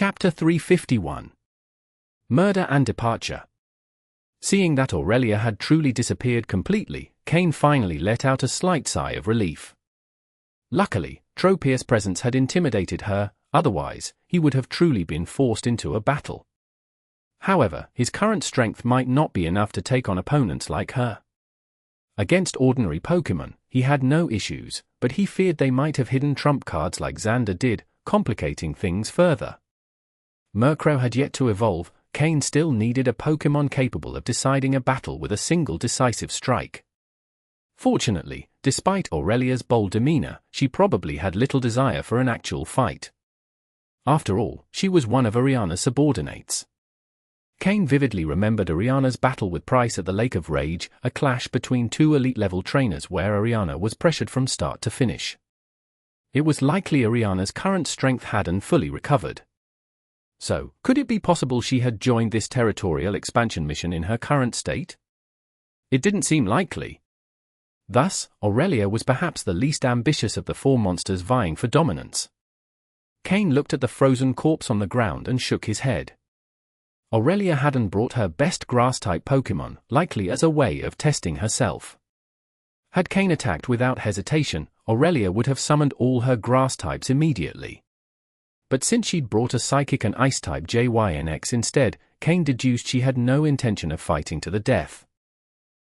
Chapter 351. Murder and Departure. Seeing that Aurelia had truly disappeared completely, Cain finally let out a slight sigh of relief. Luckily, Tropius' presence had intimidated her, otherwise, he would have truly been forced into a battle. However, his current strength might not be enough to take on opponents like her. Against ordinary Pokémon, he had no issues, but he feared they might have hidden trump cards like Xander did, complicating things further. Murkrow had yet to evolve. Cain still needed a Pokémon capable of deciding a battle with a single decisive strike. Fortunately, despite Aurelia's bold demeanor, she probably had little desire for an actual fight. After all, she was one of Ariana's subordinates. Cain vividly remembered Ariana's battle with Price at the Lake of Rage, a clash between two elite-level trainers where Ariana was pressured from start to finish. It was likely Ariana's current strength hadn't fully recovered. So, could it be possible she had joined this territorial expansion mission in her current state? It didn't seem likely. Thus, Aurelia was perhaps the least ambitious of the four monsters vying for dominance. Cain looked at the frozen corpse on the ground and shook his head. Aurelia hadn't brought her best grass-type Pokémon, likely as a way of testing herself. Had Cain attacked without hesitation, Aurelia would have summoned all her grass types immediately. But since she'd brought a Psychic and Ice-type JYNX instead, Cain deduced she had no intention of fighting to the death.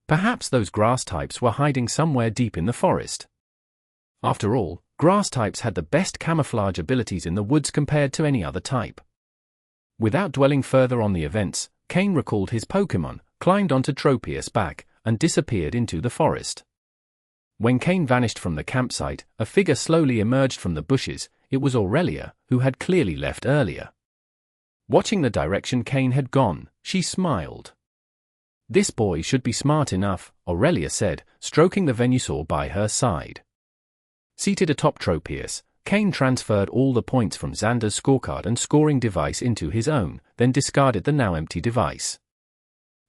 Perhaps those grass types were hiding somewhere deep in the forest. After all, grass types had the best camouflage abilities in the woods compared to any other type. Without dwelling further on the events, Cain recalled his Pokémon, climbed onto Tropius' back, and disappeared into the forest. When Cain vanished from the campsite, a figure slowly emerged from the bushes. It was Aurelia, who had clearly left earlier. Watching the direction Cain had gone, she smiled. "This boy should be smart enough," Aurelia said, stroking the Venusaur by her side. Seated atop Tropius, Cain transferred all the points from Xander's scorecard and scoring device into his own, then discarded the now-empty device.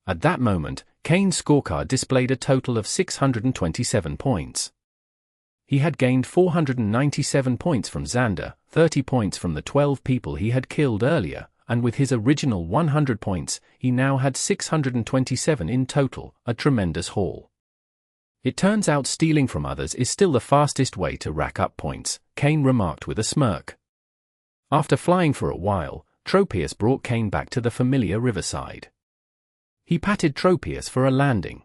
At that moment, Cain's scorecard displayed a total of 627 points. He had gained 497 points from Xander, 30 points from the 12 people he had killed earlier, and with his original 100 points, he now had 627 in total, a tremendous haul. It turns out stealing from others is still the fastest way to rack up points, Cain remarked with a smirk. After flying for a while, Tropius brought Cain back to the familiar riverside. He patted Tropius for a landing.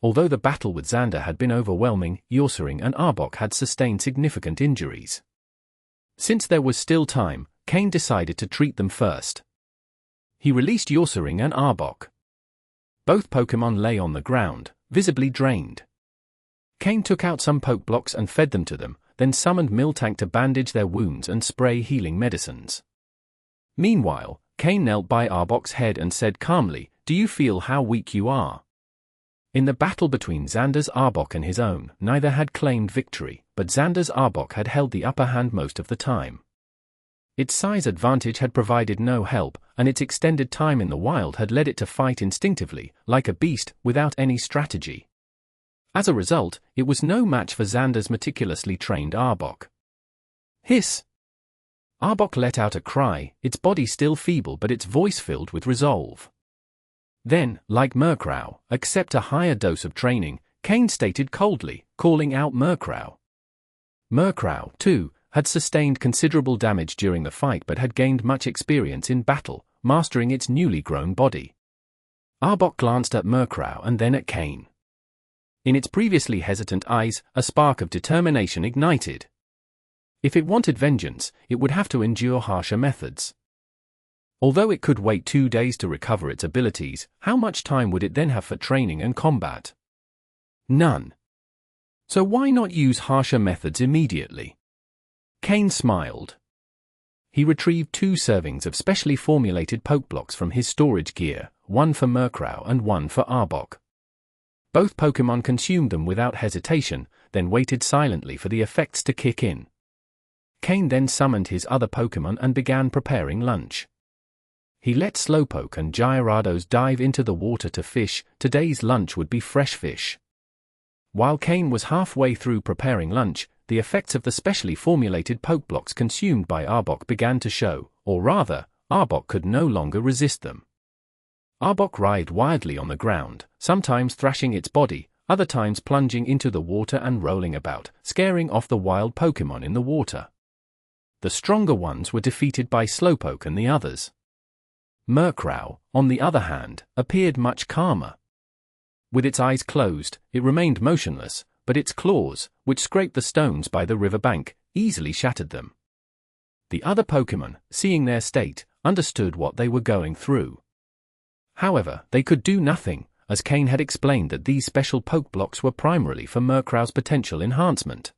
Although the battle with Xander had been overwhelming, Ursaring and Arbok had sustained significant injuries. Since there was still time, Cain decided to treat them first. He released Ursaring and Arbok. Both Pokémon lay on the ground, visibly drained. Cain took out some Pokeblocks and fed them to them, then summoned Miltank to bandage their wounds and spray healing medicines. Meanwhile, Cain knelt by Arbok's head and said calmly, "Do you feel how weak you are?" In the battle between Xander's Arbok and his own, neither had claimed victory, but Xander's Arbok had held the upper hand most of the time. Its size advantage had provided no help, and its extended time in the wild had led it to fight instinctively, like a beast, without any strategy. As a result, it was no match for Xander's meticulously trained Arbok. Hiss! Arbok let out a cry, its body still feeble but its voice filled with resolve. Then, like Murkrow, accept a higher dose of training, Cain stated coldly, calling out Murkrow. Murkrow, too, had sustained considerable damage during the fight but had gained much experience in battle, mastering its newly grown body. Arbok glanced at Murkrow and then at Cain. In its previously hesitant eyes, a spark of determination ignited. If it wanted vengeance, it would have to endure harsher methods. Although it could wait 2 days to recover its abilities, how much time would it then have for training and combat? None. So why not use harsher methods immediately? Cain smiled. He retrieved 2 servings of specially formulated Pokeblocks from his storage gear, one for Murkrow and one for Arbok. Both Pokémon consumed them without hesitation, then waited silently for the effects to kick in. Cain then summoned his other Pokémon and began preparing lunch. He let Slowpoke and Gyarados dive into the water to fish. Today's lunch would be fresh fish. While Cain was halfway through preparing lunch, the effects of the specially formulated Pokeblocks consumed by Arbok began to show, or rather, Arbok could no longer resist them. Arbok writhed wildly on the ground, sometimes thrashing its body, other times plunging into the water and rolling about, scaring off the wild Pokémon in the water. The stronger ones were defeated by Slowpoke and the others. Murkrow, on the other hand, appeared much calmer. With its eyes closed, it remained motionless, but its claws, which scraped the stones by the river bank, easily shattered them. The other Pokémon, seeing their state, understood what they were going through. However, they could do nothing, as Cain had explained that these special poke blocks were primarily for Murkrow's potential enhancement.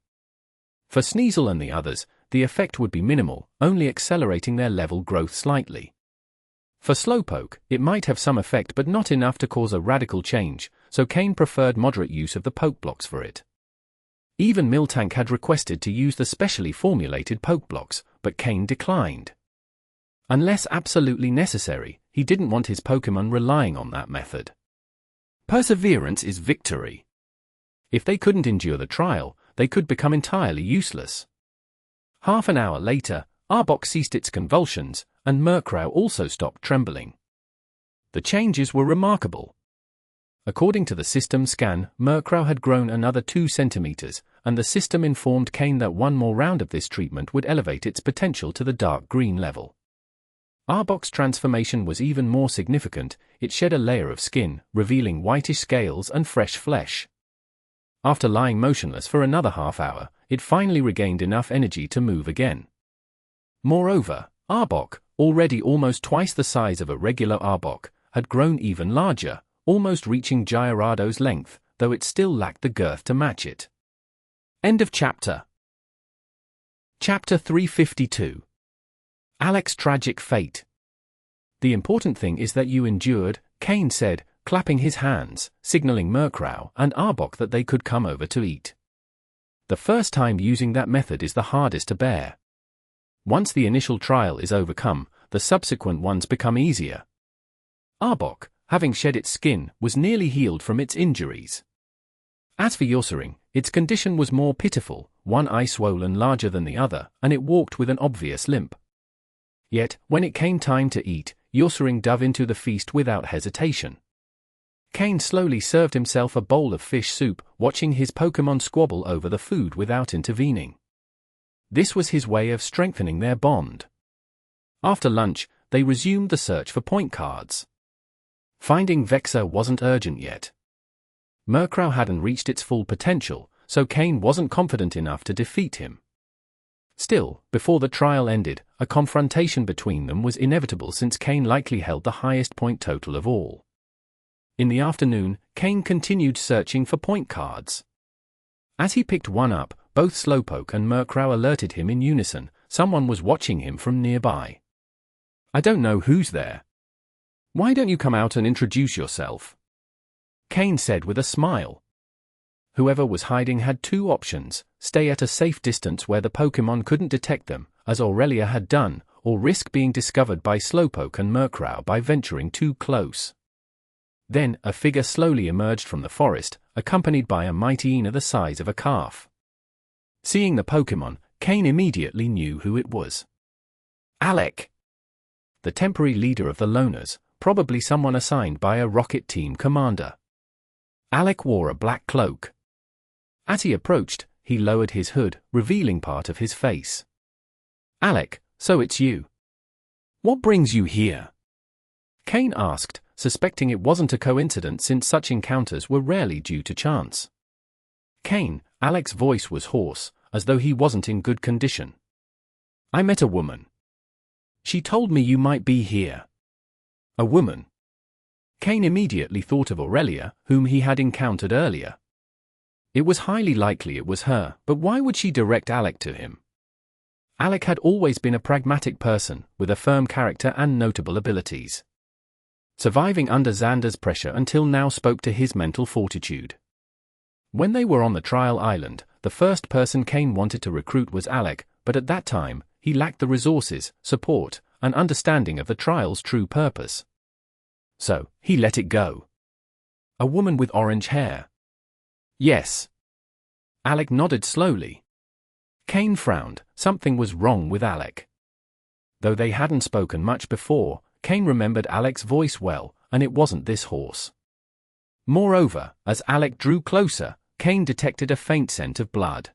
For Sneasel and the others, the effect would be minimal, only accelerating their level growth slightly. For Slowpoke, it might have some effect but not enough to cause a radical change, so Cain preferred moderate use of the poke blocks for it. Even Miltank had requested to use the specially formulated poke blocks, but Cain declined. Unless absolutely necessary, he didn't want his Pokémon relying on that method. Perseverance is victory. If they couldn't endure the trial, they could become entirely useless. Half an hour later, Arbok ceased its convulsions, and Murkrow also stopped trembling. The changes were remarkable. According to the system scan, Murkrow had grown another 2 centimeters, and the system informed Cain that one more round of this treatment would elevate its potential to the dark green level. Arbok's transformation was even more significant. It shed a layer of skin, revealing whitish scales and fresh flesh. After lying motionless for another half hour, it finally regained enough energy to move again. Moreover, Arbok, already almost twice the size of a regular Arbok, had grown even larger, almost reaching Gyarado's length, though it still lacked the girth to match it. End of chapter. Chapter 352. Alec's tragic fate. The important thing is that you endured, Cain said, clapping his hands, signaling Murkrow and Arbok that they could come over to eat. The first time using that method is the hardest to bear. Once the initial trial is overcome, the subsequent ones become easier. Arbok, having shed its skin, was nearly healed from its injuries. As for Yossering, its condition was more pitiful, one eye swollen larger than the other, and it walked with an obvious limp. Yet, when it came time to eat, Yossering dove into the feast without hesitation. Cain slowly served himself a bowl of fish soup, watching his Pokémon squabble over the food without intervening. This was his way of strengthening their bond. After lunch, they resumed the search for point cards. Finding Vexor wasn't urgent yet. Murkrow hadn't reached its full potential, so Cain wasn't confident enough to defeat him. Still, before the trial ended, a confrontation between them was inevitable since Cain likely held the highest point total of all. In the afternoon, Cain continued searching for point cards. As he picked one up, both Slowpoke and Murkrow alerted him in unison. Someone was watching him from nearby. "I don't know who's there. Why don't you come out and introduce yourself?" Cain said with a smile. Whoever was hiding had 2 options: stay at a safe distance where the Pokémon couldn't detect them, as Aurelia had done, or risk being discovered by Slowpoke and Murkrow by venturing too close. Then, a figure slowly emerged from the forest, accompanied by a mighty hyena the size of a calf. Seeing the Pokémon, Cain immediately knew who it was. Alec! The temporary leader of the Loners, probably someone assigned by a Rocket Team commander. Alec wore a black cloak. As he approached, he lowered his hood, revealing part of his face. "Alec, so it's you. What brings you here?" Cain asked, suspecting it wasn't a coincidence since such encounters were rarely due to chance. "Cain," Alec's voice was hoarse, as though he wasn't in good condition. "I met a woman. She told me you might be here." A woman? Cain immediately thought of Aurelia, whom he had encountered earlier. It was highly likely it was her, but why would she direct Alec to him? Alec had always been a pragmatic person, with a firm character and notable abilities. Surviving under Xander's pressure until now spoke to his mental fortitude. When they were on the trial island, the first person Cain wanted to recruit was Alec, but at that time, he lacked the resources, support, and understanding of the trial's true purpose. So, he let it go. A woman with orange hair. Yes. Alec nodded slowly. Cain frowned. Something was wrong with Alec. Though they hadn't spoken much before, Cain remembered Alec's voice well, and it wasn't this hoarse. Moreover, as Alec drew closer, Cain detected a faint scent of blood.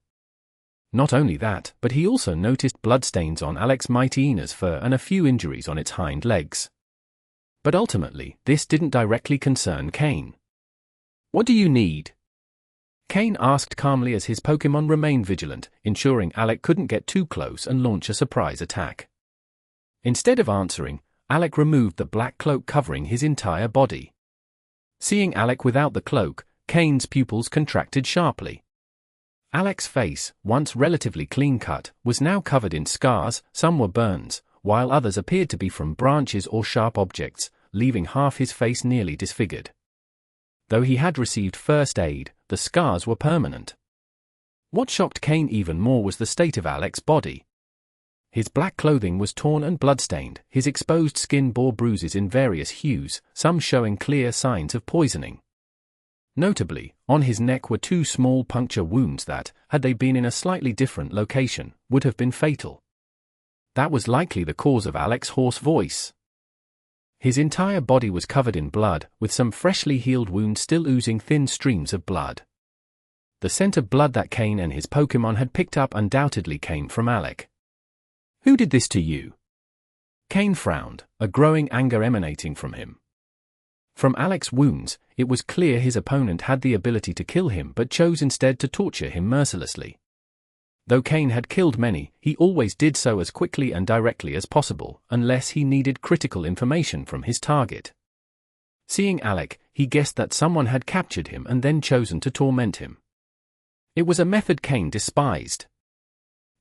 Not only that, but he also noticed bloodstains on Alec's mighty hyena's fur and a few injuries on its hind legs. But ultimately, this didn't directly concern Cain. "What do you need?" Cain asked calmly as his Pokémon remained vigilant, ensuring Alec couldn't get too close and launch a surprise attack. Instead of answering, Alec removed the black cloak covering his entire body. Seeing Alec without the cloak, Cain's pupils contracted sharply. Alec's face, once relatively clean-cut, was now covered in scars. Some were burns, while others appeared to be from branches or sharp objects, leaving half his face nearly disfigured. Though he had received first aid, the scars were permanent. What shocked Cain even more was the state of Alec's body. His black clothing was torn and bloodstained, his exposed skin bore bruises in various hues, some showing clear signs of poisoning. Notably, on his neck were 2 small puncture wounds that, had they been in a slightly different location, would have been fatal. That was likely the cause of Alec's hoarse voice. His entire body was covered in blood, with some freshly healed wounds still oozing thin streams of blood. The scent of blood that Cain and his Pokémon had picked up undoubtedly came from Alec. "Who did this to you?" Cain frowned, a growing anger emanating from him. From Alec's wounds, it was clear his opponent had the ability to kill him but chose instead to torture him mercilessly. Though Cain had killed many, he always did so as quickly and directly as possible, unless he needed critical information from his target. Seeing Alec, he guessed that someone had captured him and then chosen to torment him. It was a method Cain despised.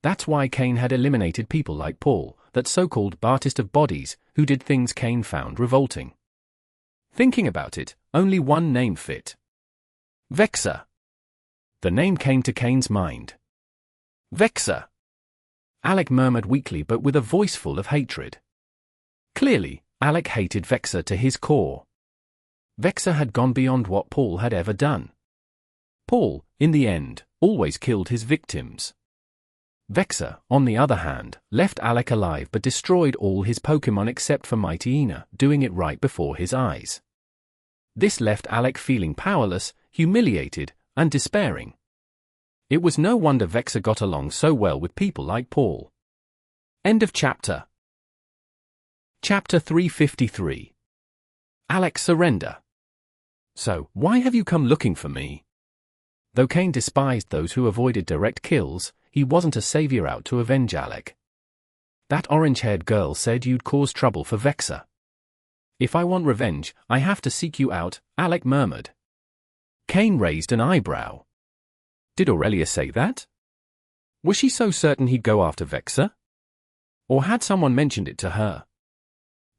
That's why Cain had eliminated people like Paul, that so-called artist of bodies, who did things Cain found revolting. Thinking about it, only one name fit. Vexor. The name came to Cain's mind. Vexor. Alec murmured weakly but with a voice full of hatred. Clearly, Alec hated Vexor to his core. Vexor had gone beyond what Paul had ever done. Paul, in the end, always killed his victims. Vexor, on the other hand, left Alec alive but destroyed all his Pokémon except for Mighty Hina, doing it right before his eyes. This left Alec feeling powerless, humiliated, and despairing. It was no wonder Vexor got along so well with people like Paul. End of chapter. Chapter 353. Alec's surrender. "So, why have you come looking for me?" Though Cain despised those who avoided direct kills, he wasn't a savior out to avenge Alec. "That orange-haired girl said you'd cause trouble for Vexor." "If I want revenge, I have to seek you out," Alec murmured. Cain raised an eyebrow. Did Aurelia say that? Was she so certain he'd go after Vexor? Or had someone mentioned it to her?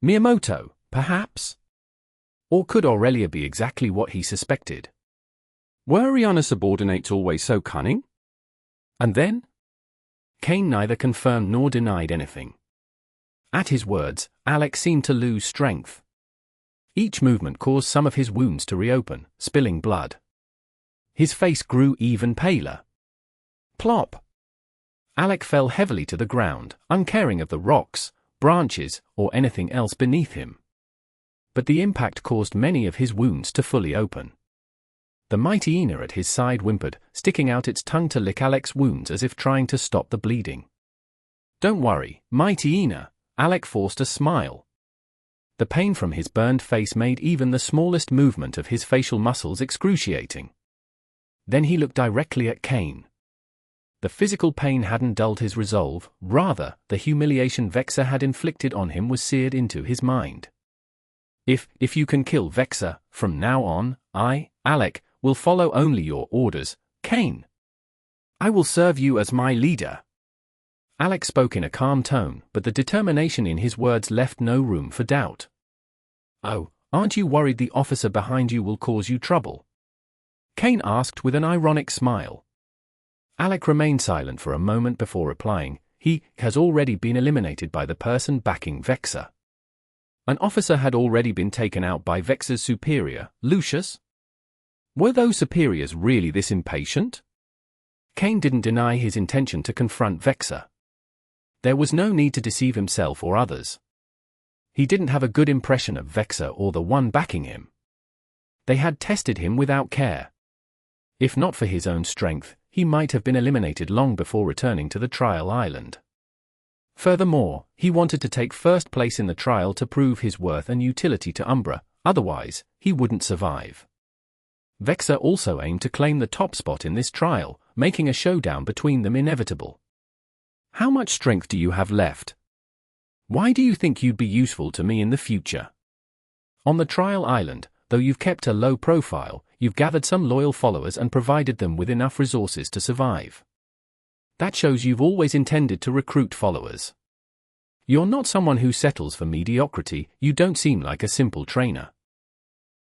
Miyamoto, perhaps? Or could Aurelia be exactly what he suspected? Were Rihanna's subordinates always so cunning? And then? Cain neither confirmed nor denied anything. At his words, Alec seemed to lose strength. Each movement caused some of his wounds to reopen, spilling blood. His face grew even paler. Plop! Alec fell heavily to the ground, uncaring of the rocks, branches, or anything else beneath him. But the impact caused many of his wounds to fully open. The mighty Hina at his side whimpered, sticking out its tongue to lick Alec's wounds as if trying to stop the bleeding. "Don't worry, mighty Hina," Alec forced a smile. The pain from his burned face made even the smallest movement of his facial muscles excruciating. Then he looked directly at Cain. The physical pain hadn't dulled his resolve, rather, the humiliation Vexor had inflicted on him was seared into his mind. If you can kill Vexor, from now on, I, Alec, will follow only your orders, Cain. I will serve you as my leader." Alec spoke in a calm tone, but the determination in his words left no room for doubt. "Oh, aren't you worried the officer behind you will cause you trouble?" Cain asked with an ironic smile. Alec remained silent for a moment before replying. He has already been eliminated by the person backing Vexor. An officer had already been taken out by Vexor's superior, Lucius. Were those superiors really this impatient? Cain didn't deny his intention to confront Vexor. There was no need to deceive himself or others. He didn't have a good impression of Vexor or the one backing him. They had tested him without care. If not for his own strength, he might have been eliminated long before returning to the trial island. Furthermore, he wanted to take first place in the trial to prove his worth and utility to Umbra, otherwise, he wouldn't survive. Vexor also aimed to claim the top spot in this trial, making a showdown between them inevitable. How much strength do you have left? Why do you think you'd be useful to me in the future? On the trial island, though you've kept a low profile, you've gathered some loyal followers and provided them with enough resources to survive. That shows you've always intended to recruit followers. You're not someone who settles for mediocrity. You don't seem like a simple trainer.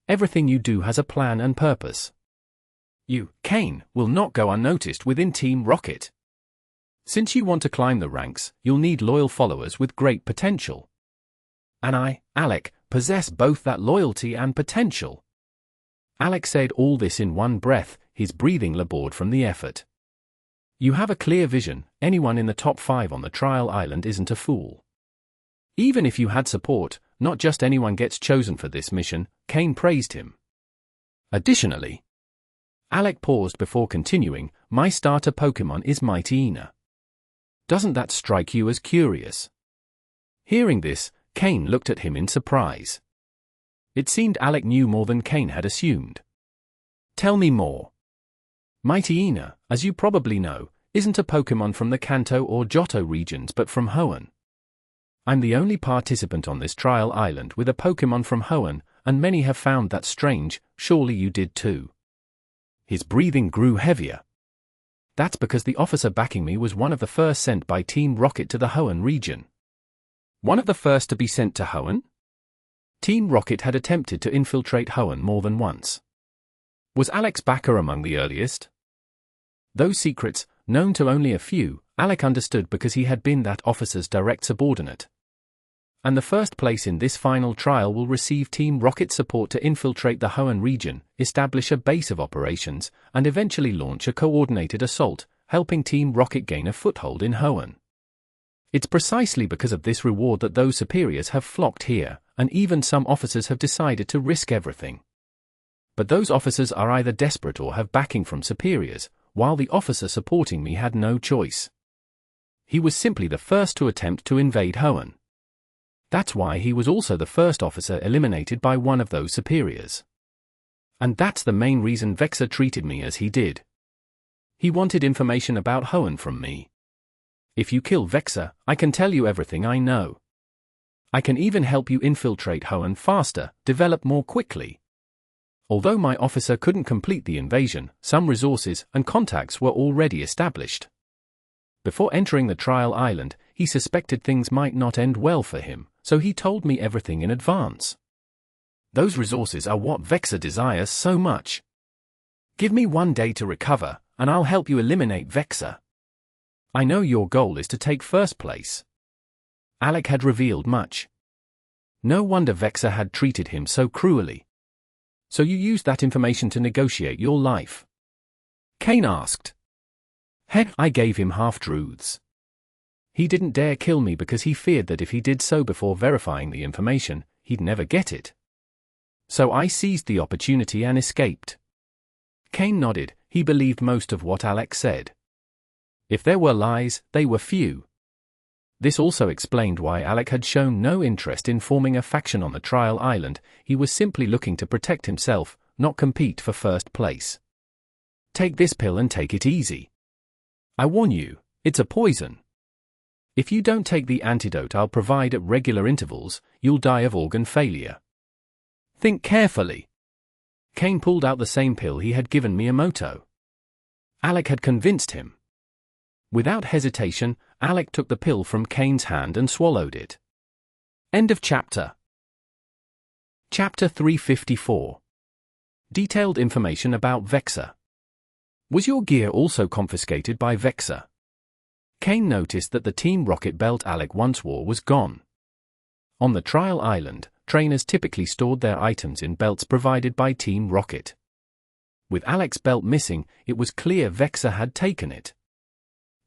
Everything you do has a plan and purpose. You, Cain, will not go unnoticed within Team Rocket. Since you want to climb the ranks, you'll need loyal followers with great potential. And I, Alec, possess both that loyalty and potential. Alec said all this in one breath, his breathing labored from the effort. You have a clear vision. Anyone in the top 5 on the trial island isn't a fool. Even if you had support, not just anyone gets chosen for this mission, Cain praised him. Additionally, Alec paused before continuing, my starter Pokémon is Mightyena. Doesn't that strike you as curious? Hearing this, Cain looked at him in surprise. It seemed Alec knew more than Cain had assumed. Tell me more. Mightyena, as you probably know, isn't a Pokémon from the Kanto or Johto regions but from Hoenn. I'm the only participant on this trial island with a Pokémon from Hoenn, and many have found that strange. Surely you did too. His breathing grew heavier. That's because the officer backing me was one of the first sent by Team Rocket to the Hoenn region. One of the first to be sent to Hoenn? Team Rocket had attempted to infiltrate Hoenn more than once. Was Alec's backer among the earliest? Those secrets, known to only a few, Alec understood because he had been that officer's direct subordinate. And the first place in this final trial will receive Team Rocket support to infiltrate the Hoenn region, establish a base of operations, and eventually launch a coordinated assault, helping Team Rocket gain a foothold in Hoenn. It's precisely because of this reward that those superiors have flocked here, and even some officers have decided to risk everything. But those officers are either desperate or have backing from superiors, while the officer supporting me had no choice. He was simply the first to attempt to invade Hoenn. That's why he was also the first officer eliminated by one of those superiors. And that's the main reason Vexor treated me as he did. He wanted information about Hoenn from me. If you kill Vexor, I can tell you everything I know. I can even help you infiltrate Hoenn faster, develop more quickly. Although my officer couldn't complete the invasion, some resources and contacts were already established. Before entering the trial island, he suspected things might not end well for him, so he told me everything in advance. Those resources are what Vexor desires so much. Give me 1 day to recover, and I'll help you eliminate Vexor. I know your goal is to take first place. Alec had revealed much. No wonder Vexor had treated him so cruelly. So you used that information to negotiate your life? Cain asked. Heck, I gave him half-truths. He didn't dare kill me because he feared that if he did so before verifying the information, he'd never get it. So I seized the opportunity and escaped. Cain nodded. He believed most of what Alec said. If there were lies, they were few. This also explained why Alec had shown no interest in forming a faction on the trial island. He was simply looking to protect himself, not compete for first place. Take this pill and take it easy. I warn you, it's a poison. If you don't take the antidote I'll provide at regular intervals, you'll die of organ failure. Think carefully. Cain pulled out the same pill he had given Miyamoto. Alec had convinced him. Without hesitation, Alec took the pill from Cain's hand and swallowed it. End of chapter. Chapter 354. Detailed information about Vexor. Was your gear also confiscated by Vexor? Cain noticed that the Team Rocket belt Alec once wore was gone. On the trial island, trainers typically stored their items in belts provided by Team Rocket. With Alec's belt missing, it was clear Vexor had taken it.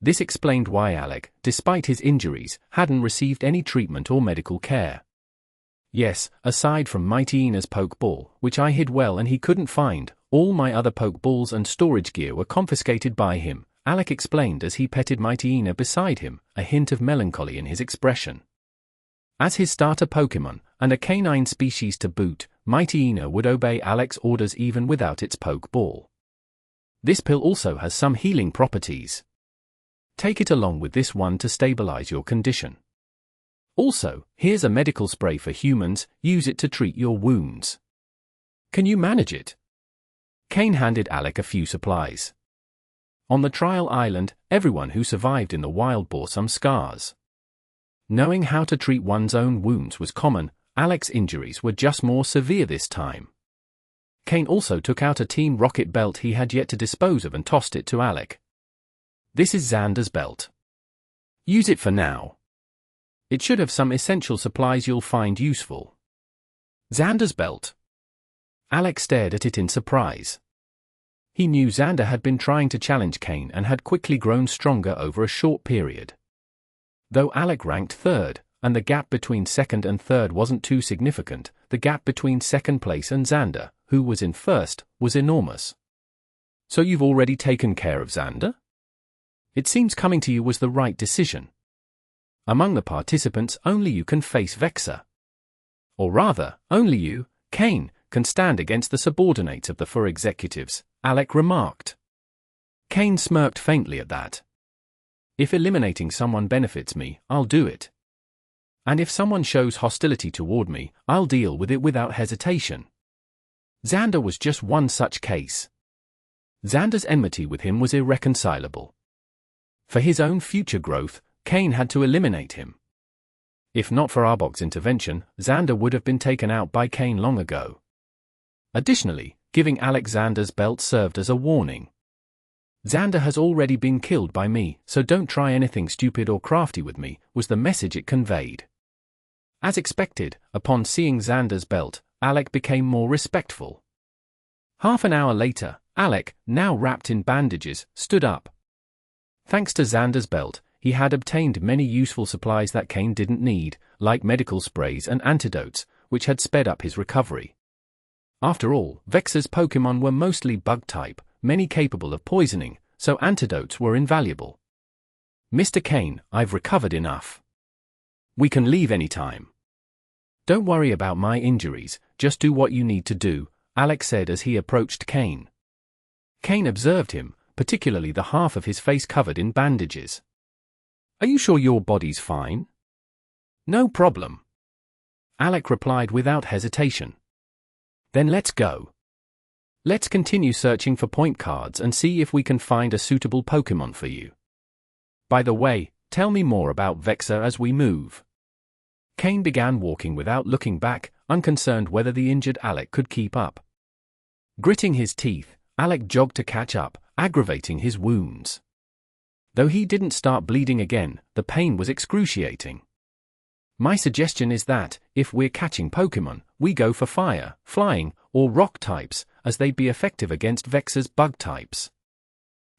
This explained why Alec, despite his injuries, hadn't received any treatment or medical care. Yes, aside from Mighty Ina's Pokeball, which I hid well and he couldn't find, all my other Pokeballs and storage gear were confiscated by him, Alec explained as he petted Mighty Ina beside him, a hint of melancholy in his expression. As his starter Pokémon, and a canine species to boot, Mighty Ina would obey Alec's orders even without its Pokeball. This pill also has some healing properties. Take it along with this one to stabilize your condition. Also, here's a medical spray for humans, use it to treat your wounds. Can you manage it? Cain handed Alec a few supplies. On the trial island, everyone who survived in the wild bore some scars. Knowing how to treat one's own wounds was common, Alec's injuries were just more severe this time. Cain also took out a Team Rocket belt he had yet to dispose of and tossed it to Alec. This is Xander's belt. Use it for now. It should have some essential supplies you'll find useful. Xander's belt. Alec stared at it in surprise. He knew Xander had been trying to challenge Cain and had quickly grown stronger over a short period. Though Alec ranked third, and the gap between second and third wasn't too significant, the gap between second place and Xander, who was in first, was enormous. So you've already taken care of Xander? It seems coming to you was the right decision. Among the participants, only you can face Vexor. Or rather, only you, Cain, can stand against the subordinates of the 4 executives, Alec remarked. Cain smirked faintly at that. If eliminating someone benefits me, I'll do it. And if someone shows hostility toward me, I'll deal with it without hesitation. Xander was just one such case. Xander's enmity with him was irreconcilable. For his own future growth, Cain had to eliminate him. If not for Arbok's intervention, Xander would have been taken out by Cain long ago. Additionally, giving Alec Xander's belt served as a warning. Xander has already been killed by me, so don't try anything stupid or crafty with me, was the message it conveyed. As expected, upon seeing Xander's belt, Alec became more respectful. Half an hour later, Alec, now wrapped in bandages, stood up. Thanks to Xander's belt, he had obtained many useful supplies that Cain didn't need, like medical sprays and antidotes, which had sped up his recovery. After all, Vexor's Pokémon were mostly bug-type, many capable of poisoning, so antidotes were invaluable. Mr. Cain, I've recovered enough. We can leave any time. Don't worry about my injuries, just do what you need to do, Alec said as he approached Cain. Cain observed him, particularly the half of his face covered in bandages. Are you sure your body's fine? No problem. Alec replied without hesitation. Then let's go. Let's continue searching for point cards and see if we can find a suitable Pokémon for you. By the way, tell me more about Vexor as we move. Cain began walking without looking back, unconcerned whether the injured Alec could keep up. Gritting his teeth, Alec jogged to catch up, aggravating his wounds. Though he didn't start bleeding again, the pain was excruciating. My suggestion is that, if we're catching Pokémon, we go for fire, flying, or rock types, as they'd be effective against Vexor's bug types.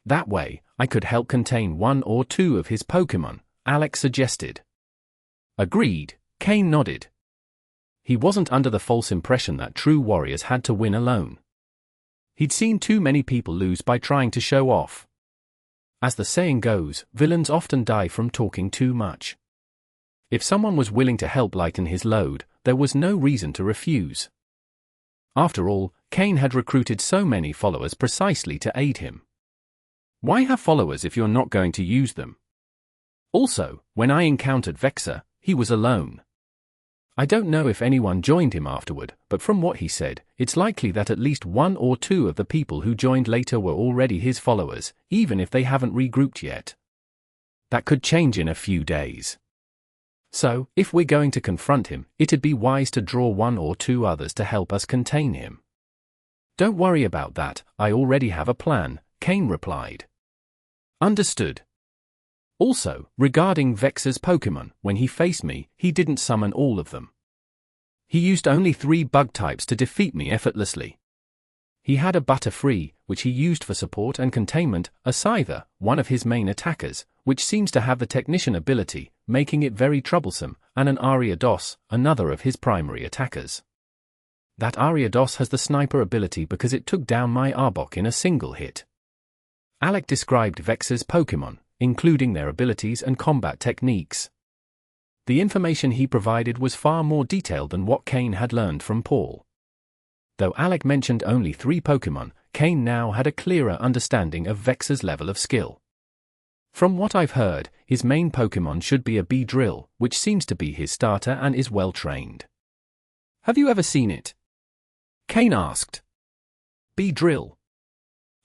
That way, I could help contain 1 or 2 of his Pokémon, Alec suggested. Agreed, Cain nodded. He wasn't under the false impression that true warriors had to win alone. He'd seen too many people lose by trying to show off. As the saying goes, villains often die from talking too much. If someone was willing to help lighten his load, there was no reason to refuse. After all, Cain had recruited so many followers precisely to aid him. Why have followers if you're not going to use them? Also, when I encountered Vexor, he was alone. I don't know if anyone joined him afterward, but from what he said, it's likely that at least 1 or 2 of the people who joined later were already his followers, even if they haven't regrouped yet. That could change in a few days. So, if we're going to confront him, it'd be wise to draw 1 or 2 others to help us contain him. Don't worry about that, I already have a plan, Cain replied. Understood. Also, regarding Vexor's Pokémon, when he faced me, he didn't summon all of them. He used only 3 bug types to defeat me effortlessly. He had a Butterfree, which he used for support and containment, a Scyther, one of his main attackers, which seems to have the technician ability, making it very troublesome, and an Ariados, another of his primary attackers. That Ariados has the sniper ability because it took down my Arbok in a single hit. Alec described Vexor's Pokémon, including their abilities and combat techniques. The information he provided was far more detailed than what Cain had learned from Paul. Though Alec mentioned only 3 Pokémon, Cain now had a clearer understanding of Vexor's level of skill. From what I've heard, his main Pokémon should be a Beedrill, which seems to be his starter and is well trained. Have you ever seen it? Cain asked. Beedrill.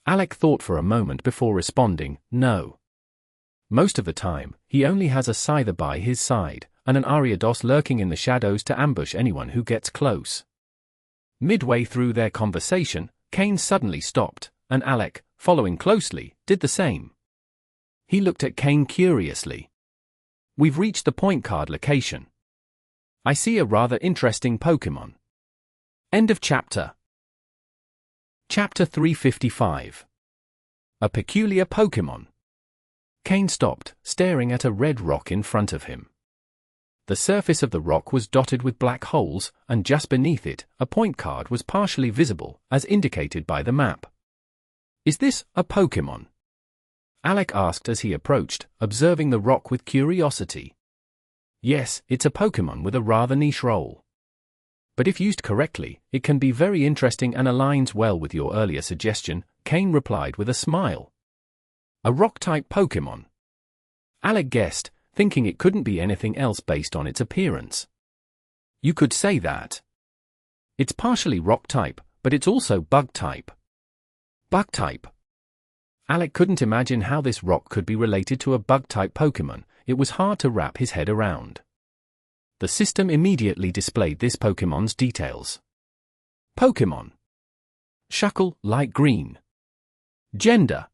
Alec thought for a moment before responding, no. Most of the time, he only has a Scyther by his side, and an Ariados lurking in the shadows to ambush anyone who gets close. Midway through their conversation, Cain suddenly stopped, and Alec, following closely, did the same. He looked at Cain curiously. We've reached the point card location. I see a rather interesting Pokémon. End of chapter. Chapter 355. A peculiar Pokémon. Cain stopped, staring at a red rock in front of him. The surface of the rock was dotted with black holes, and just beneath it, a point card was partially visible, as indicated by the map. Is this a Pokémon? Alec asked as he approached, observing the rock with curiosity. Yes, it's a Pokémon with a rather niche role. But if used correctly, it can be very interesting and aligns well with your earlier suggestion, Cain replied with a smile. A rock-type Pokémon. Alec guessed, thinking it couldn't be anything else based on its appearance. You could say that. It's partially rock-type, but it's also bug-type. Bug-type. Alec couldn't imagine how this rock could be related to a bug-type Pokémon. It was hard to wrap his head around. The system immediately displayed this Pokémon's details. Pokémon. Shuckle, light green. Gender.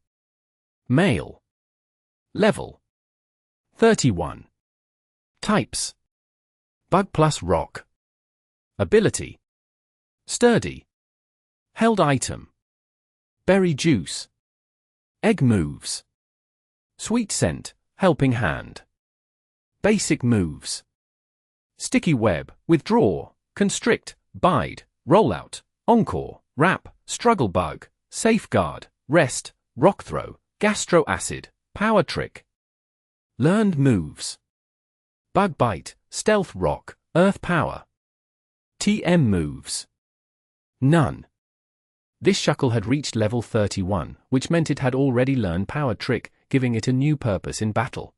Male. Level. 31. Types. Bug plus rock. Ability. Sturdy. Held item. Berry juice. Egg moves. Sweet scent, helping hand. Basic moves. Sticky web, withdraw, constrict, bide, rollout, encore, wrap, struggle bug, safeguard, rest, rock throw, gastro acid, power trick. Learned moves. Bug bite, stealth rock, earth power. TM moves. None. This Shuckle had reached level 31, which meant it had already learned Power Trick, giving it a new purpose in battle.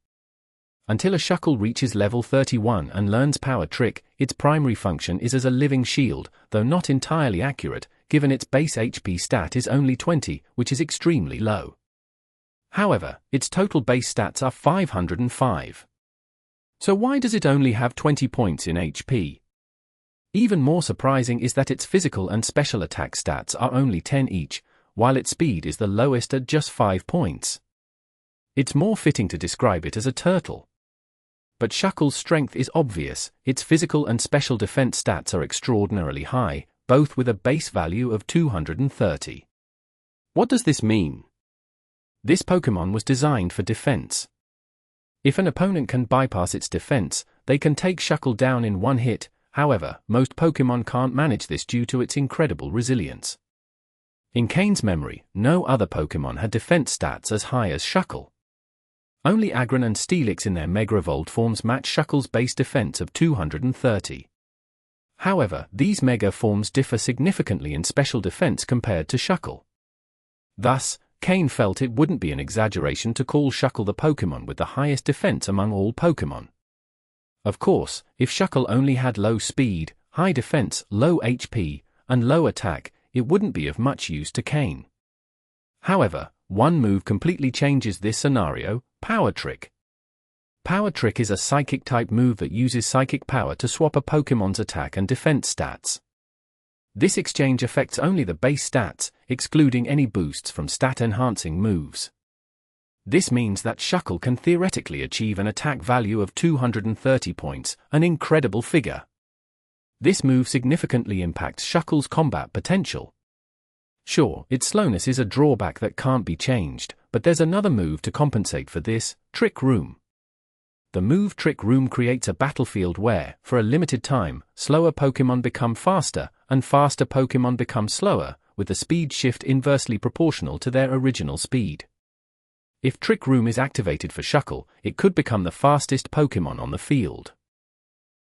Until a Shuckle reaches level 31 and learns Power Trick, its primary function is as a living shield, though not entirely accurate, given its base HP stat is only 20, which is extremely low. However, its total base stats are 505. So why does it only have 20 points in HP? Even more surprising is that its physical and special attack stats are only 10 each, while its speed is the lowest at just 5 points. It's more fitting to describe it as a turtle. But Shuckle's strength is obvious, its physical and special defense stats are extraordinarily high, both with a base value of 230. What does this mean? This Pokémon was designed for defense. If an opponent can bypass its defense, they can take Shuckle down in one hit. However, most Pokémon can't manage this due to its incredible resilience. In Cain's memory, no other Pokémon had defense stats as high as Shuckle. Only Aggron and Steelix in their Mega-Evolved forms match Shuckle's base defense of 230. However, these Mega forms differ significantly in special defense compared to Shuckle. Thus, Cain felt it wouldn't be an exaggeration to call Shuckle the Pokémon with the highest defense among all Pokémon. Of course, if Shuckle only had low speed, high defense, low HP, and low attack, it wouldn't be of much use to Cain. However, one move completely changes this scenario: Power Trick. Power Trick is a Psychic-type move that uses Psychic power to swap a Pokémon's attack and defense stats. This exchange affects only the base stats, excluding any boosts from stat-enhancing moves. This means that Shuckle can theoretically achieve an attack value of 230 points, an incredible figure. This move significantly impacts Shuckle's combat potential. Sure, its slowness is a drawback that can't be changed, but But there's another move to compensate for this: Trick Room. The move Trick Room creates a battlefield where, for a limited time, slower Pokémon become faster, and faster Pokémon become slower, with the speed shift inversely proportional to their original speed. If Trick Room is activated for Shuckle, it could become the fastest Pokémon on the field.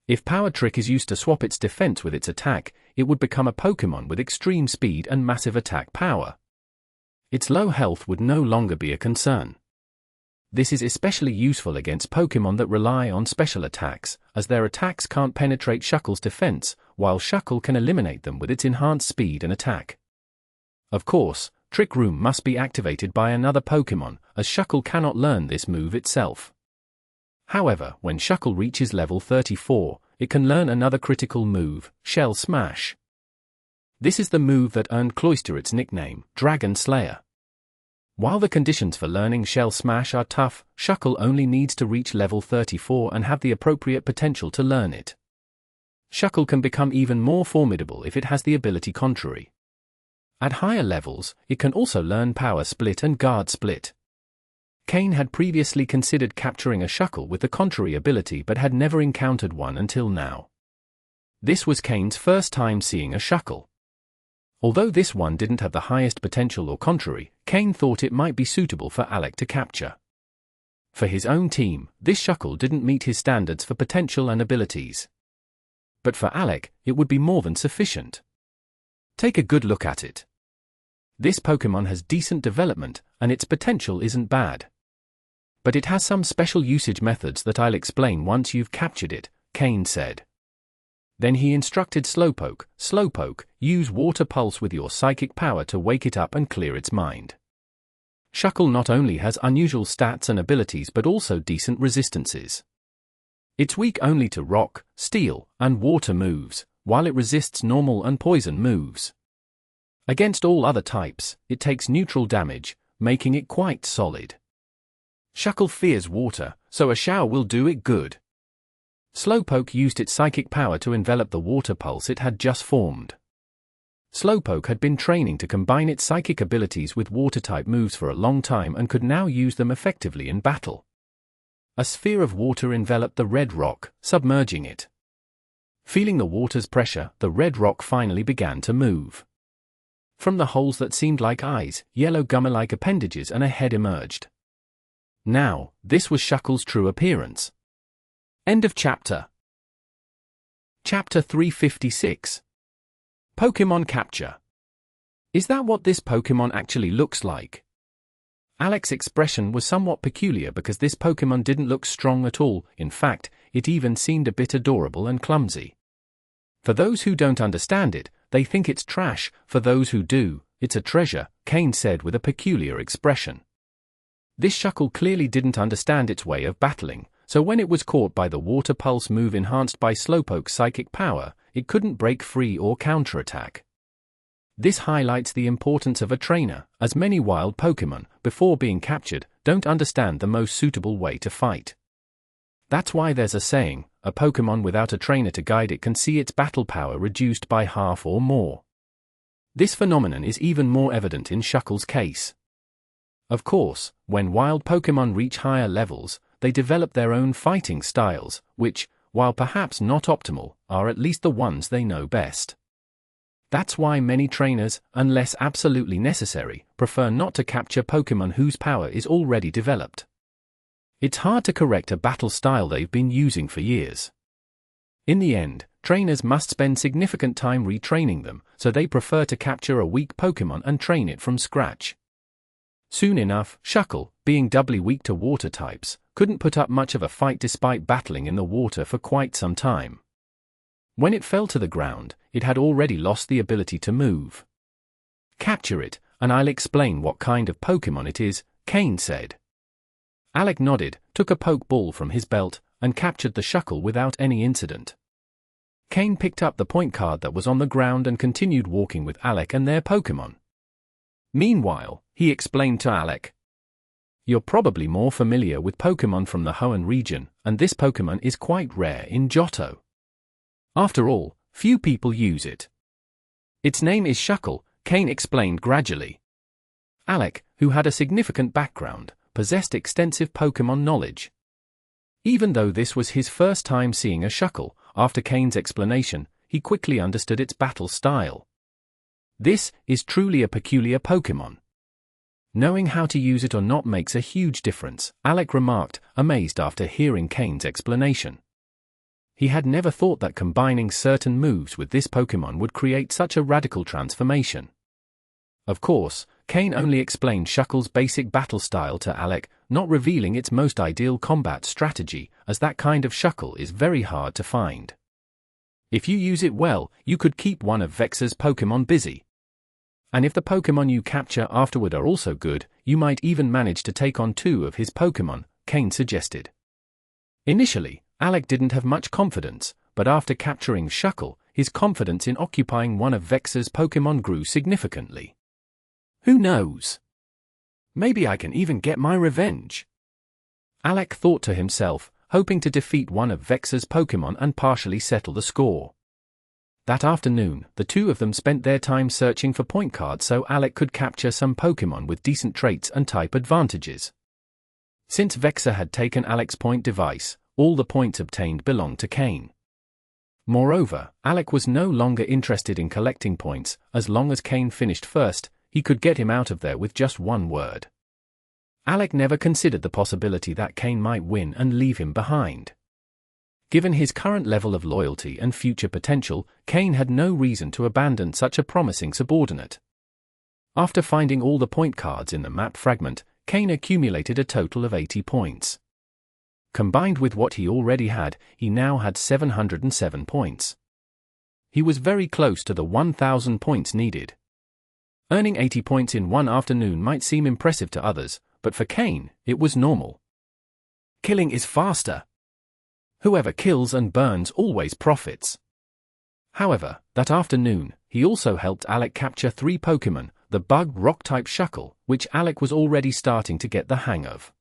If Power Trick is used to swap its defense with its attack, it would become a Pokémon with extreme speed and massive attack power. Its low health would no longer be a concern. This is especially useful against Pokémon that rely on special attacks, as their attacks can't penetrate Shuckle's defense, while Shuckle can eliminate them with its enhanced speed and attack. Of course, Trick Room must be activated by another Pokémon, as Shuckle cannot learn this move itself. However, when Shuckle reaches level 34, it can learn another critical move, Shell Smash. This is the move that earned Cloyster its nickname, Dragon Slayer. While the conditions for learning Shell Smash are tough, Shuckle only needs to reach level 34 and have the appropriate potential to learn it. Shuckle can become even more formidable if it has the ability Contrary. At higher levels, it can also learn Power Split and Guard Split. Cain had previously considered capturing a Shuckle with the Contrary ability but had never encountered one until now. This was Cain's first time seeing a Shuckle. Although this one didn't have the highest potential or Contrary, Cain thought it might be suitable for Alec to capture. For his own team, this Shuckle didn't meet his standards for potential and abilities. But for Alec, it would be more than sufficient. Take a good look at it. This Pokémon has decent development, and its potential isn't bad. But it has some special usage methods that I'll explain once you've captured it, Cain said. Then he instructed Slowpoke, Slowpoke, use Water Pulse with your psychic power to wake it up and clear its mind. Shuckle not only has unusual stats and abilities but also decent resistances. It's weak only to rock, steel, and water moves, while it resists normal and poison moves. Against all other types, it takes neutral damage, making it quite solid. Shuckle fears water, so a shower will do it good. Slowpoke used its psychic power to envelop the water pulse it had just formed. Slowpoke had been training to combine its psychic abilities with water-type moves for a long time and could now use them effectively in battle. A sphere of water enveloped the red rock, submerging it. Feeling the water's pressure, the red rock finally began to move. From the holes that seemed like eyes, yellow gummer-like appendages and a head emerged. Now, this was Shuckle's true appearance. End of chapter. Chapter 356. Pokémon Capture. Is that what this Pokémon actually looks like? Alec's expression was somewhat peculiar because this Pokémon didn't look strong at all. In fact, it even seemed a bit adorable and clumsy. For those who don't understand it, they think it's trash. For those who do, it's a treasure, Cain said with a peculiar expression. This Shuckle clearly didn't understand its way of battling, so when it was caught by the Water Pulse move enhanced by Slowpoke's psychic power, it couldn't break free or counterattack. This highlights the importance of a trainer, as many wild Pokémon, before being captured, don't understand the most suitable way to fight. That's why there's a saying, a Pokémon without a trainer to guide it can see its battle power reduced by half or more. This phenomenon is even more evident in Shuckle's case. Of course, when wild Pokémon reach higher levels, they develop their own fighting styles, which, while perhaps not optimal, are at least the ones they know best. That's why many trainers, unless absolutely necessary, prefer not to capture Pokémon whose power is already developed. It's hard to correct a battle style they've been using for years. In the end, trainers must spend significant time retraining them, so they prefer to capture a weak Pokémon and train it from scratch. Soon enough, Shuckle, being doubly weak to water types, couldn't put up much of a fight despite battling in the water for quite some time. When it fell to the ground, it had already lost the ability to move. Capture it, and I'll explain what kind of Pokémon it is, Cain said. Alec nodded, took a Pokeball from his belt, and captured the Shuckle without any incident. Cain picked up the point card that was on the ground and continued walking with Alec and their Pokémon. Meanwhile, he explained to Alec, "You're probably more familiar with Pokémon from the Hoenn region, and this Pokémon is quite rare in Johto. After all, few people use it. Its name is Shuckle," Cain explained gradually. Alec, who had a significant background, possessed extensive Pokémon knowledge. Even though this was his first time seeing a Shuckle, after Cain's explanation, he quickly understood its battle style. This is truly a peculiar Pokémon. Knowing how to use it or not makes a huge difference, Alec remarked, amazed after hearing Cain's explanation. He had never thought that combining certain moves with this Pokémon would create such a radical transformation. Of course, Cain only explained Shuckle's basic battle style to Alec, not revealing its most ideal combat strategy, as that kind of Shuckle is very hard to find. If you use it well, you could keep one of Vexor's Pokémon busy. And if the Pokémon you capture afterward are also good, you might even manage to take on 2 of his Pokémon, Cain suggested. Initially, Alec didn't have much confidence, but after capturing Shuckle, his confidence in occupying one of Vexor's Pokémon grew significantly. Who knows? Maybe I can even get my revenge. Alec thought to himself, hoping to defeat one of Vexor's Pokémon and partially settle the score. That afternoon, the 2 of them spent their time searching for point cards so Alec could capture some Pokémon with decent traits and type advantages. Since Vexor had taken Alec's point device, all the points obtained belonged to Cain. Moreover, Alec was no longer interested in collecting points. As long as Cain finished first, he could get him out of there with just 1 word. Alec never considered the possibility that Cain might win and leave him behind. Given his current level of loyalty and future potential, Cain had no reason to abandon such a promising subordinate. After finding all the point cards in the map fragment, Cain accumulated a total of 80 points. Combined with what he already had, he now had 707 points. He was very close to the 1,000 points needed. Earning 80 points in one afternoon might seem impressive to others, but for Cain, it was normal. Killing is faster. Whoever kills and burns always profits. However, that afternoon, he also helped Alec capture 3 Pokémon, the bug rock-type Shuckle, which Alec was already starting to get the hang of.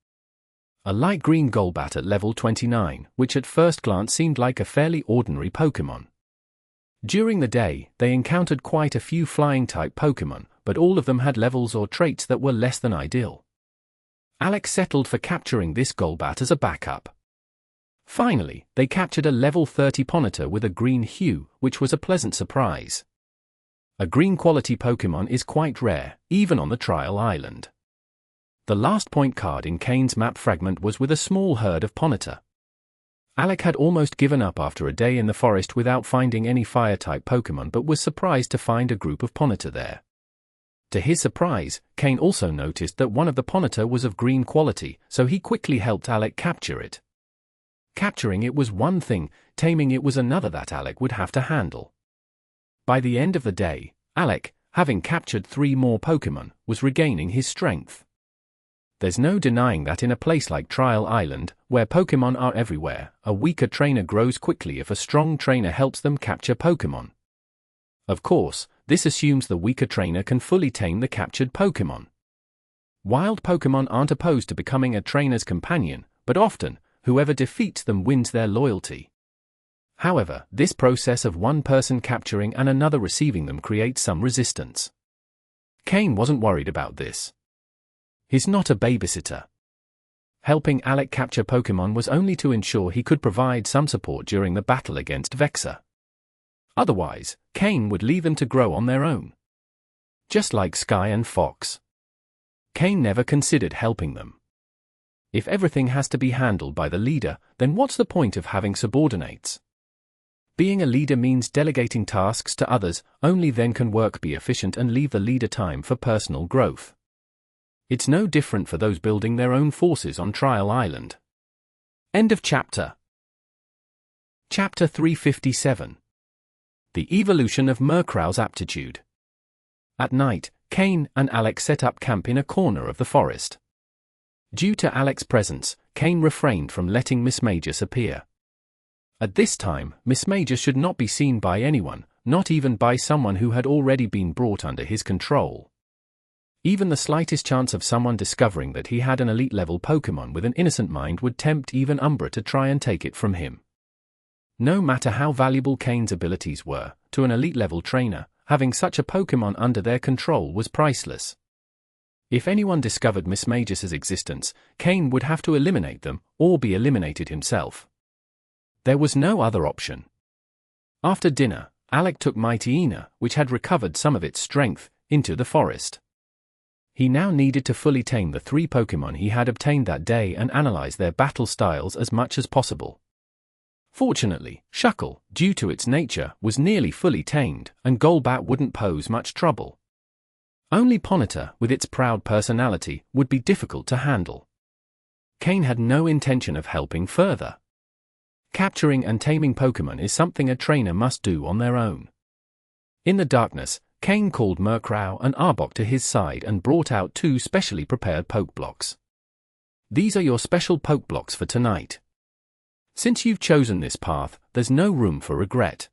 A light green Golbat at level 29, which at first glance seemed like a fairly ordinary Pokémon. During the day, they encountered quite a few flying-type Pokémon, but all of them had levels or traits that were less than ideal. Alec settled for capturing this Golbat as a backup. Finally, they captured a level 30 Ponyta with a green hue, which was a pleasant surprise. A green-quality Pokémon is quite rare, even on the trial island. The last point card in Cain's map fragment was with a small herd of Ponyta. Alec had almost given up after a day in the forest without finding any fire-type Pokémon but was surprised to find a group of Ponyta there. To his surprise, Cain also noticed that one of the Ponyta was of green quality, so he quickly helped Alec capture it. Capturing it was one thing, taming it was another that Alec would have to handle. By the end of the day, Alec, having captured 3 more Pokémon, was regaining his strength. There's no denying that in a place like Trial Island, where Pokémon are everywhere, a weaker trainer grows quickly if a strong trainer helps them capture Pokémon. Of course, this assumes the weaker trainer can fully tame the captured Pokémon. Wild Pokémon aren't opposed to becoming a trainer's companion, but often, whoever defeats them wins their loyalty. However, this process of one person capturing and another receiving them creates some resistance. Cain wasn't worried about this. He's not a babysitter. Helping Alec capture Pokémon was only to ensure he could provide some support during the battle against Vexor. Otherwise, Cain would leave them to grow on their own. Just like Sky and Fox. Cain never considered helping them. If everything has to be handled by the leader, then what's the point of having subordinates? Being a leader means delegating tasks to others, only then can work be efficient and leave the leader time for personal growth. It's no different for those building their own forces on Trial Island. End of chapter. Chapter 357. The Evolution of Murkrow's Aptitude. At night, Cain and Alec set up camp in a corner of the forest. Due to Alec's presence, Cain refrained from letting Miss Magus appear. At this time, Miss Magus should not be seen by anyone, not even by someone who had already been brought under his control. Even the slightest chance of someone discovering that he had an elite-level Pokémon with an innocent mind would tempt even Umbra to try and take it from him. No matter how valuable Cain's abilities were, to an elite-level trainer, having such a Pokémon under their control was priceless. If anyone discovered Miss Magus's existence, Cain would have to eliminate them, or be eliminated himself. There was no other option. After dinner, Alec took Mighty Ina, which had recovered some of its strength, into the forest. He now needed to fully tame the 3 Pokémon he had obtained that day and analyze their battle styles as much as possible. Fortunately, Shuckle, due to its nature, was nearly fully tamed, and Golbat wouldn't pose much trouble. Only Ponyta, with its proud personality, would be difficult to handle. Cain had no intention of helping further. Capturing and taming Pokémon is something a trainer must do on their own. In the darkness, Cain called Murkrow and Arbok to his side and brought out 2 specially prepared Pokeblocks. These are your special Pokeblocks for tonight. Since you've chosen this path, there's no room for regret.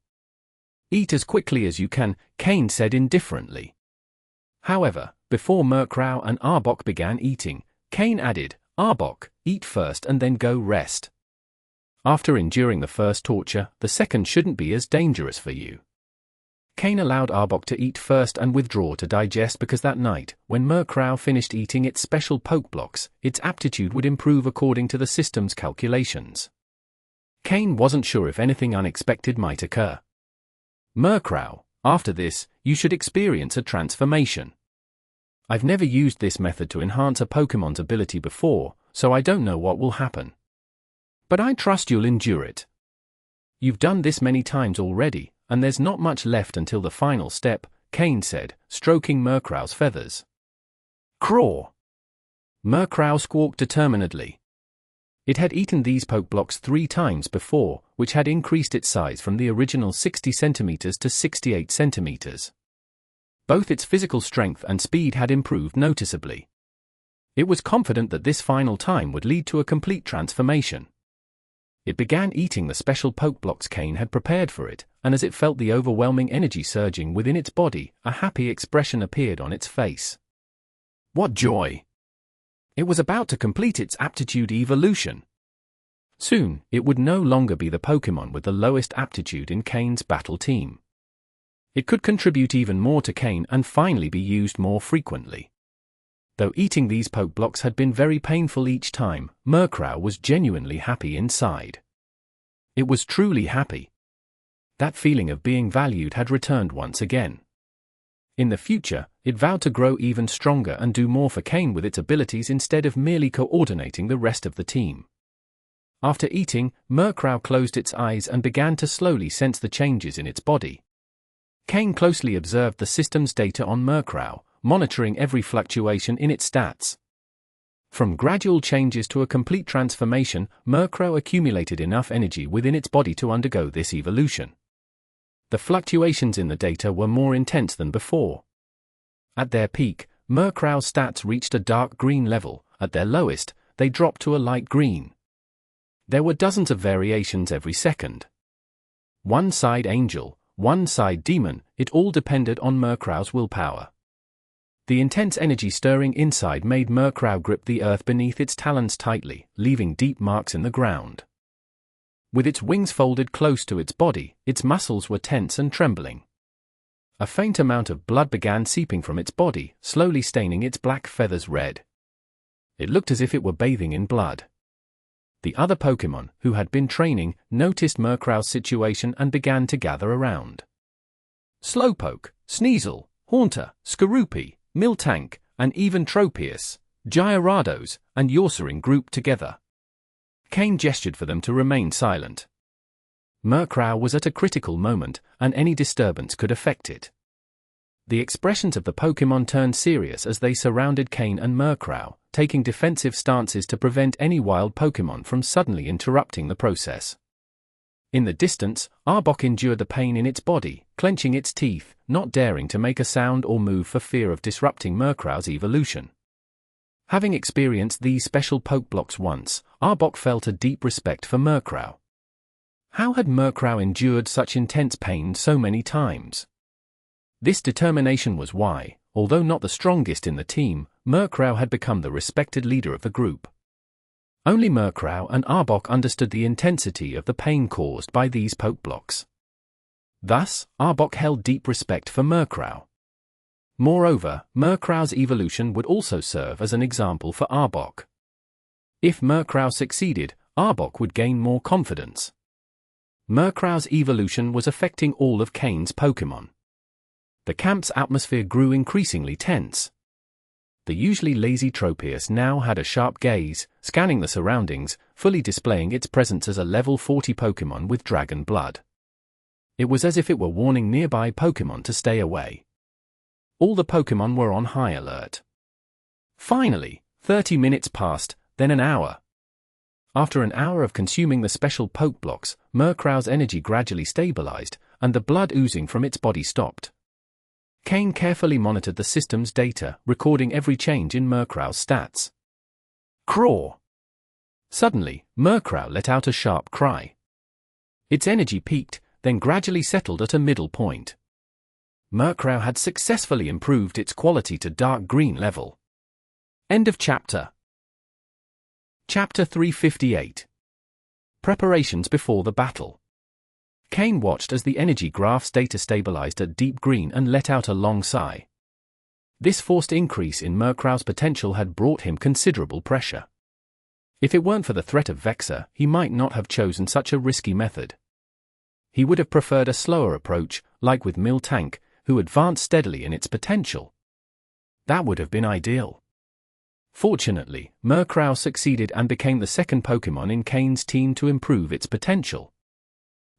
Eat as quickly as you can, Cain said indifferently. However, before Murkrow and Arbok began eating, Cain added, "Arbok, eat first and then go rest. After enduring the first torture, the second shouldn't be as dangerous for you." Cain allowed Arbok to eat first and withdraw to digest because that night, when Murkrow finished eating its special Pokeblocks, its aptitude would improve according to the system's calculations. Cain wasn't sure if anything unexpected might occur. "Murkrow, after this, you should experience a transformation. I've never used this method to enhance a Pokemon's ability before, so I don't know what will happen. But I trust you'll endure it. You've done this many times already, and there's not much left until the final step," Cain said, stroking Murkrow's feathers. "Craw!" Murkrow squawked determinedly. It had eaten these Pokeblocks 3 times before, which had increased its size from the original 60 centimeters to 68 centimeters. Both its physical strength and speed had improved noticeably. It was confident that this final time would lead to a complete transformation. It began eating the special Pokeblocks Cain had prepared for it, and as it felt the overwhelming energy surging within its body, a happy expression appeared on its face. What joy! It was about to complete its aptitude evolution. Soon, it would no longer be the Pokémon with the lowest aptitude in Cain's battle team. It could contribute even more to Cain and finally be used more frequently. Though eating these Pokeblocks had been very painful each time, Murkrow was genuinely happy inside. It was truly happy. That feeling of being valued had returned once again. In the future, it vowed to grow even stronger and do more for Cain with its abilities instead of merely coordinating the rest of the team. After eating, Murkrow closed its eyes and began to slowly sense the changes in its body. Cain closely observed the system's data on Murkrow, monitoring every fluctuation in its stats. From gradual changes to a complete transformation, Murkrow accumulated enough energy within its body to undergo this evolution. The fluctuations in the data were more intense than before. At their peak, Murkrow's stats reached a dark green level. At their lowest, they dropped to a light green. There were dozens of variations every second. One side angel, one side demon, it all depended on Murkrow's willpower. The intense energy stirring inside made Murkrow grip the earth beneath its talons tightly, leaving deep marks in the ground. With its wings folded close to its body, its muscles were tense and trembling. A faint amount of blood began seeping from its body, slowly staining its black feathers red. It looked as if it were bathing in blood. The other Pokémon, who had been training, noticed Murkrow's situation and began to gather around. Slowpoke, Sneasel, Haunter, Skorupi, Miltank, and even Tropius, Gyarados, and Yorcerin grouped together. Cain gestured for them to remain silent. Murkrow was at a critical moment, and any disturbance could affect it. The expressions of the Pokémon turned serious as they surrounded Cain and Murkrow, taking defensive stances to prevent any wild Pokémon from suddenly interrupting the process. In the distance, Arbok endured the pain in its body, clenching its teeth, not daring to make a sound or move for fear of disrupting Murkrow's evolution. Having experienced these special Pokeblocks once, Arbok felt a deep respect for Murkrow. How had Murkrow endured such intense pain so many times? This determination was why, although not the strongest in the team, Murkrow had become the respected leader of the group. Only Murkrow and Arbok understood the intensity of the pain caused by these Pokeblocks. Thus, Arbok held deep respect for Murkrow. Moreover, Murkrow's evolution would also serve as an example for Arbok. If Murkrow succeeded, Arbok would gain more confidence. Murkrow's evolution was affecting all of Cain's Pokémon. The camp's atmosphere grew increasingly tense. The usually lazy Tropius now had a sharp gaze, scanning the surroundings, fully displaying its presence as a level 40 Pokémon with dragon blood. It was as if it were warning nearby Pokémon to stay away. All the Pokémon were on high alert. Finally, 30 minutes passed, then an hour. After an hour of consuming the special poke blocks, Murkrow's energy gradually stabilized, and the blood oozing from its body stopped. Cain carefully monitored the system's data, recording every change in Murkrow's stats. Craw! Suddenly, Murkrow let out a sharp cry. Its energy peaked, then gradually settled at a middle point. Murkrow had successfully improved its quality to dark green level. End of chapter. Chapter 358. Preparations before the battle. Cain watched as the energy graph's data stabilized at deep green and let out a long sigh. This forced increase in Murkrow's potential had brought him considerable pressure. If it weren't for the threat of Vexor, he might not have chosen such a risky method. He would have preferred a slower approach, like with Miltank, who advanced steadily in its potential. That would have been ideal. Fortunately, Murkrow succeeded and became the second Pokémon in Cain's team to improve its potential.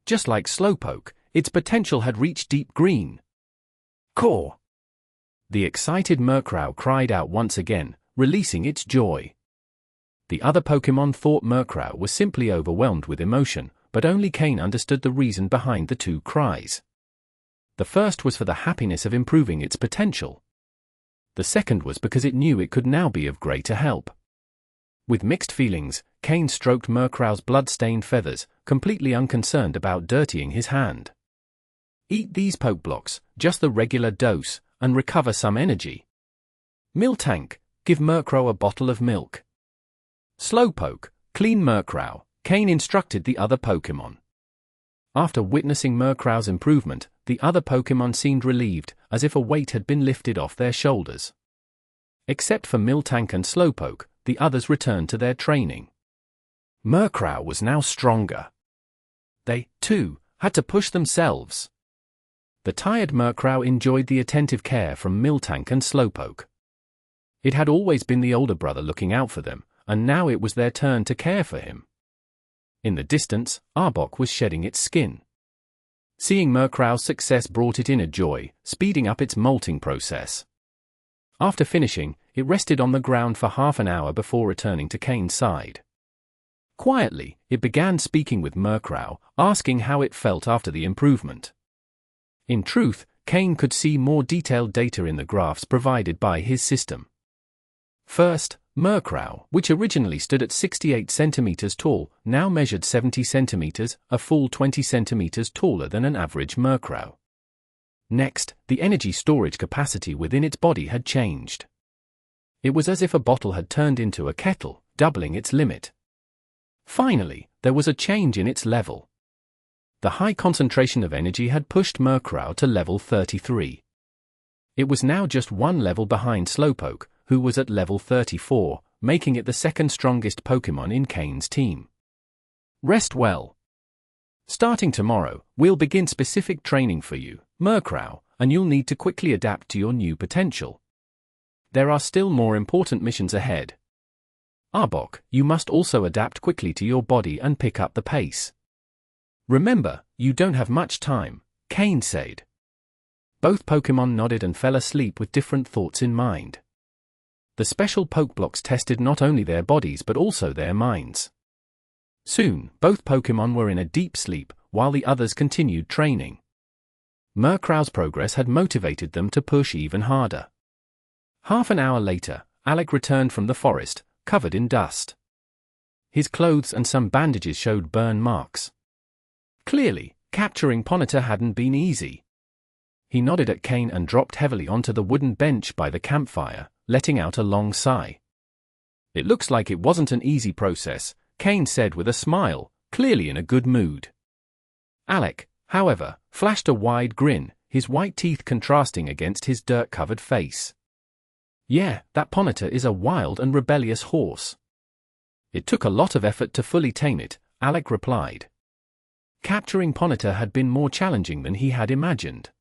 Just like Slowpoke, its potential had reached deep green. Caw! The excited Murkrow cried out once again, releasing its joy. The other Pokémon thought Murkrow was simply overwhelmed with emotion, but only Cain understood the reason behind the two cries. The first was for the happiness of improving its potential. The second was because it knew it could now be of greater help. With mixed feelings, Cain stroked Murkrow's blood-stained feathers, completely unconcerned about dirtying his hand. Eat these poke blocks, just the regular dose, and recover some energy. Miltank, give Murkrow a bottle of milk. Slowpoke, clean Murkrow, Cain instructed the other Pokémon. After witnessing Murkrow's improvement, the other Pokémon seemed relieved, as if a weight had been lifted off their shoulders. Except for Miltank and Slowpoke, the others returned to their training. Murkrow was now stronger. They, too, had to push themselves. The tired Murkrow enjoyed the attentive care from Miltank and Slowpoke. It had always been the older brother looking out for them, and now it was their turn to care for him. In the distance, Arbok was shedding its skin. Seeing Murkrow's success brought it inner joy, speeding up its molting process. After finishing, it rested on the ground for half an hour before returning to Cain's side. Quietly, it began speaking with Murkrow, asking how it felt after the improvement. In truth, Cain could see more detailed data in the graphs provided by his system. First, Murkrow, which originally stood at 68 centimeters tall, now measured 70 centimeters, a full 20 centimeters taller than an average Murkrow. Next, the energy storage capacity within its body had changed. It was as if a bottle had turned into a kettle, doubling its limit. Finally, there was a change in its level. The high concentration of energy had pushed Murkrow to level 33. It was now just one level behind Slowpoke, who was at level 34, making it the second strongest Pokémon in Cain's team. Rest well. Starting tomorrow, we'll begin specific training for you, Murkrow, and you'll need to quickly adapt to your new potential. There are still more important missions ahead. Arbok, you must also adapt quickly to your body and pick up the pace. Remember, you don't have much time, Cain said. Both Pokémon nodded and fell asleep with different thoughts in mind. The special poke blocks tested not only their bodies but also their minds. Soon, both Pokémon were in a deep sleep, while the others continued training. Murkrow's progress had motivated them to push even harder. Half an hour later, Alec returned from the forest, covered in dust. His clothes and some bandages showed burn marks. Clearly, capturing Ponyta hadn't been easy. He nodded at Cain and dropped heavily onto the wooden bench by the campfire, letting out a long sigh. It looks like it wasn't an easy process, Cain said with a smile, clearly in a good mood. Alec, however, flashed a wide grin, his white teeth contrasting against his dirt-covered face. "Yeah, that Ponyta is a wild and rebellious horse." "It took a lot of effort to fully tame it," Alec replied. Capturing Ponyta had been more challenging than he had imagined.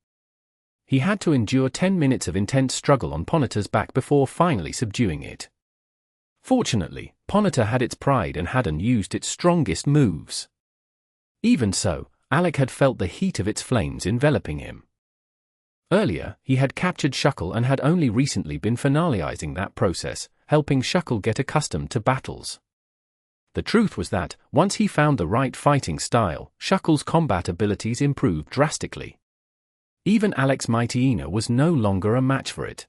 He had to endure 10 minutes of intense struggle on Ponyta's back before finally subduing it. Fortunately, Ponyta had its pride and hadn't used its strongest moves. Even so, Alec had felt the heat of its flames enveloping him. Earlier, he had captured Shuckle and had only recently been finalizing that process, helping Shuckle get accustomed to battles. The truth was that, once he found the right fighting style, Shuckle's combat abilities improved drastically. Even Alec's Mightyena was no longer a match for it.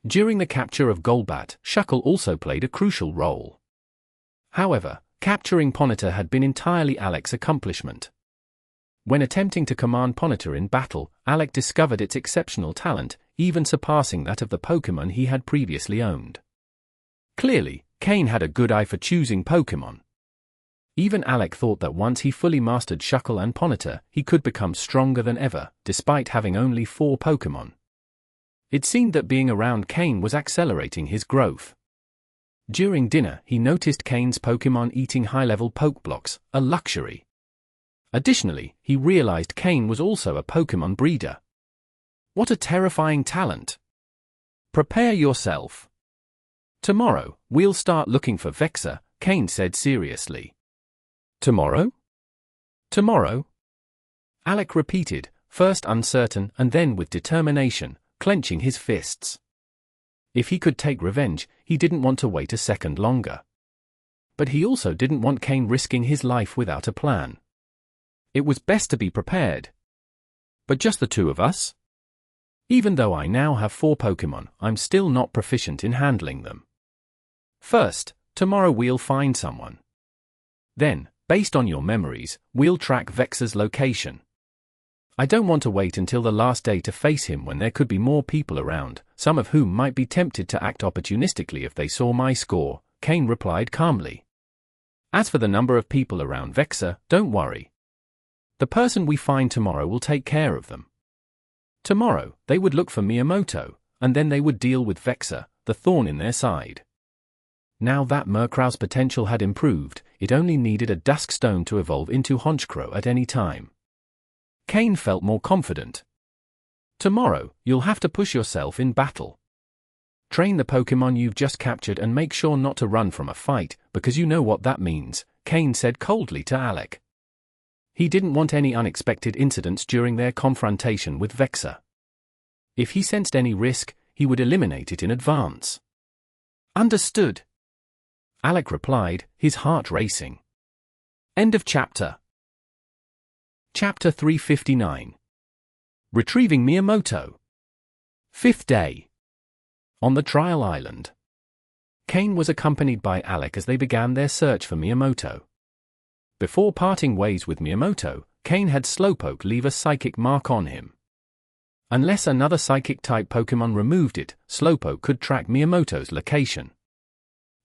During the capture of Golbat, Shuckle also played a crucial role. However, capturing Ponyta had been entirely Alec's accomplishment. When attempting to command Ponyta in battle, Alec discovered its exceptional talent, even surpassing that of the Pokémon he had previously owned. Clearly, Cain had a good eye for choosing Pokémon. Even Alec thought that once he fully mastered Shuckle and Ponyta, he could become stronger than ever, despite having only 4 Pokémon. It seemed that being around Cain was accelerating his growth. During dinner, he noticed Cain's Pokémon eating high-level Pokeblocks, a luxury. Additionally, he realized Cain was also a Pokémon breeder. What a terrifying talent! Prepare yourself. Tomorrow, we'll start looking for Vexor, Cain said seriously. Tomorrow? Tomorrow? Alec repeated, first uncertain and then with determination, clenching his fists. If he could take revenge, he didn't want to wait a second longer. But he also didn't want Cain risking his life without a plan. It was best to be prepared. But just the 2 of us? Even though I now have 4 Pokémon, I'm still not proficient in handling them. First, tomorrow we'll find someone. Then, based on your memories, we'll track Vexor's location. I don't want to wait until the last day to face him when there could be more people around, some of whom might be tempted to act opportunistically if they saw my score, Cain replied calmly. As for the number of people around Vexor, don't worry. The person we find tomorrow will take care of them. Tomorrow, they would look for Miyamoto, and then they would deal with Vexor, the thorn in their side. Now that Murkrow's potential had improved, it only needed a Duskstone to evolve into Honchkrow at any time. Cain felt more confident. Tomorrow, you'll have to push yourself in battle. Train the Pokémon you've just captured and make sure not to run from a fight, because you know what that means, Cain said coldly to Alec. He didn't want any unexpected incidents during their confrontation with Vexor. If he sensed any risk, he would eliminate it in advance. Understood. Alec replied, his heart racing. End of chapter. Chapter 359. Retrieving Miyamoto. 5th day. On the trial island. Cain was accompanied by Alec as they began their search for Miyamoto. Before parting ways with Miyamoto, Cain had Slowpoke leave a psychic mark on him. Unless another psychic-type Pokémon removed it, Slowpoke could track Miyamoto's location.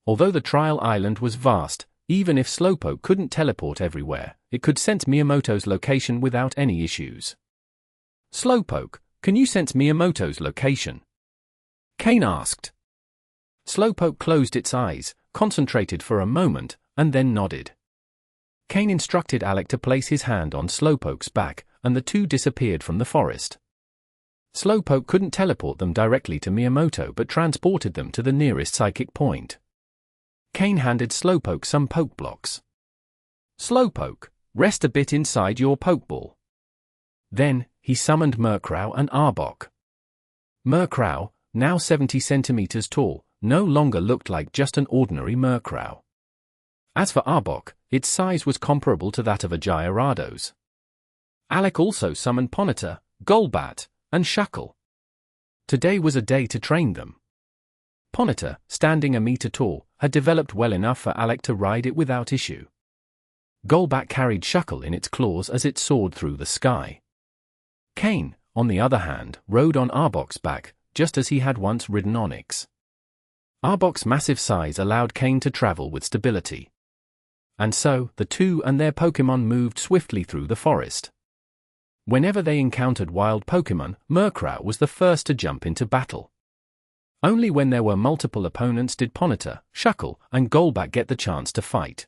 Although the trial island was vast, even if Slowpoke couldn't teleport everywhere, it could sense Miyamoto's location without any issues. Slowpoke, can you sense Miyamoto's location? Cain asked. Slowpoke closed its eyes, concentrated for a moment, and then nodded. Cain instructed Alec to place his hand on Slowpoke's back, and the 2 disappeared from the forest. Slowpoke couldn't teleport them directly to Miyamoto but transported them to the nearest psychic point. Cain handed Slowpoke some Pokeblocks. Slowpoke, rest a bit inside your Pokeball. Then, he summoned Murkrow and Arbok. Murkrow, now 70 centimeters tall, no longer looked like just an ordinary Murkrow. As for Arbok, its size was comparable to that of a Gyarados. Alec also summoned Ponyta, Golbat, and Shuckle. Today was a day to train them. Ponyta, standing a meter tall, had developed well enough for Alec to ride it without issue. Golbat carried Shuckle in its claws as it soared through the sky. Cain, on the other hand, rode on Arbok's back, just as he had once ridden Onix. Arbok's massive size allowed Cain to travel with stability. And so, the 2 and their Pokémon moved swiftly through the forest. Whenever they encountered wild Pokémon, Murkrow was the first to jump into battle. Only when there were multiple opponents did Ponyta, Shuckle, and Golbat get the chance to fight.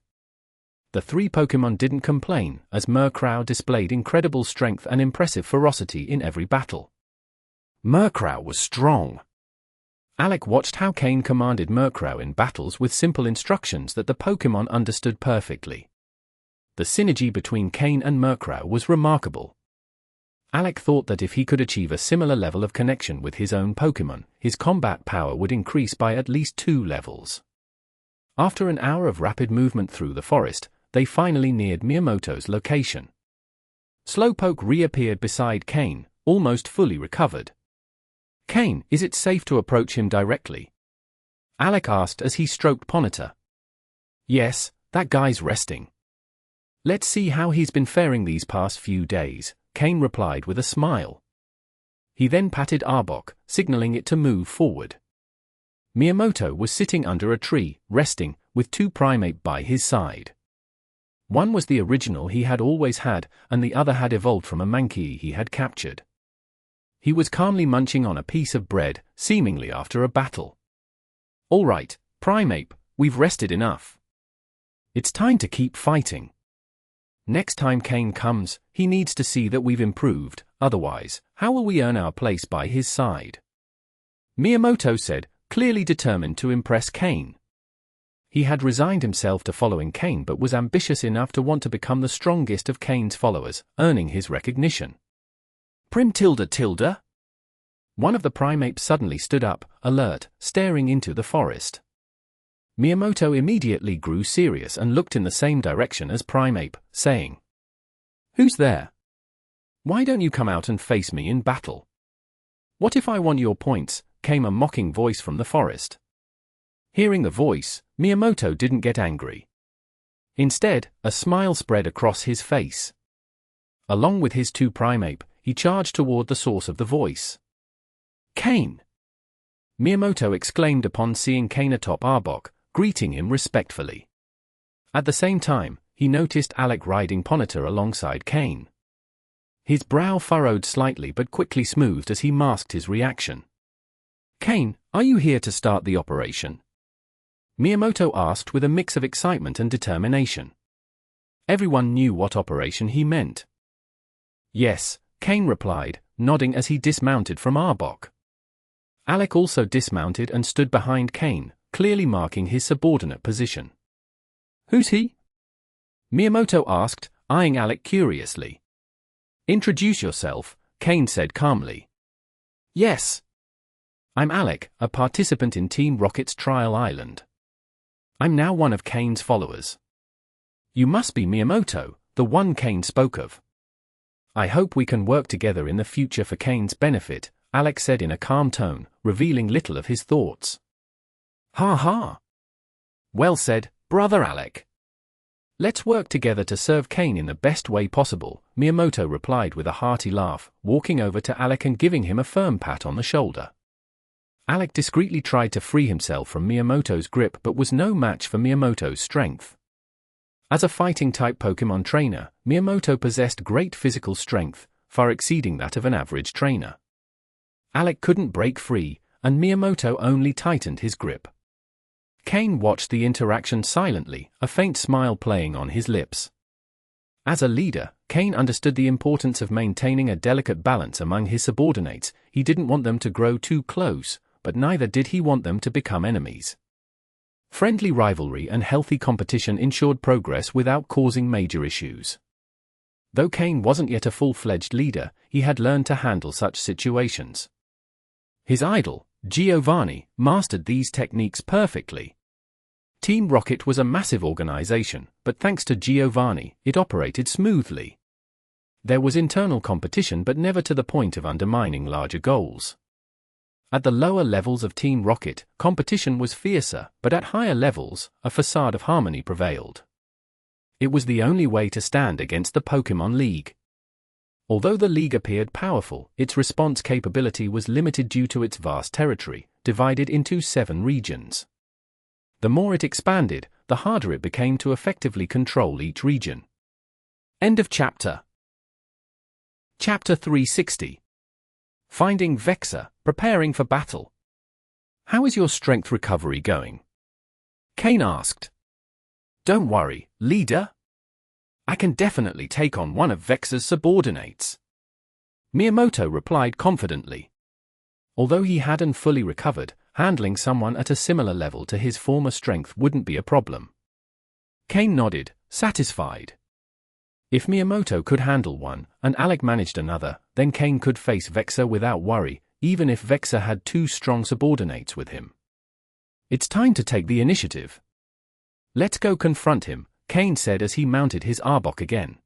The three Pokémon didn't complain, as Murkrow displayed incredible strength and impressive ferocity in every battle. Murkrow was strong. Alec watched how Cain commanded Murkrow in battles with simple instructions that the Pokémon understood perfectly. The synergy between Cain and Murkrow was remarkable. Alec thought that if he could achieve a similar level of connection with his own Pokémon, his combat power would increase by at least 2 levels. After an hour of rapid movement through the forest, they finally neared Miyamoto's location. Slowpoke reappeared beside Cain, almost fully recovered. "Cain, is it safe to approach him directly?" Alec asked as he stroked Ponyta. "Yes, that guy's resting. Let's see how he's been faring these past few days," Cain replied with a smile. He then patted Arbok, signaling it to move forward. Miyamoto was sitting under a tree, resting, with 2 Primeape by his side. One was the original he had always had, and the other had evolved from a Mankey he had captured. He was calmly munching on a piece of bread, seemingly after a battle. "All right, Primeape, we've rested enough. It's time to keep fighting. Next time Cain comes, he needs to see that we've improved, otherwise, how will we earn our place by his side?" Miyamoto said, clearly determined to impress Cain. He had resigned himself to following Cain but was ambitious enough to want to become the strongest of Cain's followers, earning his recognition. "Prim tilde tilde?" One of the Primeapes suddenly stood up, alert, staring into the forest. Miyamoto immediately grew serious and looked in the same direction as Primeape, saying, "Who's there? Why don't you come out and face me in battle?" "What if I want your points?" came a mocking voice from the forest. Hearing the voice, Miyamoto didn't get angry. Instead, a smile spread across his face. Along with his 2 Primeape, he charged toward the source of the voice. "Cain!" Miyamoto exclaimed upon seeing Cain atop Arbok, greeting him respectfully. At the same time, he noticed Alec riding Ponyta alongside Cain. His brow furrowed slightly but quickly smoothed as he masked his reaction. "Cain, are you here to start the operation?" Miyamoto asked with a mix of excitement and determination. Everyone knew what operation he meant. "Yes," Cain replied, nodding as he dismounted from Arbok. Alec also dismounted and stood behind Cain, clearly marking his subordinate position. "Who's he?" Miyamoto asked, eyeing Alec curiously. "Introduce yourself," Cain said calmly. "Yes. I'm Alec, a participant in Team Rocket's Trial Island. I'm now one of Cain's followers." "You must be Miyamoto, the one Cain spoke of. I hope we can work together in the future for Cain's benefit," Alec said in a calm tone, revealing little of his thoughts. "Ha ha. Well said, brother Alec. Let's work together to serve Cain in the best way possible," Miyamoto replied with a hearty laugh, walking over to Alec and giving him a firm pat on the shoulder. Alec discreetly tried to free himself from Miyamoto's grip but was no match for Miyamoto's strength. As a fighting-type Pokémon trainer, Miyamoto possessed great physical strength, far exceeding that of an average trainer. Alec couldn't break free, and Miyamoto only tightened his grip. Cain watched the interaction silently, a faint smile playing on his lips. As a leader, Cain understood the importance of maintaining a delicate balance among his subordinates. He didn't want them to grow too close, but neither did he want them to become enemies. Friendly rivalry and healthy competition ensured progress without causing major issues. Though Cain wasn't yet a full-fledged leader, he had learned to handle such situations. His idol, Giovanni, mastered these techniques perfectly. Team Rocket was a massive organization, but thanks to Giovanni, it operated smoothly. There was internal competition but never to the point of undermining larger goals. At the lower levels of Team Rocket, competition was fiercer, but at higher levels, a facade of harmony prevailed. It was the only way to stand against the Pokémon League. Although the League appeared powerful, its response capability was limited due to its vast territory, divided into 7 regions. The more it expanded, the harder it became to effectively control each region. End of chapter. Chapter 360. Finding Vexor, preparing for battle. How is your strength recovery going? Cain asked. Don't worry, leader. I can definitely take on one of Vexor's subordinates. Miyamoto replied confidently. Although he hadn't fully recovered, handling someone at a similar level to his former strength wouldn't be a problem. Cain nodded, satisfied. If Miyamoto could handle one, and Alec managed another, then Cain could face Vexor without worry, even if Vexor had two strong subordinates with him. It's time to take the initiative. Let's go confront him, Cain said as he mounted his Arbok again.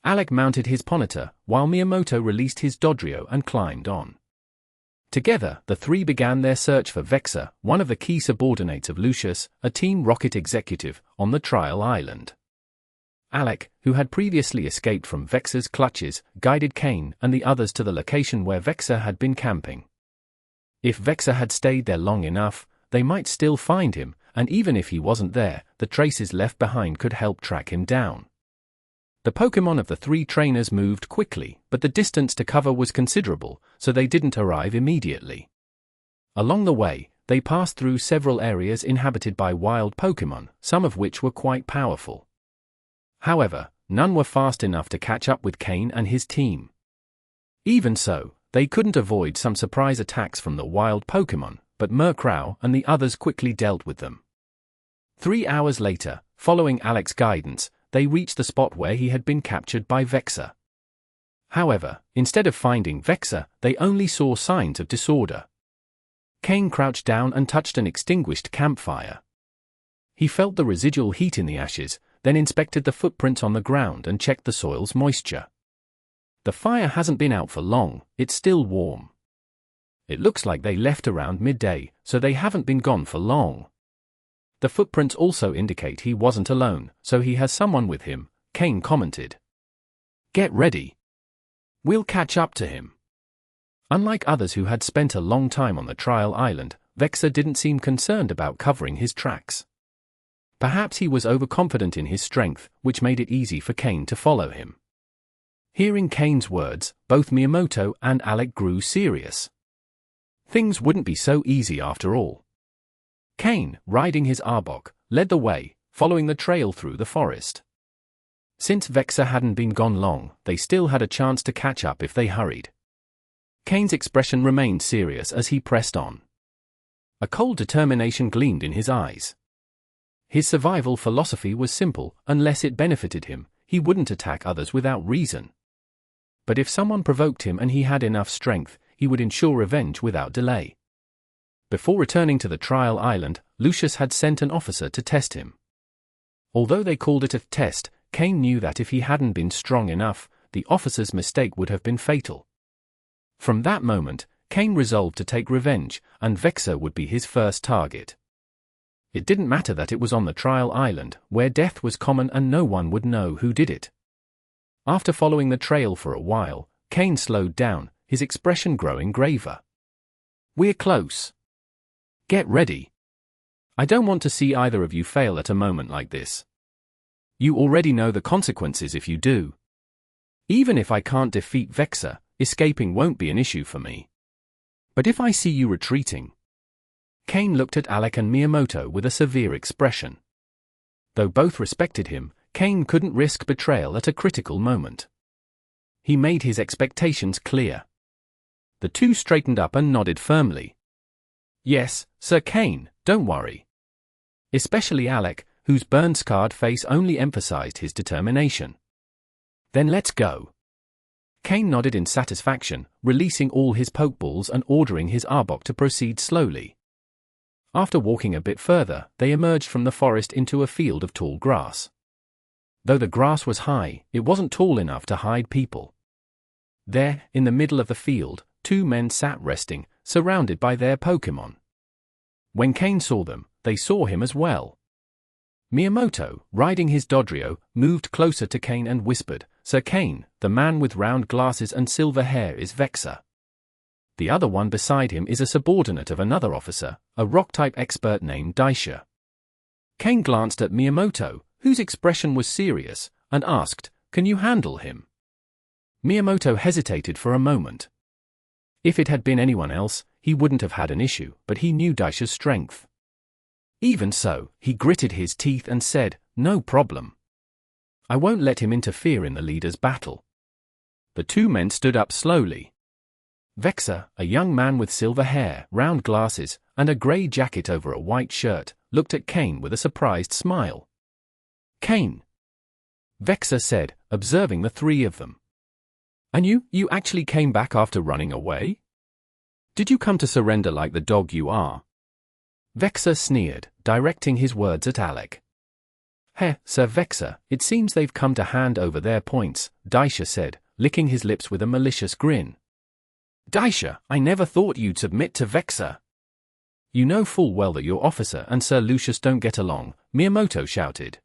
Alec mounted his Ponyta, while Miyamoto released his Dodrio and climbed on. Together, the three began their search for Vexor, one of the key subordinates of Lucius, a Team Rocket executive, on the trial island. Alec, who had previously escaped from Vexor's clutches, guided Cain and the others to the location where Vexor had been camping. If Vexor had stayed there long enough, they might still find him, and even if he wasn't there, the traces left behind could help track him down. The Pokémon of the three trainers moved quickly, but the distance to cover was considerable, so they didn't arrive immediately. Along the way, they passed through several areas inhabited by wild Pokémon, some of which were quite powerful. However, none were fast enough to catch up with Cain and his team. Even so, they couldn't avoid some surprise attacks from the wild Pokémon, but Murkrow and the others quickly dealt with them. 3 hours later, following Alec's guidance, they reached the spot where he had been captured by Vexor. However, instead of finding Vexor, they only saw signs of disorder. Cain crouched down and touched an extinguished campfire. He felt the residual heat in the ashes, then inspected the footprints on the ground and checked the soil's moisture. The fire hasn't been out for long, it's still warm. It looks like they left around midday, so they haven't been gone for long. The footprints also indicate he wasn't alone, so he has someone with him, Cain commented. Get ready. We'll catch up to him. Unlike others who had spent a long time on the trial island, Vexor didn't seem concerned about covering his tracks. Perhaps he was overconfident in his strength, which made it easy for Cain to follow him. Hearing Cain's words, both Miyamoto and Alec grew serious. Things wouldn't be so easy after all. Cain, riding his Arbok, led the way, following the trail through the forest. Since Vexor hadn't been gone long, they still had a chance to catch up if they hurried. Cain's expression remained serious as he pressed on. A cold determination gleamed in his eyes. His survival philosophy was simple: unless it benefited him, he wouldn't attack others without reason. But if someone provoked him and he had enough strength, he would ensure revenge without delay. Before returning to the trial island, Lucius had sent an officer to test him. Although they called it a test, Cain knew that if he hadn't been strong enough, the officer's mistake would have been fatal. From that moment, Cain resolved to take revenge, and Vexor would be his first target. It didn't matter that it was on the trial island, where death was common and no one would know who did it. After following the trail for a while, Cain slowed down, his expression growing graver. We're close. Get ready. I don't want to see either of you fail at a moment like this. You already know the consequences if you do. Even if I can't defeat Vexor, escaping won't be an issue for me. But if I see you retreating... Cain looked at Alec and Miyamoto with a severe expression. Though both respected him, Cain couldn't risk betrayal at a critical moment. He made his expectations clear. The two straightened up and nodded firmly. Yes, Sir Cain, don't worry. Especially Alec, whose burn-scarred face only emphasized his determination. Then let's go. Cain nodded in satisfaction, releasing all his Pokeballs and ordering his Arbok to proceed slowly. After walking a bit further, they emerged from the forest into a field of tall grass. Though the grass was high, it wasn't tall enough to hide people. There, in the middle of the field, two men sat resting, surrounded by their Pokémon. When Cain saw them, they saw him as well. Miyamoto, riding his Dodrio, moved closer to Cain and whispered, "Sir Cain, the man with round glasses and silver hair is Vexor. The other one beside him is a subordinate of another officer, a rock-type expert named Daisha." Cain glanced at Miyamoto, whose expression was serious, and asked, "Can you handle him?" Miyamoto hesitated for a moment. If it had been anyone else, he wouldn't have had an issue, but he knew Daisha's strength. Even so, he gritted his teeth and said, "No problem. I won't let him interfere in the leader's battle." The two men stood up slowly. Vexor, a young man with silver hair, round glasses, and a grey jacket over a white shirt, looked at Cain with a surprised smile. "Cain," Vexor said, observing the three of them. "And you actually came back after running away? Did you come to surrender like the dog you are?" Vexor sneered, directing his words at Alec. "Heh, Sir Vexor, it seems they've come to hand over their points," Daisha said, licking his lips with a malicious grin. "Daisha, I never thought you'd submit to Vexor." "You know full well that your officer and Sir Lucius don't get along," Miyamoto shouted.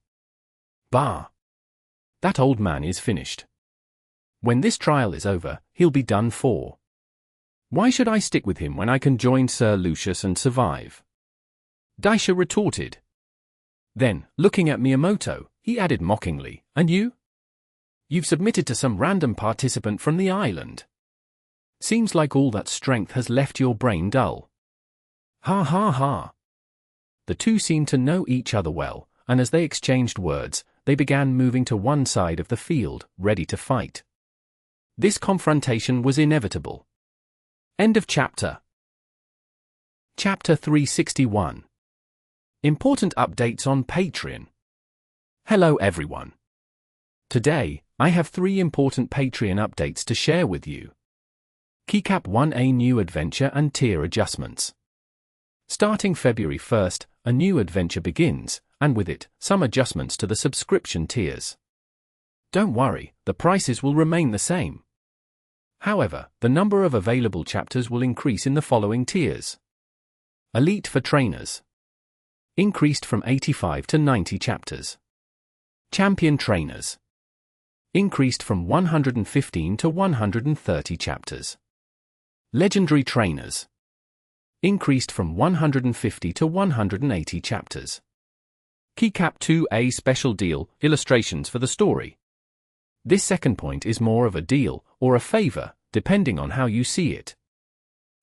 "Bah! That old man is finished. When this trial is over, he'll be done for. Why should I stick with him when I can join Sir Lucius and survive?" Daisha retorted. Then, looking at Miyamoto, he added mockingly, "And you? You've submitted to some random participant from the island. Seems like all that strength has left your brain dull." Ha ha ha. The two seemed to know each other well, and as they exchanged words, they began moving to one side of the field, ready to fight. This confrontation was inevitable. End of chapter. Chapter 361. Important updates on Patreon. Hello everyone. Today, I have 3 important Patreon updates to share with you. Keycap 1A new adventure and tier adjustments. Starting February 1st, a new adventure begins, and with it, some adjustments to the subscription tiers. Don't worry, the prices will remain the same. However, the number of available chapters will increase in the following tiers. Elite for trainers. Increased from 85 to 90 chapters. Champion trainers. Increased from 115 to 130 chapters. Legendary trainers. Increased from 150 to 180 chapters. Keycap 2A special deal, illustrations for the story. This second point is more of a deal, or a favor, depending on how you see it.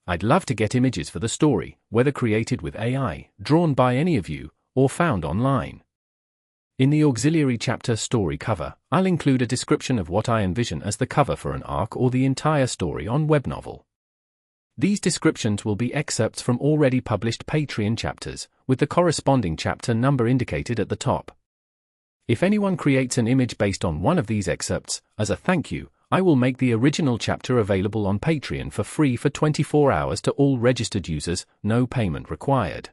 I'd love to get images for the story, whether created with AI, drawn by any of you, or found online. In the auxiliary chapter story cover, I'll include a description of what I envision as the cover for an arc or the entire story on webnovel. These descriptions will be excerpts from already published Patreon chapters, with the corresponding chapter number indicated at the top. If anyone creates an image based on one of these excerpts, as a thank you, I will make the original chapter available on Patreon for free for 24 hours to all registered users, no payment required.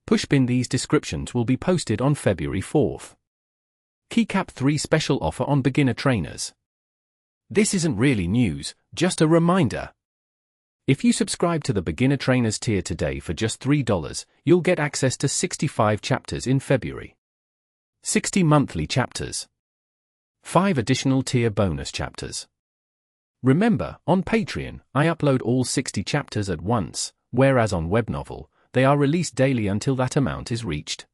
Pushpin these descriptions will be posted on February 4th. Keycap 3 special offer on beginner trainers. This isn't really news, just a reminder. If you subscribe to the beginner trainers tier today for just $3, you'll get access to 65 chapters in February. 60 monthly chapters. 5 additional tier bonus chapters. Remember, on Patreon, I upload all 60 chapters at once, whereas on webnovel, they are released daily until that amount is reached.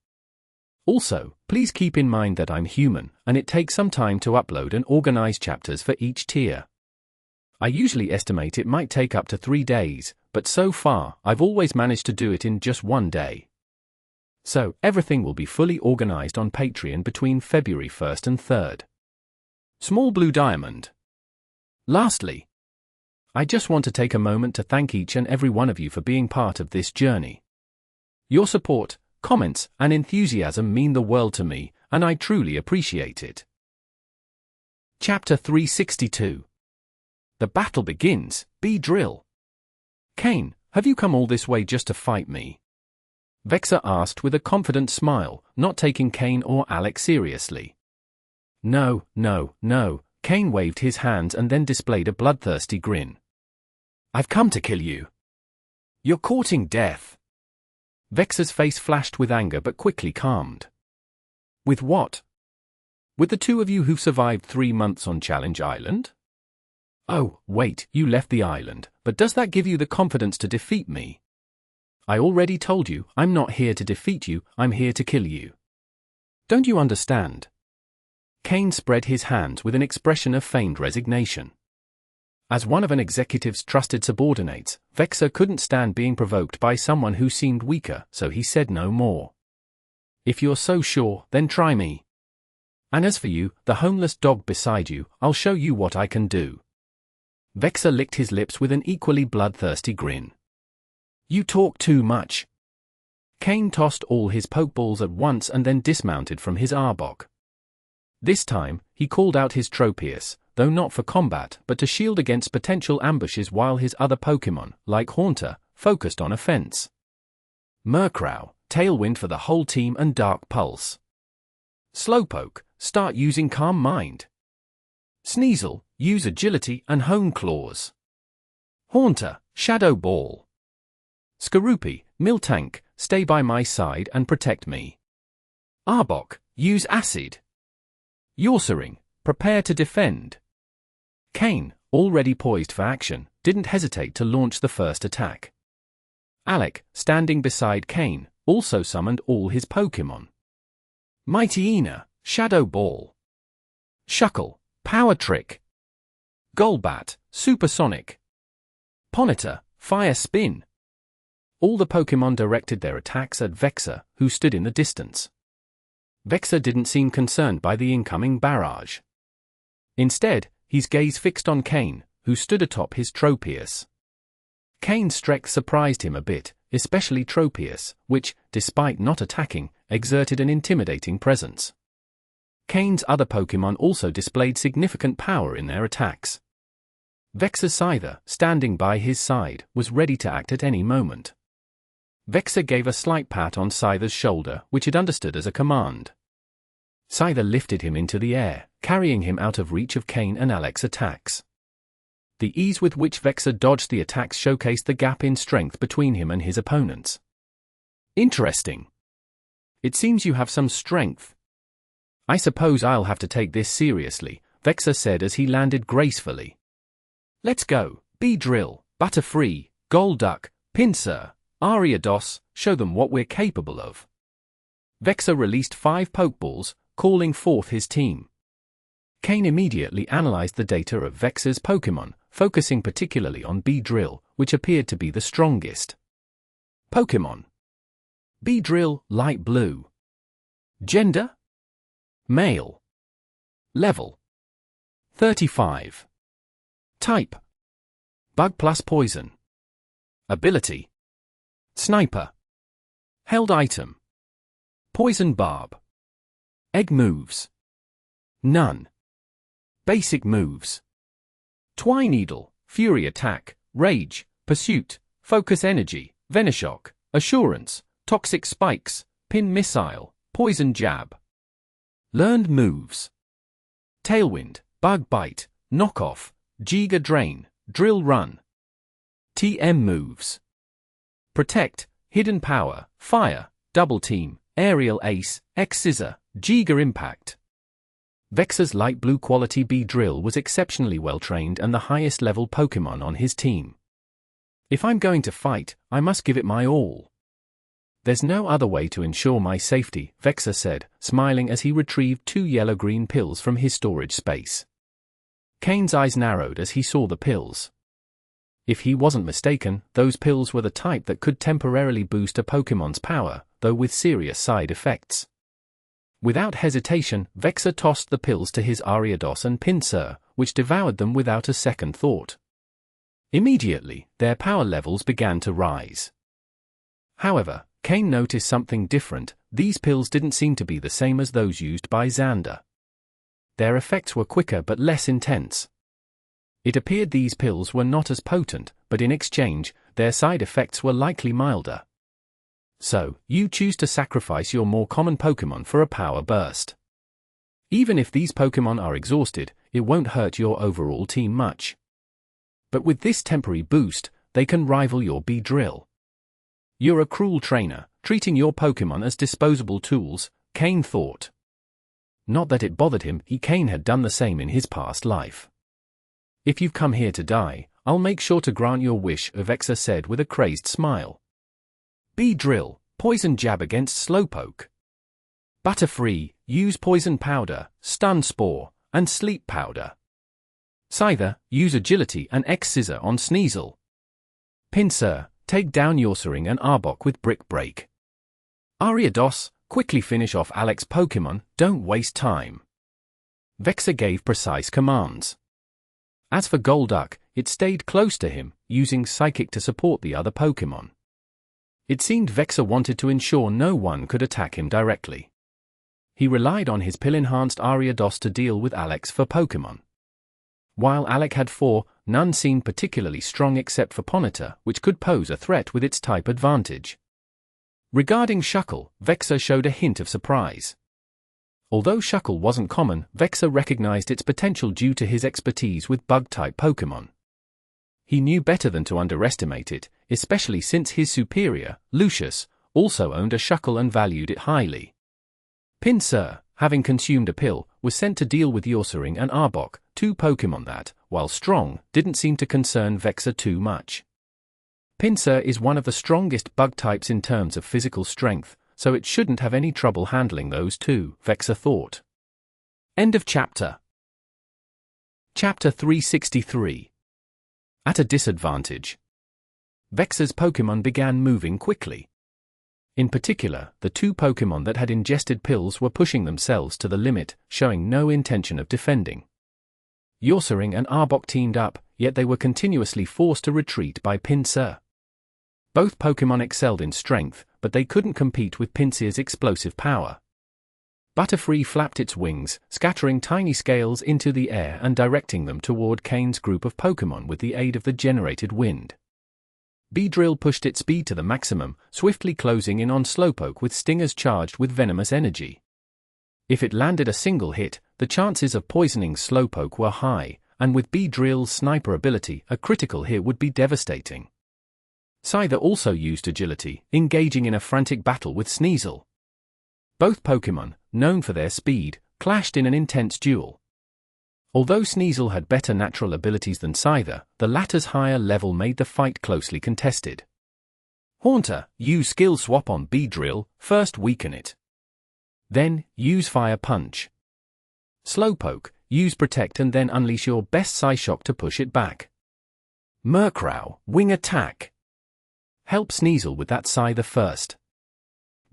Also, please keep in mind that I'm human, and it takes some time to upload and organize chapters for each tier. I usually estimate it might take up to 3 days, but so far, I've always managed to do it in just 1 day. So, everything will be fully organized on Patreon between February 1st and 3rd. Small Blue Diamond. Lastly, I just want to take a moment to thank each and every one of you for being part of this journey. Your support, comments, and enthusiasm mean the world to me, and I truly appreciate it. Chapter 362. The battle begins, Beedrill. Cain, have you come all this way just to fight me? Vexor asked with a confident smile, not taking Cain or Alec seriously. No, Cain waved his hands and then displayed a bloodthirsty grin. I've come to kill you. You're courting death. Vexor's face flashed with anger but quickly calmed. With what? With the 2 of you who've survived 3 months on Challenge Island? Oh, wait, you left the island, but does that give you the confidence to defeat me? I already told you, I'm not here to defeat you, I'm here to kill you. Don't you understand? Cain spread his hands with an expression of feigned resignation. As one of an executive's trusted subordinates, Vexor couldn't stand being provoked by someone who seemed weaker, so he said no more. "If you're so sure, then try me. And as for you, the homeless dog beside you, I'll show you what I can do." Vexor licked his lips with an equally bloodthirsty grin. "You talk too much." Cain tossed all his pokeballs at once and then dismounted from his Arbok. This time, he called out his Tropius, though not for combat but to shield against potential ambushes while his other Pokémon, like Haunter, focused on offense. Murkrow, Tailwind for the whole team and Dark Pulse. Slowpoke, start using Calm Mind. Sneasel, use Agility and Hone Claws. Haunter, Shadow Ball. Skorupi, Miltank, stay by my side and protect me. Arbok, use Acid. Yorsering, prepare to defend. Cain, already poised for action, didn't hesitate to launch the first attack. Alec, standing beside Cain, also summoned all his Pokémon. Mightyena, Shadow Ball. Shuckle, Power Trick. Golbat, Supersonic. Ponyta, Fire Spin. All the Pokémon directed their attacks at Vexor, who stood in the distance. Vexor didn't seem concerned by the incoming barrage. Instead, his gaze fixed on Cain, who stood atop his Tropius. Cain's strength surprised him a bit, especially Tropius, which, despite not attacking, exerted an intimidating presence. Cain's other Pokémon also displayed significant power in their attacks. Vexor's Scyther, standing by his side, was ready to act at any moment. Vexor gave a slight pat on Scyther's shoulder, which it understood as a command. Scyther lifted him into the air, carrying him out of reach of Cain and Alec's attacks. The ease with which Vexor dodged the attacks showcased the gap in strength between him and his opponents. "Interesting. It seems you have some strength. I suppose I'll have to take this seriously," Vexor said as he landed gracefully. "Let's go, Beedrill, Butterfree, Golduck, Pinsir, Ariados, show them what we're capable of." Vexor released 5 Pokeballs, calling forth his team. Cain immediately analyzed the data of Vexor's Pokémon, focusing particularly on Beedrill, which appeared to be the strongest. Pokémon. Beedrill, light blue. Gender? Male. Level. 35. Type. Bug plus Poison. Ability. Sniper. Held item. Poison Barb. Egg moves. None. Basic moves. Twineedle, Fury Attack, Rage, Pursuit, Focus Energy, Venoshock, Assurance, Toxic Spikes, Pin Missile, Poison Jab. Learned moves. Tailwind, Bug Bite, Knockoff, Giga Drain, Drill Run. TM moves. Protect, Hidden Power, Fire, Double Team, Aerial Ace, X-Scissor, Giga Impact. Vexor's light blue quality Beedrill was exceptionally well trained and the highest level Pokémon on his team. "If I'm going to fight, I must give it my all. There's no other way to ensure my safety," Vexor said, smiling as he retrieved 2 yellow-green pills from his storage space. Cain's eyes narrowed as he saw the pills. If he wasn't mistaken, those pills were the type that could temporarily boost a Pokémon's power, though with serious side effects. Without hesitation, Vexor tossed the pills to his Ariados and Pinsir, which devoured them without a second thought. Immediately, their power levels began to rise. However, Cain noticed something different. These pills didn't seem to be the same as those used by Xander. Their effects were quicker but less intense. It appeared these pills were not as potent, but in exchange, their side effects were likely milder. So, you choose to sacrifice your more common Pokémon for a power burst. Even if these Pokémon are exhausted, it won't hurt your overall team much. But with this temporary boost, they can rival your Beedrill. You're a cruel trainer, treating your Pokémon as disposable tools, Cain thought. Not that it bothered him, Cain had done the same in his past life. "If you've come here to die, I'll make sure to grant your wish," Vexor said with a crazed smile. Beedrill, Poison Jab against Slowpoke. Butterfree, use Poison Powder, Stun Spore, and Sleep Powder. Scyther, use Agility and X-Scissor on Sneasel. Pinsir, take down Yorsering and Arbok with Brick Break. Ariados, quickly finish off Alec's Pokémon, don't waste time. Vexor gave precise commands. As for Golduck, it stayed close to him, using Psychic to support the other Pokémon. It seemed Vexor wanted to ensure no one could attack him directly. He relied on his pill-enhanced Ariados to deal with Alec's for Pokémon. While Alec had 4, none seemed particularly strong except for Ponyta, which could pose a threat with its type advantage. Regarding Shuckle, Vexor showed a hint of surprise. Although Shuckle wasn't common, Vexor recognized its potential due to his expertise with Bug-type Pokémon. He knew better than to underestimate it, especially since his superior, Lucius, also owned a Shuckle and valued it highly. Pinsir, having consumed a pill, was sent to deal with Yorsering and Arbok, 2 Pokémon that, while strong, didn't seem to concern Vexor too much. Pinsir is one of the strongest bug types in terms of physical strength, so it shouldn't have any trouble handling those 2, Vexor thought. End of chapter. Chapter 363. At a disadvantage. Vexor's Pokémon began moving quickly. In particular, the 2 Pokémon that had ingested pills were pushing themselves to the limit, showing no intention of defending. Yorsering and Arbok teamed up, yet they were continuously forced to retreat by Pinsir. Both Pokémon excelled in strength, but they couldn't compete with Pinsir's explosive power. Butterfree flapped its wings, scattering tiny scales into the air and directing them toward Cain's group of Pokémon with the aid of the generated wind. Beedrill pushed its speed to the maximum, swiftly closing in on Slowpoke with stingers charged with venomous energy. If it landed a single hit, the chances of poisoning Slowpoke were high, and with Beedrill's sniper ability, a critical hit would be devastating. Scyther also used Agility, engaging in a frantic battle with Sneasel. Both Pokémon, known for their speed, clashed in an intense duel. Although Sneasel had better natural abilities than Scyther, the latter's higher level made the fight closely contested. Haunter, use Skill Swap on Beedrill, first weaken it. Then, use Fire Punch. Slowpoke, use Protect and then unleash your best Psyshock to push it back. Murkrow, Wing Attack. Help Sneasel with that Scyther first.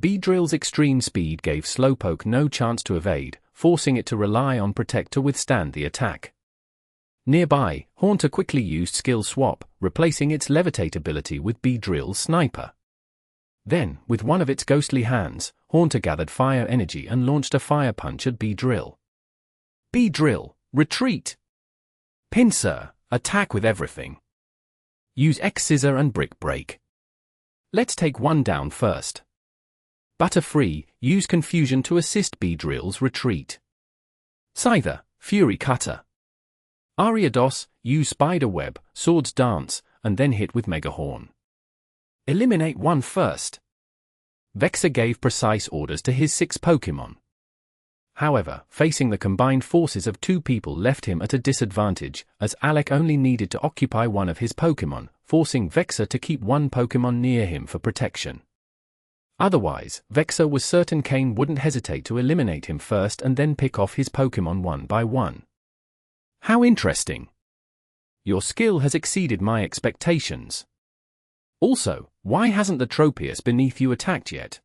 Beedrill's extreme speed gave Slowpoke no chance to evade, forcing it to rely on Protect to withstand the attack. Nearby, Haunter quickly used Skill Swap, replacing its Levitate ability with Beedrill's Sniper. Then, with one of its ghostly hands, Haunter gathered fire energy and launched a Fire Punch at Beedrill. Beedrill, retreat! Pinsir, attack with everything. Use X-Scissor and Brick Break. Let's take one down first. Butterfree, use Confusion to assist Beedrill's retreat. Scyther, Fury Cutter. Ariados, use Spider Web, Swords Dance, and then hit with Megahorn. Eliminate one first. Vexor gave precise orders to his 6 Pokémon. However, facing the combined forces of 2 people left him at a disadvantage, as Alec only needed to occupy one of his Pokémon, forcing Vexor to keep one Pokémon near him for protection. Otherwise, Vexor was certain Cain wouldn't hesitate to eliminate him first and then pick off his Pokémon one by one. How interesting! Your skill has exceeded my expectations. Also, why hasn't the Tropius beneath you attacked yet?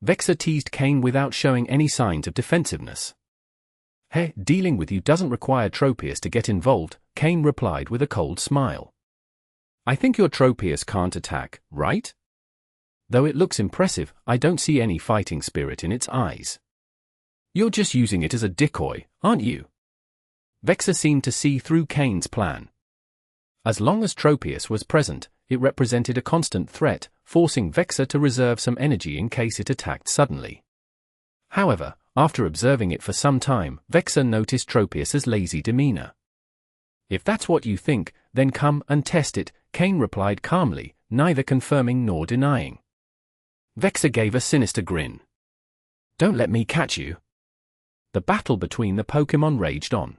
Vexor teased Cain without showing any signs of defensiveness. Hey, dealing with you doesn't require Tropius to get involved, Cain replied with a cold smile. I think your Tropius can't attack, right? Though it looks impressive, I don't see any fighting spirit in its eyes. You're just using it as a decoy, aren't you? Vexor seemed to see through Cain's plan. As long as Tropius was present, it represented a constant threat, forcing Vexor to reserve some energy in case it attacked suddenly. However, after observing it for some time, Vexor noticed Tropius's lazy demeanor. If that's what you think, then come and test it, Cain replied calmly, neither confirming nor denying. Vexor gave a sinister grin. Don't let me catch you. The battle between the Pokémon raged on.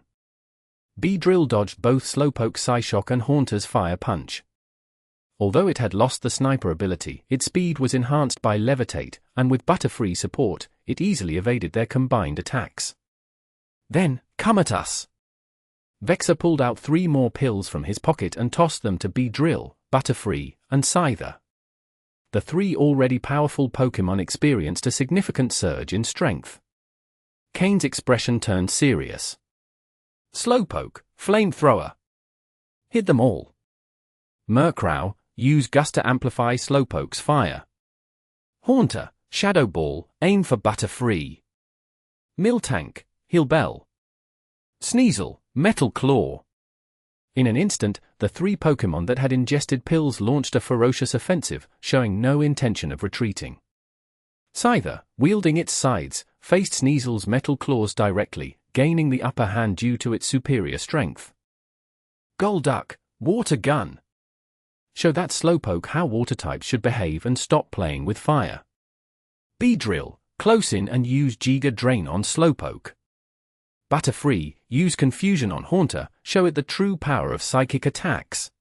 Beedrill dodged both Slowpoke's Psyshock and Haunter's Fire Punch. Although it had lost the sniper ability, its speed was enhanced by Levitate, and with Butterfree support, it easily evaded their combined attacks. Then, come at us! Vexor pulled out 3 more pills from his pocket and tossed them to Beedrill, Butterfree, and Scyther. The 3 already powerful Pokémon experienced a significant surge in strength. Cain's expression turned serious. Slowpoke, Flamethrower. Hit them all. Murkrow, use Gust to amplify Slowpoke's fire. Haunter, Shadow Ball, aim for Butterfree. Miltank, Heal Bell. Sneasel, Metal Claw. In an instant, the 3 Pokémon that had ingested pills launched a ferocious offensive, showing no intention of retreating. Scyther, wielding its sides, faced Sneasel's metal claws directly, gaining the upper hand due to its superior strength. Golduck, Water Gun. Show that Slowpoke how water types should behave and stop playing with fire. Beedrill, close in and use Giga Drain on Slowpoke. Butterfree, use Confusion on Haunter, show it the true power of psychic attacks.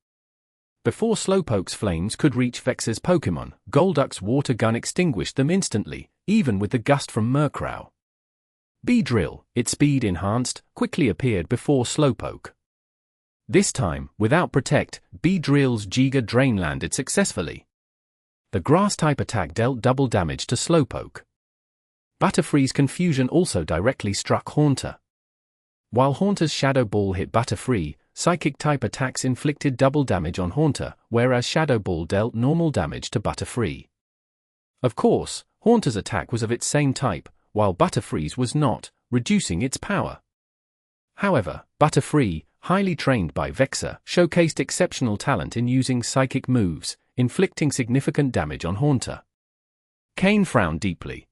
Before Slowpoke's flames could reach Vexor's Pokémon, Golduck's water gun extinguished them instantly, even with the gust from Murkrow. Beedrill, its speed enhanced, quickly appeared before Slowpoke. This time, without Protect, Beedrill's Giga Drain landed successfully. The Grass-type attack dealt double damage to Slowpoke. Butterfree's Confusion also directly struck Haunter. While Haunter's Shadow Ball hit Butterfree, Psychic-type attacks inflicted double damage on Haunter, whereas Shadow Ball dealt normal damage to Butterfree. Of course, Haunter's attack was of its same type, while Butterfree's was not, reducing its power. However, Butterfree, highly trained by Vexor, showcased exceptional talent in using psychic moves, inflicting significant damage on Haunter. Cain frowned deeply.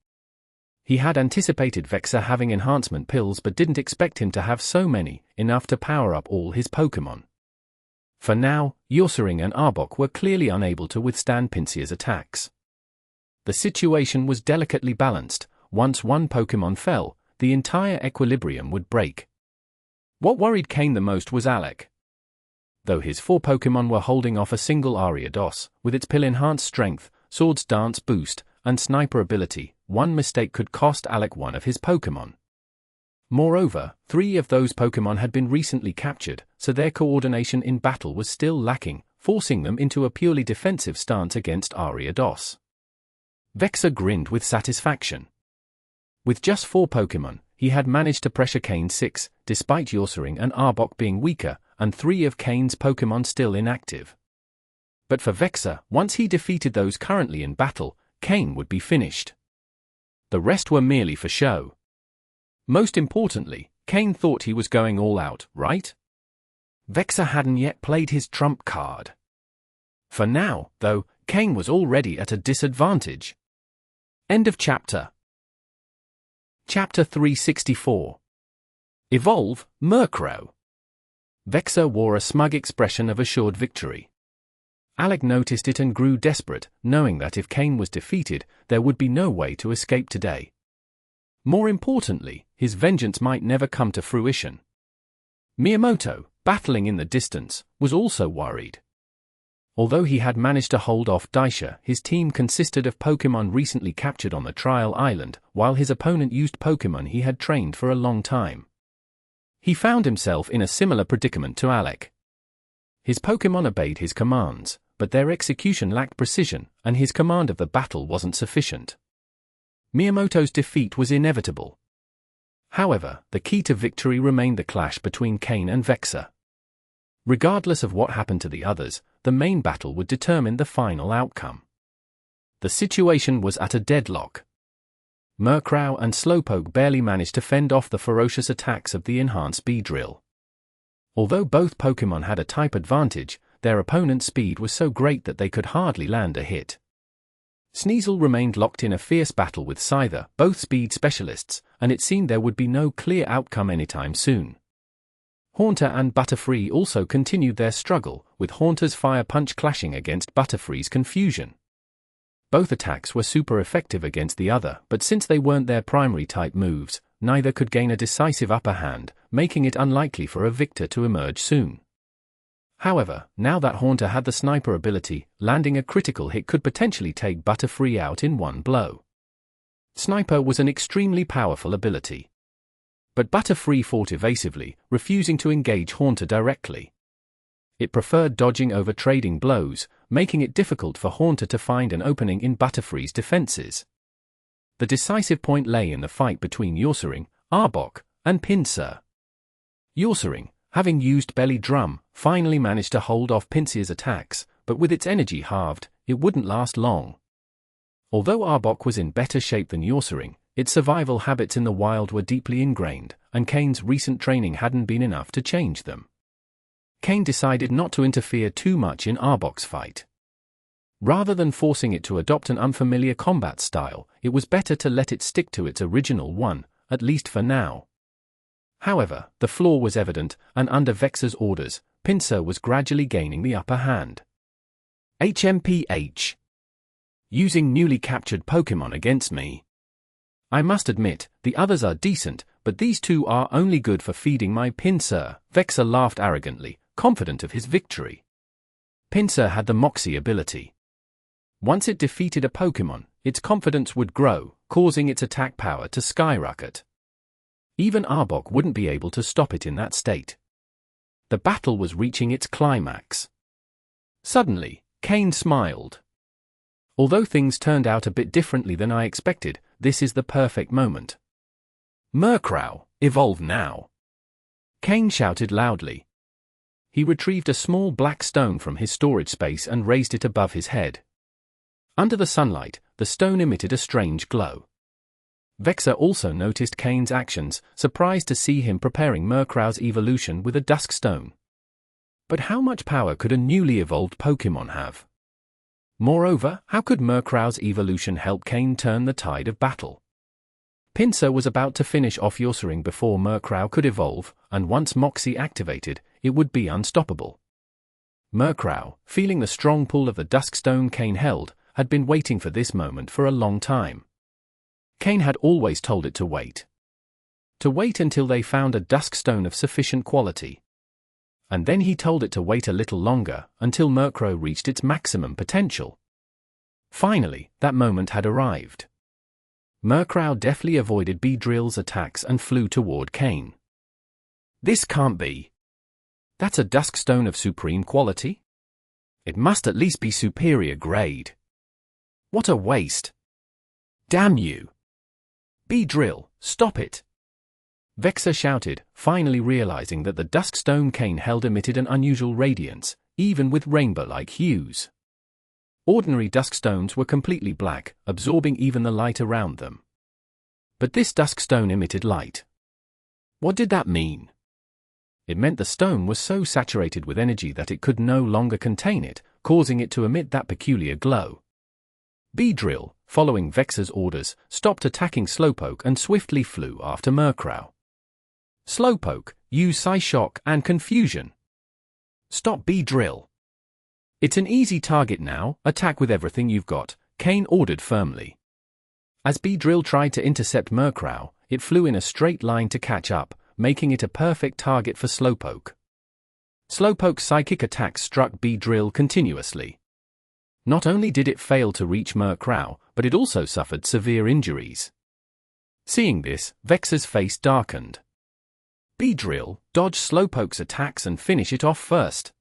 He had anticipated Vexor having enhancement pills but didn't expect him to have so many, enough to power up all his Pokémon. For now, Ursaring and Arbok were clearly unable to withstand Pincia's attacks. The situation was delicately balanced. Once one Pokémon fell, the entire equilibrium would break. What worried Cain the most was Alec. Though his 4 Pokémon were holding off a single Ariados, with its pill-enhanced strength, Swords Dance boost, and Sniper ability, one mistake could cost Alec one of his Pokémon. Moreover, 3 of those Pokémon had been recently captured, so their coordination in battle was still lacking, forcing them into a purely defensive stance against Ariados. Vexor grinned with satisfaction. With just 4 Pokémon, he had managed to pressure Cain 6, despite Ursaring and Arbok being weaker, and 3 of Cain's Pokémon still inactive. But for Vexor, once he defeated those currently in battle, Cain would be finished. The rest were merely for show. Most importantly, Cain thought he was going all out, right? Vexor hadn't yet played his trump card. For now, though, Cain was already at a disadvantage. End of chapter. Chapter 364. Evolve, Murkrow. Vexor wore a smug expression of assured victory. Alec noticed it and grew desperate, knowing that if Cain was defeated, there would be no way to escape today. More importantly, his vengeance might never come to fruition. Miyamoto, battling in the distance, was also worried. Although he had managed to hold off Daisha, his team consisted of Pokémon recently captured on the trial island, while his opponent used Pokémon he had trained for a long time. He found himself in a similar predicament to Alec. His Pokémon obeyed his commands, but their execution lacked precision, and his command of the battle wasn't sufficient. Miyamoto's defeat was inevitable. However, the key to victory remained the clash between Cain and Vexor. Regardless of what happened to the others, the main battle would determine the final outcome. The situation was at a deadlock. Murkrow and Slowpoke barely managed to fend off the ferocious attacks of the enhanced Beedrill. Although both Pokémon had a type advantage, their opponent's speed was so great that they could hardly land a hit. Sneasel remained locked in a fierce battle with Scyther, both speed specialists, and it seemed there would be no clear outcome anytime soon. Haunter and Butterfree also continued their struggle, with Haunter's Fire Punch clashing against Butterfree's Confusion. Both attacks were super effective against the other, but since they weren't their primary type moves, neither could gain a decisive upper hand, making it unlikely for a victor to emerge soon. However, now that Haunter had the sniper ability, landing a critical hit could potentially take Butterfree out in one blow. Sniper was an extremely powerful ability. But Butterfree fought evasively, refusing to engage Haunter directly. It preferred dodging over trading blows, making it difficult for Haunter to find an opening in Butterfree's defenses. The decisive point lay in the fight between Ursaring, Arbok, and Pinsir. Ursaring, having used Belly Drum, finally managed to hold off Pinsir's attacks, but with its energy halved, it wouldn't last long. Although Arbok was in better shape than Ursaring, its survival habits in the wild were deeply ingrained, and Cain's recent training hadn't been enough to change them. Cain decided not to interfere too much in Arbok's fight. Rather than forcing it to adopt an unfamiliar combat style, it was better to let it stick to its original one, at least for now. However, the flaw was evident, and under Vexor's orders, Pinsir was gradually gaining the upper hand. HMPH. Using newly captured Pokémon against me. I must admit, the others are decent, but these two are only good for feeding my Pinsir. Vexor laughed arrogantly, confident of his victory. Pinsir had the Moxie ability. Once it defeated a Pokémon, its confidence would grow, causing its attack power to skyrocket. Even Arbok wouldn't be able to stop it in that state. The battle was reaching its climax. Suddenly, Cain smiled. Although things turned out a bit differently than I expected, this is the perfect moment. Murkrow, evolve now! Cain shouted loudly. He retrieved a small black stone from his storage space and raised it above his head. Under the sunlight, the stone emitted a strange glow. Vexor also noticed Cain's actions, surprised to see him preparing Murkrow's evolution with a dusk stone. But how much power could a newly evolved Pokémon have? Moreover, how could Murkrow's evolution help Cain turn the tide of battle? Pinsir was about to finish off Ursaring before Murkrow could evolve, and once Moxie activated, it would be unstoppable. Murkrow, feeling the strong pull of the dusk stone Cain held, had been waiting for this moment for a long time. Cain had always told it to wait. To wait until they found a dusk stone of sufficient quality. And then he told it to wait a little longer, until Murkrow reached its maximum potential. Finally, that moment had arrived. Murkrow deftly avoided Beedrill's attacks and flew toward Cain. This can't be. That's a dusk stone of supreme quality? It must at least be superior grade. What a waste. Damn you. Beedrill, stop it. Vexor shouted, finally realizing that the dusk stone Cain held emitted an unusual radiance, even with rainbow-like hues. Ordinary dusk stones were completely black, absorbing even the light around them. But this dusk stone emitted light. What did that mean? It meant the stone was so saturated with energy that it could no longer contain it, causing it to emit that peculiar glow. Beedrill, following Vexor's orders, stopped attacking Slowpoke and swiftly flew after Murkrow. Slowpoke, use Psyshock and Confusion. Stop Beedrill. It's an easy target now, attack with everything you've got, Cain ordered firmly. As Beedrill tried to intercept Murkrow, it flew in a straight line to catch up, making it a perfect target for Slowpoke. Slowpoke's psychic attacks struck Beedrill continuously. Not only did it fail to reach Murkrow, but it also suffered severe injuries. Seeing this, Vexor's face darkened. Beedrill, dodge Slowpoke's attacks and finish it off first.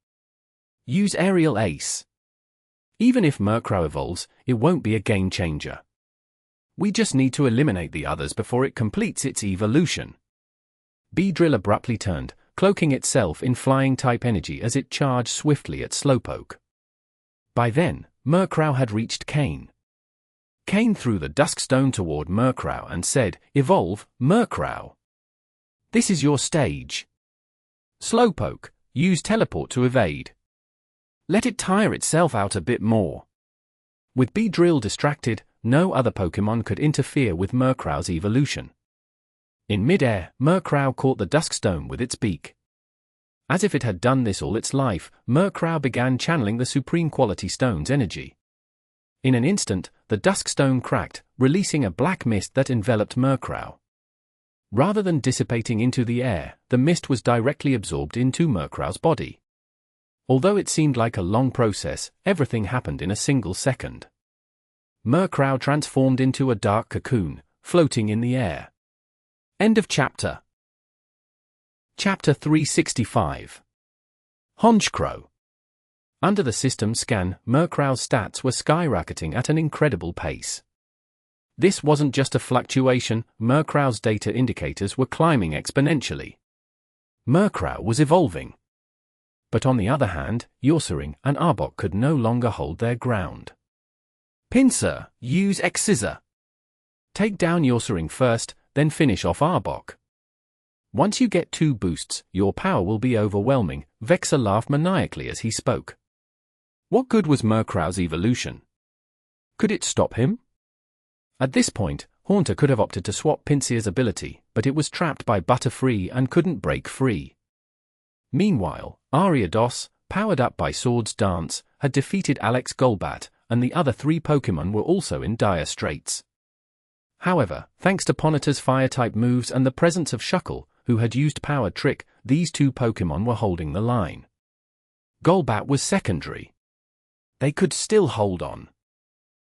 Use Aerial Ace. Even if Murkrow evolves, it won't be a game changer. We just need to eliminate the others before it completes its evolution. Beedrill abruptly turned, cloaking itself in flying-type energy as it charged swiftly at Slowpoke. By then, Murkrow had reached Cain. Cain threw the dusk stone toward Murkrow and said, "Evolve, Murkrow. This is your stage. Slowpoke, use Teleport to evade. Let it tire itself out a bit more." With Beedrill distracted, no other Pokémon could interfere with Murkrow's evolution. In mid-air, Murkrow caught the dusk stone with its beak. As if it had done this all its life, Murkrow began channeling the supreme quality stone's energy. In an instant, the dusk stone cracked, releasing a black mist that enveloped Murkrow. Rather than dissipating into the air, the mist was directly absorbed into Murkrow's body. Although it seemed like a long process, everything happened in a single second. Murkrow transformed into a dark cocoon, floating in the air. End of chapter. Chapter 365. Honchkrow. Under the system scan, Murkrow's stats were skyrocketing at an incredible pace. This wasn't just a fluctuation, Murkrow's data indicators were climbing exponentially. Murkrow was evolving. But on the other hand, Ursaring and Arbok could no longer hold their ground. Pinsir, use X-Scissor. Take down Ursaring first, then finish off Arbok. Once you get 2 boosts, your power will be overwhelming, Vexor laughed maniacally as he spoke. What good was Murkrow's evolution? Could it stop him? At this point, Haunter could have opted to swap Pinsir's ability, but it was trapped by Butterfree and couldn't break free. Meanwhile, Ariados, powered up by Sword's Dance, had defeated Alec's Golbat, and the other 3 Pokémon were also in dire straits. However, thanks to Ponyta's Fire-type moves and the presence of Shuckle, who had used Power Trick, these 2 Pokémon were holding the line. Golbat was secondary. They could still hold on.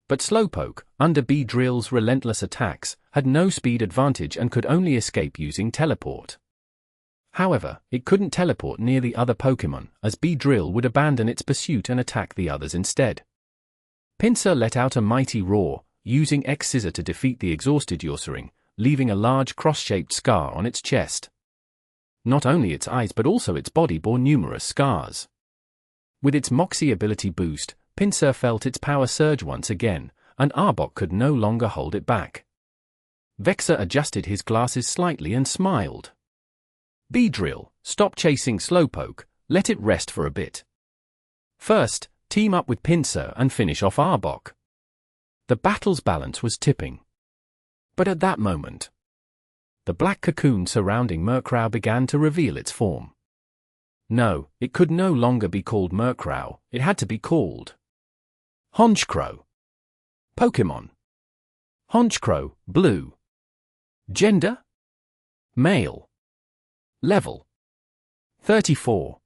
But Slowpoke, under Beedrill's relentless attacks, had no speed advantage and could only escape using Teleport. However, it couldn't teleport near the other Pokémon, as Beedrill would abandon its pursuit and attack the others instead. Pinsir let out a mighty roar, using X-Scissor to defeat the exhausted Ursaring, leaving a large cross-shaped scar on its chest. Not only its eyes but also its body bore numerous scars. With its Moxie ability boost, Pinsir felt its power surge once again, and Arbok could no longer hold it back. Vexor adjusted his glasses slightly and smiled. Beedrill, stop chasing Slowpoke, let it rest for a bit. First, team up with Pinsir and finish off Arbok. The battle's balance was tipping. But at that moment, the black cocoon surrounding Murkrow began to reveal its form. No, it could no longer be called Murkrow, it had to be called Honchkrow. Pokémon. Honchkrow, blue. Gender? Male. Level 34.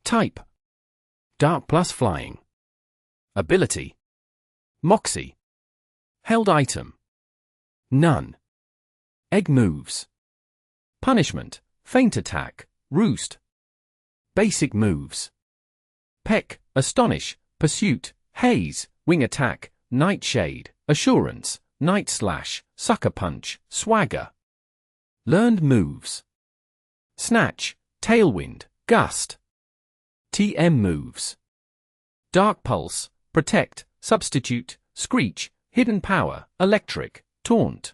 Type: Dark plus Flying. Ability: Moxie. Held item: None. Egg moves: Punishment, Feint Attack, Roost. Basic moves: Peck, Astonish, Pursuit, Haze, Wing Attack, Nightshade, Assurance, Night Slash, Sucker Punch, Swagger. Learned moves: Snatch, Tailwind, Gust. TM moves: Dark Pulse, Protect, Substitute, Screech, Hidden Power, Electric, Taunt.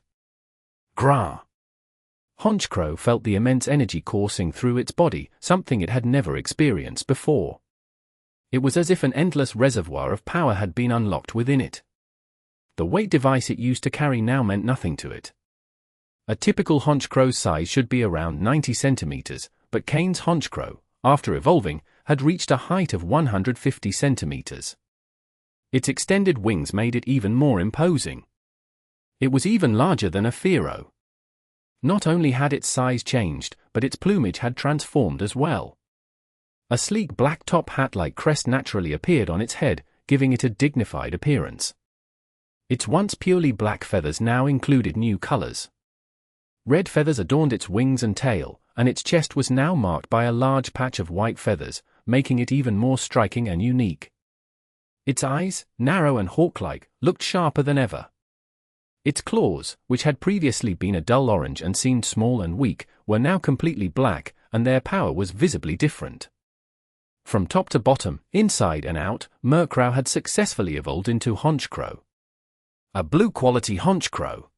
Gra. Honchkrow felt the immense energy coursing through its body, something it had never experienced before. It was as if an endless reservoir of power had been unlocked within it. The weight device it used to carry now meant nothing to it. A typical Honchkrow's size should be around 90 centimeters, but Cain's Honchkrow, after evolving, had reached a height of 150 centimeters. Its extended wings made it even more imposing. It was even larger than a Fearow. Not only had its size changed, but its plumage had transformed as well. A sleek black top hat-like crest naturally appeared on its head, giving it a dignified appearance. Its once purely black feathers now included new colors. Red feathers adorned its wings and tail, and its chest was now marked by a large patch of white feathers, making it even more striking and unique. Its eyes, narrow and hawk-like, looked sharper than ever. Its claws, which had previously been a dull orange and seemed small and weak, were now completely black, and their power was visibly different. From top to bottom, inside and out, Murkrow had successfully evolved into Honchkrow. A blue-quality Honchkrow.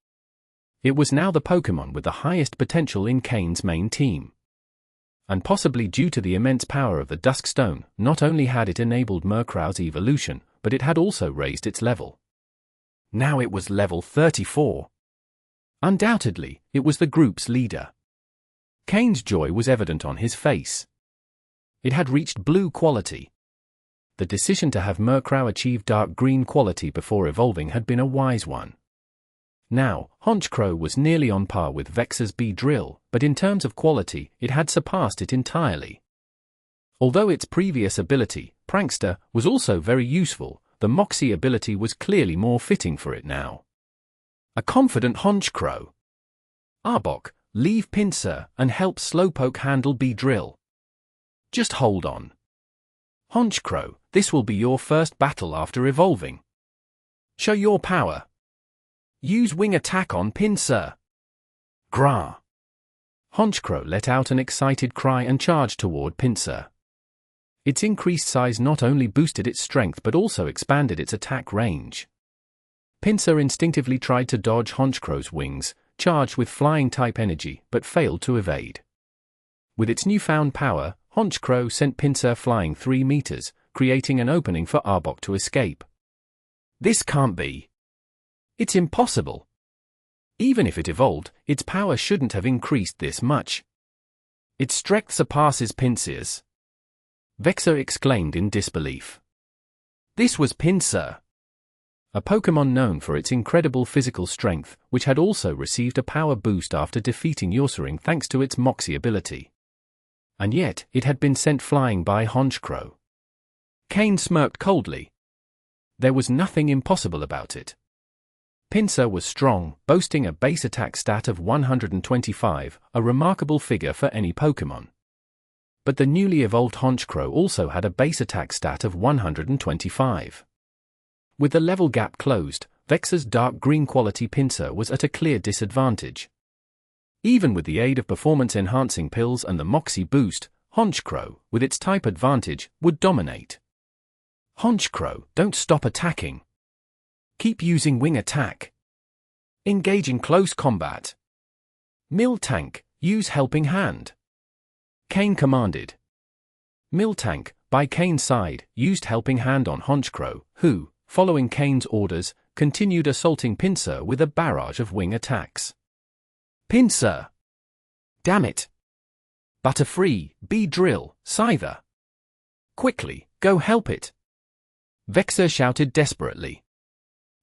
It was now the Pokémon with the highest potential in Cain's main team. And possibly due to the immense power of the Dusk Stone, not only had it enabled Murkrow's evolution, but it had also raised its level. Now it was level 34. Undoubtedly, it was the group's leader. Cain's joy was evident on his face. It had reached blue quality. The decision to have Murkrow achieve dark green quality before evolving had been a wise one. Now, Honchkrow was nearly on par with Vexor's Beedrill, but in terms of quality, it had surpassed it entirely. Although its previous ability, Prankster, was also very useful, the Moxie ability was clearly more fitting for it now. A confident Honchkrow. Arbok, leave Pinsir and help Slowpoke handle Beedrill. Just hold on. Honchkrow, this will be your first battle after evolving. Show your power. Use wing attack on Pinsir. Grah. Honchkrow let out an excited cry and charged toward Pinsir. Its increased size not only boosted its strength but also expanded its attack range. Pinsir instinctively tried to dodge Honchkrow's wings, charged with flying-type energy, but failed to evade. With its newfound power, Honchkrow sent Pinsir flying 3 meters, creating an opening for Arbok to escape. This can't be. It's impossible. Even if it evolved, its power shouldn't have increased this much. Its strength surpasses Pinsir's. Vexor exclaimed in disbelief. This was Pinsir, a Pokémon known for its incredible physical strength, which had also received a power boost after defeating Ursaring thanks to its Moxie ability. And yet, it had been sent flying by Honchkrow. Cain smirked coldly. There was nothing impossible about it. Pinsir was strong, boasting a base attack stat of 125, a remarkable figure for any Pokémon. But the newly evolved Honchkrow also had a base attack stat of 125. With the level gap closed, Vexor's dark green quality Pinsir was at a clear disadvantage. Even with the aid of performance-enhancing pills and the Moxie boost, Honchkrow, with its type advantage, would dominate. Honchkrow, don't stop attacking. Keep using wing attack. Engage in close combat. Miltank, use helping hand. Cain commanded. Miltank, by Cain's side, used helping hand on Honchkrow, who, following Cain's orders, continued assaulting Pinsir with a barrage of wing attacks. Pinsir! Damn it! Butterfree, Beedrill, Scyther! Quickly, go help it! Vexor shouted desperately.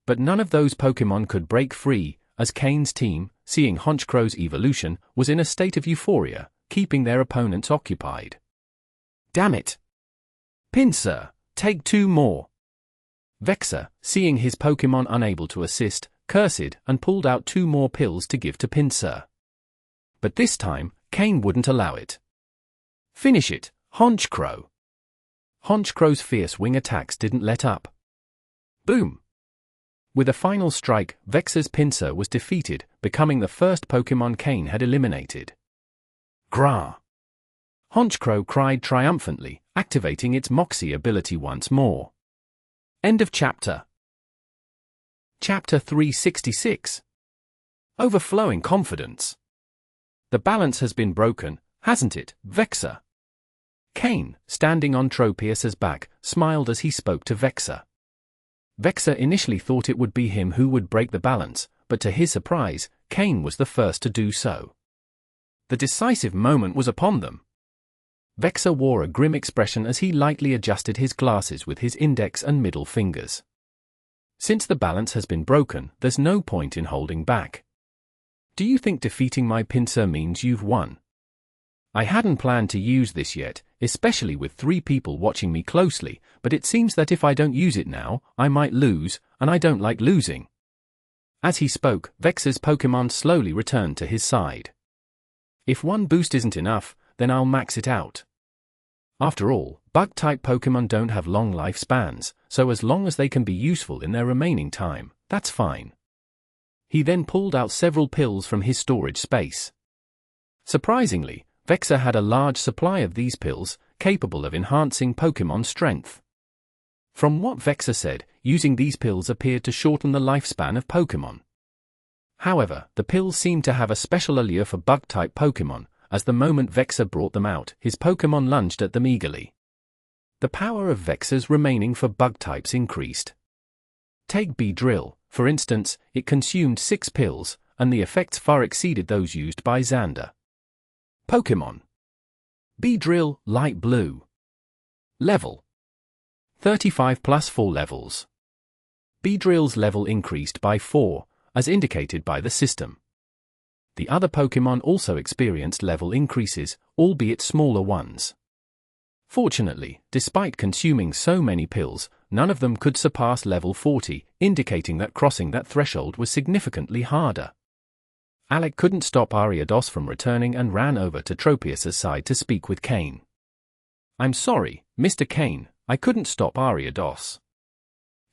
But none of those Pokémon could break free, as Cain's team, seeing Honchkrow's evolution, was in a state of euphoria, keeping their opponents occupied. Damn it! Pinsir, take 2 more! Vexor, seeing his Pokémon unable to assist, cursed and pulled out 2 more pills to give to Pinsir. But this time, Cain wouldn't allow it. Finish it, Honchkrow! Honchkrow's fierce wing attacks didn't let up. Boom! With a final strike, Vexor's Pinsir was defeated, becoming the first Pokémon Cain had eliminated. Grah! Honchkrow cried triumphantly, activating its Moxie ability once more. End of chapter. Chapter 366. Overflowing confidence. The balance has been broken, hasn't it, Vexor? Cain, standing on Tropius's back, smiled as he spoke to Vexor. Vexor initially thought it would be him who would break the balance, but to his surprise, Cain was the first to do so. The decisive moment was upon them. Vexor wore a grim expression as he lightly adjusted his glasses with his index and middle fingers. Since the balance has been broken, there's no point in holding back. Do you think defeating my Pinsir means you've won? I hadn't planned to use this yet, especially with 3 people watching me closely, but it seems that if I don't use it now, I might lose, and I don't like losing. As he spoke, Vexor's Pokémon slowly returned to his side. If 1 boost isn't enough, then I'll max it out. After all, bug-type Pokémon don't have long lifespans, so as long as they can be useful in their remaining time, that's fine. He then pulled out several pills from his storage space. Surprisingly, Vexor had a large supply of these pills, capable of enhancing Pokémon strength. From what Vexor said, using these pills appeared to shorten the lifespan of Pokémon. However, the pills seemed to have a special allure for bug-type Pokémon, as the moment Vexor brought them out, his Pokémon lunged at them eagerly. The power of Vexor's remaining for bug types increased. Take Beedrill, for instance, it consumed 6 pills, and the effects far exceeded those used by Xander. Pokémon. Beedrill, light blue. Level. 35 plus 4 levels. Beedrill's level increased by 4, as indicated by the system. The other Pokémon also experienced level increases, albeit smaller ones. Fortunately, despite consuming so many pills, none of them could surpass level 40, indicating that crossing that threshold was significantly harder. Alec couldn't stop Ariados from returning and ran over to Tropius's side to speak with Cain. "I'm sorry, Mr. Cain, I couldn't stop Ariados."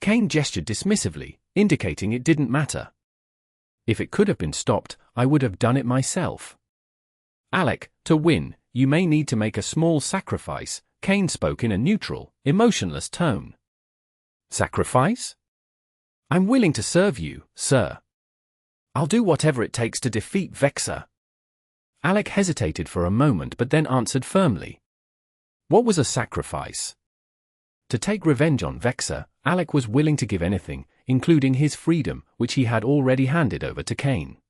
Cain gestured dismissively, indicating it didn't matter. "If it could have been stopped, I would have done it myself." "Alec, to win, you may need to make a small sacrifice," Cain spoke in a neutral, emotionless tone. "Sacrifice? I'm willing to serve you, sir. I'll do whatever it takes to defeat Vexor." Alec hesitated for a moment but then answered firmly. What was a sacrifice? To take revenge on Vexor, Alec was willing to give anything, including his freedom, which he had already handed over to Cain.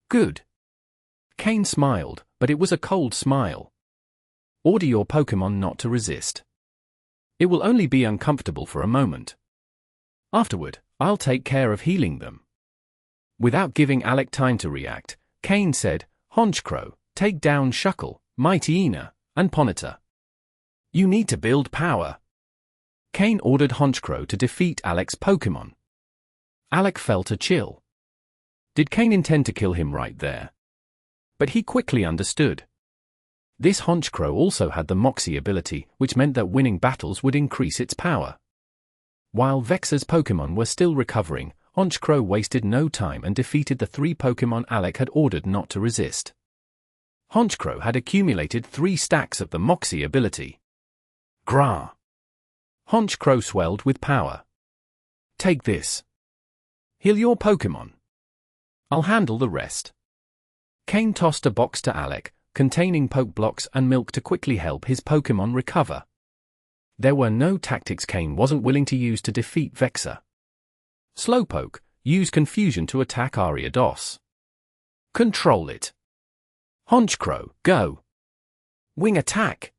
"Good." Cain smiled, but it was a cold smile. "Order your Pokémon not to resist. It will only be uncomfortable for a moment. Afterward, I'll take care of healing them." Without giving Alec time to react, Cain said, "Honchkrow, take down Shuckle, Mightyena, and Ponyta. You need to build power." Cain ordered Honchkrow to defeat Alec's Pokémon. Alec felt a chill. Did Cain intend to kill him right there? But he quickly understood. This Honchkrow also had the Moxie ability, which meant that winning battles would increase its power. While Vexor's Pokémon were still recovering, Honchkrow wasted no time and defeated the 3 Pokémon Alec had ordered not to resist. Honchkrow had accumulated 3 stacks of the Moxie ability. Grah! Honchkrow swelled with power. "Take this. Heal your Pokémon. I'll handle the rest." Cain tossed a box to Alec, containing poke blocks and milk to quickly help his Pokémon recover. There were no tactics Cain wasn't willing to use to defeat Vexor. Slowpoke, use Confusion to attack Ariados. Control it. Honchkrow, go. Wing attack.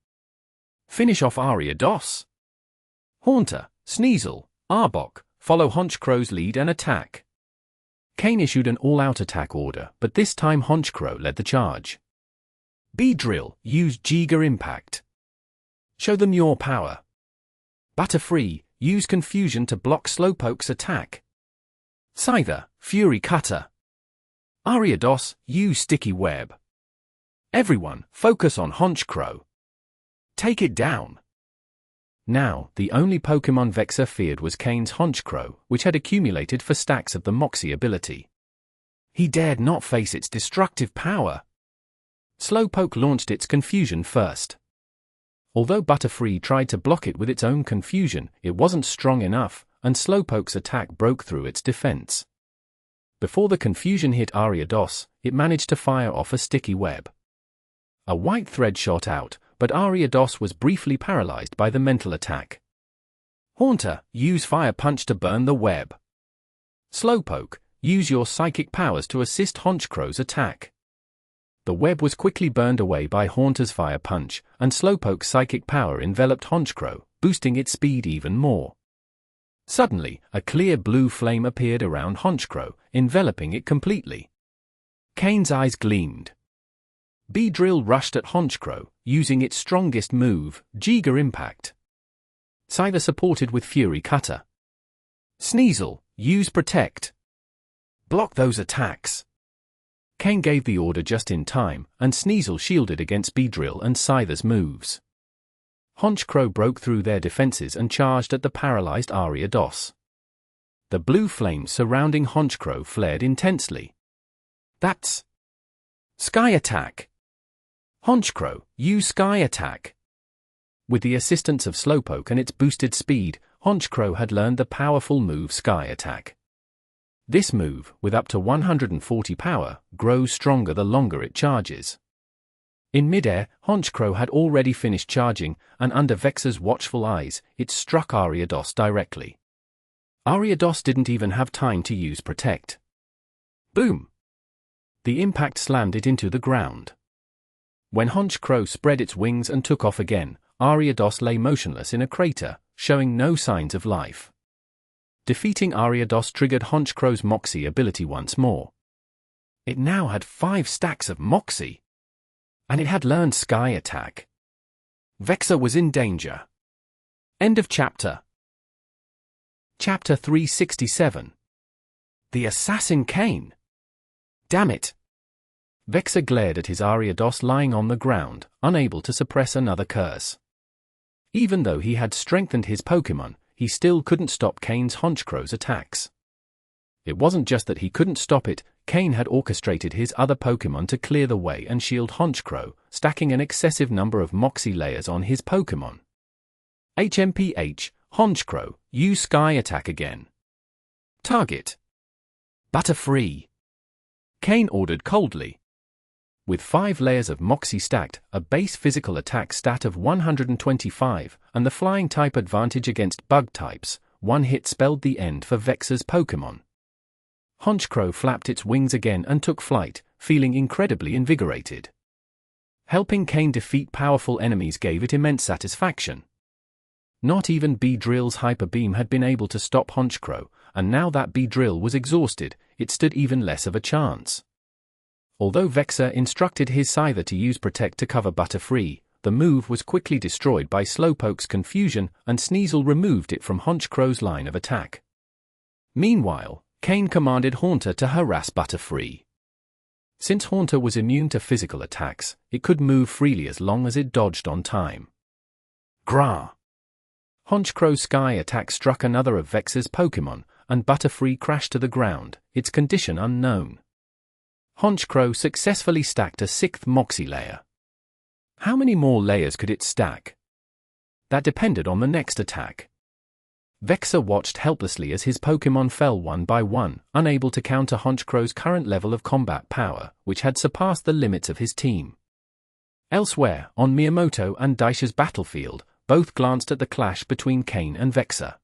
Finish off Ariados. Haunter, Sneasel, Arbok, follow Honchkrow's lead and attack. Cain issued an all-out attack order, but this time Honchkrow led the charge. Beedrill, use Giga Impact. Show them your power. Butterfree, use Confusion to block Slowpoke's attack. Scyther, Fury Cutter. Ariados, use Sticky Web. Everyone, focus on Honchkrow. Take it down. Now, the only Pokémon Vexor feared was Cain's Honchkrow, which had accumulated 4 stacks of the Moxie ability. He dared not face its destructive power. Slowpoke launched its Confusion first. Although Butterfree tried to block it with its own Confusion, it wasn't strong enough, and Slowpoke's attack broke through its defense. Before the Confusion hit Ariados, it managed to fire off a Sticky Web. A white thread shot out, but Ariados was briefly paralyzed by the mental attack. Haunter, use Fire Punch to burn the web. Slowpoke, use your psychic powers to assist Honchkrow's attack. The web was quickly burned away by Haunter's Fire Punch, and Slowpoke's psychic power enveloped Honchkrow, boosting its speed even more. Suddenly, a clear blue flame appeared around Honchkrow, enveloping it completely. Cain's eyes gleamed. Beedrill rushed at Honchkrow, using its strongest move, Giga Impact. Scyther supported with Fury Cutter. Sneasel, use Protect. Block those attacks. Cain gave the order just in time, and Sneasel shielded against Beedrill and Scyther's moves. Honchkrow broke through their defenses and charged at the paralyzed Ariados. The blue flames surrounding Honchkrow flared intensely. That's Sky Attack. Honchkrow, use Sky Attack. With the assistance of Slowpoke and its boosted speed, Honchkrow had learned the powerful move Sky Attack. This move, with up to 140 power, grows stronger the longer it charges. In midair, Honchkrow had already finished charging, and under Vexor's watchful eyes, it struck Ariados directly. Ariados didn't even have time to use Protect. Boom! The impact slammed it into the ground. When Honchkrow spread its wings and took off again, Ariados lay motionless in a crater, showing no signs of life. Defeating Ariados triggered Honchkrow's Moxie ability once more. It now had 5 stacks of Moxie. And it had learned Sky Attack. Vexor was in danger. End of chapter. Chapter 367. The Assassin Cain. Damn it! Vexor glared at his Ariados lying on the ground, unable to suppress another curse. Even though he had strengthened his Pokémon, he still couldn't stop Cain's Honchkrow's attacks. It wasn't just that he couldn't stop it, Cain had orchestrated his other Pokémon to clear the way and shield Honchkrow, stacking an excessive number of Moxie layers on his Pokémon. HMPH, Honchkrow, use Sky Attack again. Target. Butterfree. Cain ordered coldly. With 5 layers of Moxie stacked, a base physical attack stat of 125, and the flying type advantage against bug types, one hit spelled the end for Vexor's Pokémon. Honchkrow flapped its wings again and took flight, feeling incredibly invigorated. Helping Cain defeat powerful enemies gave it immense satisfaction. Not even Beedrill's Hyper Beam had been able to stop Honchkrow, and now that Beedrill was exhausted, it stood even less of a chance. Although Vexor instructed his Scyther to use Protect to cover Butterfree, the move was quickly destroyed by Slowpoke's confusion, and Sneasel removed it from Honchkrow's line of attack. Meanwhile, Cain commanded Haunter to harass Butterfree. Since Haunter was immune to physical attacks, it could move freely as long as it dodged on time. Grah! Honchkrow's Sky Attack struck another of Vexor's Pokémon, and Butterfree crashed to the ground, its condition unknown. Honchkrow successfully stacked a 6th Moxie layer. How many more layers could it stack? That depended on the next attack. Vexor watched helplessly as his Pokémon fell one by one, unable to counter Honchkrow's current level of combat power, which had surpassed the limits of his team. Elsewhere, on Miyamoto and Daisha's battlefield, both glanced at the clash between Cain and Vexor.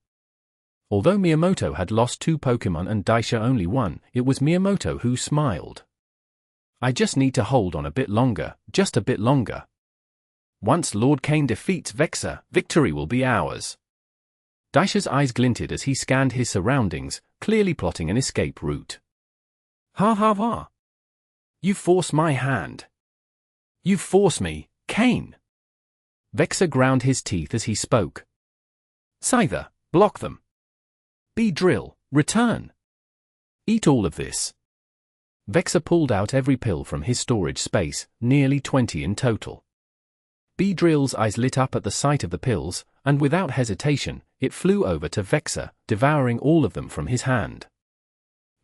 Although Miyamoto had lost 2 Pokémon and Daisha only 1, it was Miyamoto who smiled. I just need to hold on a bit longer, just a bit longer. Once Lord Cain defeats Vexor, victory will be ours. Daisha's eyes glinted as he scanned his surroundings, clearly plotting an escape route. Ha ha ha! You force my hand. You force me, Cain. Vexor ground his teeth as he spoke. Scyther, block them. Beedrill, return. Eat all of this. Vexor pulled out every pill from his storage space, nearly 20 in total. Beedrill's eyes lit up at the sight of the pills, and without hesitation, it flew over to Vexor, devouring all of them from his hand.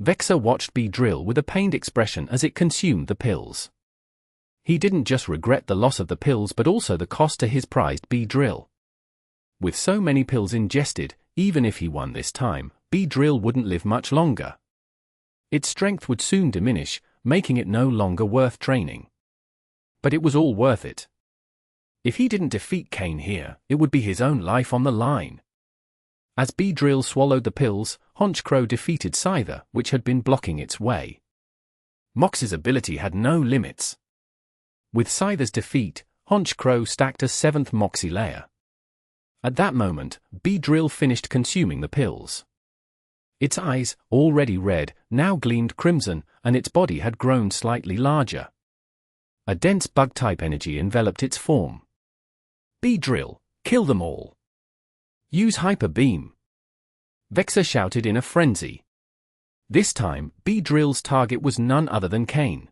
Vexor watched Beedrill with a pained expression as it consumed the pills. He didn't just regret the loss of the pills but also the cost to his prized Beedrill. With so many pills ingested, even if he won this time, Beedrill wouldn't live much longer. Its strength would soon diminish, making it no longer worth training. But it was all worth it. If he didn't defeat Cain here, it would be his own life on the line. As Beedrill swallowed the pills, Honchkrow defeated Scyther, which had been blocking its way. Mox's ability had no limits. With Scyther's defeat, Honchkrow stacked a 7th Moxie layer. At that moment, Beedrill finished consuming the pills. Its eyes, already red, now gleamed crimson, and its body had grown slightly larger. A dense bug-type energy enveloped its form. Beedrill, kill them all. Use Hyper Beam. Vexor shouted in a frenzy. This time, Beedrill's target was none other than Cain.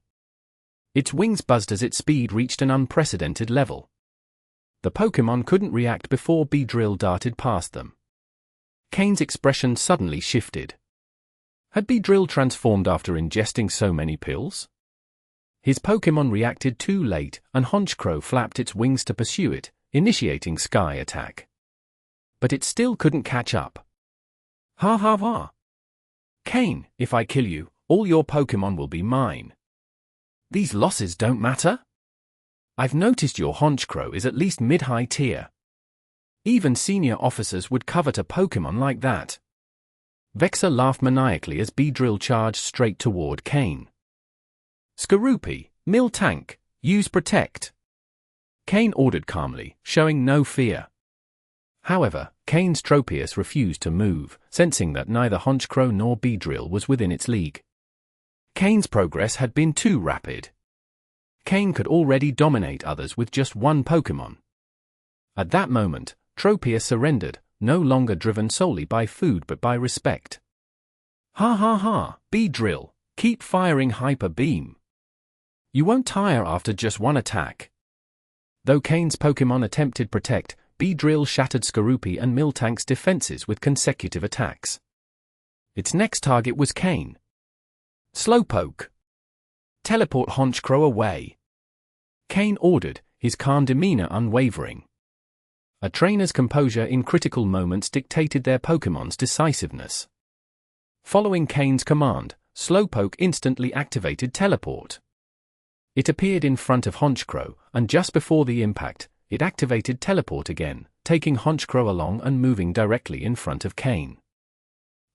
Its wings buzzed as its speed reached an unprecedented level. The Pokémon couldn't react before Beedrill darted past them. Cain's expression suddenly shifted. Had Beedrill transformed after ingesting so many pills? His Pokémon reacted too late, and Honchkrow flapped its wings to pursue it, initiating Sky Attack. But it still couldn't catch up. Ha ha ha! Cain, if I kill you, all your Pokémon will be mine. These losses don't matter? I've noticed your Honchkrow is at least mid-high tier. Even senior officers would covet a Pokémon like that. Vexor laughed maniacally as Beedrill charged straight toward Cain. Skorupi, Miltank, use Protect. Cain ordered calmly, showing no fear. However, Cain's Tropius refused to move, sensing that neither Honchkrow nor Beedrill was within its league. Cain's progress had been too rapid. Cain could already dominate others with just one Pokémon. At that moment, Tropia surrendered, no longer driven solely by food but by respect. Ha ha ha, Beedrill, keep firing Hyper Beam. You won't tire after just one attack. Though Cain's Pokémon attempted Protect, Beedrill shattered Skorupi and Miltank's defenses with consecutive attacks. Its next target was Cain. Slowpoke. Teleport Honchkrow away. Cain ordered, his calm demeanor unwavering. A trainer's composure in critical moments dictated their Pokémon's decisiveness. Following Cain's command, Slowpoke instantly activated Teleport. It appeared in front of Honchkrow, and just before the impact, it activated Teleport again, taking Honchkrow along and moving directly in front of Cain.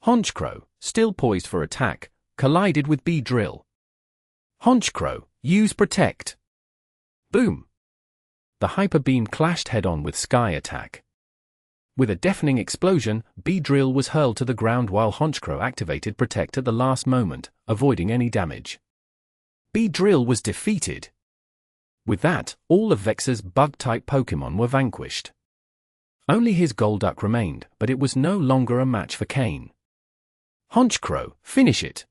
Honchkrow, still poised for attack, collided with Beedrill. Honchkrow, use Protect. Boom! The Hyper Beam clashed head-on with Sky Attack. With a deafening explosion, Beedrill was hurled to the ground while Honchkrow activated Protect at the last moment, avoiding any damage. Beedrill was defeated. With that, all of Vexor's Bug-type Pokémon were vanquished. Only his Golduck remained, but it was no longer a match for Cain. Honchkrow, finish it.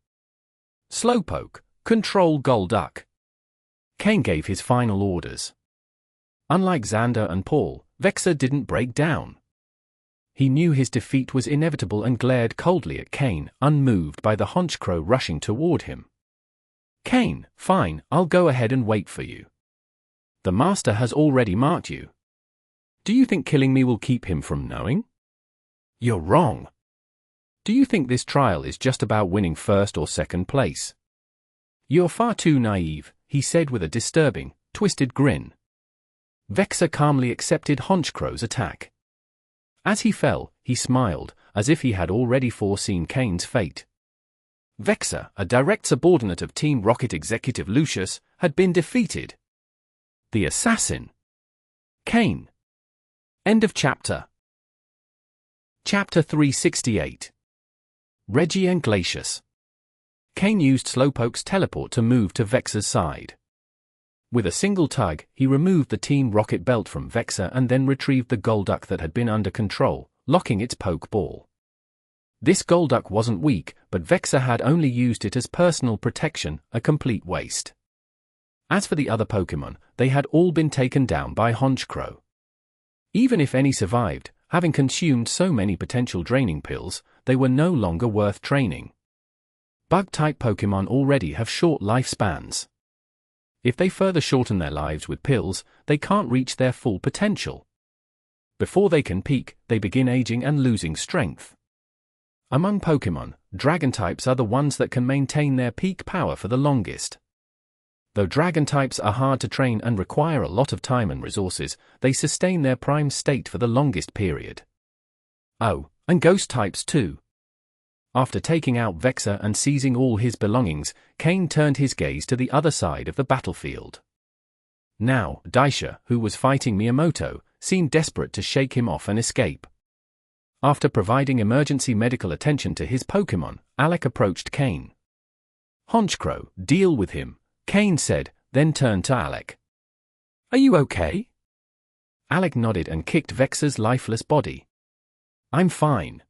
Slowpoke, control Golduck. Cain gave his final orders. Unlike Xander and Paul, Vexor didn't break down. He knew his defeat was inevitable and glared coldly at Cain, unmoved by the Honchkrow rushing toward him. Cain, fine, I'll go ahead and wait for you. The Master has already marked you. Do you think killing me will keep him from knowing? You're wrong. Do you think this trial is just about winning first or second place? You're far too naive, he said with a disturbing, twisted grin. Vexor calmly accepted Honchkrow's attack. As he fell, he smiled, as if he had already foreseen Cain's fate. Vexor, a direct subordinate of Team Rocket executive Lucius, had been defeated. The assassin. Cain. End of chapter. Chapter 368. Regi and Glacius. Cain used Slowpoke's teleport to move to Vexor's side. With a single tug, he removed the Team Rocket belt from Vexor and then retrieved the Golduck that had been under control, locking its Pokeball. This Golduck wasn't weak, but Vexor had only used it as personal protection, a complete waste. As for the other Pokémon, they had all been taken down by Honchkrow. Even if any survived, having consumed so many potential draining pills, they were no longer worth training. Bug-type Pokémon already have short lifespans. If they further shorten their lives with pills, they can't reach their full potential. Before they can peak, they begin aging and losing strength. Among Pokémon, Dragon types are the ones that can maintain their peak power for the longest. Though Dragon types are hard to train and require a lot of time and resources, they sustain their prime state for the longest period. Oh, and Ghost types too. After taking out Vexor and seizing all his belongings, Cain turned his gaze to the other side of the battlefield. Now, Daisha, who was fighting Miyamoto, seemed desperate to shake him off and escape. After providing emergency medical attention to his Pokémon, Alec approached Cain. Honchkrow, deal with him, Cain said, then turned to Alec. Are you okay? Alec nodded and kicked Vexor's lifeless body. I'm fine.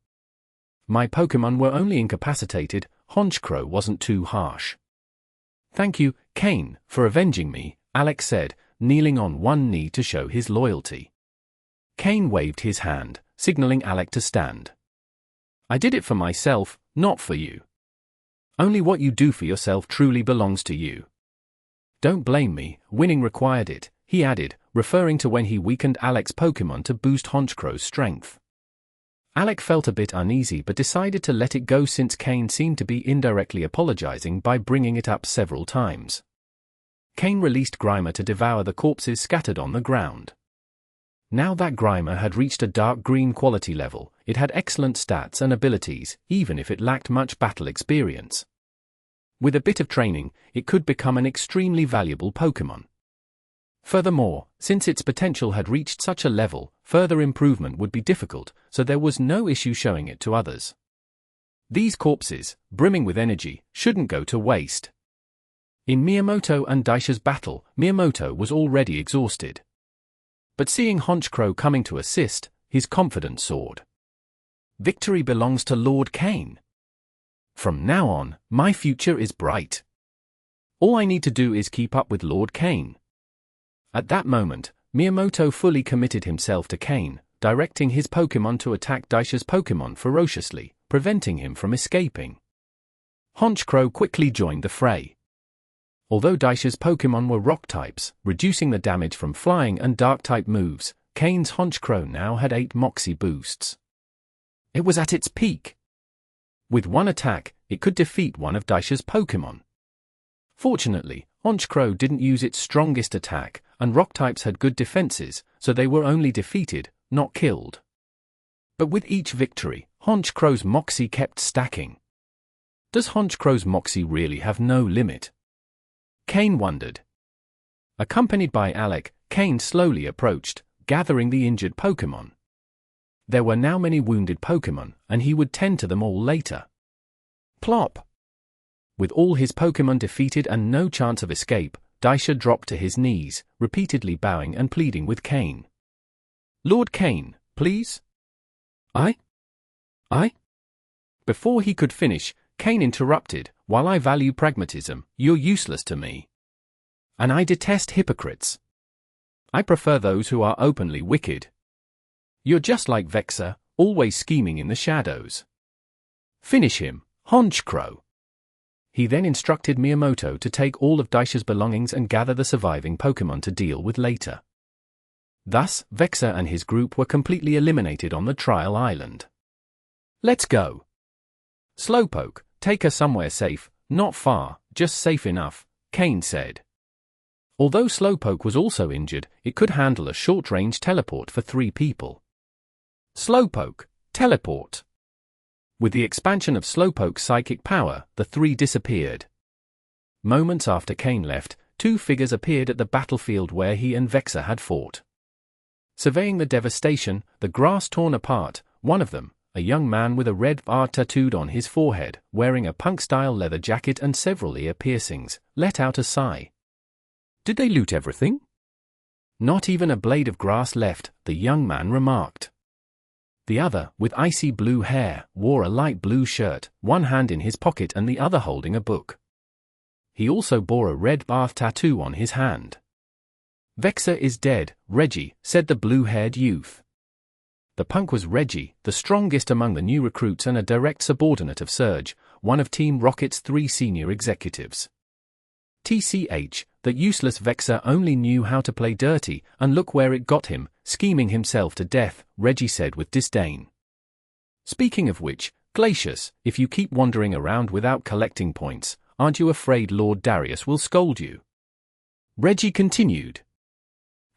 My Pokémon were only incapacitated, Honchkrow wasn't too harsh. Thank you, Cain, for avenging me, Alec said, kneeling on one knee to show his loyalty. Cain waved his hand, signaling Alec to stand. I did it for myself, not for you. Only what you do for yourself truly belongs to you. Don't blame me, winning required it, he added, referring to when he weakened Alec's Pokémon to boost Honchkrow's strength. Alec felt a bit uneasy but decided to let it go since Cain seemed to be indirectly apologizing by bringing it up several times. Cain released Grimer to devour the corpses scattered on the ground. Now that Grimer had reached a dark green quality level, it had excellent stats and abilities, even if it lacked much battle experience. With a bit of training, it could become an extremely valuable Pokémon. Furthermore, since its potential had reached such a level, further improvement would be difficult, so there was no issue showing it to others. These corpses, brimming with energy, shouldn't go to waste. In Miyamoto and Daisha's battle, Miyamoto was already exhausted. But seeing Honchkrow coming to assist, his confidence soared. Victory belongs to Lord Cain. From now on, my future is bright. All I need to do is keep up with Lord Cain. At that moment, Miyamoto fully committed himself to Cain, directing his Pokémon to attack Daisha's Pokémon ferociously, preventing him from escaping. Honchkrow quickly joined the fray. Although Daisha's Pokémon were rock types, reducing the damage from flying and dark-type moves, Cain's Honchkrow now had 8 Moxie boosts. It was at its peak. With one attack, it could defeat one of Daisha's Pokémon. Fortunately, Honchkrow didn't use its strongest attack, and rock types had good defenses, so they were only defeated, not killed. But with each victory, Honchkrow's Moxie kept stacking. Does Honchkrow's Moxie really have no limit? Cain wondered. Accompanied by Alec, Cain slowly approached, gathering the injured Pokémon. There were now many wounded Pokémon, and he would tend to them all later. Plop! With all his Pokémon defeated and no chance of escape, Daisha dropped to his knees, repeatedly bowing and pleading with Cain. Lord Cain, please? I? Before he could finish, Cain interrupted, while I value pragmatism, you're useless to me. And I detest hypocrites. I prefer those who are openly wicked. You're just like Vexor, always scheming in the shadows. Finish him, Honchkrow. He then instructed Miyamoto to take all of Daisha's belongings and gather the surviving Pokémon to deal with later. Thus, Vexor and his group were completely eliminated on the trial island. Let's go. Slowpoke, take her somewhere safe, not far, just safe enough, Cain said. Although Slowpoke was also injured, it could handle a short-range teleport for 3 people. Slowpoke, teleport. With the expansion of Slowpoke's psychic power, the 3 disappeared. Moments after Cain left, 2 figures appeared at the battlefield where he and Vexor had fought. Surveying the devastation, the grass torn apart, one of them, a young man with a red R tattooed on his forehead, wearing a punk-style leather jacket and several ear piercings, let out a sigh. Did they loot everything? Not even a blade of grass left, the young man remarked. The other, with icy blue hair, wore a light blue shirt, one hand in his pocket and the other holding a book. He also bore a red bath tattoo on his hand. Vexor is dead, Regi, said the blue-haired youth. The punk was Regi, the strongest among the new recruits and a direct subordinate of Surge, one of Team Rocket's 3 senior executives. TCH, that useless Vexor only knew how to play dirty, and look where it got him, scheming himself to death, Regi said with disdain. Speaking of which, Glacius, if you keep wandering around without collecting points, aren't you afraid Lord Darius will scold you? Regi continued.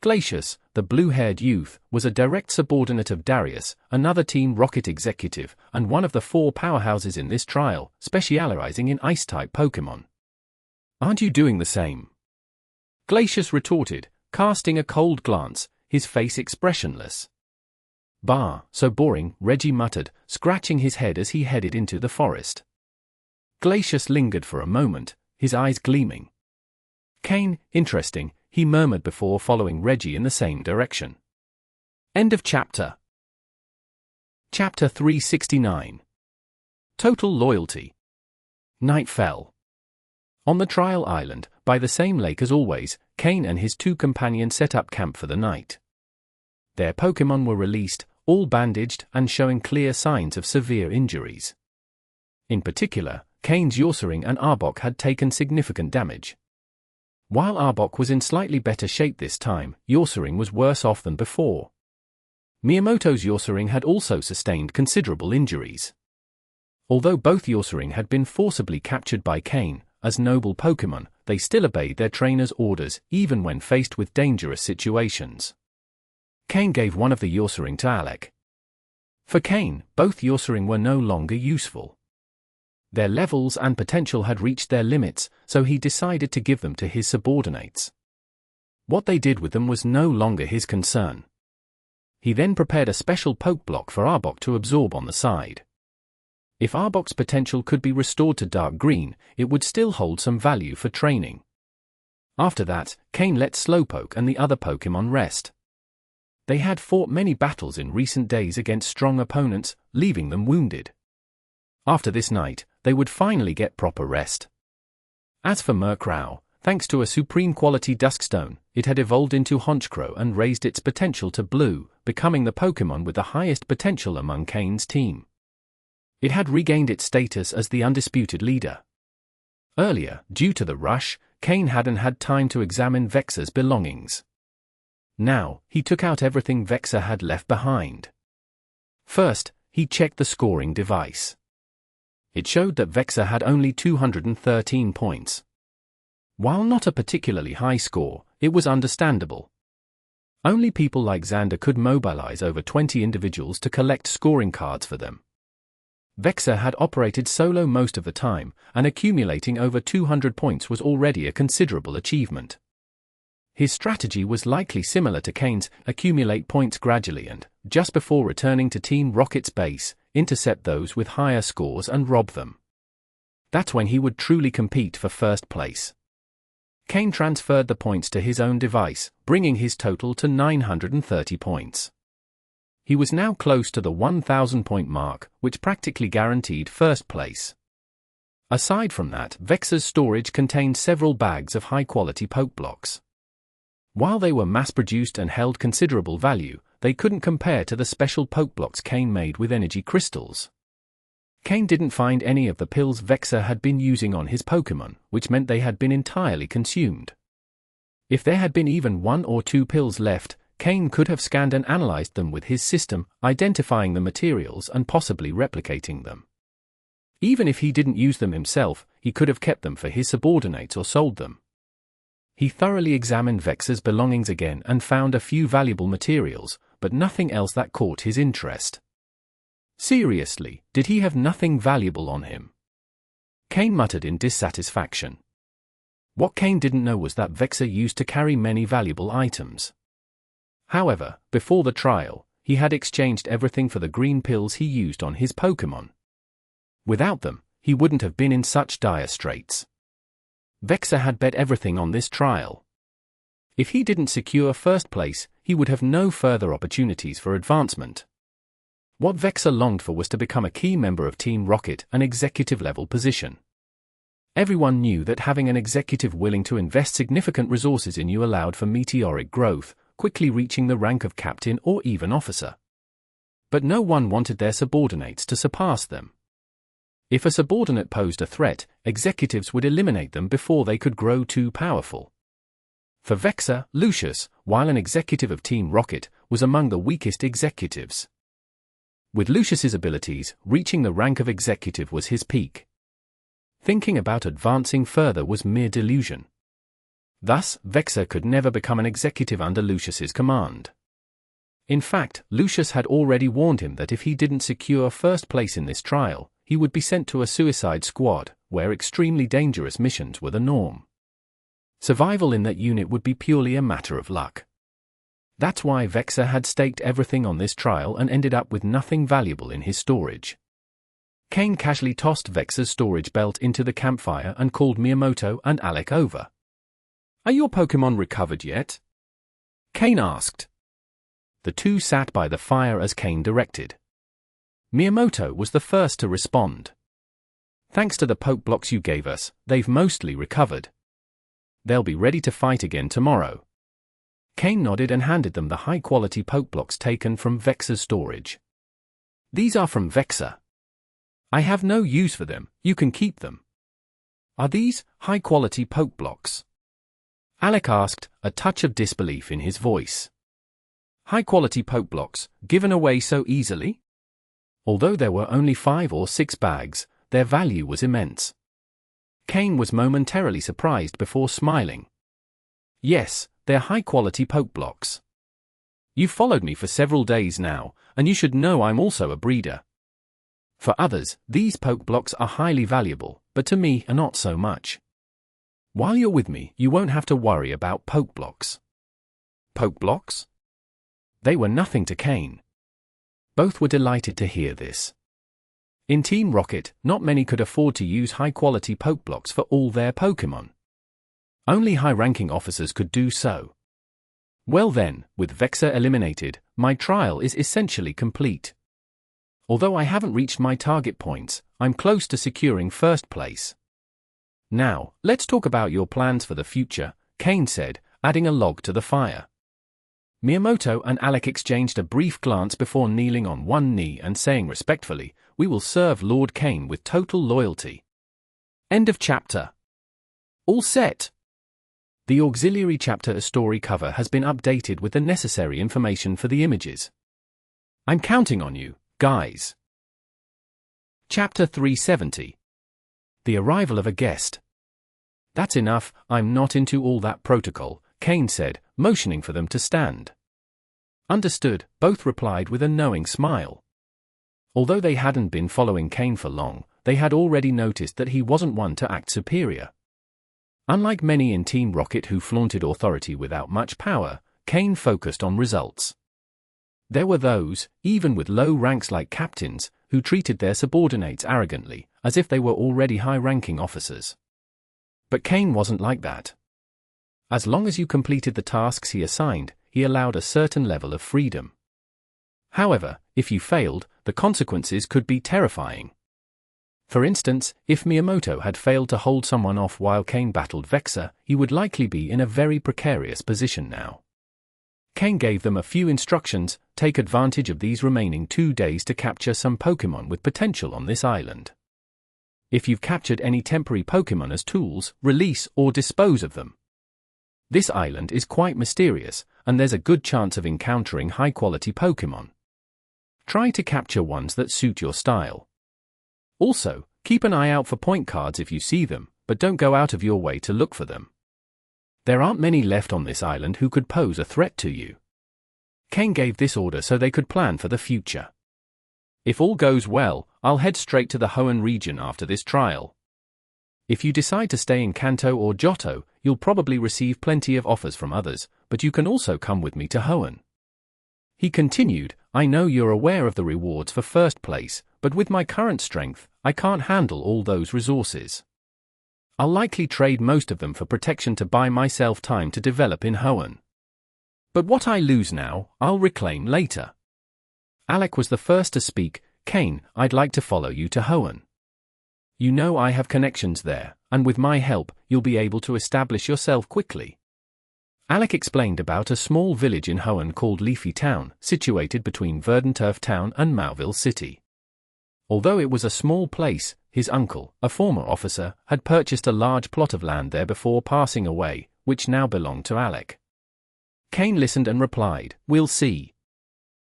Glacius, the blue-haired youth, was a direct subordinate of Darius, another Team Rocket executive, and one of the 4 powerhouses in this trial, specializing in Ice-type Pokémon. Aren't you doing the same? Glacius retorted, casting a cold glance, his face expressionless. Bah, so boring, Regi muttered, scratching his head as he headed into the forest. Glacius lingered for a moment, his eyes gleaming. Cain, interesting, he murmured before following Regi in the same direction. End of chapter. Chapter 369. Total Loyalty. Night fell. On the trial island, by the same lake as always, Cain and his 2 companions set up camp for the night. Their Pokémon were released, all bandaged and showing clear signs of severe injuries. In particular, Cain's Ursaring and Arbok had taken significant damage. While Arbok was in slightly better shape this time, Ursaring was worse off than before. Miyamoto's Ursaring had also sustained considerable injuries. Although both Ursaring had been forcibly captured by Cain, as noble Pokémon, they still obeyed their trainer's orders, even when faced with dangerous situations. Cain gave one of the Ursaring to Alec. For Cain, both Ursaring were no longer useful. Their levels and potential had reached their limits, so he decided to give them to his subordinates. What they did with them was no longer his concern. He then prepared a special poke block for Arbok to absorb on the side. If Arbok's potential could be restored to dark green, it would still hold some value for training. After that, Cain let Slowpoke and the other Pokémon rest. They had fought many battles in recent days against strong opponents, leaving them wounded. After this night, they would finally get proper rest. As for Murkrow, thanks to a supreme quality Duskstone, it had evolved into Honchkrow and raised its potential to blue, becoming the Pokémon with the highest potential among Cain's team. It had regained its status as the undisputed leader. Earlier, due to the rush, Cain hadn't had time to examine Vexor's belongings. Now, he took out everything Vexor had left behind. First, he checked the scoring device. It showed that Vexor had only 213 points. While not a particularly high score, it was understandable. Only people like Xander could mobilize over 20 individuals to collect scoring cards for them. Vexor had operated solo most of the time, and accumulating over 200 points was already a considerable achievement. His strategy was likely similar to Cain's: accumulate points gradually and, just before returning to Team Rocket's base, intercept those with higher scores and rob them. That's when he would truly compete for first place. Cain transferred the points to his own device, bringing his total to 930 points. He was now close to the 1,000-point mark, which practically guaranteed first place. Aside from that, Vexor's storage contained several bags of high-quality Pokeblocks. While they were mass-produced and held considerable value, they couldn't compare to the special Pokeblocks Cain made with energy crystals. Cain didn't find any of the pills Vexor had been using on his Pokémon, which meant they had been entirely consumed. If there had been even 1 or 2 pills left, Cain could have scanned and analyzed them with his system, identifying the materials and possibly replicating them. Even if he didn't use them himself, he could have kept them for his subordinates or sold them. He thoroughly examined Vexor's belongings again and found a few valuable materials, but nothing else that caught his interest. Seriously, did he have nothing valuable on him? Cain muttered in dissatisfaction. What Cain didn't know was that Vexor used to carry many valuable items. However, before the trial, he had exchanged everything for the green pills he used on his Pokémon. Without them, he wouldn't have been in such dire straits. Vexor had bet everything on this trial. If he didn't secure first place, he would have no further opportunities for advancement. What Vexor longed for was to become a key member of Team Rocket, an executive-level position. Everyone knew that having an executive willing to invest significant resources in you allowed for meteoric growth, quickly reaching the rank of captain or even officer. But no one wanted their subordinates to surpass them. If a subordinate posed a threat, executives would eliminate them before they could grow too powerful. For Vexor, Lucius, while an executive of Team Rocket, was among the weakest executives. With Lucius's abilities, reaching the rank of executive was his peak. Thinking about advancing further was mere delusion. Thus, Vexor could never become an executive under Lucius's command. In fact, Lucius had already warned him that if he didn't secure first place in this trial, he would be sent to a suicide squad, where extremely dangerous missions were the norm. Survival in that unit would be purely a matter of luck. That's why Vexor had staked everything on this trial and ended up with nothing valuable in his storage. Cain casually tossed Vexor's storage belt into the campfire and called Miyamoto and Alec over. "Are your Pokémon recovered yet?" Cain asked. The two sat by the fire as Cain directed. Miyamoto was the first to respond. "Thanks to the Pokeblocks you gave us, they've mostly recovered. They'll be ready to fight again tomorrow." Cain nodded and handed them the high-quality Pokeblocks taken from Vexor's storage. "These are from Vexor. I have no use for them, you can keep them." "Are these high-quality Pokeblocks?" Alec asked, a touch of disbelief in his voice. High-quality Pokeblocks, given away so easily? Although there were only 5 or 6 bags, their value was immense. Cain was momentarily surprised before smiling. "Yes, they're high-quality Pokeblocks. You've followed me for several days now, and you should know I'm also a breeder. For others, these Pokeblocks are highly valuable, but to me, not so much. While you're with me, you won't have to worry about Pokeblocks." Pokeblocks? They were nothing to Cain. Both were delighted to hear this. In Team Rocket, not many could afford to use high-quality Pokeblocks for all their Pokémon. Only high-ranking officers could do so. Well then, with Vexor eliminated, my trial is essentially complete. Although I haven't reached my target points, I'm close to securing first place. Now, let's talk about your plans for the future, Cain said, adding a log to the fire. Miyamoto and Alec exchanged a brief glance before kneeling on one knee and saying respectfully, "We will serve Lord Cain with total loyalty." End of chapter. All set. The auxiliary chapter story cover has been updated with the necessary information for the images. I'm counting on you, guys. Chapter 370. The arrival of a guest. That's enough, I'm not into all that protocol, Cain said, motioning for them to stand. Understood, both replied with a knowing smile. Although they hadn't been following Cain for long, they had already noticed that he wasn't one to act superior. Unlike many in Team Rocket who flaunted authority without much power, Cain focused on results. There were those, even with low ranks like captains, who treated their subordinates arrogantly, as if they were already high-ranking officers. But Cain wasn't like that. As long as you completed the tasks he assigned, he allowed a certain level of freedom. However, if you failed, the consequences could be terrifying. For instance, if Miyamoto had failed to hold someone off while Cain battled Vexor, he would likely be in a very precarious position now. Cain gave them a few instructions: take advantage of these remaining 2 days to capture some Pokémon with potential on this island. If you've captured any temporary Pokémon as tools, release or dispose of them. This island is quite mysterious, and there's a good chance of encountering high-quality Pokémon. Try to capture ones that suit your style. Also, keep an eye out for point cards if you see them, but don't go out of your way to look for them. There aren't many left on this island who could pose a threat to you. Cain gave this order so they could plan for the future. If all goes well, I'll head straight to the Hoenn region after this trial. If you decide to stay in Kanto or Johto, you'll probably receive plenty of offers from others, but you can also come with me to Hoenn. He continued, I know you're aware of the rewards for first place, but with my current strength, I can't handle all those resources. I'll likely trade most of them for protection to buy myself time to develop in Hoenn. But what I lose now, I'll reclaim later. Alec was the first to speak. Cain, I'd like to follow you to Hoenn. You know I have connections there, and with my help, you'll be able to establish yourself quickly. Alec explained about a small village in Hoenn called Leafy Town, situated between Verdanturf Town and Mauville City. Although it was a small place, his uncle, a former officer, had purchased a large plot of land there before passing away, which now belonged to Alec. Cain listened and replied, We'll see.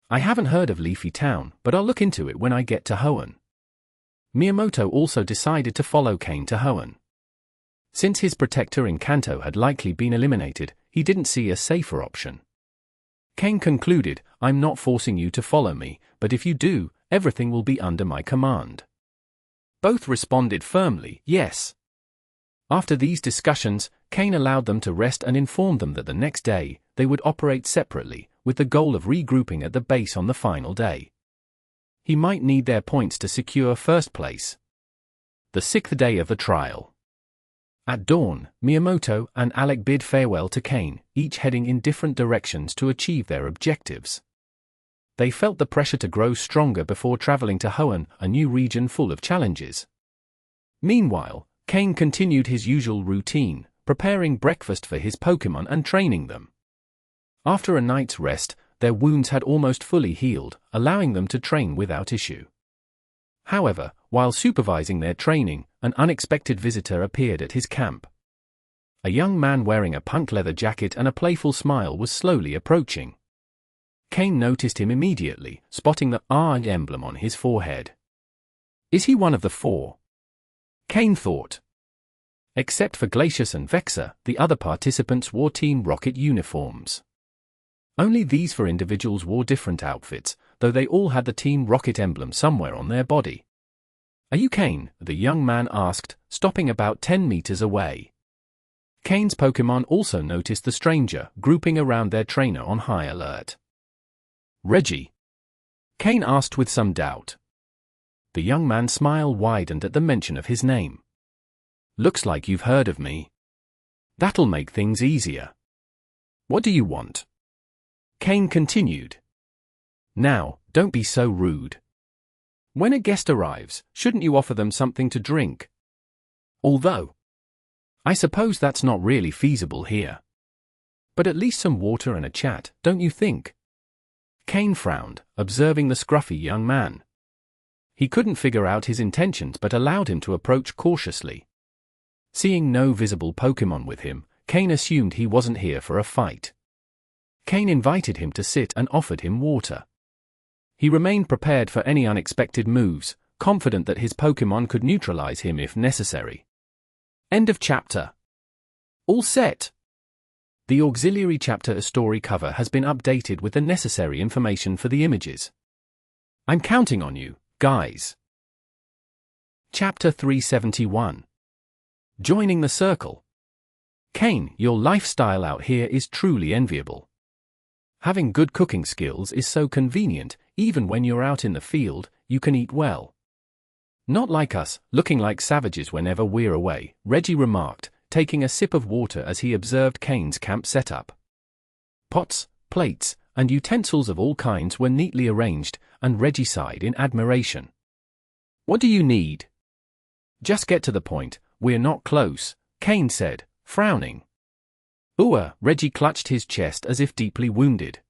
I haven't heard of Leafy Town, but I'll look into it when I get to Hoenn. Miyamoto also decided to follow Cain to Hoenn. Since his protector in Kanto had likely been eliminated, he didn't see a safer option. Cain concluded, I'm not forcing you to follow me, but if you do, everything will be under my command. Both responded firmly, yes. After these discussions, Cain allowed them to rest and informed them that the next day, they would operate separately, with the goal of regrouping at the base on the final day. He might need their points to secure first place. The 6th day of the trial. At dawn, Miyamoto and Alec bid farewell to Cain, each heading in different directions to achieve their objectives. They felt the pressure to grow stronger before traveling to Hoenn, a new region full of challenges. Meanwhile, Cain continued his usual routine, preparing breakfast for his Pokémon and training them. After a night's rest, their wounds had almost fully healed, allowing them to train without issue. However, while supervising their training, an unexpected visitor appeared at his camp. A young man wearing a punk leather jacket and a playful smile was slowly approaching. Cain noticed him immediately, spotting the R emblem on his forehead. Is he one of the 4? Cain thought. Except for Glacius and Vexor, the other participants wore Team Rocket uniforms. Only these 4 individuals wore different outfits, though they all had the Team Rocket emblem somewhere on their body. Are you Cain? The young man asked, stopping about 10 meters away. Cain's Pokémon also noticed the stranger, grouping around their trainer on high alert. Regi? Cain asked with some doubt. The young man's smile widened at the mention of his name. Looks like you've heard of me. That'll make things easier. What do you want? Cain continued. Now, don't be so rude. When a guest arrives, shouldn't you offer them something to drink? Although, I suppose that's not really feasible here. But at least some water and a chat, don't you think? Cain frowned, observing the scruffy young man. He couldn't figure out his intentions but allowed him to approach cautiously. Seeing no visible Pokémon with him, Cain assumed he wasn't here for a fight. Cain invited him to sit and offered him water. He remained prepared for any unexpected moves, confident that his Pokémon could neutralize him if necessary. End of chapter. All set. The auxiliary chapter story cover has been updated with the necessary information for the images. I'm counting on you, guys. Chapter 371. Joining the Circle. Cain, your lifestyle out here is truly enviable. Having good cooking skills is so convenient, even when you're out in the field, you can eat well. Not like us, looking like savages whenever we're away, Regi remarked, taking a sip of water as he observed Cain's camp setup. Pots, plates, and utensils of all kinds were neatly arranged, and Regi sighed in admiration. What do you need? Just get to the point, we're not close, Cain said, frowning. Regi clutched his chest as if deeply wounded.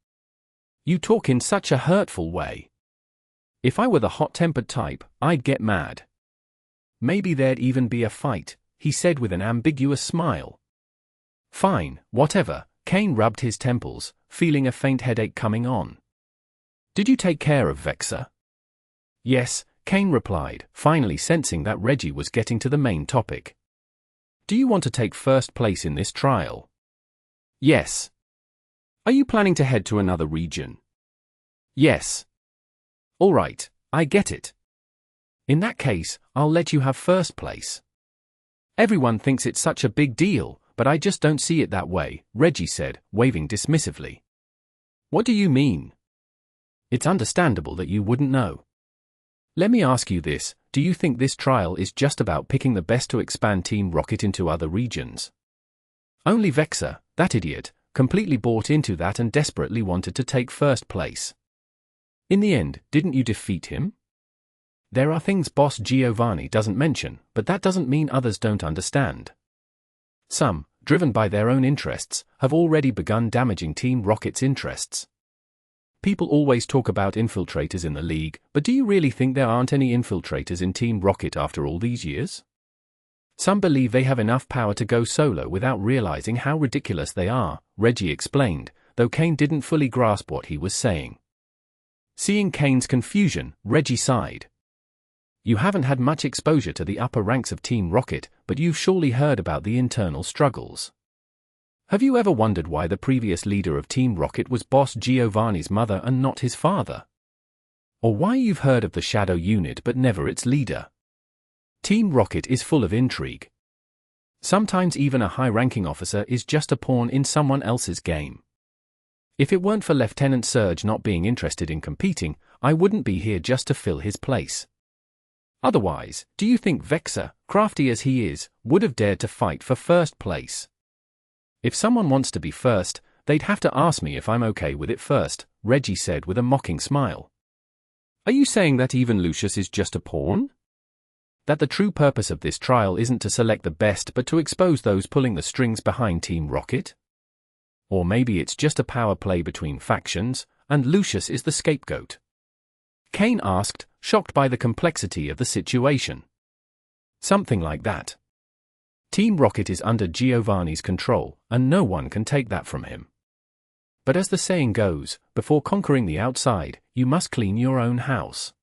You talk in such a hurtful way. If I were the hot-tempered type, I'd get mad. Maybe there'd even be a fight, he said with an ambiguous smile. Fine, whatever, Cain rubbed his temples, feeling a faint headache coming on. Did you take care of Vexor? Yes, Cain replied, finally sensing that Regi was getting to the main topic. Do you want to take first place in this trial? Yes. Are you planning to head to another region? Yes. All right, I get it. In that case, I'll let you have first place. Everyone thinks it's such a big deal, but I just don't see it that way, Regi said, waving dismissively. What do you mean? It's understandable that you wouldn't know. Let me ask you this, do you think this trial is just about picking the best to expand Team Rocket into other regions? Only Vexor, that idiot, completely bought into that and desperately wanted to take first place. In the end, didn't you defeat him? There are things Boss Giovanni doesn't mention, but that doesn't mean others don't understand. Some, driven by their own interests, have already begun damaging Team Rocket's interests. People always talk about infiltrators in the league, but do you really think there aren't any infiltrators in Team Rocket after all these years? Some believe they have enough power to go solo without realizing how ridiculous they are, Regi explained, though Cain didn't fully grasp what he was saying. Seeing Cain's confusion, Regi sighed. You haven't had much exposure to the upper ranks of Team Rocket, but you've surely heard about the internal struggles. Have you ever wondered why the previous leader of Team Rocket was Boss Giovanni's mother and not his father? Or why you've heard of the Shadow Unit but never its leader? Team Rocket is full of intrigue. Sometimes even a high-ranking officer is just a pawn in someone else's game. If it weren't for Lieutenant Surge not being interested in competing, I wouldn't be here just to fill his place. Otherwise, do you think Vexor, crafty as he is, would have dared to fight for first place? If someone wants to be first, they'd have to ask me if I'm okay with it first, Regi said with a mocking smile. Are you saying that even Lucius is just a pawn? That the true purpose of this trial isn't to select the best but to expose those pulling the strings behind Team Rocket? Or maybe it's just a power play between factions, and Lucius is the scapegoat? Cain asked, shocked by the complexity of the situation. Something like that. Team Rocket is under Giovanni's control, and no one can take that from him. But as the saying goes, before conquering the outside, you must clean your own house.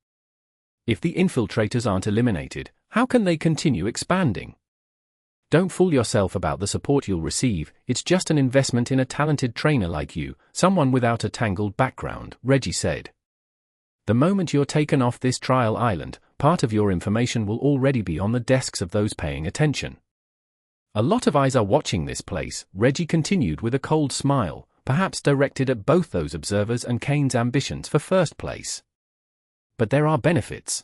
If the infiltrators aren't eliminated, how can they continue expanding? Don't fool yourself about the support you'll receive, it's just an investment in a talented trainer like you, someone without a tangled background, Regi said. The moment you're taken off this trial island, part of your information will already be on the desks of those paying attention. A lot of eyes are watching this place, Regi continued with a cold smile, perhaps directed at both those observers and Cain's ambitions for first place. But there are benefits.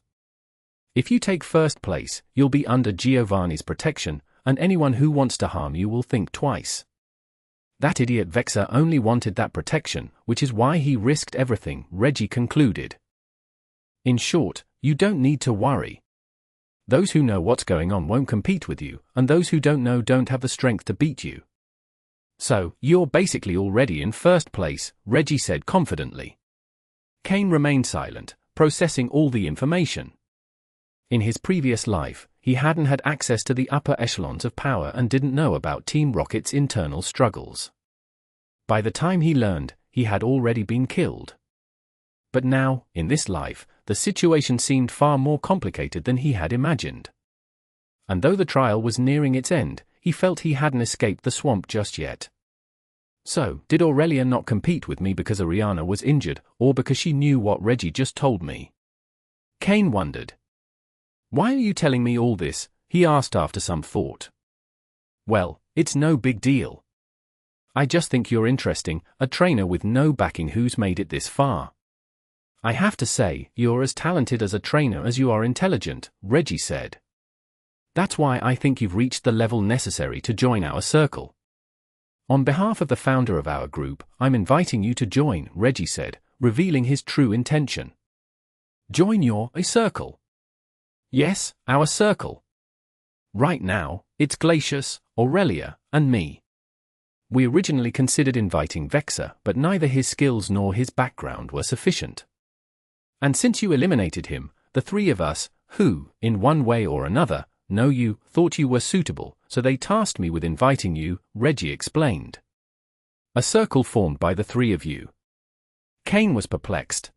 If you take first place, you'll be under Giovanni's protection, and anyone who wants to harm you will think twice. That idiot Vexor only wanted that protection, which is why he risked everything, Regi concluded. In short, you don't need to worry. Those who know what's going on won't compete with you, and those who don't know don't have the strength to beat you. So, you're basically already in first place, Regi said confidently. Cain remained silent, processing all the information. In his previous life, he hadn't had access to the upper echelons of power and didn't know about Team Rocket's internal struggles. By the time he learned, he had already been killed. But now, in this life, the situation seemed far more complicated than he had imagined. And though the trial was nearing its end, he felt he hadn't escaped the swamp just yet. So, did Aurelia not compete with me because Ariana was injured, or because she knew what Regi just told me? Cain wondered. Why are you telling me all this? He asked after some thought. Well, it's no big deal. I just think you're interesting, a trainer with no backing who's made it this far. I have to say, you're as talented as a trainer as you are intelligent, Regi said. That's why I think you've reached the level necessary to join our circle. On behalf of the founder of our group, I'm inviting you to join, Regi said, revealing his true intention. Join your circle? Yes, our circle. Right now, it's Glacius, Aurelia, and me. We originally considered inviting Vexor, but neither his skills nor his background were sufficient. And since you eliminated him, the three of us, who, in one way or another, know you, thought you were suitable, so they tasked me with inviting you, Regi explained. A circle formed by the three of you. Cain was perplexed.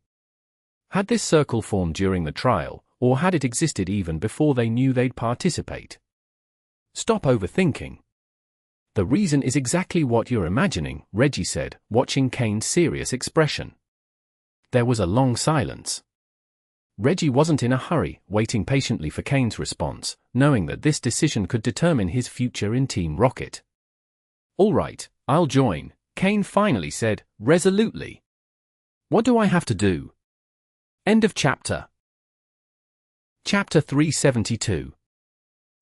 Had this circle formed during the trial, or had it existed even before they knew they'd participate? Stop overthinking. The reason is exactly what you're imagining, Regi said, watching Cain's serious expression. There was a long silence. Regi wasn't in a hurry, waiting patiently for Cain's response, knowing that this decision could determine his future in Team Rocket. All right, I'll join, Cain finally said, resolutely. What do I have to do? End of chapter. Chapter 372.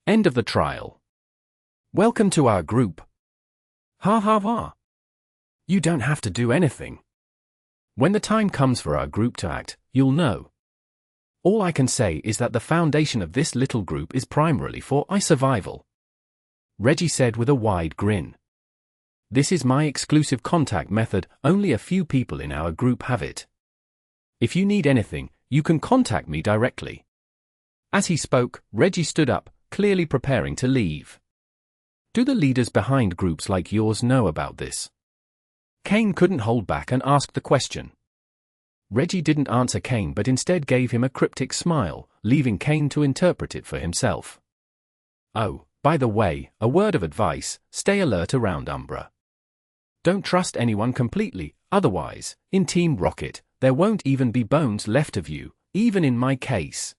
End of the trial. Welcome to our group. Ha ha ha. You don't have to do anything. When the time comes for our group to act, you'll know. All I can say is that the foundation of this little group is primarily for survival. Regi said with a wide grin. This is my exclusive contact method, only a few people in our group have it. If you need anything, you can contact me directly. As he spoke, Regi stood up, clearly preparing to leave. Do the leaders behind groups like yours know about this? Cain couldn't hold back and asked the question. Regi didn't answer Cain but instead gave him a cryptic smile, leaving Cain to interpret it for himself. Oh, by the way, a word of advice, stay alert around Umbra. Don't trust anyone completely, otherwise, in Team Rocket, there won't even be bones left of you, even in my case.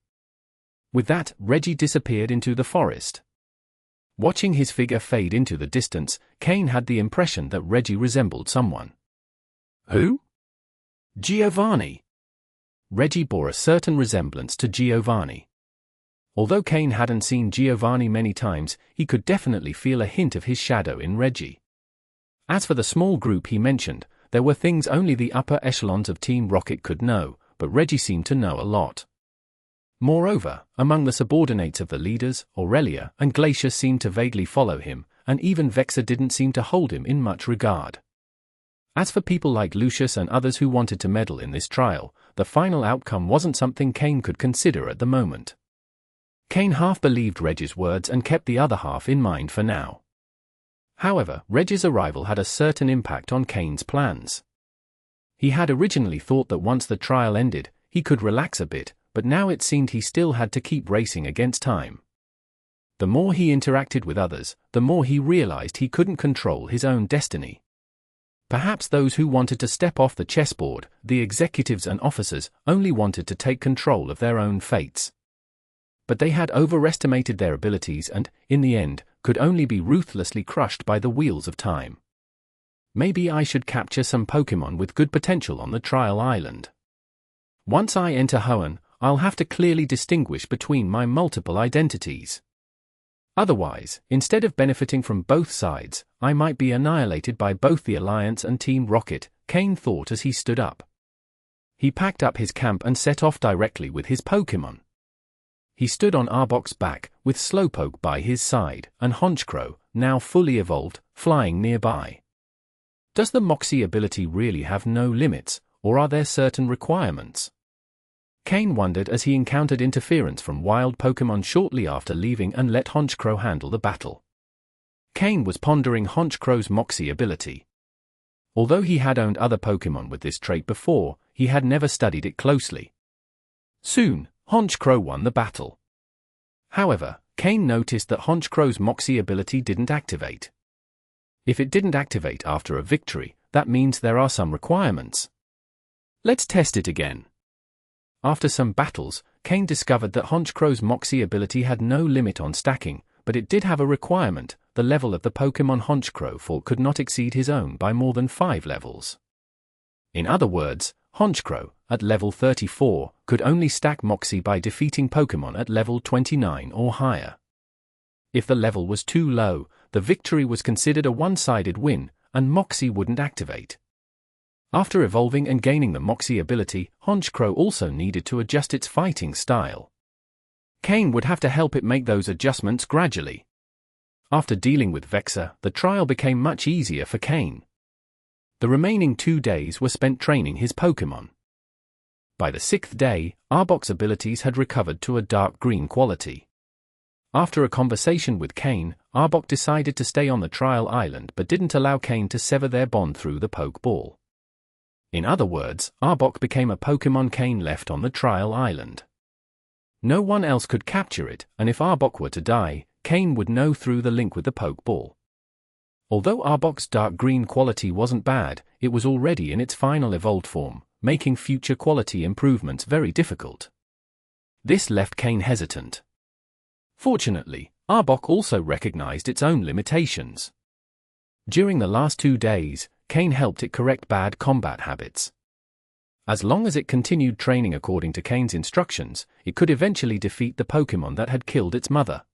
With that, Regi disappeared into the forest. Watching his figure fade into the distance, Cain had the impression that Regi resembled someone. Who? Giovanni. Regi bore a certain resemblance to Giovanni. Although Cain hadn't seen Giovanni many times, he could definitely feel a hint of his shadow in Regi. As for the small group he mentioned, there were things only the upper echelons of Team Rocket could know, but Regi seemed to know a lot. Moreover, among the subordinates of the leaders, Aurelia and Glacius seemed to vaguely follow him, and even Vexor didn't seem to hold him in much regard. As for people like Lucius and others who wanted to meddle in this trial, the final outcome wasn't something Cain could consider at the moment. Cain half believed Regi's words and kept the other half in mind for now. However, Regi's arrival had a certain impact on Cain's plans. He had originally thought that once the trial ended, he could relax a bit, but now it seemed he still had to keep racing against time. The more he interacted with others, the more he realized he couldn't control his own destiny. Perhaps those who wanted to step off the chessboard, the executives and officers, only wanted to take control of their own fates. But they had overestimated their abilities and, in the end, could only be ruthlessly crushed by the wheels of time. Maybe I should capture some Pokémon with good potential on the trial island. Once I enter Hoenn, I'll have to clearly distinguish between my multiple identities. Otherwise, instead of benefiting from both sides, I might be annihilated by both the Alliance and Team Rocket, Cain thought as he stood up. He packed up his camp and set off directly with his Pokémon. He stood on Arbok's back, with Slowpoke by his side, and Honchkrow, now fully evolved, flying nearby. Does the Moxie ability really have no limits, or are there certain requirements? Cain wondered as he encountered interference from wild Pokémon shortly after leaving and let Honchkrow handle the battle. Cain was pondering Honchkrow's Moxie ability. Although he had owned other Pokémon with this trait before, he had never studied it closely. Soon, Honchkrow won the battle. However, Cain noticed that Honchkrow's Moxie ability didn't activate. If it didn't activate after a victory, that means there are some requirements. Let's test it again. After some battles, Cain discovered that Honchkrow's Moxie ability had no limit on stacking, but it did have a requirement: the level of the Pokémon Honchkrow fought could not exceed his own by more than 5 levels. In other words, Honchkrow, at level 34, could only stack Moxie by defeating Pokémon at level 29 or higher. If the level was too low, the victory was considered a one-sided win, and Moxie wouldn't activate. After evolving and gaining the Moxie ability, Honchkrow also needed to adjust its fighting style. Cain would have to help it make those adjustments gradually. After dealing with Vexor, the trial became much easier for Cain. The remaining 2 days were spent training his Pokémon. By the 6th day, Arbok's abilities had recovered to a dark green quality. After a conversation with Cain, Arbok decided to stay on the trial island but didn't allow Cain to sever their bond through the Pokeball. In other words, Arbok became a Pokémon Cain left on the trial island. No one else could capture it, and if Arbok were to die, Cain would know through the link with the Pokeball. Although Arbok's dark green quality wasn't bad, it was already in its final evolved form, making future quality improvements very difficult. This left Cain hesitant. Fortunately, Arbok also recognized its own limitations. During the last 2 days, Cain helped it correct bad combat habits. As long as it continued training according to Cain's instructions, it could eventually defeat the Pokémon that had killed its mother.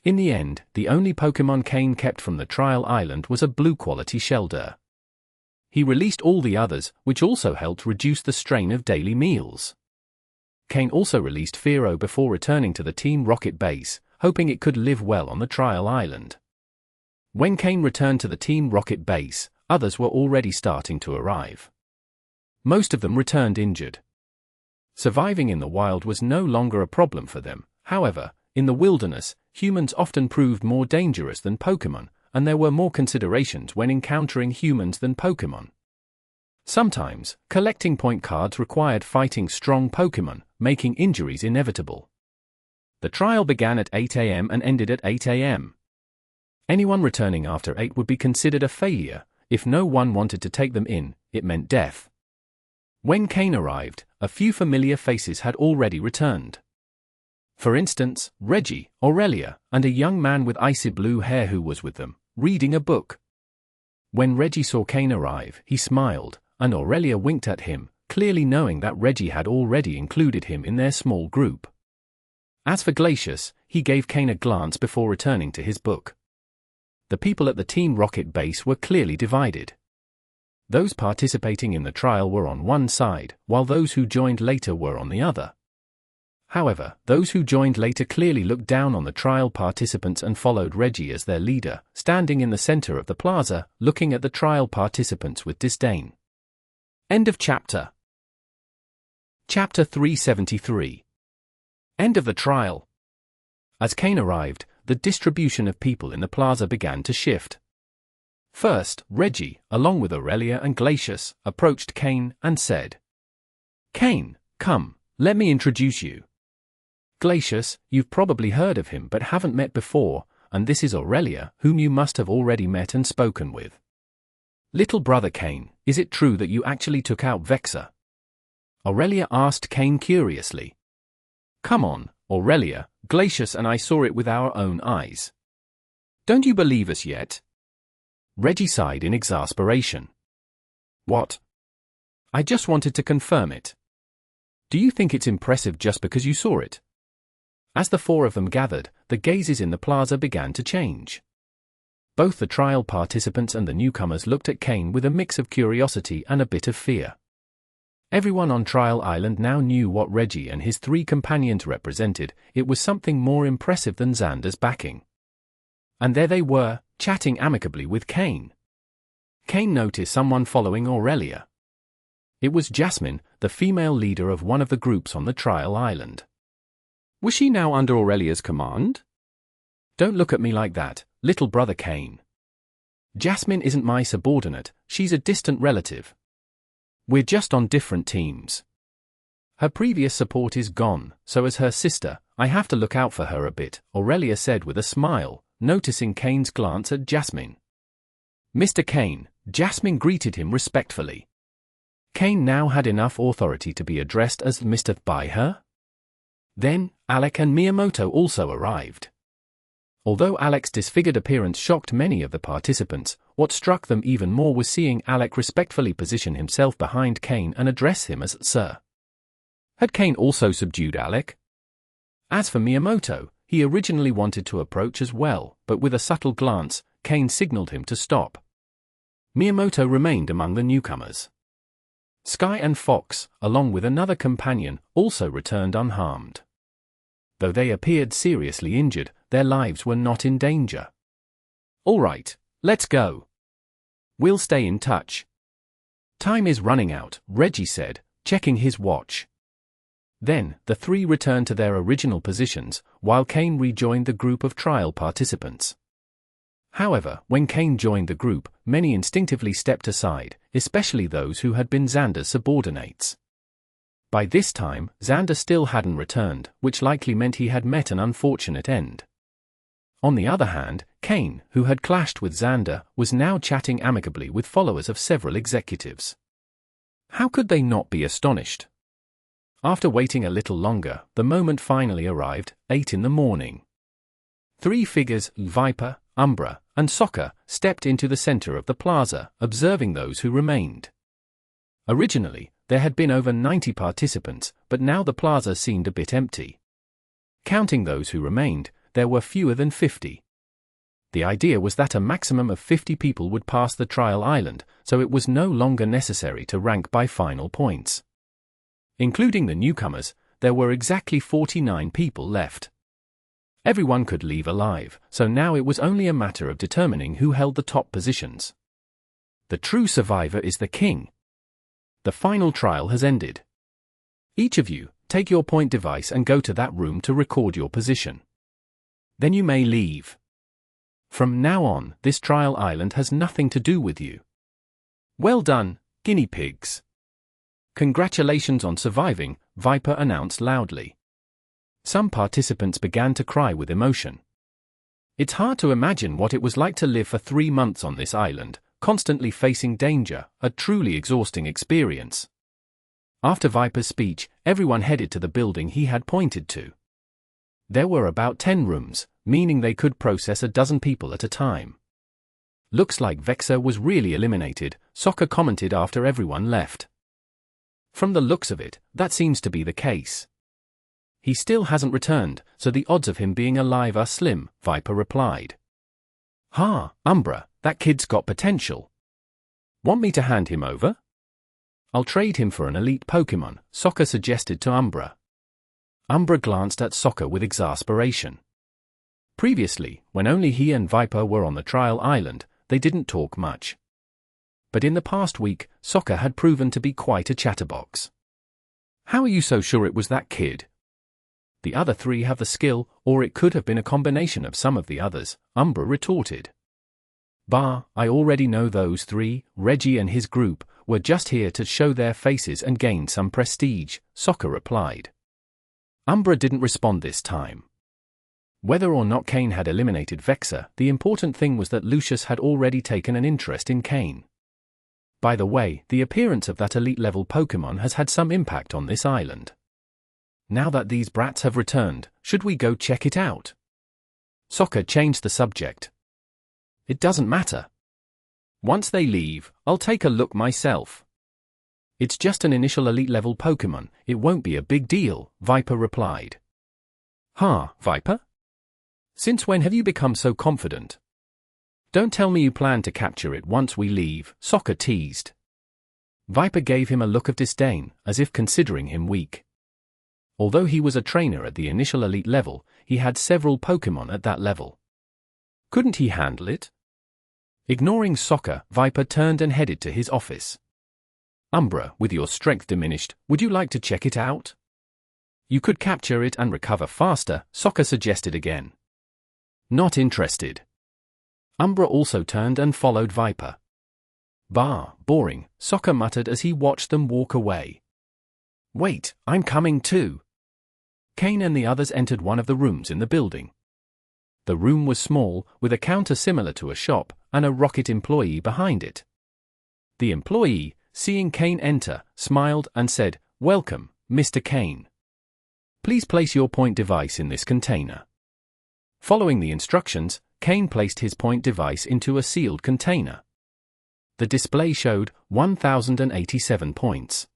In the end, the only Pokémon Cain kept from the trial island was a blue-quality Shelder. He released all the others, which also helped reduce the strain of daily meals. Cain also released Fearow before returning to the Team Rocket base, hoping it could live well on the trial island. When Cain returned to the Team Rocket base, others were already starting to arrive. Most of them returned injured. Surviving in the wild was no longer a problem for them. However, in the wilderness, humans often proved more dangerous than Pokémon, and there were more considerations when encountering humans than Pokémon. Sometimes, collecting point cards required fighting strong Pokémon, making injuries inevitable. The trial began at 8 a.m. and ended at 8 a.m. Anyone returning after 8 would be considered a failure. If no one wanted to take them in, it meant death. When Cain arrived, a few familiar faces had already returned. For instance, Regi, Aurelia, and a young man with icy blue hair who was with them, reading a book. When Regi saw Cain arrive, he smiled, and Aurelia winked at him, clearly knowing that Regi had already included him in their small group. As for Glacius, he gave Cain a glance before returning to his book. The people at the Team Rocket base were clearly divided. Those participating in the trial were on one side, while those who joined later were on the other. However, those who joined later clearly looked down on the trial participants and followed Regi as their leader, standing in the center of the plaza, looking at the trial participants with disdain. End of chapter. Chapter 373. End of the trial. As Cain arrived, the distribution of people in the plaza began to shift. First, Regi, along with Aurelia and Glacius, approached Cain and said, "Cain, come, let me introduce you. Glacius, you've probably heard of him but haven't met before, and this is Aurelia, whom you must have already met and spoken with. Little brother Cain, is it true that you actually took out Vexor?" Aurelia asked Cain curiously. "Come on, Aurelia, Glacius and I saw it with our own eyes. Don't you believe us yet?" Regi sighed in exasperation. "What? I just wanted to confirm it. Do you think it's impressive just because you saw it? As the four of them gathered, the gazes in the plaza began to change. Both the trial participants and the newcomers looked at Cain with a mix of curiosity and a bit of fear. Everyone on Trial Island now knew what Regi and his three companions represented. It was something more impressive than Xander's backing. And there they were, chatting amicably with Cain. Cain noticed someone following Aurelia. It was Jasmine, the female leader of one of the groups on the Trial Island. Was she now under Aurelia's command? Don't look at me like that, little brother Cain. Jasmine isn't my subordinate, she's a distant relative. We're just on different teams. Her previous support is gone, so as her sister, I have to look out for her a bit, Aurelia said with a smile, noticing Cain's glance at Jasmine. Mr. Cain, Jasmine greeted him respectfully. Cain now had enough authority to be addressed as Mr. by her. Then, Alec and Miyamoto also arrived. Although Alec's disfigured appearance shocked many of the participants, what struck them even more was seeing Alec respectfully position himself behind Cain and address him as Sir. Had Cain also subdued Alec? As for Miyamoto, he originally wanted to approach as well, but with a subtle glance, Cain signaled him to stop. Miyamoto remained among the newcomers. Sky and Fox, along with another companion, also returned unharmed. Though they appeared seriously injured, their lives were not in danger. All right, let's go. We'll stay in touch. Time is running out, Regi said, checking his watch. Then, the three returned to their original positions, while Cain rejoined the group of trial participants. However, when Cain joined the group, many instinctively stepped aside, especially those who had been Xander's subordinates. By this time, Xander still hadn't returned, which likely meant he had met an unfortunate end. On the other hand, Cain, who had clashed with Xander, was now chatting amicably with followers of several executives. How could they not be astonished? After waiting a little longer, the moment finally arrived, 8 in the morning. Three figures, Viper, Umbra, and Soccer, stepped into the center of the plaza, observing those who remained. Originally, there had been over 90 participants, but now the plaza seemed a bit empty. Counting those who remained, there were fewer than 50. The idea was that a maximum of 50 people would pass the trial island, so it was no longer necessary to rank by final points. Including the newcomers, there were exactly 49 people left. Everyone could leave alive, so now it was only a matter of determining who held the top positions. The true survivor is the king. The final trial has ended. Each of you, take your point device and go to that room to record your position. Then you may leave. From now on, this trial island has nothing to do with you. Well done, guinea pigs. Congratulations on surviving, Viper announced loudly. Some participants began to cry with emotion. It's hard to imagine what it was like to live for 3 months on this island, constantly facing danger, a truly exhausting experience. After Viper's speech, everyone headed to the building he had pointed to. There were about 10 rooms, meaning they could process a dozen people at a time. Looks like Vexor was really eliminated, Soccer commented after everyone left. From the looks of it, that seems to be the case. He still hasn't returned, so the odds of him being alive are slim, Viper replied. Ha, Umbra, that kid's got potential. Want me to hand him over? I'll trade him for an elite Pokémon, Soccer suggested to Umbra. Umbra glanced at Soccer with exasperation. Previously, when only he and Viper were on the trial island, they didn't talk much. But in the past week, Soccer had proven to be quite a chatterbox. How are you so sure it was that kid? The other three have the skill, or it could have been a combination of some of the others, Umbra retorted. Bah, I already know those three, Regi and his group, were just here to show their faces and gain some prestige, Soccer replied. Umbra didn't respond this time. Whether or not Cain had eliminated Vexor, the important thing was that Lucius had already taken an interest in Cain. By the way, the appearance of that elite-level Pokémon has had some impact on this island. Now that these brats have returned, should we go check it out? Soccer changed the subject. It doesn't matter. Once they leave, I'll take a look myself. It's just an initial elite-level Pokémon, it won't be a big deal, Viper replied. Viper? Since when have you become so confident? Don't tell me you plan to capture it once we leave, Soccer teased. Viper gave him a look of disdain, as if considering him weak. Although he was a trainer at the initial elite level, he had several Pokémon at that level. Couldn't he handle it? Ignoring Soccer, Viper turned and headed to his office. Umbra, with your strength diminished, would you like to check it out? You could capture it and recover faster, Soccer suggested again. Not interested. Umbra also turned and followed Viper. Boring, Soccer muttered as he watched them walk away. Wait, I'm coming too. Cain and the others entered one of the rooms in the building. The room was small, with a counter similar to a shop, and a Rocket employee behind it. The employee, seeing Cain enter, smiled and said, "Welcome, Mr. Cain. Please place your point device in this container." Following the instructions, Cain placed his point device into a sealed container. The display showed 1,087 points.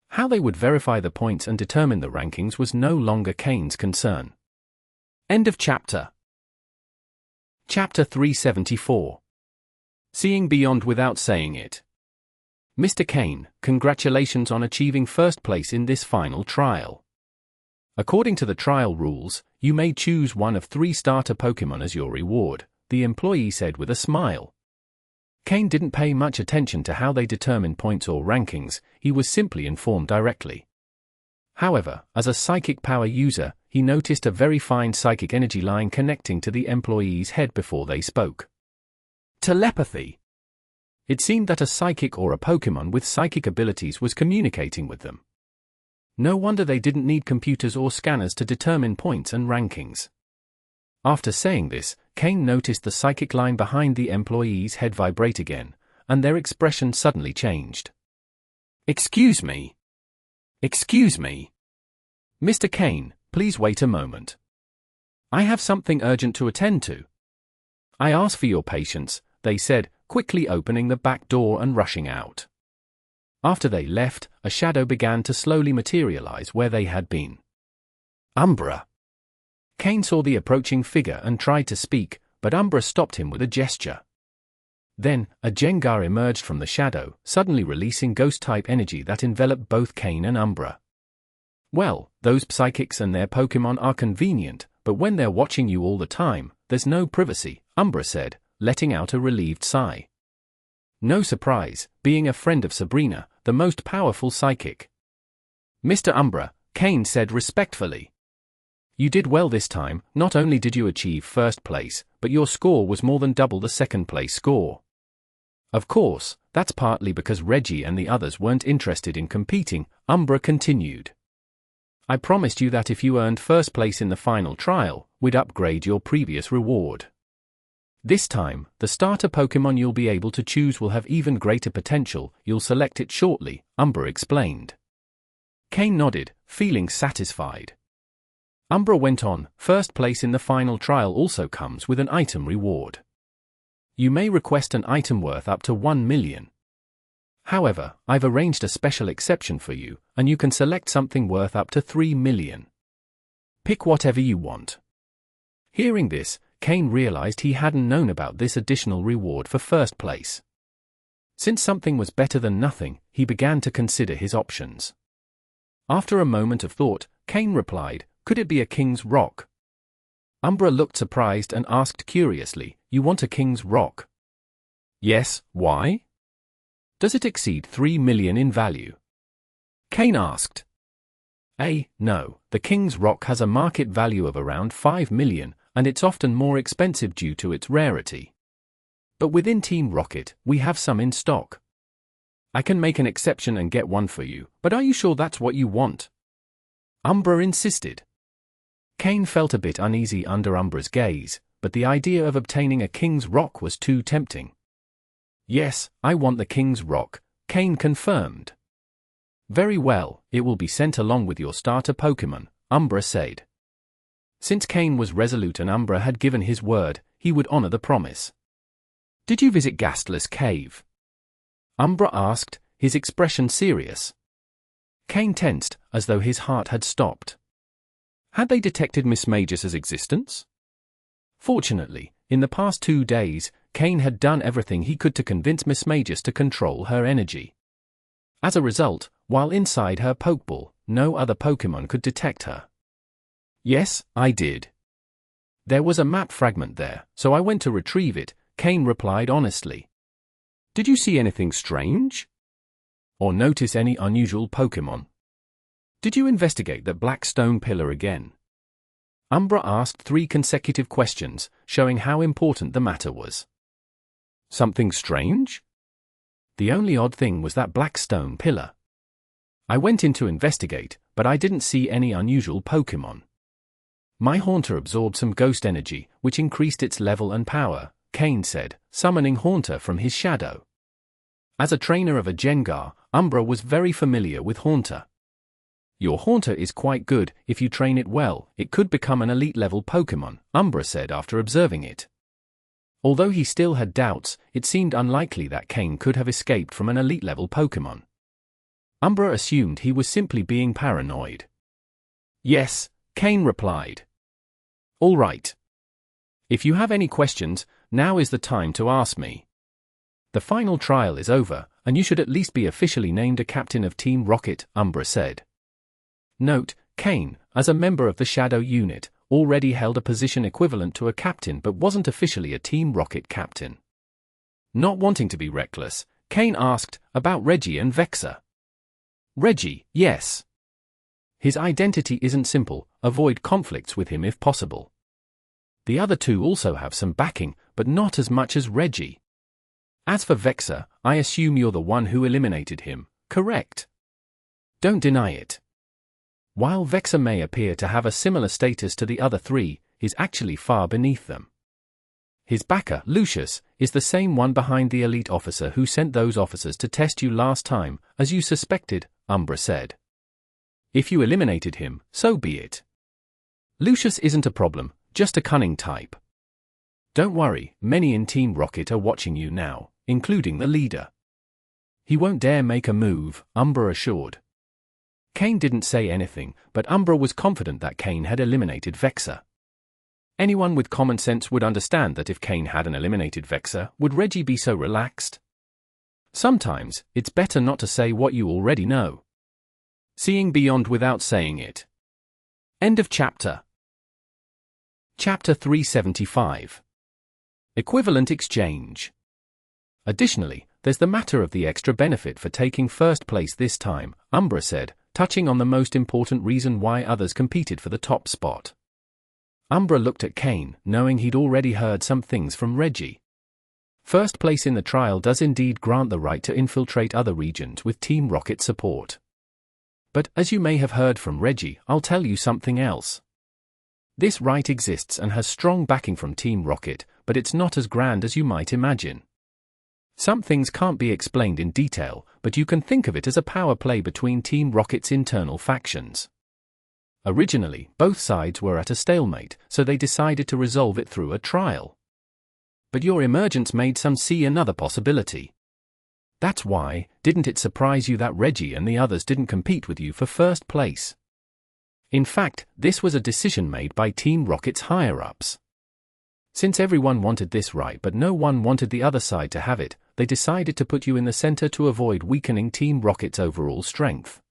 How they would verify the points and determine the rankings was no longer Cain's concern. End of chapter. Chapter 374. Seeing Beyond Without Saying It. Mr. Cain, congratulations on achieving first place in this final trial. According to the trial rules, you may choose one of 3 starter Pokémon as your reward, the employee said with a smile. Cain didn't pay much attention to how they determined points or rankings, he was simply informed directly. However, as a psychic power user, he noticed a very fine psychic energy line connecting to the employee's head before they spoke. Telepathy. It seemed that a psychic or a Pokémon with psychic abilities was communicating with them. No wonder they didn't need computers or scanners to determine points and rankings. After saying this, Cain noticed the psychic line behind the employee's head vibrate again, and their expression suddenly changed. Excuse me. Excuse me. Mr. Cain, please wait a moment. I have something urgent to attend to. I ask for your patience, they said, quickly opening the back door and rushing out. After they left, a shadow began to slowly materialize where they had been. Umbra. Cain saw the approaching figure and tried to speak, but Umbra stopped him with a gesture. Then, a Jengar emerged from the shadow, suddenly releasing ghost-type energy that enveloped both Cain and Umbra. Well, those psychics and their Pokémon are convenient, but when they're watching you all the time, there's no privacy, Umbra said, letting out a relieved sigh. No surprise, being a friend of Sabrina, the most powerful psychic. Mr. Umbra, Cain said respectfully. You did well this time, not only did you achieve first place, but your score was more than double the second place score. Of course, that's partly because Regi and the others weren't interested in competing, Umbra continued. I promised you that if you earned first place in the final trial, we'd upgrade your previous reward. This time, the starter Pokémon you'll be able to choose will have even greater potential, you'll select it shortly, Umbra explained. Cain nodded, feeling satisfied. Umbra went on, first place in the final trial also comes with an item reward. You may request an item worth up to 1 million. However, I've arranged a special exception for you, and you can select something worth up to 3 million. Pick whatever you want. Hearing this, Cain realized he hadn't known about this additional reward for first place. Since something was better than nothing, he began to consider his options. After a moment of thought, Cain replied, could it be a King's Rock? Umbra looked surprised and asked curiously, you want a King's Rock? Yes, why? Does it exceed 3 million in value? Cain asked. No, the King's Rock has a market value of around 5 million, and it's often more expensive due to its rarity. But within Team Rocket, we have some in stock. I can make an exception and get one for you, but are you sure that's what you want? Umbra insisted. Cain felt a bit uneasy under Umbra's gaze, but the idea of obtaining a King's Rock was too tempting. Yes, I want the King's Rock, Cain confirmed. Very well, it will be sent along with your starter Pokémon, Umbra said. Since Cain was resolute and Umbra had given his word, he would honor the promise. Did you visit Gastless Cave? Umbra asked, his expression serious. Cain tensed, as though his heart had stopped. Had they detected Miss Magis's existence? Fortunately, in the past 2 days, Cain had done everything he could to convince Miss Magis to control her energy. As a result, while inside her Pokeball, no other Pokémon could detect her. Yes, I did. There was a map fragment there, so I went to retrieve it, Cain replied honestly. Did you see anything strange? Or notice any unusual Pokémon? Did you investigate that black stone pillar again? Umbra asked 3 consecutive questions, showing how important the matter was. Something strange? The only odd thing was that black stone pillar. I went in to investigate, but I didn't see any unusual Pokémon. My Haunter absorbed some ghost energy, which increased its level and power, Cain said, summoning Haunter from his shadow. As a trainer of a Jengar, Umbra was very familiar with Haunter. Your Haunter is quite good. If you train it well, it could become an elite-level Pokémon, Umbra said after observing it. Although he still had doubts, it seemed unlikely that Cain could have escaped from an elite-level Pokémon. Umbra assumed he was simply being paranoid. Yes, Cain replied. All right. If you have any questions, now is the time to ask me. The final trial is over, and you should at least be officially named a captain of Team Rocket, Umbra said. Note, Cain, as a member of the Shadow Unit, already held a position equivalent to a captain but wasn't officially a Team Rocket captain. Not wanting to be reckless, Cain asked about Regi and Vexor. Regi, yes. His identity isn't simple, avoid conflicts with him if possible. The other 2 also have some backing, but not as much as Regi. As for Vexor, I assume you're the one who eliminated him, correct? Don't deny it. While Vexor may appear to have a similar status to the other 3, he's actually far beneath them. His backer, Lucius, is the same one behind the elite officer who sent those officers to test you last time, as you suspected, Umbra said. If you eliminated him, so be it. Lucius isn't a problem, just a cunning type. Don't worry, many in Team Rocket are watching you now, including the leader. He won't dare make a move, Umbra assured. Cain didn't say anything, but Umbra was confident that Cain had eliminated Vexor. Anyone with common sense would understand that if Cain hadn't eliminated Vexor, would Regi be so relaxed? Sometimes, it's better not to say what you already know. Seeing beyond without saying it. End of chapter. Chapter 375. Equivalent Exchange. Additionally, there's the matter of the extra benefit for taking first place this time, Umbra said, touching on the most important reason why others competed for the top spot. Umbra looked at Cain, knowing he'd already heard some things from Regi. First place in the trial does indeed grant the right to infiltrate other regions with Team Rocket support. But, as you may have heard from Regi, I'll tell you something else. This right exists and has strong backing from Team Rocket, but it's not as grand as you might imagine. Some things can't be explained in detail, but you can think of it as a power play between Team Rocket's internal factions. Originally, both sides were at a stalemate, so they decided to resolve it through a trial. But your emergence made some see another possibility. That's why, didn't it surprise you that Regi and the others didn't compete with you for first place? In fact, this was a decision made by Team Rocket's higher-ups. Since everyone wanted this right but no one wanted the other side to have it, they decided to put you in the center to avoid weakening Team Rocket's overall strength.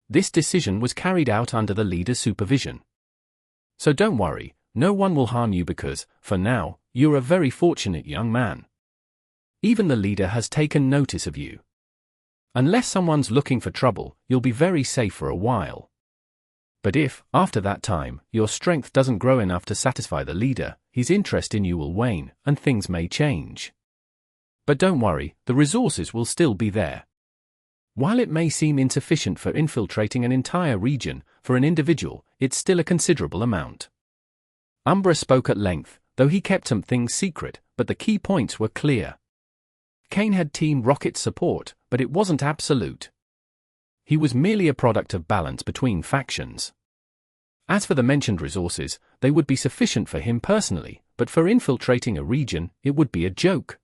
This decision was carried out under the leader's supervision. So don't worry, no one will harm you because, for now, you're a very fortunate young man. Even the leader has taken notice of you. Unless someone's looking for trouble, you'll be very safe for a while. But if, after that time, your strength doesn't grow enough to satisfy the leader, his interest in you will wane, and things may change. But don't worry, the resources will still be there. While it may seem insufficient for infiltrating an entire region, for an individual, it's still a considerable amount. Umbra spoke at length, though he kept some things secret, but the key points were clear. Cain had Team Rocket's support, but it wasn't absolute. He was merely a product of balance between factions. As for the mentioned resources, they would be sufficient for him personally, but for infiltrating a region, it would be a joke.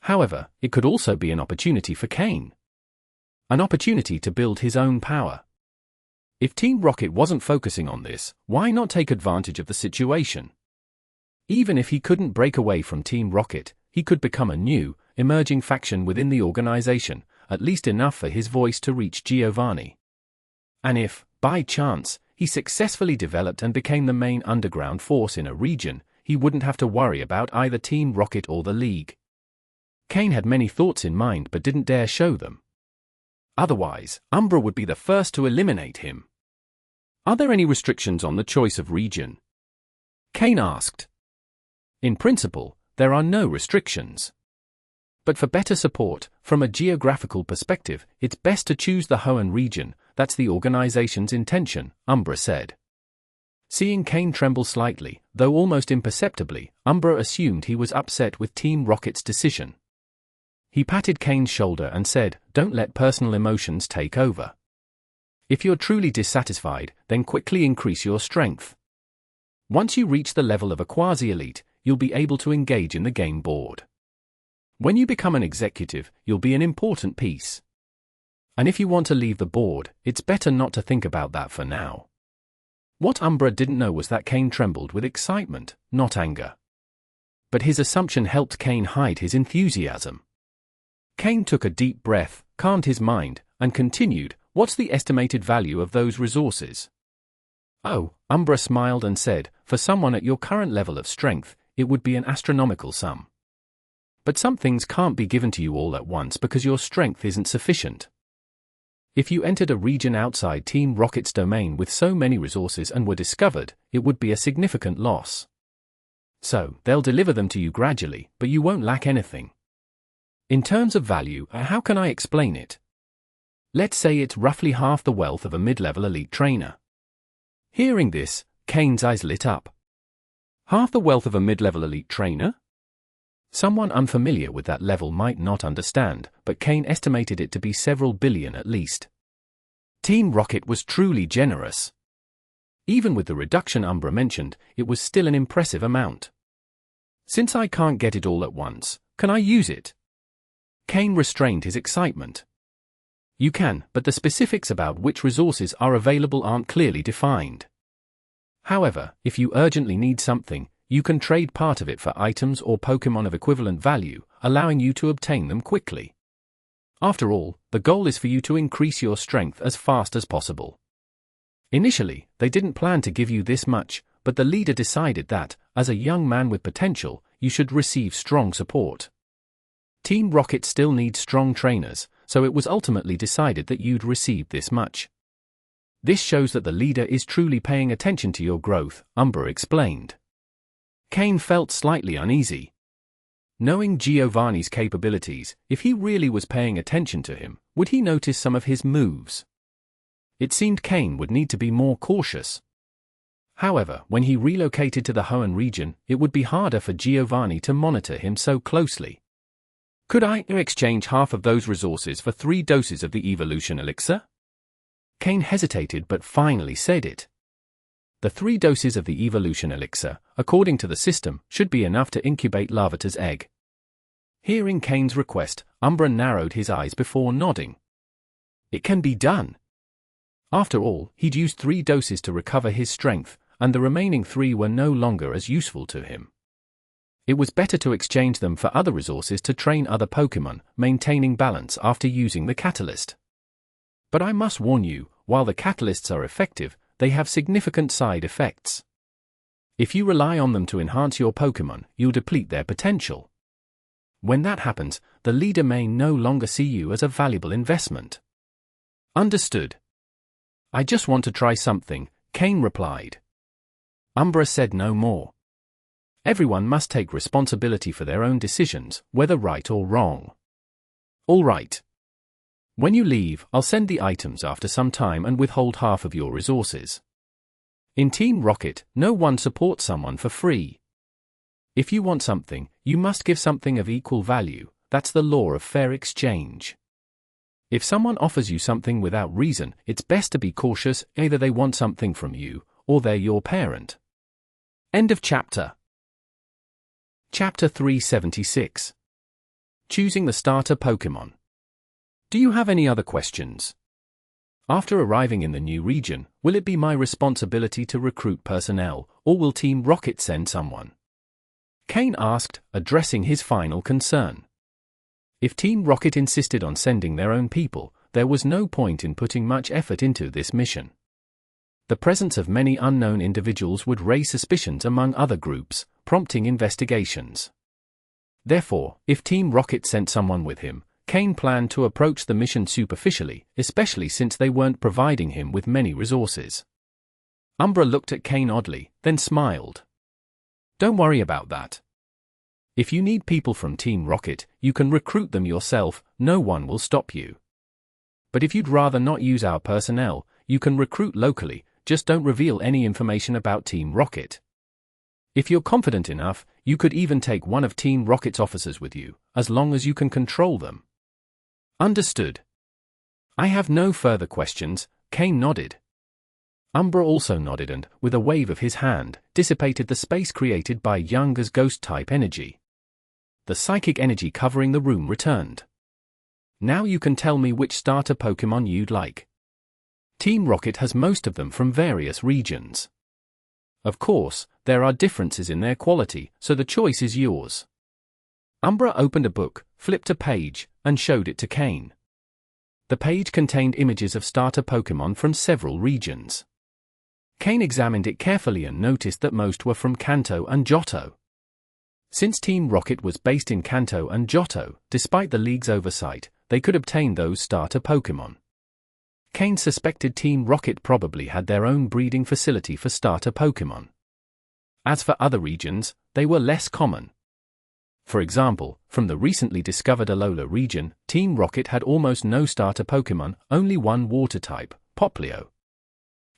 However, it could also be an opportunity for Cain. An opportunity to build his own power. If Team Rocket wasn't focusing on this, why not take advantage of the situation? Even if he couldn't break away from Team Rocket, he could become a new, emerging faction within the organization, at least enough for his voice to reach Giovanni. And if, by chance, he successfully developed and became the main underground force in a region, he wouldn't have to worry about either Team Rocket or the League. Cain had many thoughts in mind but didn't dare show them. Otherwise, Umbra would be the first to eliminate him. Are there any restrictions on the choice of region? Cain asked. In principle, there are no restrictions. But for better support, from a geographical perspective, it's best to choose the Hoenn region. That's the organization's intention, Umbra said. Seeing Cain tremble slightly, though almost imperceptibly, Umbra assumed he was upset with Team Rocket's decision. He patted Cain's shoulder and said, "Don't let personal emotions take over. If you're truly dissatisfied, then quickly increase your strength. Once you reach the level of a quasi-elite, you'll be able to engage in the game board. When you become an executive, you'll be an important piece. And if you want to leave the board, it's better not to think about that for now." What Umbra didn't know was that Cain trembled with excitement, not anger. But his assumption helped Cain hide his enthusiasm. Cain took a deep breath, calmed his mind, and continued, "What's the estimated value of those resources?" "Oh," Umbra smiled and said, "for someone at your current level of strength, it would be an astronomical sum. But some things can't be given to you all at once because your strength isn't sufficient. If you entered a region outside Team Rocket's domain with so many resources and were discovered, it would be a significant loss. So, they'll deliver them to you gradually, but you won't lack anything. In terms of value, how can I explain it? Let's say it's roughly half the wealth of a mid-level elite trainer." Hearing this, Cain's eyes lit up. Half the wealth of a mid-level elite trainer? Someone unfamiliar with that level might not understand, but Cain estimated it to be several billion at least. Team Rocket was truly generous. Even with the reduction Umbra mentioned, it was still an impressive amount. "Since I can't get it all at once, can I use it?" Cain restrained his excitement. "You can, but the specifics about which resources are available aren't clearly defined. However, if you urgently need something, you can trade part of it for items or Pokémon of equivalent value, allowing you to obtain them quickly. After all, the goal is for you to increase your strength as fast as possible." Initially, they didn't plan to give you this much, but the leader decided that, as a young man with potential, you should receive strong support. Team Rocket still needs strong trainers, so it was ultimately decided that you'd receive this much. "This shows that the leader is truly paying attention to your growth," Umbra explained. Cain felt slightly uneasy. Knowing Giovanni's capabilities, if he really was paying attention to him, would he notice some of his moves? It seemed Cain would need to be more cautious. However, when he relocated to the Hoenn region, it would be harder for Giovanni to monitor him so closely. "Could I exchange half of those resources for 3 doses of the evolution elixir?" Cain hesitated but finally said it. The 3 doses of the evolution elixir, according to the system, should be enough to incubate Larvitar's egg. Hearing Cain's request, Umbra narrowed his eyes before nodding. It can be done. After all, he'd used 3 doses to recover his strength, and the remaining 3 were no longer as useful to him. It was better to exchange them for other resources to train other Pokémon, maintaining balance after using the catalyst. But I must warn you, while the catalysts are effective, they have significant side effects. If you rely on them to enhance your Pokémon, you'll deplete their potential. When that happens, the leader may no longer see you as a valuable investment. Understood. I just want to try something, Cain replied. Umbra said no more. Everyone must take responsibility for their own decisions, whether right or wrong. All right. When you leave, I'll send the items after some time and withhold half of your resources. In Team Rocket, no one supports someone for free. If you want something, you must give something of equal value. That's the law of fair exchange. If someone offers you something without reason, it's best to be cautious. Either they want something from you, or they're your parent. End of chapter. Chapter 376. Choosing the starter Pokémon. Do you have any other questions? After arriving in the new region, will it be my responsibility to recruit personnel, or will Team Rocket send someone? Cain asked, addressing his final concern. If Team Rocket insisted on sending their own people, there was no point in putting much effort into this mission. The presence of many unknown individuals would raise suspicions among other groups, prompting investigations. Therefore, if Team Rocket sent someone with him, Cain planned to approach the mission superficially, especially since they weren't providing him with many resources. Umbra looked at Cain oddly, then smiled. Don't worry about that. If you need people from Team Rocket, you can recruit them yourself, no one will stop you. But if you'd rather not use our personnel, you can recruit locally, just don't reveal any information about Team Rocket. If you're confident enough, you could even take one of Team Rocket's officers with you, as long as you can control them. Understood. I have no further questions, Cain nodded. Umbra also nodded and, with a wave of his hand, dissipated the space created by Younger's ghost-type energy. The psychic energy covering the room returned. Now you can tell me which starter Pokémon you'd like. Team Rocket has most of them from various regions. Of course, there are differences in their quality, so the choice is yours. Umbra opened a book, flipped a page, and showed it to Cain. The page contained images of starter Pokémon from several regions. Cain examined it carefully and noticed that most were from Kanto and Johto. Since Team Rocket was based in Kanto and Johto, despite the League's oversight, they could obtain those starter Pokémon. Cain suspected Team Rocket probably had their own breeding facility for starter Pokémon. As for other regions, they were less common. For example, from the recently discovered Alola region, Team Rocket had almost no starter Pokémon, only one water type, Poplio.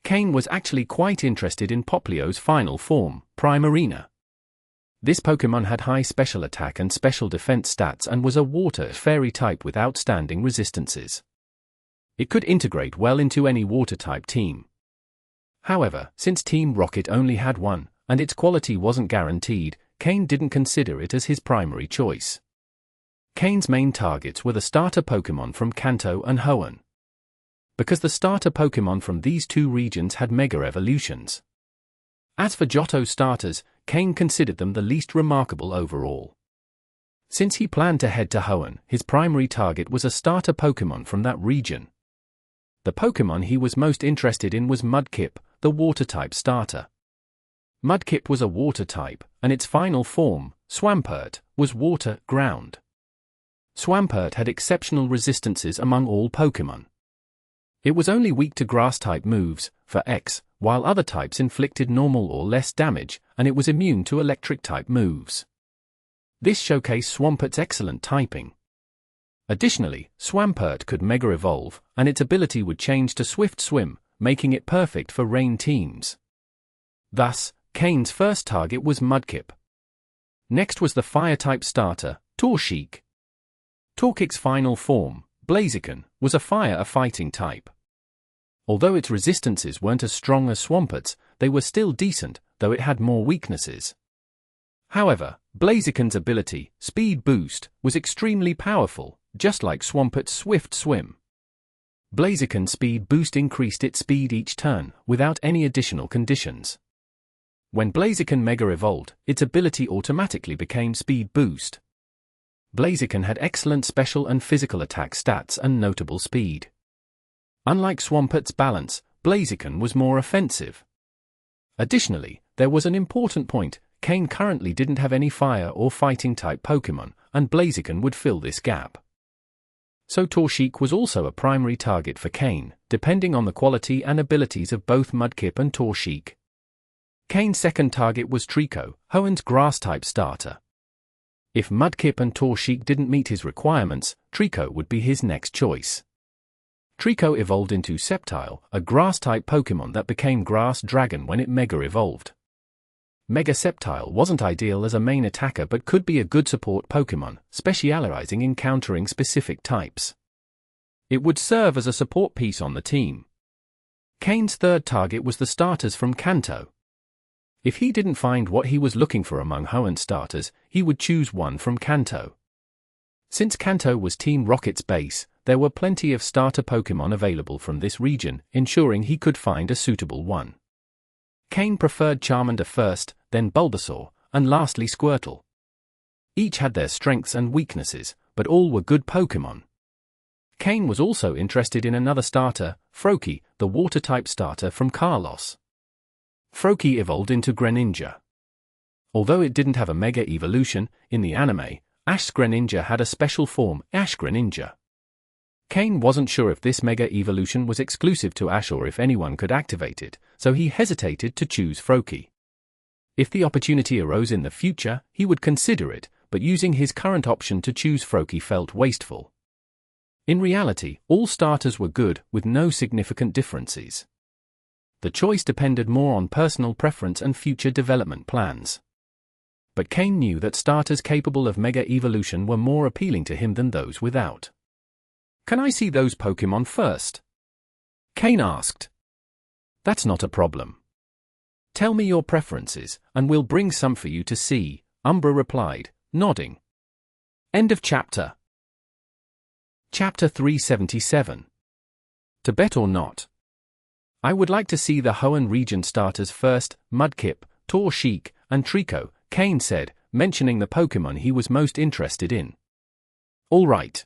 Cain was actually quite interested in Poplio's final form, Primarina. This Pokémon had high special attack and special defense stats and was a water fairy type with outstanding resistances. It could integrate well into any water-type team. However, since Team Rocket only had one, and its quality wasn't guaranteed, Cain didn't consider it as his primary choice. Cain's main targets were the starter Pokémon from Kanto and Hoenn, because the starter Pokémon from these two regions had Mega Evolutions. As for Johto starters, Cain considered them the least remarkable overall. Since he planned to head to Hoenn, his primary target was a starter Pokémon from that region. The Pokémon he was most interested in was Mudkip, the water-type starter. Mudkip was a water type, and its final form, Swampert, was water-ground. Swampert had exceptional resistances among all Pokémon. It was only weak to grass-type moves, for X, while other types inflicted normal or less damage, and it was immune to electric-type moves. This showcased Swampert's excellent typing. Additionally, Swampert could Mega Evolve, and its ability would change to Swift Swim, making it perfect for rain teams. Thus, Cain's first target was Mudkip. Next was the Fire-type starter, Torchic. Torchic's final form, Blaziken, was a fighting type. Although its resistances weren't as strong as Swampert's, they were still decent, though it had more weaknesses. However, Blaziken's ability, Speed Boost, was extremely powerful, just like Swampert's Swift Swim. Blaziken's Speed Boost increased its speed each turn, without any additional conditions. When Blaziken Mega Evolved, its ability automatically became Speed Boost. Blaziken had excellent special and physical attack stats and notable speed. Unlike Swampert's balance, Blaziken was more offensive. Additionally, there was an important point: Cain currently didn't have any fire or fighting-type Pokémon, and Blaziken would fill this gap. So Torchic was also a primary target for Cain, depending on the quality and abilities of both Mudkip and Torchic. Cain's second target was Treecko, Hoenn's grass-type starter. If Mudkip and Torchic didn't meet his requirements, Treecko would be his next choice. Treecko evolved into Sceptile, a grass-type Pokémon that became Grass Dragon when it Mega Evolved. Mega Sceptile wasn't ideal as a main attacker but could be a good support Pokémon, specializing in countering specific types. It would serve as a support piece on the team. Cain's third target was the starters from Kanto. If he didn't find what he was looking for among Hoenn starters, he would choose one from Kanto. Since Kanto was Team Rocket's base, there were plenty of starter Pokémon available from this region, ensuring he could find a suitable one. Cain preferred Charmander first, then Bulbasaur, and lastly Squirtle. Each had their strengths and weaknesses, but all were good Pokémon. Cain was also interested in another starter, Froakie, the water-type starter from Kalos. Froakie evolved into Greninja. Although it didn't have a Mega Evolution, in the anime, Ash's Greninja had a special form, Ash Greninja. Cain wasn't sure if this Mega Evolution was exclusive to Ash or if anyone could activate it, so he hesitated to choose Froakie. If the opportunity arose in the future, he would consider it, but using his current option to choose Froakie felt wasteful. In reality, all starters were good, with no significant differences. The choice depended more on personal preference and future development plans. But Cain knew that starters capable of Mega Evolution were more appealing to him than those without. "Can I see those Pokémon first?" Cain asked. "That's not a problem. Tell me your preferences, and we'll bring some for you to see," Umbra replied, nodding. End of chapter. Chapter 377. To bet or not? I would like to see the Hoenn region starters first, Mudkip, Torchic, and Trico, Cain said, mentioning the Pokémon he was most interested in. "All right."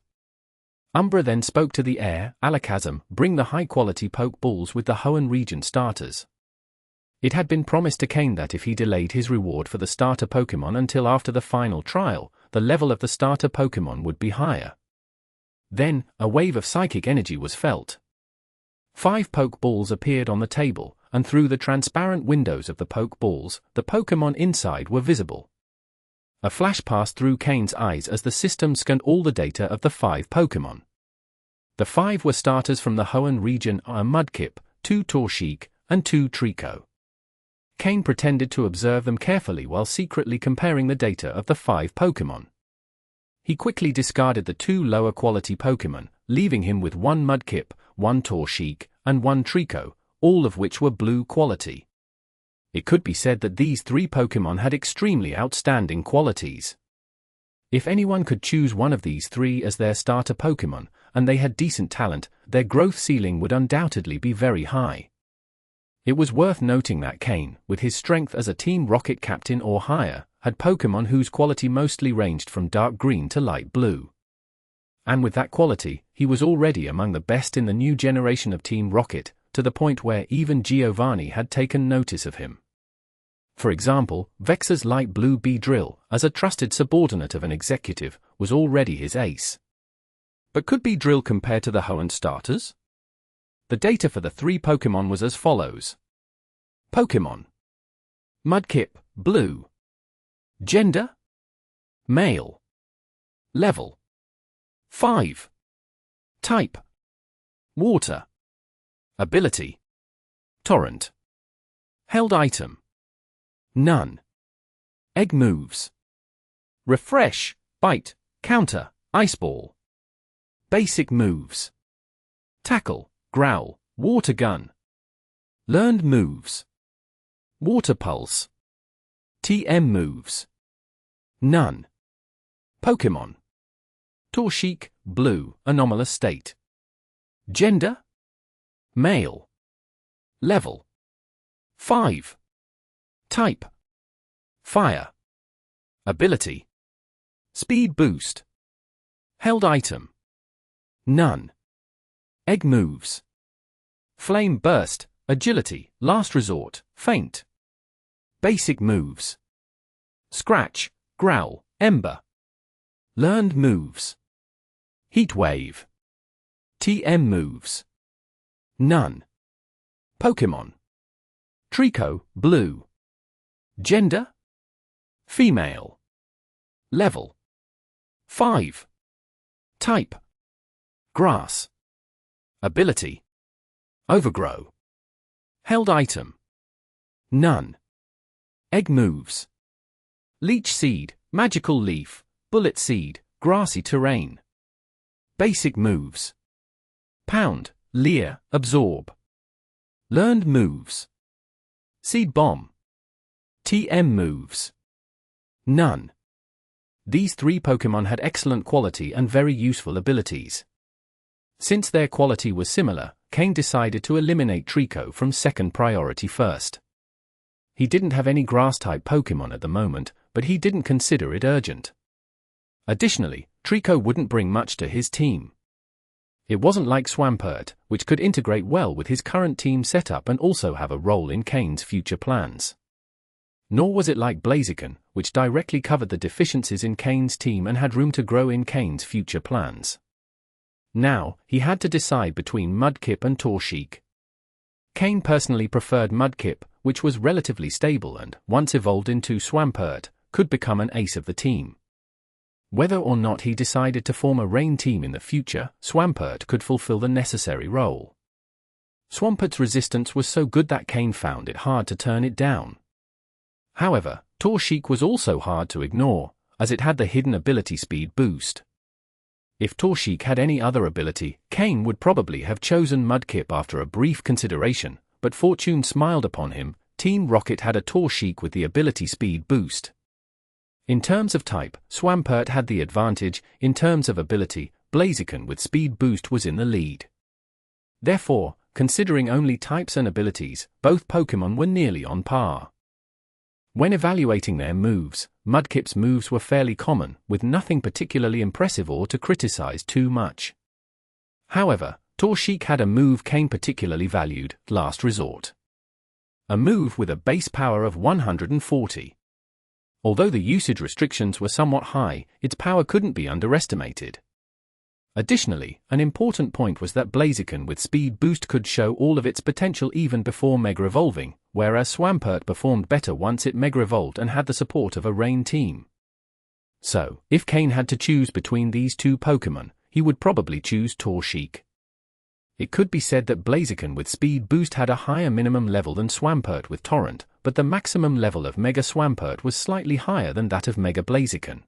Umbra then spoke to the heir, Alakazam, bring the high-quality Pokeballs with the Hoenn region starters. It had been promised to Cain that if he delayed his reward for the starter Pokémon until after the final trial, the level of the starter Pokémon would be higher. Then, a wave of psychic energy was felt. 5 Pokeballs appeared on the table, and through the transparent windows of the Pokeballs, the Pokémon inside were visible. A flash passed through Cain's eyes as the system scanned all the data of the 5 Pokémon. The 5 were starters from the Hoenn region: a Mudkip, 2 Torchic, and 2 Trico. Cain pretended to observe them carefully while secretly comparing the data of the 5 Pokémon. He quickly discarded the 2 lower-quality Pokémon, leaving him with 1 Mudkip, 1 Torchic, and 1 Trico, all of which were blue quality. It could be said that these 3 Pokémon had extremely outstanding qualities. If anyone could choose one of these 3 as their starter Pokémon, and they had decent talent, their growth ceiling would undoubtedly be very high. It was worth noting that Cain, with his strength as a Team Rocket captain or higher, had Pokémon whose quality mostly ranged from dark green to light blue. And with that quality, he was already among the best in the new generation of Team Rocket, to the point where even Giovanni had taken notice of him. For example, Vexor's light blue Beedrill, as a trusted subordinate of an executive, was already his ace. But could Beedrill compare to the Hoenn starters? The data for the 3 Pokémon was as follows. Pokémon. Mudkip, blue. Gender? Male. Level. 5. Type. Water. Ability. Torrent. Held item. None. Egg moves. Refresh, bite, counter, ice ball. Basic moves. Tackle, growl, water gun. Learned moves. Water pulse. TM moves. None. Pokémon. Torchic, blue, anomalous state. Gender? Male. Level. 5. Type. Fire. Ability. Speed boost. Held item. None. Egg moves. Flame burst, agility, last resort, faint. Basic moves. Scratch, growl, ember. Learned moves. Heat wave. TM moves. None. Pokémon. Trico, blue. Gender? Female. Level. 5. Type. Grass. Ability. Overgrow. Held item. None. Egg moves. Leech seed, magical leaf, bullet seed, grassy terrain. Basic moves. Pound, leer, absorb. Learned moves. Seed bomb. TM moves. None. These 3 Pokémon had excellent quality and very useful abilities. Since their quality was similar, Cain decided to eliminate Trico from second priority first. He didn't have any grass-type Pokémon at the moment, but he didn't consider it urgent. Additionally, Trico wouldn't bring much to his team. It wasn't like Swampert, which could integrate well with his current team setup and also have a role in Cain's future plans. Nor was it like Blaziken, which directly covered the deficiencies in Cain's team and had room to grow in Cain's future plans. Now, he had to decide between Mudkip and Torchic. Cain personally preferred Mudkip, which was relatively stable and, once evolved into Swampert, could become an ace of the team. Whether or not he decided to form a rain team in the future, Swampert could fulfill the necessary role. Swampert's resistance was so good that Cain found it hard to turn it down. However, Torchic was also hard to ignore, as it had the hidden ability speed boost. If Torchic had any other ability, Cain would probably have chosen Mudkip after a brief consideration, but fortune smiled upon him. Team Rocket had a Torchic with the ability speed boost. In terms of type, Swampert had the advantage. In terms of ability, Blaziken with speed boost was in the lead. Therefore, considering only types and abilities, both Pokémon were nearly on par. When evaluating their moves, Mudkip's moves were fairly common, with nothing particularly impressive or to criticize too much. However, Torchic had a move Cain particularly valued, Last Resort. A move with a base power of 140. Although the usage restrictions were somewhat high, its power couldn't be underestimated. Additionally, an important point was that Blaziken with speed boost could show all of its potential even before Mega Evolving, whereas Swampert performed better once it Mega Evolved and had the support of a rain team. So, if Cain had to choose between these two Pokémon, he would probably choose Torchic. It could be said that Blaziken with speed boost had a higher minimum level than Swampert with Torrent, but the maximum level of Mega Swampert was slightly higher than that of Mega Blaziken.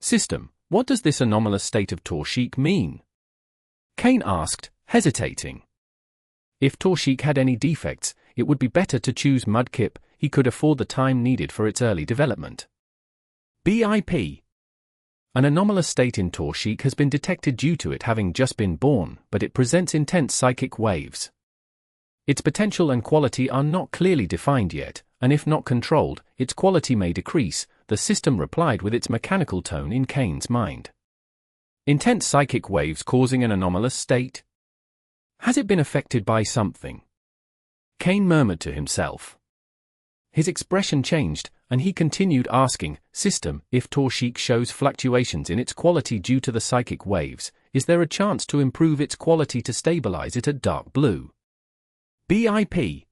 System: what does this anomalous state of Torchic mean? Cain asked, hesitating. If Torchic had any defects, it would be better to choose Mudkip. He could afford the time needed for its early development. BIP. An anomalous state in Torchic has been detected due to it having just been born, but it presents intense psychic waves. Its potential and quality are not clearly defined yet, and if not controlled, its quality may decrease, the system replied with its mechanical tone in Cain's mind. Intense psychic waves causing an anomalous state? Has it been affected by something? Cain murmured to himself. His expression changed, and he continued asking, System, if Torchic shows fluctuations in its quality due to the psychic waves, is there a chance to improve its quality to stabilize it at dark blue? BIP.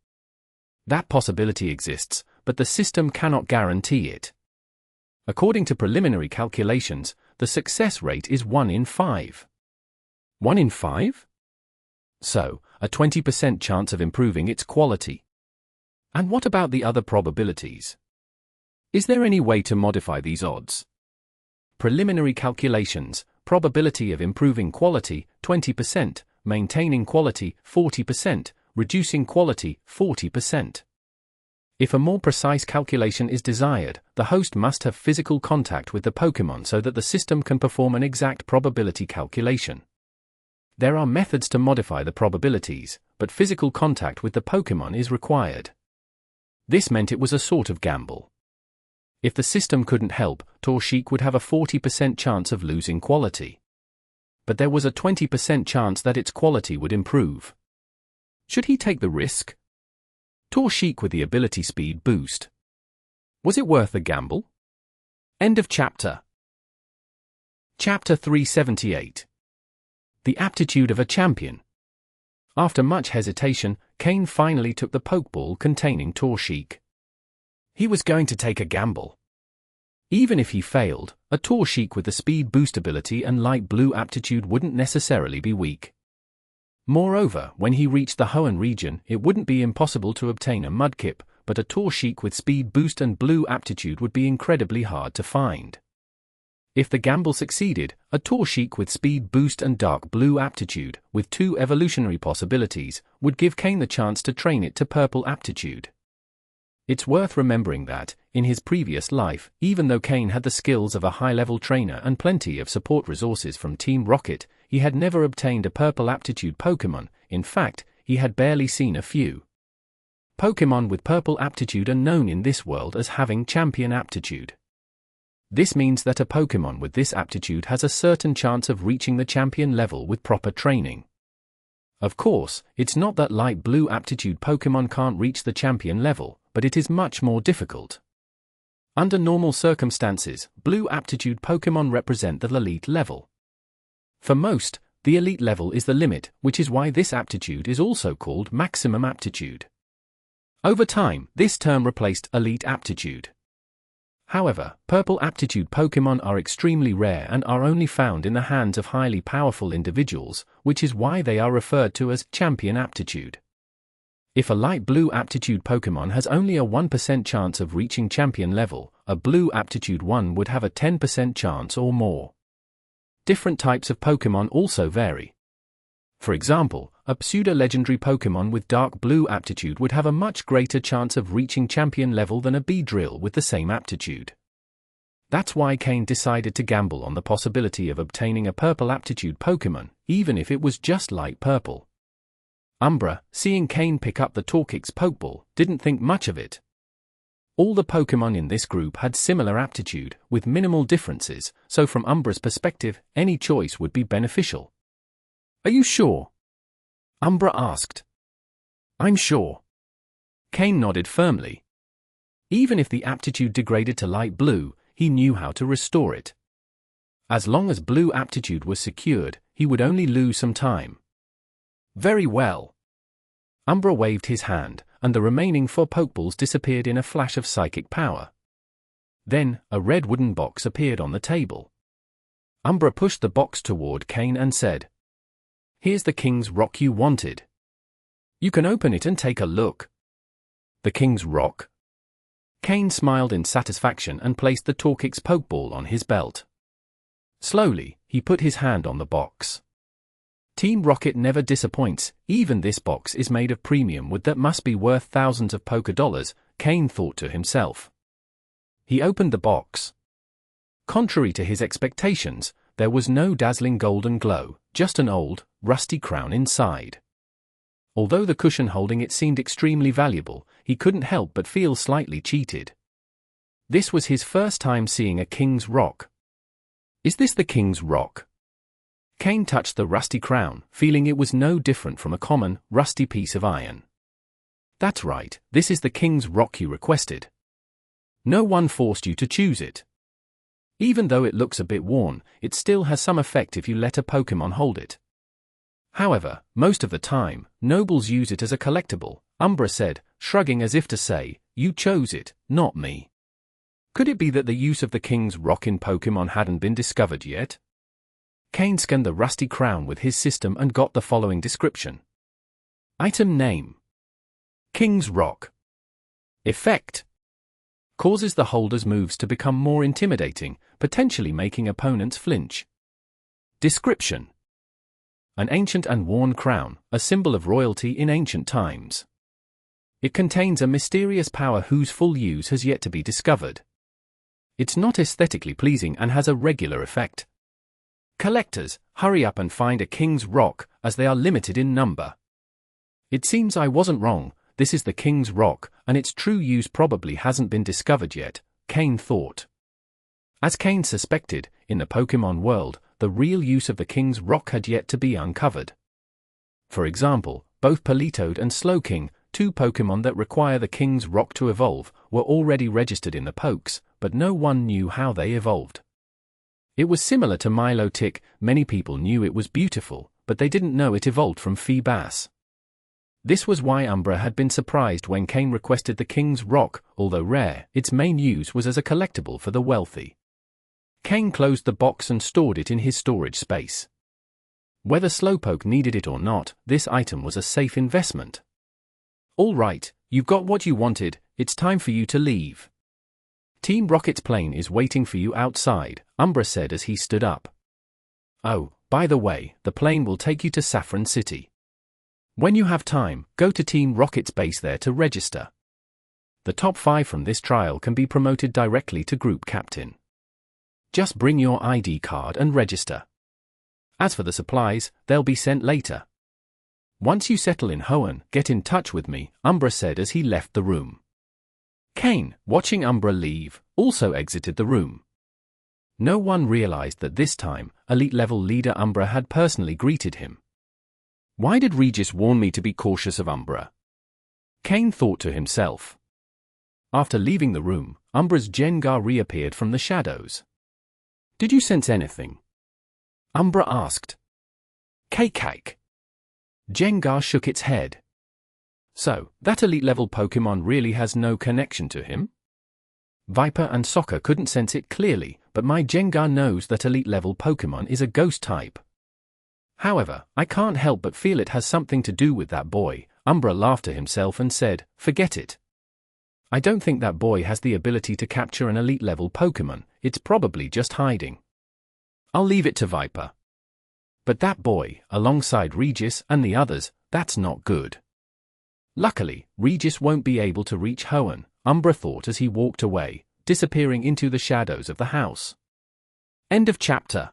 That possibility exists, but the system cannot guarantee it. According to preliminary calculations, the success rate is 1 in 5. 1 in 5? So, a 20% chance of improving its quality. And what about the other probabilities? Is there any way to modify these odds? Preliminary calculations: probability of improving quality, 20%, maintaining quality, 40%, reducing quality, 40%. If a more precise calculation is desired, the host must have physical contact with the Pokémon so that the system can perform an exact probability calculation. There are methods to modify the probabilities, but physical contact with the Pokémon is required. This meant it was a sort of gamble. If the system couldn't help, Torchic would have a 40% chance of losing quality. But there was a 20% chance that its quality would improve. Should he take the risk? Torchic with the ability speed boost. Was it worth the gamble? End of chapter. Chapter 378. The Aptitude of a Champion. After much hesitation, Cain finally took the Pokeball containing Torchic. He was going to take a gamble. Even if he failed, a Torchic with the speed boost ability and light blue aptitude wouldn't necessarily be weak. Moreover, when he reached the Hoenn region, it wouldn't be impossible to obtain a Mudkip, but a Torchic with speed boost and blue aptitude would be incredibly hard to find. If the gamble succeeded, a Torchic with speed boost and dark blue aptitude, with 2 evolutionary possibilities, would give Cain the chance to train it to purple aptitude. It's worth remembering that, in his previous life, even though Cain had the skills of a high-level trainer and plenty of support resources from Team Rocket, he had never obtained a purple aptitude Pokémon. In fact, he had barely seen a few. Pokémon with purple aptitude are known in this world as having champion aptitude. This means that a Pokémon with this aptitude has a certain chance of reaching the champion level with proper training. Of course, it's not that light blue aptitude Pokémon can't reach the champion level, but it is much more difficult. Under normal circumstances, blue aptitude Pokémon represent the elite level. For most, the elite level is the limit, which is why this aptitude is also called maximum aptitude. Over time, this term replaced elite aptitude. However, purple aptitude Pokémon are extremely rare and are only found in the hands of highly powerful individuals, which is why they are referred to as champion aptitude. If a light blue aptitude Pokémon has only a 1% chance of reaching champion level, a blue aptitude one would have a 10% chance or more. Different types of Pokémon also vary. For example, a pseudo-legendary Pokémon with dark blue aptitude would have a much greater chance of reaching champion level than a Beedrill with the same aptitude. That's why Cain decided to gamble on the possibility of obtaining a purple aptitude Pokémon, even if it was just light purple. Umbra, seeing Cain pick up the Torchic Pokeball, didn't think much of it. All the Pokémon in this group had similar aptitude, with minimal differences, so from Umbra's perspective, any choice would be beneficial. "Are you sure?" Umbra asked. "I'm sure." Cain nodded firmly. Even if the aptitude degraded to light blue, he knew how to restore it. As long as blue aptitude was secured, he would only lose some time. "Very well." Umbra waved his hand, and the remaining 4 Pokeballs disappeared in a flash of psychic power. Then, a red wooden box appeared on the table. Umbra pushed the box toward Cain and said, "Here's the King's Rock you wanted. You can open it and take a look." "The King's Rock?" Cain smiled in satisfaction and placed the Torchic's Pokeball on his belt. Slowly, he put his hand on the box. Team Rocket never disappoints. Even this box is made of premium wood that must be worth thousands of Poké-dollars, Cain thought to himself. He opened the box. Contrary to his expectations, there was no dazzling golden glow, just an old, rusty crown inside. Although the cushion holding it seemed extremely valuable, he couldn't help but feel slightly cheated. This was his first time seeing a King's Rock. "Is this the King's Rock?" Cain touched the rusty crown, feeling it was no different from a common, rusty piece of iron. "That's right, this is the King's Rock you requested. No one forced you to choose it. Even though it looks a bit worn, it still has some effect if you let a Pokémon hold it. However, most of the time, nobles use it as a collectible," Umbra said, shrugging as if to say, "You chose it, not me." Could it be that the use of the King's Rock in Pokémon hadn't been discovered yet? Cain scanned the rusty crown with his system and got the following description. Item name: King's Rock. Effect: causes the holder's moves to become more intimidating, potentially making opponents flinch. Description: an ancient and worn crown, a symbol of royalty in ancient times. It contains a mysterious power whose full use has yet to be discovered. It's not aesthetically pleasing and has a regular effect. Collectors, hurry up and find a King's Rock, as they are limited in number. It seems I wasn't wrong, this is the King's Rock, and its true use probably hasn't been discovered yet, Cain thought. As Cain suspected, in the Pokémon world, the real use of the King's Rock had yet to be uncovered. For example, both Politoed and Slowking, 2 Pokémon that require the King's Rock to evolve, were already registered in the Pokes, but no one knew how they evolved. It was similar to Milotic, many people knew it was beautiful, but they didn't know it evolved from Feebas. This was why Umbra had been surprised when Cain requested the King's Rock. Although rare, its main use was as a collectible for the wealthy. Cain closed the box and stored it in his storage space. Whether Slowpoke needed it or not, this item was a safe investment. "All right, you've got what you wanted, it's time for you to leave. Team Rocket's plane is waiting for you outside," Umbra said as he stood up. "Oh, by the way, the plane will take you to Saffron City. When you have time, go to Team Rocket's base there to register. The top 5 from this trial can be promoted directly to Group Captain. Just bring your ID card and register." As for the supplies, they'll be sent later. Once you settle in Hoenn, get in touch with me, Umbra said as he left the room. Cain, watching Umbra leave, also exited the room. No one realized that this time, elite-level leader Umbra had personally greeted him. Why did Regis warn me to be cautious of Umbra? Cain thought to himself. After leaving the room, Umbra's Jengar reappeared from the shadows. Did you sense anything? Umbra asked. Cake. Jengar shook its head. So, that elite-level Pokémon really has no connection to him? Viper and Soccer couldn't sense it clearly, but my Jengar knows that elite-level Pokémon is a ghost type. However, I can't help but feel it has something to do with that boy. Umbra laughed to himself and said, forget it. I don't think that boy has the ability to capture an elite-level Pokémon, it's probably just hiding. I'll leave it to Viper. But that boy, alongside Regis and the others, that's not good. Luckily, Regis won't be able to reach Hoenn, Umbra thought as he walked away, disappearing into the shadows of the house. End of chapter.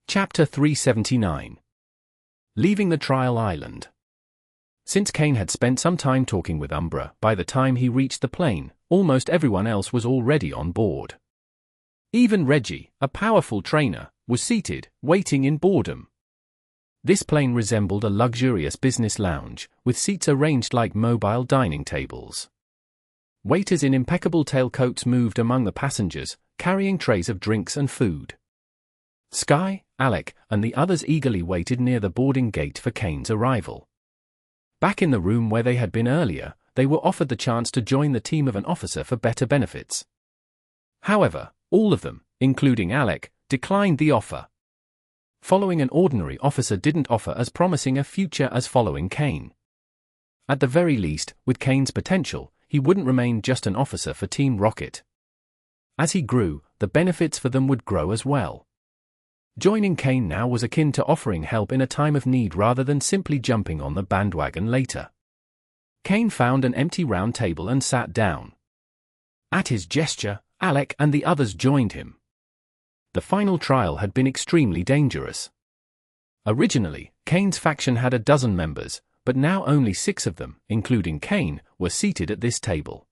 Chapter 379. Leaving the Trial Island. Since Cain had spent some time talking with Umbra, by the time he reached the plane, almost everyone else was already on board. Even Regi, a powerful trainer, was seated, waiting in boredom. This plane resembled a luxurious business lounge, with seats arranged like mobile dining tables. Waiters in impeccable tailcoats moved among the passengers, carrying trays of drinks and food. Sky, Alec, and the others eagerly waited near the boarding gate for Cain's arrival. Back in the room where they had been earlier, they were offered the chance to join the team of an officer for better benefits. However, all of them, including Alec, declined the offer. Following an ordinary officer didn't offer as promising a future as following Cain. At the very least, with Cain's potential, he wouldn't remain just an officer for Team Rocket. As he grew, the benefits for them would grow as well. Joining Cain now was akin to offering help in a time of need rather than simply jumping on the bandwagon later. Cain found an empty round table and sat down. At his gesture, Alec and the others joined him. The final trial had been extremely dangerous. Originally, Cain's faction had a dozen members, but now only 6 of them, including Cain, were seated at this table.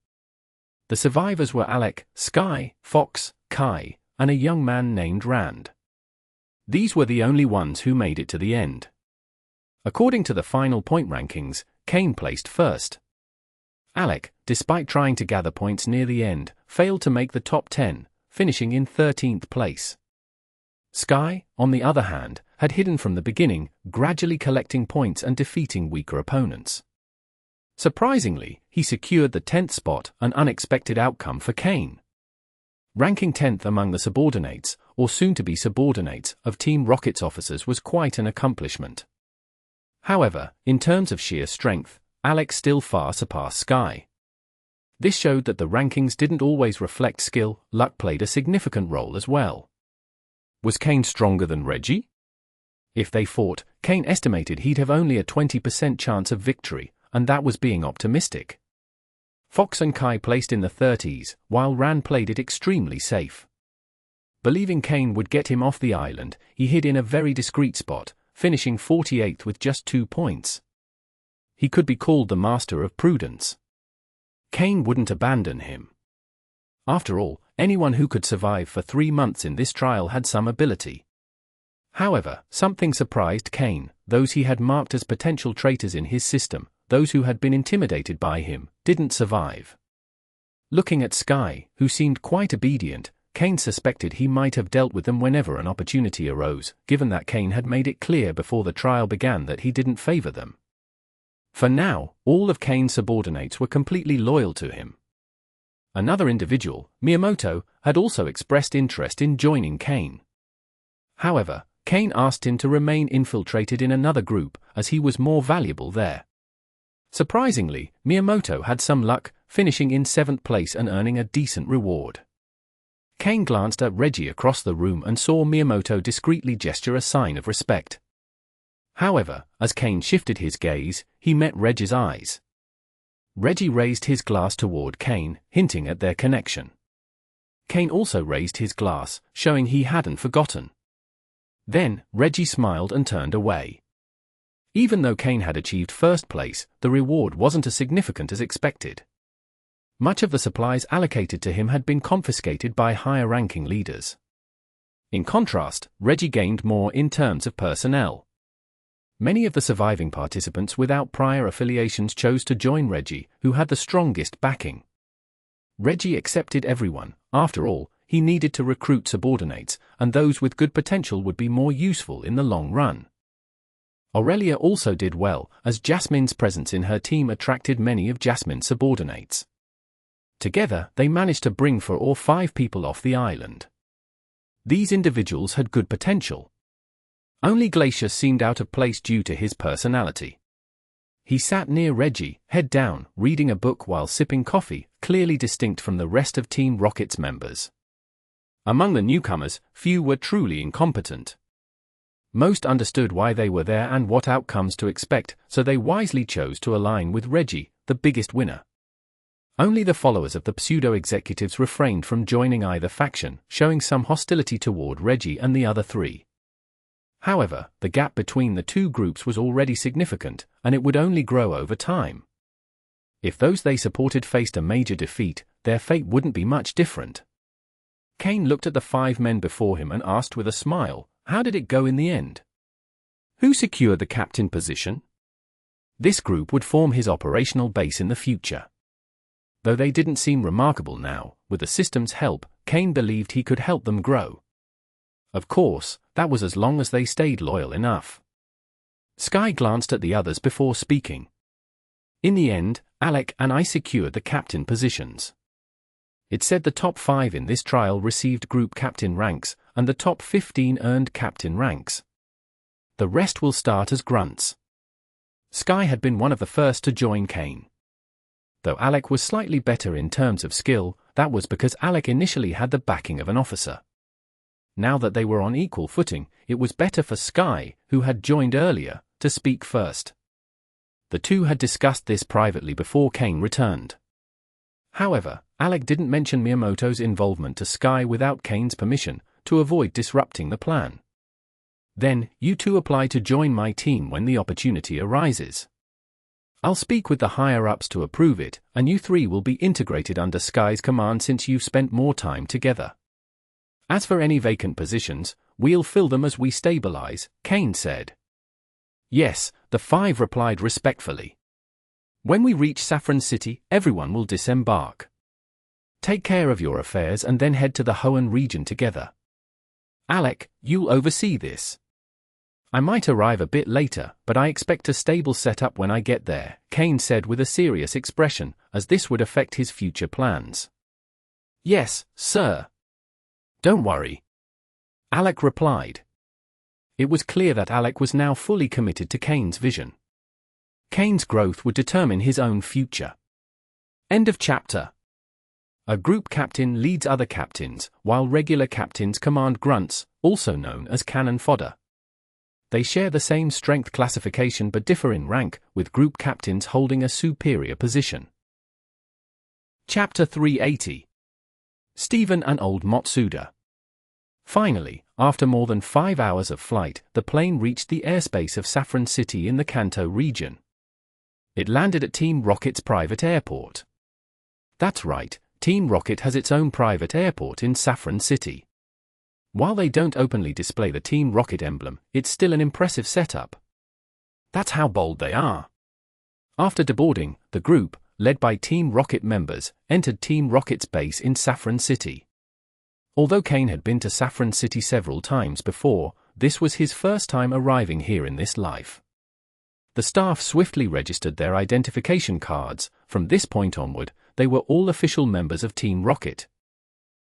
The survivors were Alec, Sky, Fox, Kai, and a young man named Rand. These were the only ones who made it to the end. According to the final point rankings, Cain placed first. Alec, despite trying to gather points near the end, failed to make the top 10, finishing in 13th place. Sky, on the other hand, had hidden from the beginning, gradually collecting points and defeating weaker opponents. Surprisingly, he secured the 10th spot, an unexpected outcome for Cain. Ranking 10th among the subordinates, or soon-to-be subordinates, of Team Rocket's officers was quite an accomplishment. However, in terms of sheer strength, Alec still far surpassed Sky. This showed that the rankings didn't always reflect skill, luck played a significant role as well. Was Cain stronger than Regi? If they fought, Cain estimated he'd have only a 20% chance of victory, and that was being optimistic. Fox and Kai placed in the 30s, while Rand played it extremely safe. Believing Cain would get him off the island, he hid in a very discreet spot, finishing 48th with just 2 points. He could be called the master of prudence. Cain wouldn't abandon him. After all, anyone who could survive for 3 months in this trial had some ability. However, something surprised Cain. Those he had marked as potential traitors in his system, those who had been intimidated by him, didn't survive. Looking at Sky, who seemed quite obedient, Cain suspected he might have dealt with them whenever an opportunity arose, given that Cain had made it clear before the trial began that he didn't favor them. For now, all of Cain's subordinates were completely loyal to him. Another individual, Miyamoto, had also expressed interest in joining Cain. However, Cain asked him to remain infiltrated in another group, as he was more valuable there. Surprisingly, Miyamoto had some luck, finishing in 7th place and earning a decent reward. Cain glanced at Regi across the room and saw Miyamoto discreetly gesture a sign of respect. However, as Cain shifted his gaze, he met Regi's eyes. Regi raised his glass toward Cain, hinting at their connection. Cain also raised his glass, showing he hadn't forgotten. Then, Regi smiled and turned away. Even though Cain had achieved first place, the reward wasn't as significant as expected. Much of the supplies allocated to him had been confiscated by higher-ranking leaders. In contrast, Regi gained more in terms of personnel. Many of the surviving participants without prior affiliations chose to join Regi, who had the strongest backing. Regi accepted everyone. After all, he needed to recruit subordinates, and those with good potential would be more useful in the long run. Aurelia also did well, as Jasmine's presence in her team attracted many of Jasmine's subordinates. Together, they managed to bring 4 or 5 people off the island. These individuals had good potential. Only Glacius seemed out of place due to his personality. He sat near Regi, head down, reading a book while sipping coffee, clearly distinct from the rest of Team Rocket's members. Among the newcomers, few were truly incompetent. Most understood why they were there and what outcomes to expect, so they wisely chose to align with Regi, the biggest winner. Only the followers of the pseudo-executives refrained from joining either faction, showing some hostility toward Regi and the other 3. However, the gap between the 2 groups was already significant, and it would only grow over time. If those they supported faced a major defeat, their fate wouldn't be much different. Cain looked at the 5 men before him and asked with a smile, "How did it go in the end? Who secured the captain position?" This group would form his operational base in the future. Though they didn't seem remarkable now, with the system's help, Cain believed he could help them grow. Of course, that was as long as they stayed loyal enough. Sky glanced at the others before speaking. In the end, Alec and I secured the captain positions. It said the top 5 in this trial received group captain ranks, and the top 15 earned captain ranks. The rest will start as grunts. Sky had been one of the first to join Cain. Though Alec was slightly better in terms of skill, that was because Alec initially had the backing of an officer. Now that they were on equal footing, it was better for Sky, who had joined earlier, to speak first. The 2 had discussed this privately before Cain returned. However, Alec didn't mention Miyamoto's involvement to Sky without Cain's permission, to avoid disrupting the plan. "Then, you 2 apply to join my team when the opportunity arises. I'll speak with the higher-ups to approve it, and you 3 will be integrated under Sky's command since you've spent more time together. As for any vacant positions, we'll fill them as we stabilize," Cain said. "Yes," the 5 replied respectfully. "When we reach Saffron City, everyone will disembark. Take care of your affairs and then head to the Hoenn region together. Alec, you'll oversee this. I might arrive a bit later, but I expect a stable setup when I get there," Cain said with a serious expression, as this would affect his future plans. "Yes, sir. Don't worry," Alec replied. It was clear that Alec was now fully committed to Cain's vision. Cain's growth would determine his own future. End of chapter. A group captain leads other captains, while regular captains command grunts, also known as cannon fodder. They share the same strength classification but differ in rank, with group captains holding a superior position. Chapter 380. Stephen and Old Matsuda. Finally, after more than 5 hours of flight, the plane reached the airspace of Saffron City in the Kanto region. It landed at Team Rocket's private airport. That's right, Team Rocket has its own private airport in Saffron City. While they don't openly display the Team Rocket emblem, it's still an impressive setup. That's how bold they are. After deboarding, the group, led by Team Rocket members, entered Team Rocket's base in Saffron City. Although Cain had been to Saffron City several times before, this was his first time arriving here in this life. The staff swiftly registered their identification cards. From this point onward, they were all official members of Team Rocket.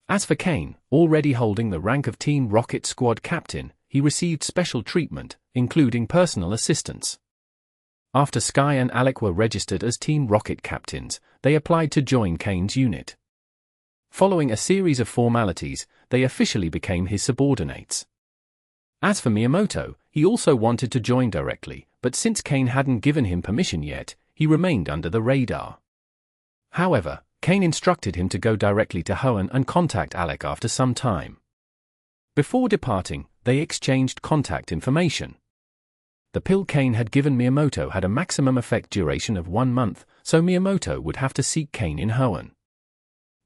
As for Cain, already holding the rank of Team Rocket squad captain, he received special treatment, including personal assistance. After Sky and Alec were registered as Team Rocket captains, they applied to join Cain's unit. Following a series of formalities, they officially became his subordinates. As for Miyamoto, he also wanted to join directly, but since Cain hadn't given him permission yet, he remained under the radar. However, Cain instructed him to go directly to Hoenn and contact Alec after some time. Before departing, they exchanged contact information. The pill Cain had given Miyamoto had a maximum effect duration of 1 month, so Miyamoto would have to seek Cain in Hoenn.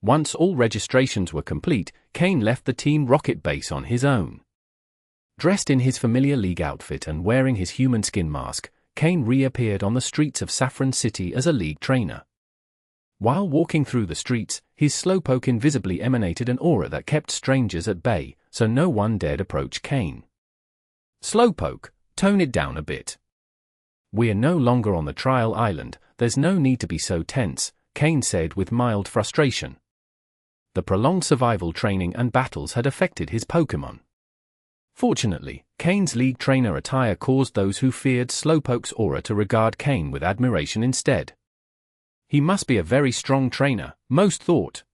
Once all registrations were complete, Cain left the Team Rocket base on his own. Dressed in his familiar League outfit and wearing his human skin mask, Cain reappeared on the streets of Saffron City as a League trainer. While walking through the streets, his slowpoke invisibly emanated an aura that kept strangers at bay, so no one dared approach Cain. "Slowpoke, tone it down a bit. We're no longer on the trial island, there's no need to be so tense," Cain said with mild frustration. The prolonged survival training and battles had affected his Pokémon. Fortunately, Cain's League trainer attire caused those who feared Slowpoke's aura to regard Cain with admiration instead. He must be a very strong trainer, most thought.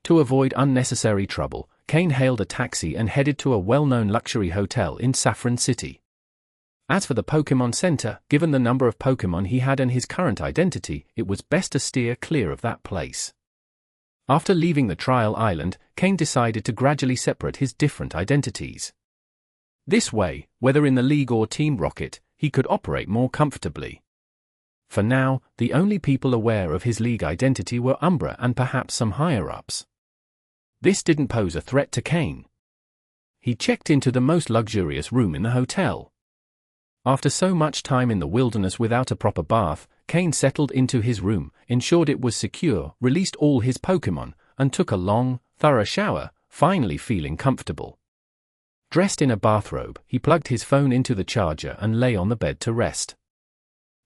To avoid unnecessary trouble, Cain hailed a taxi and headed to a well-known luxury hotel in Saffron City. As for the Pokémon Center, given the number of Pokémon he had and his current identity, it was best to steer clear of that place. After leaving the trial island, Cain decided to gradually separate his different identities. This way, whether in the League or Team Rocket, he could operate more comfortably. For now, the only people aware of his League identity were Umbra and perhaps some higher-ups. This didn't pose a threat to Cain. He checked into the most luxurious room in the hotel. After so much time in the wilderness without a proper bath, Cain settled into his room, ensured it was secure, released all his Pokémon, and took a long, thorough shower, finally feeling comfortable. Dressed in a bathrobe, he plugged his phone into the charger and lay on the bed to rest.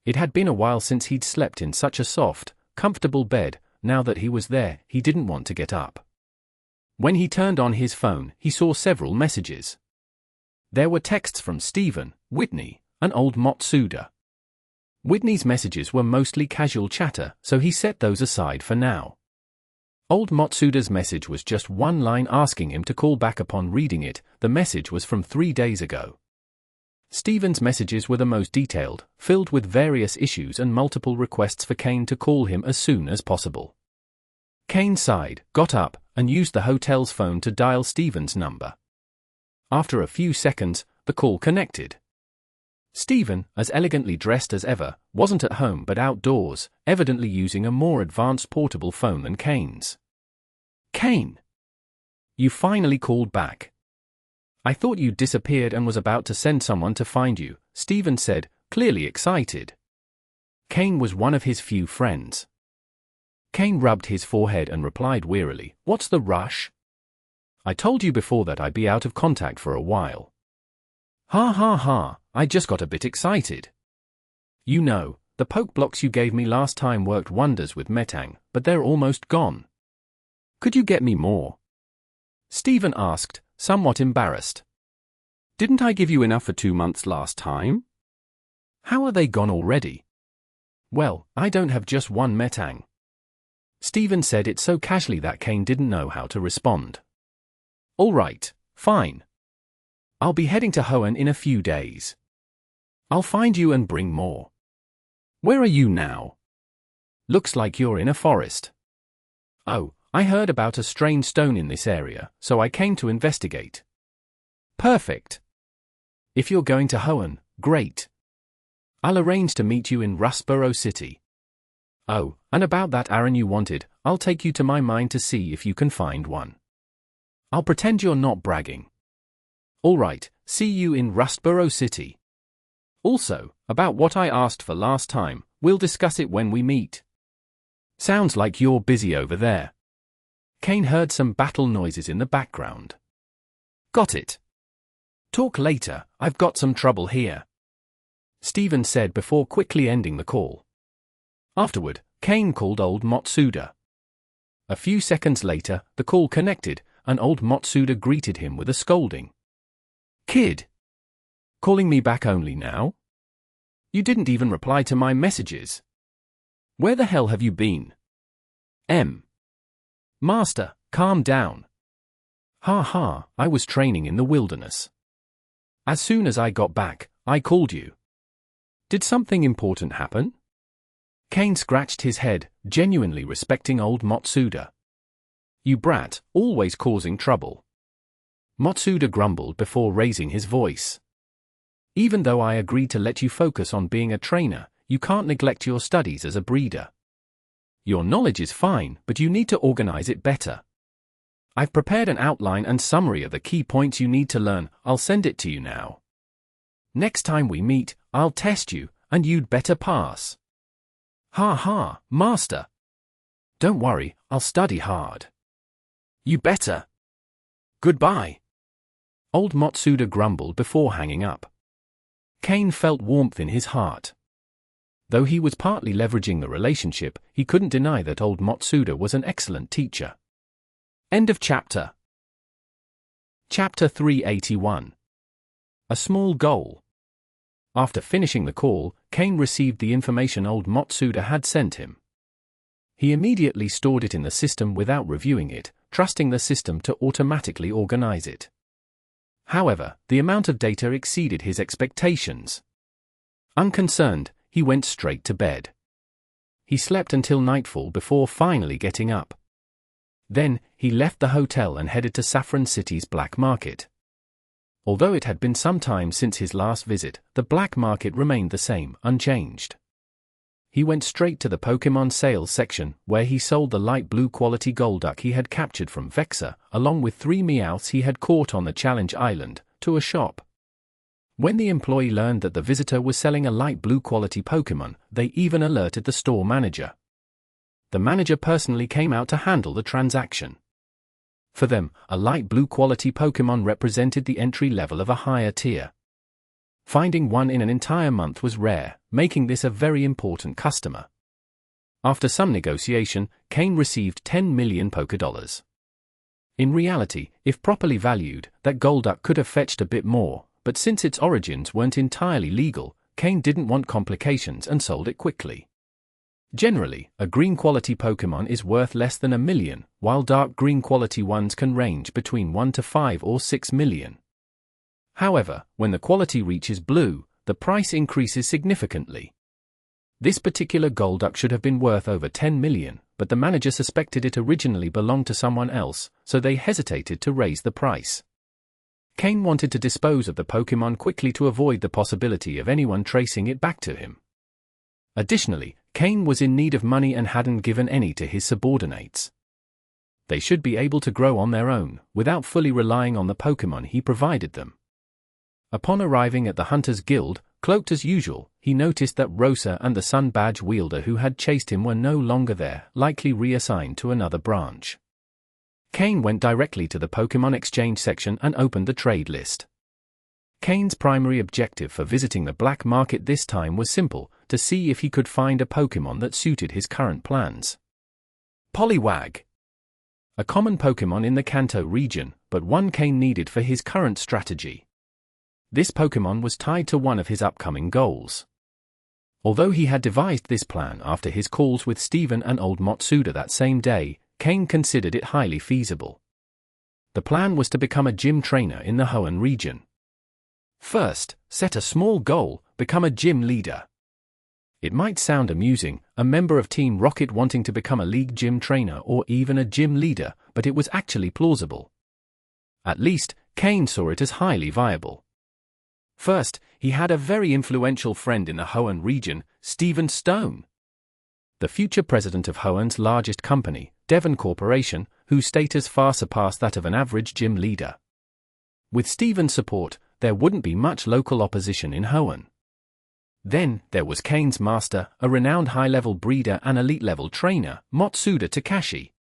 It had been a while since he'd slept in such a soft, comfortable bed. Now that he was there, he didn't want to get up. When he turned on his phone, he saw several messages. There were texts from Steven, Whitney, and old Matsuda. Whitney's messages were mostly casual chatter, so he set those aside for now. Old Matsuda's message was just one line asking him to call back upon reading it. The message was from 3 days ago. Steven's messages were the most detailed, filled with various issues and multiple requests for Cain to call him as soon as possible. Cain sighed, got up, and used the hotel's phone to dial Steven's number. After a few seconds, the call connected. Steven, as elegantly dressed as ever, wasn't at home but outdoors, evidently using a more advanced portable phone than Cain's. "Cain! You finally called back. I thought you'd disappeared and was about to send someone to find you," Steven said, clearly excited. Cain was one of his few friends. Cain rubbed his forehead and replied wearily, "What's the rush? I told you before that I'd be out of contact for a while." "Ha ha ha, I just got a bit excited. You know, the poke blocks you gave me last time worked wonders with Metang, but they're almost gone. Could you get me more?" Steven asked, somewhat embarrassed. "Didn't I give you enough for 2 months last time? How are they gone already?" "Well, I don't have just one Metang." Steven said it so casually that Cain didn't know how to respond. "All right, fine. I'll be heading to Hoenn in a few days. I'll find you and bring more. Where are you now? Looks like you're in a forest." "Oh, I heard about a strange stone in this area, so I came to investigate." "Perfect. If you're going to Hoenn, great. I'll arrange to meet you in Rustboro City. Oh, and about that Aron you wanted, I'll take you to my mine to see if you can find one. I'll pretend you're not bragging. All right, see you in Rustboro City. Also, about what I asked for last time, we'll discuss it when we meet. Sounds like you're busy over there." Cain heard some battle noises in the background. "Got it. Talk later, I've got some trouble here," Steven said before quickly ending the call. Afterward, Cain called old Matsuda. A few seconds later, the call connected, and old Matsuda greeted him with a scolding. "Kid! Calling me back only now? You didn't even reply to my messages. Where the hell have you been?" "Master, calm down. Ha ha, I was training in the wilderness. As soon as I got back, I called you. Did something important happen?" Cain scratched his head, genuinely respecting old Matsuda. "You brat, always causing trouble. Matsuda grumbled before raising his voice. Even though I agreed to let you focus on being a trainer, you can't neglect your studies as a breeder. Your knowledge is fine, but you need to organize it better. I've prepared an outline and summary of the key points you need to learn. I'll send it to you now. Next time we meet, I'll test you, and you'd better pass. Ha ha, master. Don't worry, I'll study hard. You better. Goodbye. Old Matsuda grumbled before hanging up. Cain felt warmth in his heart. Though he was partly leveraging the relationship, he couldn't deny that old Matsuda was an excellent teacher. End of chapter. Chapter 381. A small goal. After finishing the call, Cain received the information old Matsuda had sent him. He immediately stored it in the system without reviewing it, trusting the system to automatically organize it. However, the amount of data exceeded his expectations. Unconcerned, he went straight to bed. He slept until nightfall before finally getting up. Then, he left the hotel and headed to Saffron City's black market. Although it had been some time since his last visit, the black market remained the same, unchanged. He went straight to the Pokémon sales section, where he sold the light blue quality Golduck he had captured from Vexor, along with 3 Meowths he had caught on the Challenge Island, to a shop. When the employee learned that the visitor was selling a light blue quality Pokémon, they even alerted the store manager. The manager personally came out to handle the transaction. For them, a light blue quality Pokémon represented the entry level of a higher tier. Finding one in an entire month was rare, making this a very important customer. After some negotiation, Cain received 10 million Pokédollars. In reality, if properly valued, that Golduck could have fetched a bit more, but since its origins weren't entirely legal, Cain didn't want complications and sold it quickly. Generally, a green quality Pokémon is worth less than 1 million, while dark green quality ones can range between 1 to 5 or 6 million. However, when the quality reaches blue, the price increases significantly. This particular Golduck should have been worth over 10 million, but the manager suspected it originally belonged to someone else, so they hesitated to raise the price. Cain wanted to dispose of the Pokémon quickly to avoid the possibility of anyone tracing it back to him. Additionally, Cain was in need of money and hadn't given any to his subordinates. They should be able to grow on their own, without fully relying on the Pokémon he provided them. Upon arriving at the Hunters Guild, cloaked as usual, he noticed that Rosa and the Sun Badge wielder who had chased him were no longer there, likely reassigned to another branch. Cain went directly to the Pokémon exchange section and opened the trade list. Cain's primary objective for visiting the black market this time was simple, to see if he could find a Pokémon that suited his current plans. Poliwag. A common Pokémon in the Kanto region, but one Cain needed for his current strategy. This Pokémon was tied to one of his upcoming goals. Although he had devised this plan after his calls with Steven and old Matsuda that same day, Cain considered it highly feasible. The plan was to become a gym trainer in the Hoenn region. First, set a small goal, become a gym leader. It might sound amusing, a member of Team Rocket wanting to become a league gym trainer or even a gym leader, but it was actually plausible. At least, Cain saw it as highly viable. First, he had a very influential friend in the Hoenn region, Stephen Stone. The future president of Hoenn's largest company, Devon Corporation, whose status far surpassed that of an average gym leader. With Stephen's support, there wouldn't be much local opposition in Hoenn. Then, there was Cain's master, a renowned high-level breeder and elite-level trainer, Matsuda Takashi.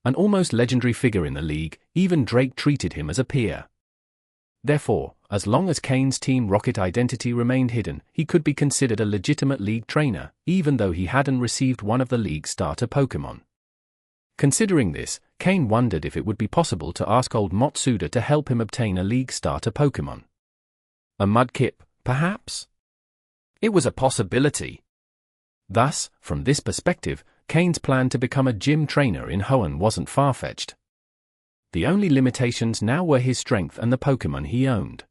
An almost legendary figure in the league, even Drake treated him as a peer. Therefore, as long as Cain's Team Rocket identity remained hidden, he could be considered a legitimate league trainer, even though he hadn't received one of the league's starter Pokémon. Considering this, Cain wondered if it would be possible to ask old Matsuda to help him obtain a league starter Pokémon. A Mudkip, perhaps? It was a possibility. Thus, from this perspective, Cain's plan to become a gym trainer in Hoenn wasn't far-fetched. The only limitations now were his strength and the Pokémon he owned.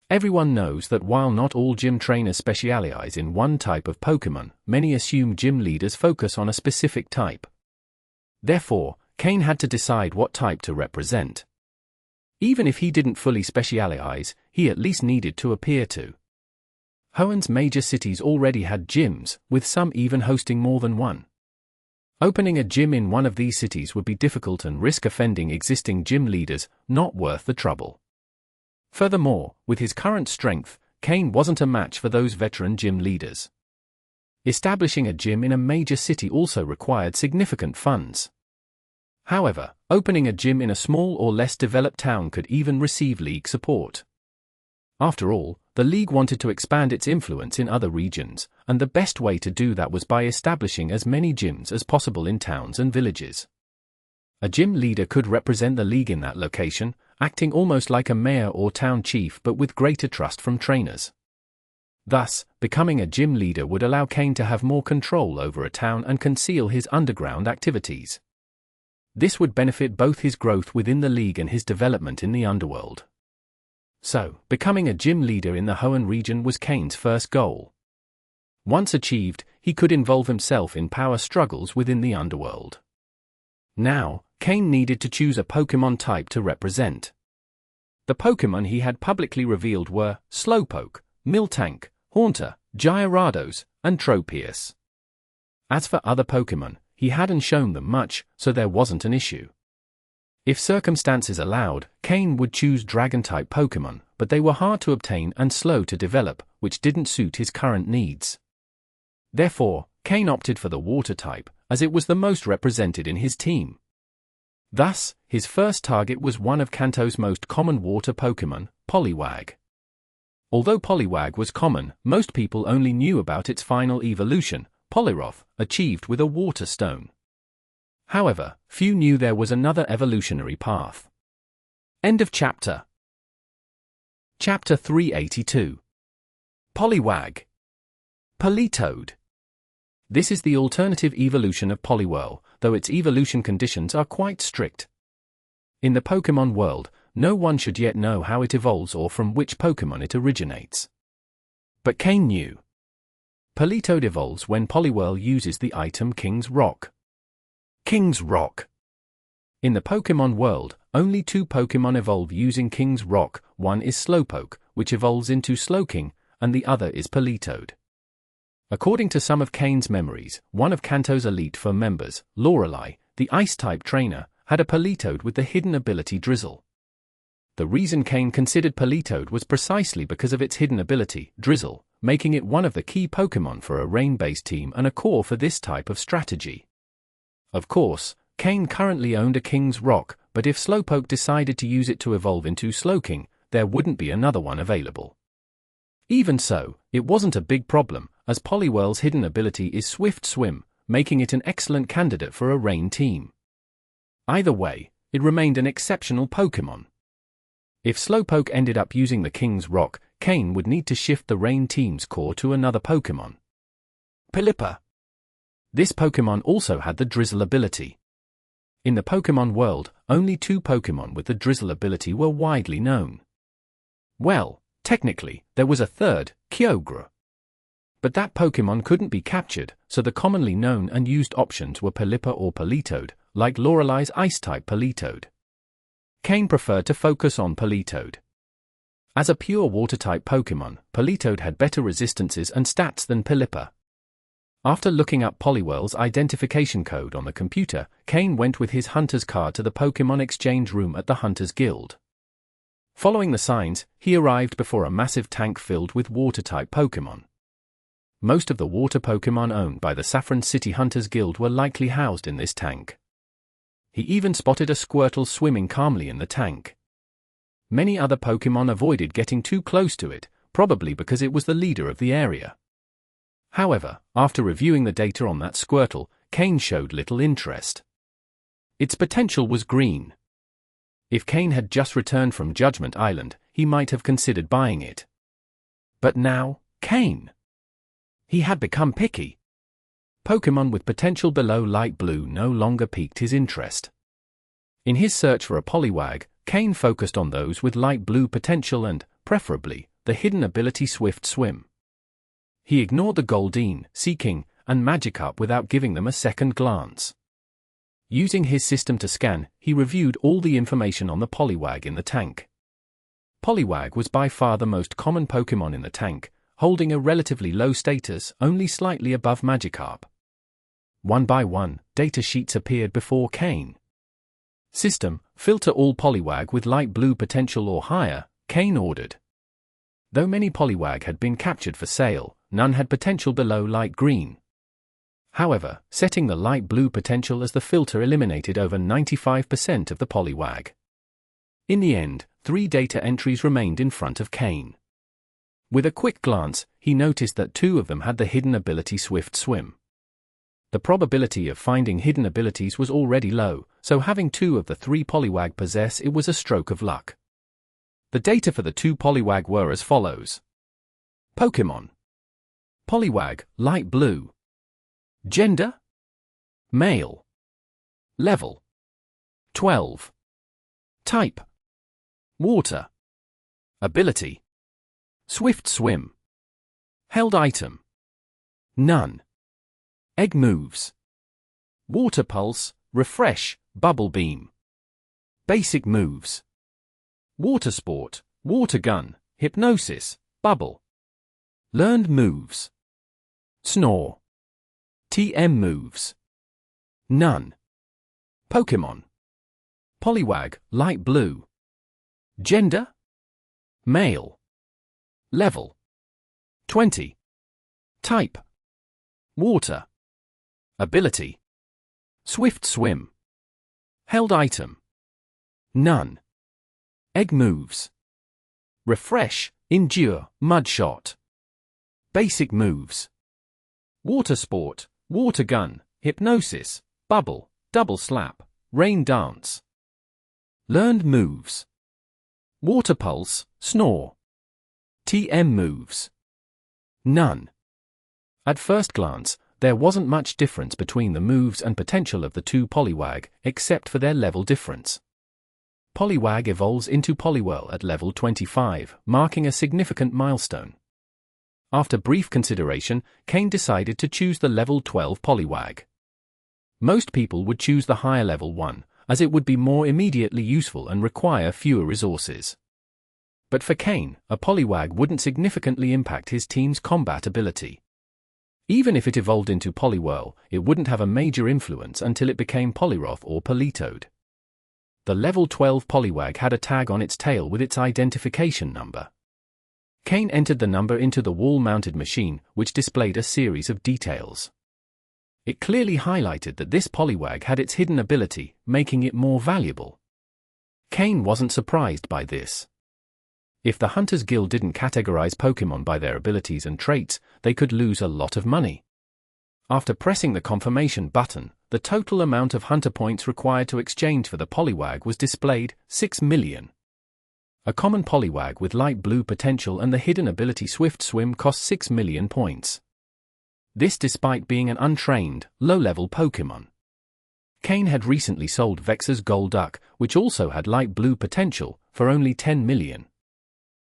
Everyone knows that while not all gym trainers specialize in one type of Pokémon, many assume gym leaders focus on a specific type. Therefore, Cain had to decide what type to represent. Even if he didn't fully specialize, he at least needed to appear to. Hoenn's major cities already had gyms, with some even hosting more than one. Opening a gym in one of these cities would be difficult and risk offending existing gym leaders, not worth the trouble. Furthermore, with his current strength, Cain wasn't a match for those veteran gym leaders. Establishing a gym in a major city also required significant funds. However, opening a gym in a small or less developed town could even receive league support. After all, the league wanted to expand its influence in other regions, and the best way to do that was by establishing as many gyms as possible in towns and villages. A gym leader could represent the league in that location, acting almost like a mayor or town chief but with greater trust from trainers. Thus, becoming a gym leader would allow Cain to have more control over a town and conceal his underground activities. This would benefit both his growth within the league and his development in the underworld. So, becoming a gym leader in the Hoenn region was Cain's first goal. Once achieved, he could involve himself in power struggles within the underworld. Now, Cain needed to choose a Pokémon type to represent. The Pokémon he had publicly revealed were Slowpoke, Miltank, Haunter, Gyarados, and Tropius. As for other Pokémon, he hadn't shown them much, so there wasn't an issue. If circumstances allowed, Cain would choose Dragon-type Pokémon, but they were hard to obtain and slow to develop, which didn't suit his current needs. Therefore, Cain opted for the Water-type, as it was the most represented in his team. Thus, his first target was one of Kanto's most common water Pokémon, Poliwag. Although Poliwag was common, most people only knew about its final evolution, Poliwrath, achieved with a water stone. However, few knew there was another evolutionary path. End of chapter. Chapter 382. Poliwag. Politoed. This is the alternative evolution of Poliwhirl, though its evolution conditions are quite strict. In the Pokémon world, no one should yet know how it evolves or from which Pokémon it originates. But Cain knew. Politoed evolves when Poliwhirl uses the item King's Rock. King's Rock. In the Pokémon world, only two Pokémon evolve using King's Rock. One is Slowpoke, which evolves into Slowking, and the other is Politoed. According to some of Cain's memories, one of Kanto's Elite Four members, Lorelei, the Ice-type trainer, had a Politoed with the hidden ability Drizzle. The reason Cain considered Politoed was precisely because of its hidden ability, Drizzle, making it one of the key Pokémon for a rain-based team and a core for this type of strategy. Of course, Cain currently owned a King's Rock, but if Slowpoke decided to use it to evolve into Slowking, there wouldn't be another one available. Even so, it wasn't a big problem, as Poliwhirl's hidden ability is Swift Swim, making it an excellent candidate for a rain team. Either way, it remained an exceptional Pokémon. If Slowpoke ended up using the King's Rock, Cain would need to shift the rain team's core to another Pokémon. Pelipper. This Pokémon also had the Drizzle ability. In the Pokémon world, only two Pokémon with the Drizzle ability were widely known. Well, technically, there was a third, Kyogre. But that Pokémon couldn't be captured, so the commonly known and used options were Pelipper or Politoed, like Lorelei's Ice-type Politoed. Cain preferred to focus on Politoed. As a pure Water-type Pokémon, Politoed had better resistances and stats than Pelipper. After looking up Poliwhirl's identification code on the computer, Cain went with his hunter's card to the Pokémon exchange room at the Hunters Guild. Following the signs, he arrived before a massive tank filled with Water-type Pokémon. Most of the water Pokémon owned by the Saffron City Hunters Guild were likely housed in this tank. He even spotted a Squirtle swimming calmly in the tank. Many other Pokémon avoided getting too close to it, probably because it was the leader of the area. However, after reviewing the data on that Squirtle, Cain showed little interest. Its potential was green. If Cain had just returned from Judgment Island, he might have considered buying it. But now, Cain. He had become picky. Pokémon with potential below light blue no longer piqued his interest. In his search for a Poliwag, Cain focused on those with light blue potential and, preferably, the hidden ability Swift Swim. He ignored the Goldeen, Seaking, and Magikarp without giving them a second glance. Using his system to scan, he reviewed all the information on the Poliwag in the tank. Poliwag was by far the most common Pokémon in the tank, holding a relatively low status, only slightly above Magikarp. One by one, data sheets appeared before Cain. System, filter all Poliwag with light blue potential or higher, Cain ordered. Though many Poliwag had been captured for sale, none had potential below light green. However, setting the light blue potential as the filter eliminated over 95% of the Poliwag. In the end, 3 data entries remained in front of Cain. With a quick glance, he noticed that 2 of them had the hidden ability Swift Swim. The probability of finding hidden abilities was already low, so having 2 of the 3 Poliwag possess it was a stroke of luck. The data for the 2 Poliwag were as follows. Pokémon. Poliwag, light blue. Gender? Male. Level? 12. Type? Water. Ability? Swift Swim. Held item? None. Egg moves. Water Pulse, Refresh, Bubble Beam. Basic moves. Water Sport, Water Gun, Hypnosis, Bubble. Learned moves. Snore. TM moves. None. Pokémon. Poliwag, light blue. Gender? Male. Level? 20. Type? Water. Ability? Swift Swim. Held item? None. Egg moves. Refresh, Endure, Mudshot. Basic moves. Water Sport, Water Gun, Hypnosis, Bubble, Double Slap, Rain Dance. Learned moves. Water Pulse, Snore. TM moves. None. At first glance, there wasn't much difference between the moves and potential of the 2 Poliwag, except for their level difference. Poliwag evolves into Poliwhirl at level 25, marking a significant milestone. After brief consideration, Cain decided to choose the level 12 Poliwag. Most people would choose the higher level one, as it would be more immediately useful and require fewer resources. But for Cain, a Poliwag wouldn't significantly impact his team's combat ability. Even if it evolved into Poliwhirl, it wouldn't have a major influence until it became Poliwrath or Politoed. The level 12 Poliwag had a tag on its tail with its identification number. Cain entered the number into the wall-mounted machine, which displayed a series of details. It clearly highlighted that this Poliwag had its hidden ability, making it more valuable. Cain wasn't surprised by this. If the Hunters Guild didn't categorize Pokémon by their abilities and traits, they could lose a lot of money. After pressing the confirmation button, the total amount of Hunter points required to exchange for the Poliwag was displayed, 6 million. A common Poliwag with light blue potential and the hidden ability Swift Swim cost 6 million points. This despite being an untrained, low-level Pokémon. Cain had recently sold Vexor's Golduck, which also had light blue potential, for only 10 million.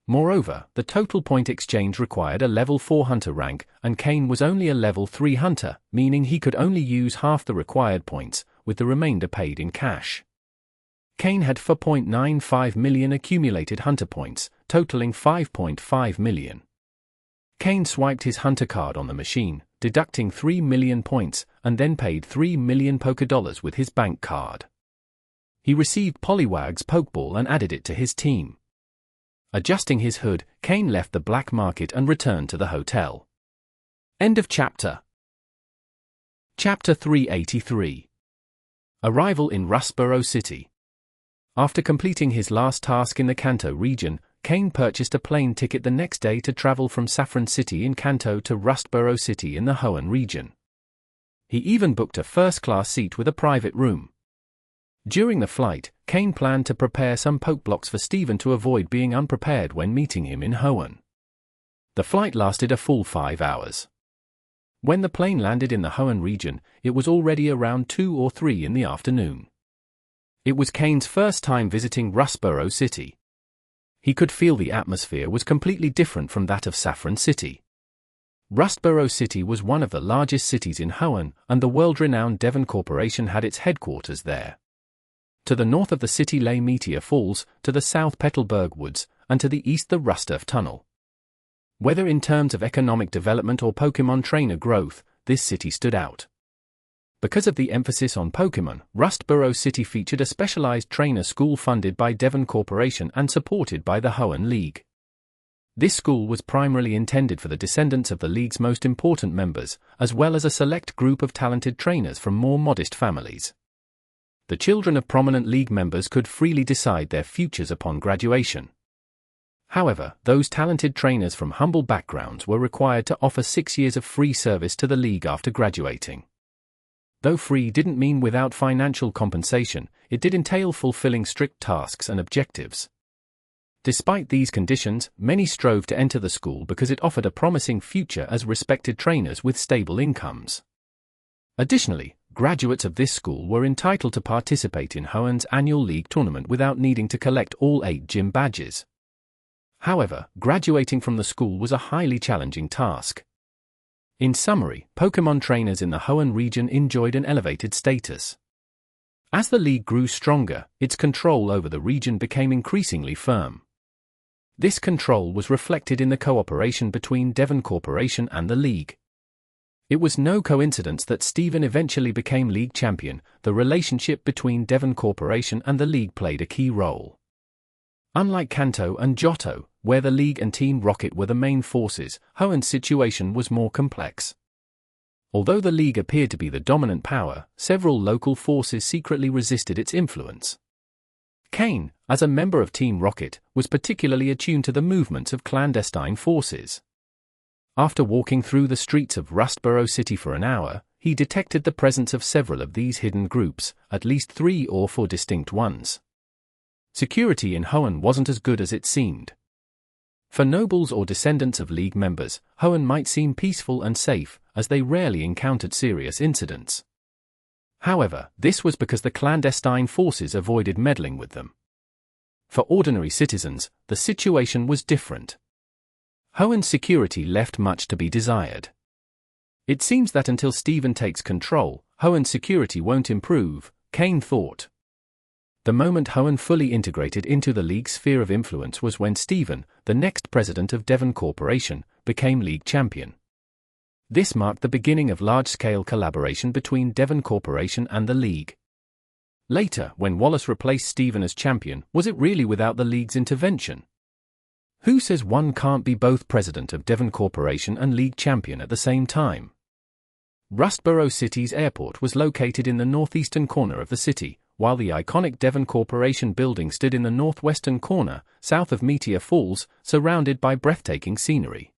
Moreover, the total point exchange required a level 4 hunter rank, and Cain was only a level 3 hunter, meaning he could only use half the required points, with the remainder paid in cash. Cain had 4.95 million accumulated hunter points, totaling 5.5 million. Cain swiped his hunter card on the machine, deducting 3 million points, and then paid 3 million Pokédollars with his bank card. He received Poliwag's Pokeball and added it to his team. Adjusting his hood, Cain left the black market and returned to the hotel. End of chapter. Chapter 383. Arrival in Rustboro City. After completing his last task in the Kanto region, Cain purchased a plane ticket the next day to travel from Saffron City in Kanto to Rustboro City in the Hoenn region. He even booked a first-class seat with a private room. During the flight, Cain planned to prepare some Pokeblocks for Steven to avoid being unprepared when meeting him in Hoenn. The flight lasted a full 5 hours. When the plane landed in the Hoenn region, it was already around 2 or 3 in the afternoon. It was Cain's first time visiting Rustboro City. He could feel the atmosphere was completely different from that of Saffron City. Rustboro City was one of the largest cities in Hoenn, and the world-renowned Devon Corporation had its headquarters there. To the north of the city lay Meteor Falls, to the south Petalburg Woods, and to the east the Rusturf Tunnel. Whether in terms of economic development or Pokémon trainer growth, this city stood out. Because of the emphasis on Pokémon, Rustboro City featured a specialized trainer school funded by Devon Corporation and supported by the Hoenn League. This school was primarily intended for the descendants of the league's most important members, as well as a select group of talented trainers from more modest families. The children of prominent league members could freely decide their futures upon graduation. However, those talented trainers from humble backgrounds were required to offer 6 years of free service to the league after graduating. Though free didn't mean without financial compensation, it did entail fulfilling strict tasks and objectives. Despite these conditions, many strove to enter the school because it offered a promising future as respected trainers with stable incomes. Additionally, graduates of this school were entitled to participate in Hoenn's annual league tournament without needing to collect all 8 gym badges. However, graduating from the school was a highly challenging task. In summary, Pokémon trainers in the Hoenn region enjoyed an elevated status. As the league grew stronger, its control over the region became increasingly firm. This control was reflected in the cooperation between Devon Corporation and the league. It was no coincidence that Steven eventually became league champion. The relationship between Devon Corporation and the league played a key role. Unlike Kanto and Johto, where the league and Team Rocket were the main forces, Hoenn's situation was more complex. Although the league appeared to be the dominant power, several local forces secretly resisted its influence. Cain, as a member of Team Rocket, was particularly attuned to the movements of clandestine forces. After walking through the streets of Rustboro City for an hour, he detected the presence of several of these hidden groups, at least 3 or 4 distinct ones. Security in Hoenn wasn't as good as it seemed. For nobles or descendants of league members, Hoenn might seem peaceful and safe, as they rarely encountered serious incidents. However, this was because the clandestine forces avoided meddling with them. For ordinary citizens, the situation was different. Hoenn's security left much to be desired. It seems that until Steven takes control, Hoenn's security won't improve, Cain thought. The moment Hoenn fully integrated into the league's sphere of influence was when Steven, the next president of Devon Corporation, became league champion. This marked the beginning of large-scale collaboration between Devon Corporation and the league. Later, when Wallace replaced Steven as champion, was it really without the league's intervention? Who says one can't be both president of Devon Corporation and league champion at the same time? Rustboro City's airport was located in the northeastern corner of the city, while the iconic Devon Corporation building stood in the northwestern corner, south of Meteor Falls, surrounded by breathtaking scenery.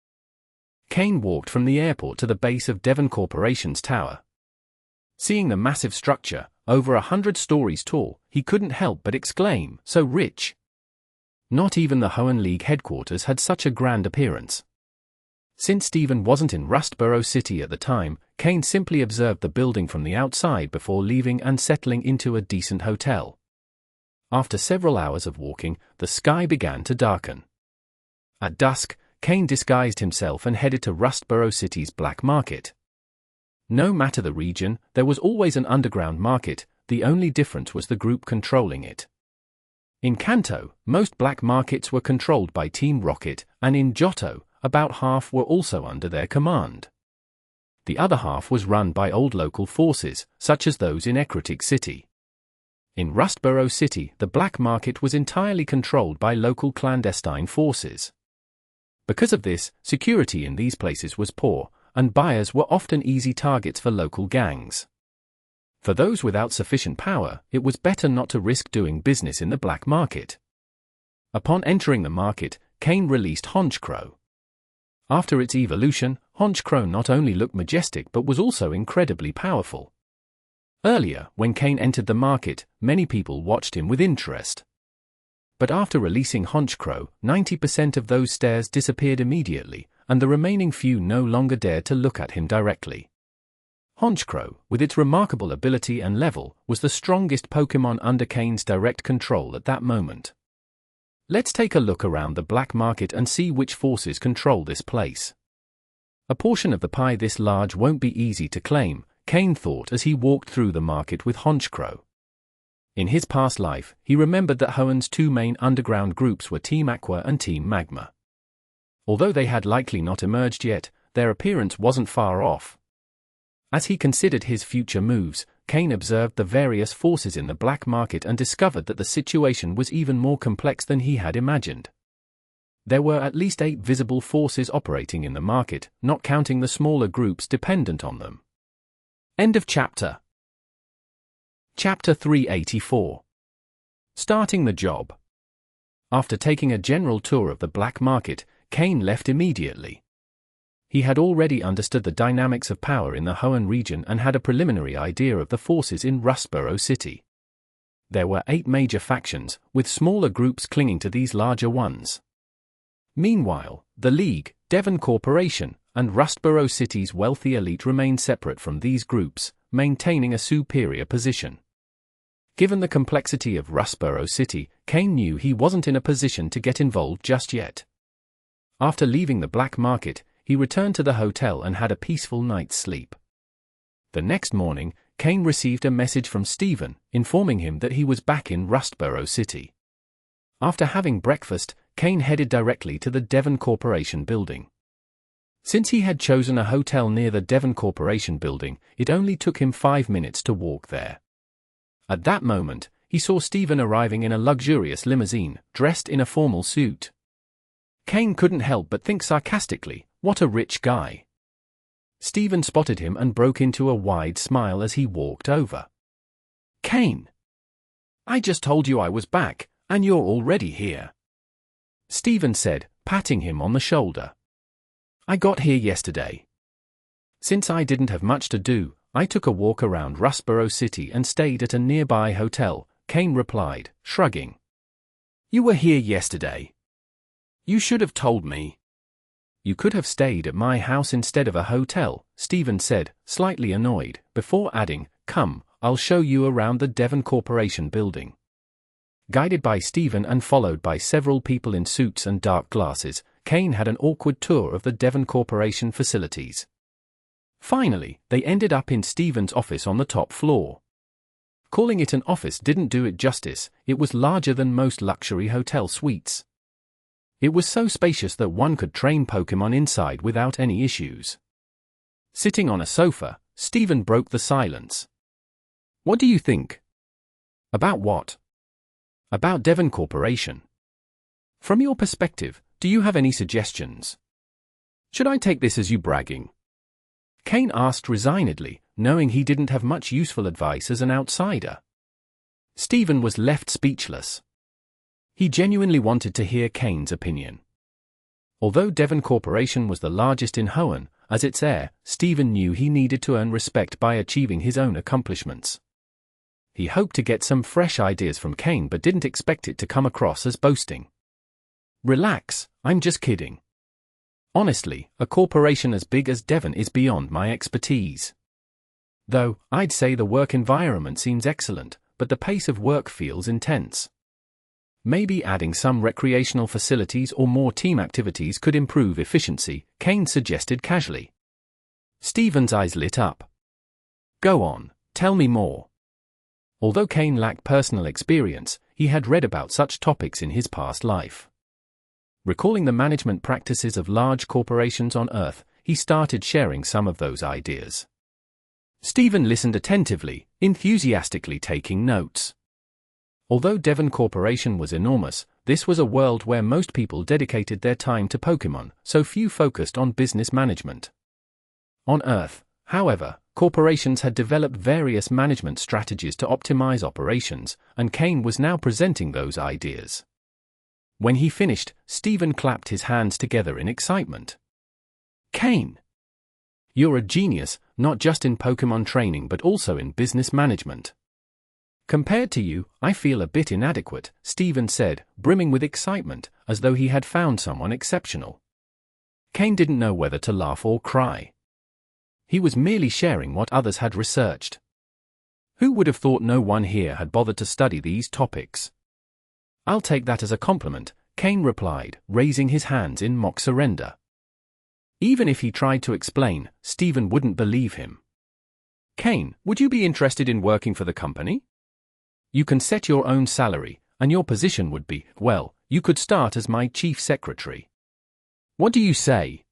Cain walked from the airport to the base of Devon Corporation's tower. Seeing the massive structure, over 100 stories tall, he couldn't help but exclaim, "So rich!" Not even the Hoenn League headquarters had such a grand appearance. Since Steven wasn't in Rustboro City at the time, Cain simply observed the building from the outside before leaving and settling into a decent hotel. After several hours of walking, the sky began to darken. At dusk, Cain disguised himself and headed to Rustboro City's black market. No matter the region, there was always an underground market, the only difference was the group controlling it. In Kanto, most black markets were controlled by Team Rocket, and in Johto, about half were also under their command. The other half was run by old local forces, such as those in Ecruteak City. In Rustboro City, the black market was entirely controlled by local clandestine forces. Because of this, security in these places was poor, and buyers were often easy targets for local gangs. For those without sufficient power, it was better not to risk doing business in the black market. Upon entering the market, Cain released Honchkrow. After its evolution, Honchkrow not only looked majestic but was also incredibly powerful. Earlier, when Cain entered the market, many people watched him with interest. But after releasing Honchkrow, 90% of those stares disappeared immediately, and the remaining few no longer dared to look at him directly. Honchkrow, with its remarkable ability and level, was the strongest Pokémon under Cain's direct control at that moment. Let's take a look around the black market and see which forces control this place. A portion of the pie this large won't be easy to claim, Cain thought as he walked through the market with Honchkrow. In his past life, he remembered that Hoenn's two main underground groups were Team Aqua and Team Magma. Although they had likely not emerged yet, their appearance wasn't far off. As he considered his future moves, Cain observed the various forces in the black market and discovered that the situation was even more complex than he had imagined. There were at least 8 visible forces operating in the market, not counting the smaller groups dependent on them. End of chapter. Chapter 384. Starting the job. After taking a general tour of the black market, Cain left immediately. He had already understood the dynamics of power in the Hoenn region and had a preliminary idea of the forces in Rustboro City. There were 8 major factions, with smaller groups clinging to these larger ones. Meanwhile, the League, Devon Corporation, and Rustboro City's wealthy elite remained separate from these groups, maintaining a superior position. Given the complexity of Rustboro City, Cain knew he wasn't in a position to get involved just yet. After leaving the black market, he returned to the hotel and had a peaceful night's sleep. The next morning, Cain received a message from Stephen, informing him that he was back in Rustboro City. After having breakfast, Cain headed directly to the Devon Corporation building. Since he had chosen a hotel near the Devon Corporation building, it only took him 5 minutes to walk there. At that moment, he saw Stephen arriving in a luxurious limousine, dressed in a formal suit. Cain couldn't help but think sarcastically, "What a rich guy." Stephen spotted him and broke into a wide smile as he walked over. "Cain, I just told you I was back, and you're already here," Stephen said, patting him on the shoulder. "I got here yesterday. Since I didn't have much to do, I took a walk around Rustboro City and stayed at a nearby hotel," Cain replied, shrugging. "You were here yesterday. You should have told me." "You could have stayed at my house instead of a hotel," Stephen said, slightly annoyed, before adding, "Come, I'll show you around the Devon Corporation building." Guided by Stephen and followed by several people in suits and dark glasses, Cain had an awkward tour of the Devon Corporation facilities. Finally, they ended up in Stephen's office on the top floor. Calling it an office didn't do it justice, it was larger than most luxury hotel suites. It was so spacious that one could train Pokémon inside without any issues. Sitting on a sofa, Stephen broke the silence. "What do you think?" "About what?" "About Devon Corporation. From your perspective, do you have any suggestions?" "Should I take this as you bragging?" Cain asked resignedly, knowing he didn't have much useful advice as an outsider. Stephen was left speechless. He genuinely wanted to hear Cain's opinion. Although Devon Corporation was the largest in Hoenn, as its heir, Stephen knew he needed to earn respect by achieving his own accomplishments. He hoped to get some fresh ideas from Cain but didn't expect it to come across as boasting. "Relax, I'm just kidding. Honestly, a corporation as big as Devon is beyond my expertise. Though, I'd say the work environment seems excellent, but the pace of work feels intense. Maybe adding some recreational facilities or more team activities could improve efficiency," Cain suggested casually. Stephen's eyes lit up. "Go on, tell me more." Although Cain lacked personal experience, he had read about such topics in his past life. Recalling the management practices of large corporations on Earth, he started sharing some of those ideas. Stephen listened attentively, enthusiastically taking notes. Although Devon Corporation was enormous, this was a world where most people dedicated their time to Pokémon, so few focused on business management. On Earth, however, corporations had developed various management strategies to optimize operations, and Cain was now presenting those ideas. When he finished, Stephen clapped his hands together in excitement. "Cain, you're a genius, not just in Pokémon training but also in business management." "Compared to you, I feel a bit inadequate," Stephen said, brimming with excitement, as though he had found someone exceptional. Cain didn't know whether to laugh or cry. He was merely sharing what others had researched. Who would have thought no one here had bothered to study these topics? "I'll take that as a compliment," Cain replied, raising his hands in mock surrender. Even if he tried to explain, Stephen wouldn't believe him. "Cain, would you be interested in working for the company? You can set your own salary, and your position would be, well, you could start as my chief secretary. What do you say?"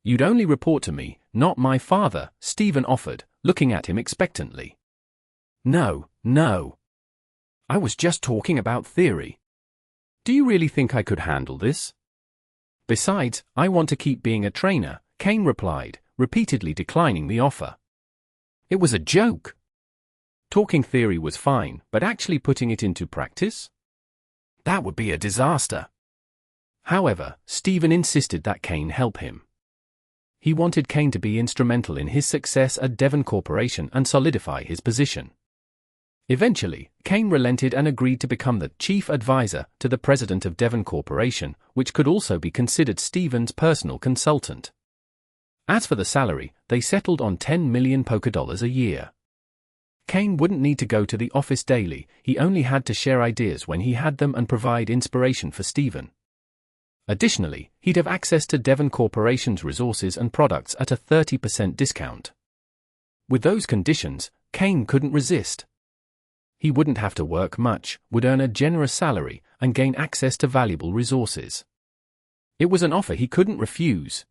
"You'd only report to me, not my father," Stephen offered, looking at him expectantly. No. I was just talking about theory. Do you really think I could handle this?" "Besides, I want to keep being a trainer," Cain replied, repeatedly declining the offer. It was a joke. Talking theory was fine, but actually putting it into practice? That would be a disaster. However, Stephen insisted that Cain help him. He wanted Cain to be instrumental in his success at Devon Corporation and solidify his position. Eventually, Cain relented and agreed to become the chief advisor to the president of Devon Corporation, which could also be considered Stephen's personal consultant. As for the salary, they settled on 10 million Pokédollars a year. Cain wouldn't need to go to the office daily, he only had to share ideas when he had them and provide inspiration for Stephen. Additionally, he'd have access to Devon Corporation's resources and products at a 30% discount. With those conditions, Cain couldn't resist. He wouldn't have to work much, would earn a generous salary, and gain access to valuable resources. It was an offer he couldn't refuse.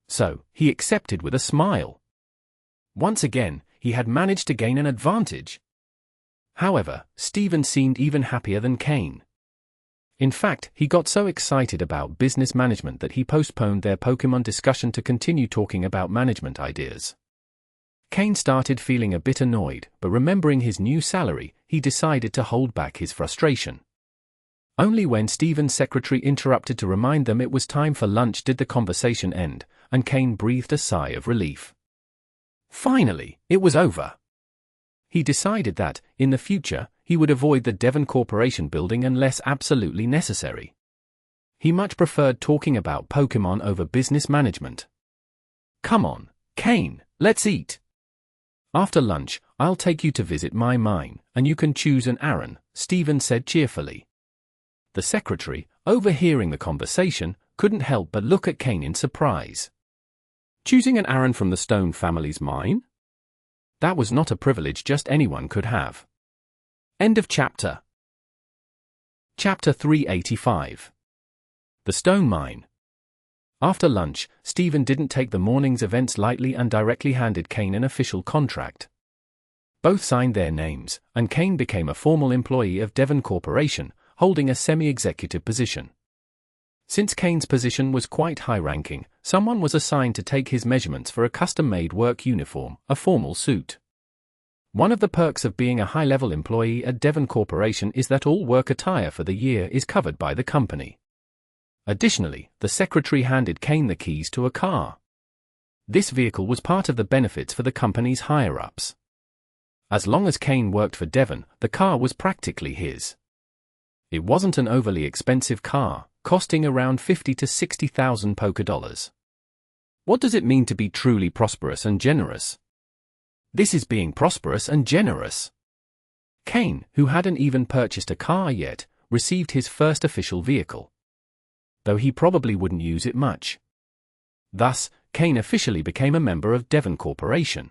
So, he accepted with a smile. Once again, he had managed to gain an advantage. However, Stephen seemed even happier than Cain. In fact, he got so excited about business management that he postponed their Pokémon discussion to continue talking about management ideas. Cain started feeling a bit annoyed, but remembering his new salary, he decided to hold back his frustration. Only when Stephen's secretary interrupted to remind them it was time for lunch did the conversation end, and Cain breathed a sigh of relief. Finally, it was over. He decided that, in the future, he would avoid the Devon Corporation building unless absolutely necessary. He much preferred talking about Pokémon over business management. "Come on, Cain, let's eat. After lunch, I'll take you to visit my mine, and you can choose an Aron," Stephen said cheerfully. The secretary, overhearing the conversation, couldn't help but look at Cain in surprise. Choosing an Aron from the Stone family's mine? That was not a privilege just anyone could have. End of chapter. Chapter 385. The Stone Mine. After lunch, Stephen didn't take the morning's events lightly and directly handed Cain an official contract. Both signed their names, and Cain became a formal employee of Devon Corporation, holding a semi-executive position. Since Cain's position was quite high-ranking, someone was assigned to take his measurements for a custom-made work uniform, a formal suit. One of the perks of being a high-level employee at Devon Corporation is that all work attire for the year is covered by the company. Additionally, the secretary handed Cain the keys to a car. This vehicle was part of the benefits for the company's higher-ups. As long as Cain worked for Devon, the car was practically his. It wasn't an overly expensive car, costing around 50 to 60,000 Pokédollars. What does it mean to be truly prosperous and generous? This is being prosperous and generous. Cain, who hadn't even purchased a car yet, received his first official vehicle. Though he probably wouldn't use it much. Thus, Cain officially became a member of Devon Corporation.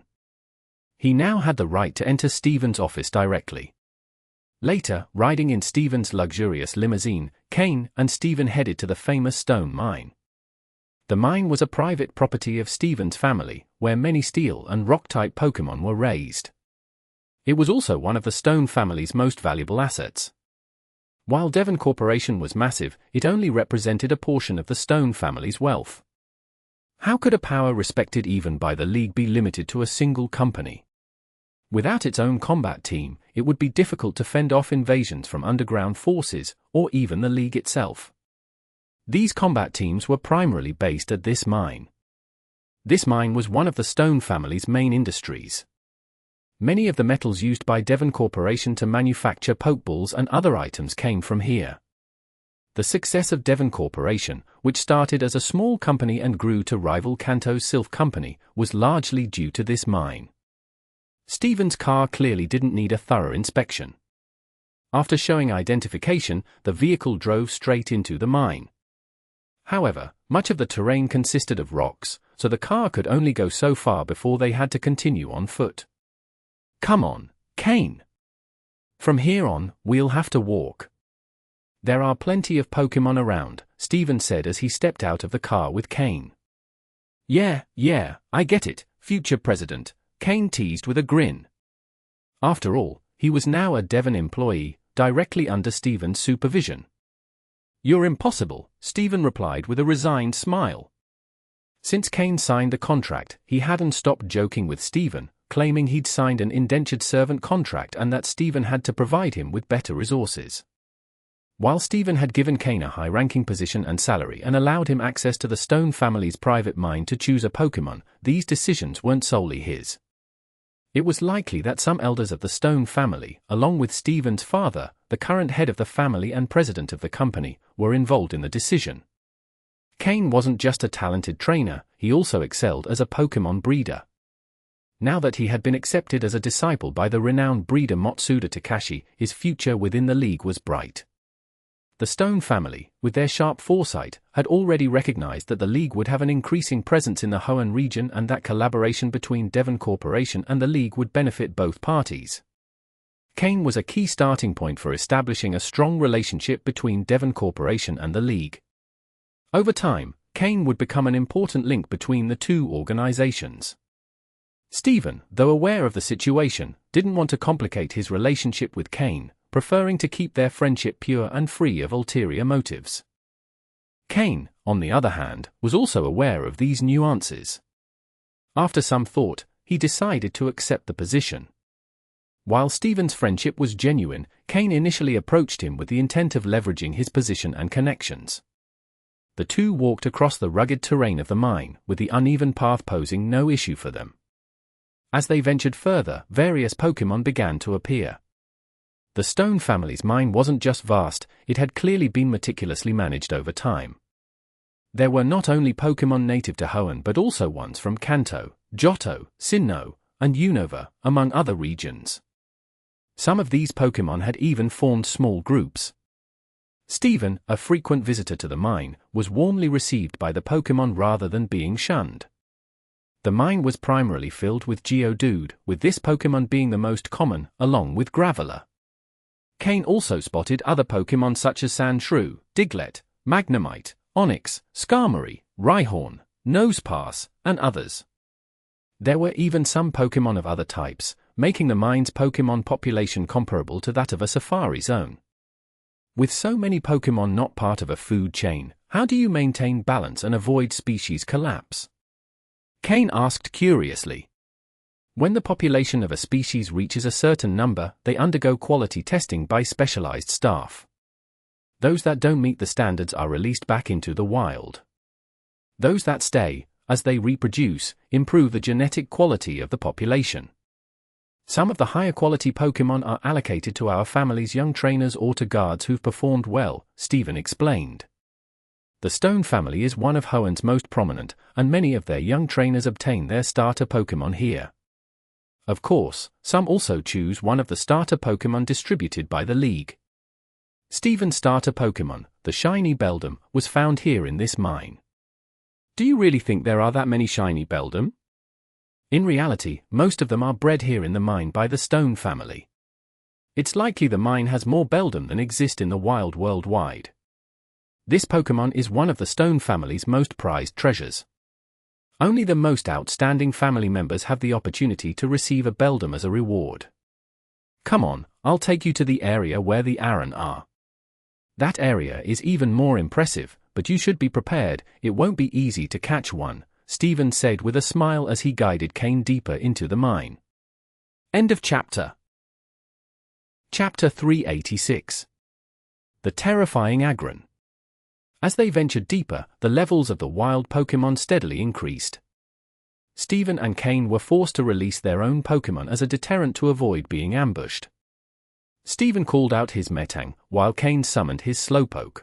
He now had the right to enter Stephen's office directly. Later, riding in Stephen's luxurious limousine, Cain and Stephen headed to the famous Stone Mine. The mine was a private property of Stephen's family, where many steel and rock-type Pokémon were raised. It was also one of the Stone family's most valuable assets. While Devon Corporation was massive, it only represented a portion of the Stone family's wealth. How could a power respected even by the League be limited to a single company? Without its own combat team, it would be difficult to fend off invasions from underground forces, or even the League itself. These combat teams were primarily based at this mine. This mine was one of the Stone family's main industries. Many of the metals used by Devon Corporation to manufacture Pokeballs and other items came from here. The success of Devon Corporation, which started as a small company and grew to rival Kanto's Sylph Company, was largely due to this mine. Stephen's car clearly didn't need a thorough inspection. After showing identification, the vehicle drove straight into the mine. However, much of the terrain consisted of rocks, so the car could only go so far before they had to continue on foot. "Come on, Cain. From here on, we'll have to walk. There are plenty of Pokémon around," Steven said as he stepped out of the car with Cain. Yeah, I get it, future president," Cain teased with a grin. After all, he was now a Devon employee, directly under Steven's supervision. "You're impossible," Steven replied with a resigned smile. Since Cain signed the contract, he hadn't stopped joking with Steven, claiming he'd signed an indentured servant contract and that Steven had to provide him with better resources. While Steven had given Cain a high-ranking position and salary and allowed him access to the Stone family's private mine to choose a Pokémon, these decisions weren't solely his. It was likely that some elders of the Stone family, along with Steven's father, the current head of the family and president of the company, were involved in the decision. Cain wasn't just a talented trainer, he also excelled as a Pokémon breeder. Now that he had been accepted as a disciple by the renowned breeder Matsuda Takashi, his future within the league was bright. The Stone family, with their sharp foresight, had already recognized that the league would have an increasing presence in the Hoenn region and that collaboration between Devon Corporation and the league would benefit both parties. Cain was a key starting point for establishing a strong relationship between Devon Corporation and the league. Over time, Cain would become an important link between the two organizations. Steven, though aware of the situation, didn't want to complicate his relationship with Cain, preferring to keep their friendship pure and free of ulterior motives. Cain, on the other hand, was also aware of these nuances. After some thought, he decided to accept the position. While Steven's friendship was genuine, Cain initially approached him with the intent of leveraging his position and connections. The two walked across the rugged terrain of the mine, with the uneven path posing no issue for them. As they ventured further, various Pokémon began to appear. The Stone family's mine wasn't just vast, it had clearly been meticulously managed over time. There were not only Pokémon native to Hoenn but also ones from Kanto, Johto, Sinnoh, and Unova, among other regions. Some of these Pokémon had even formed small groups. Steven, a frequent visitor to the mine, was warmly received by the Pokémon rather than being shunned. The mine was primarily filled with Geodude, with this Pokémon being the most common, along with Graveler. Cain also spotted other Pokémon such as Sandshrew, Diglett, Magnemite, Onix, Skarmory, Rhyhorn, Nosepass, and others. There were even some Pokémon of other types, making the mine's Pokémon population comparable to that of a safari zone. With so many Pokémon not part of a food chain, how do you maintain balance and avoid species collapse? Cain asked curiously. When the population of a species reaches a certain number, they undergo quality testing by specialized staff. Those that don't meet the standards are released back into the wild. Those that stay, as they reproduce, improve the genetic quality of the population. Some of the higher quality Pokémon are allocated to our family's young trainers or to guards who've performed well, Steven explained. The Stone family is one of Hoenn's most prominent, and many of their young trainers obtain their starter Pokémon here. Of course, some also choose one of the starter Pokémon distributed by the league. Steven's starter Pokémon, the shiny Beldum, was found here in this mine. Do you really think there are that many shiny Beldum? In reality, most of them are bred here in the mine by the Stone family. It's likely the mine has more Beldum than exist in the wild worldwide. This Pokémon is one of the Stone family's most prized treasures. Only the most outstanding family members have the opportunity to receive a Beldum as a reward. Come on, I'll take you to the area where the Aron are. That area is even more impressive, but you should be prepared, it won't be easy to catch one, Steven said with a smile as he guided Cain deeper into the mine. End of chapter. Chapter 386. The Terrifying Aggron. As they ventured deeper, the levels of the wild Pokémon steadily increased. Steven and Cain were forced to release their own Pokémon as a deterrent to avoid being ambushed. Steven called out his Metang, while Cain summoned his Slowpoke.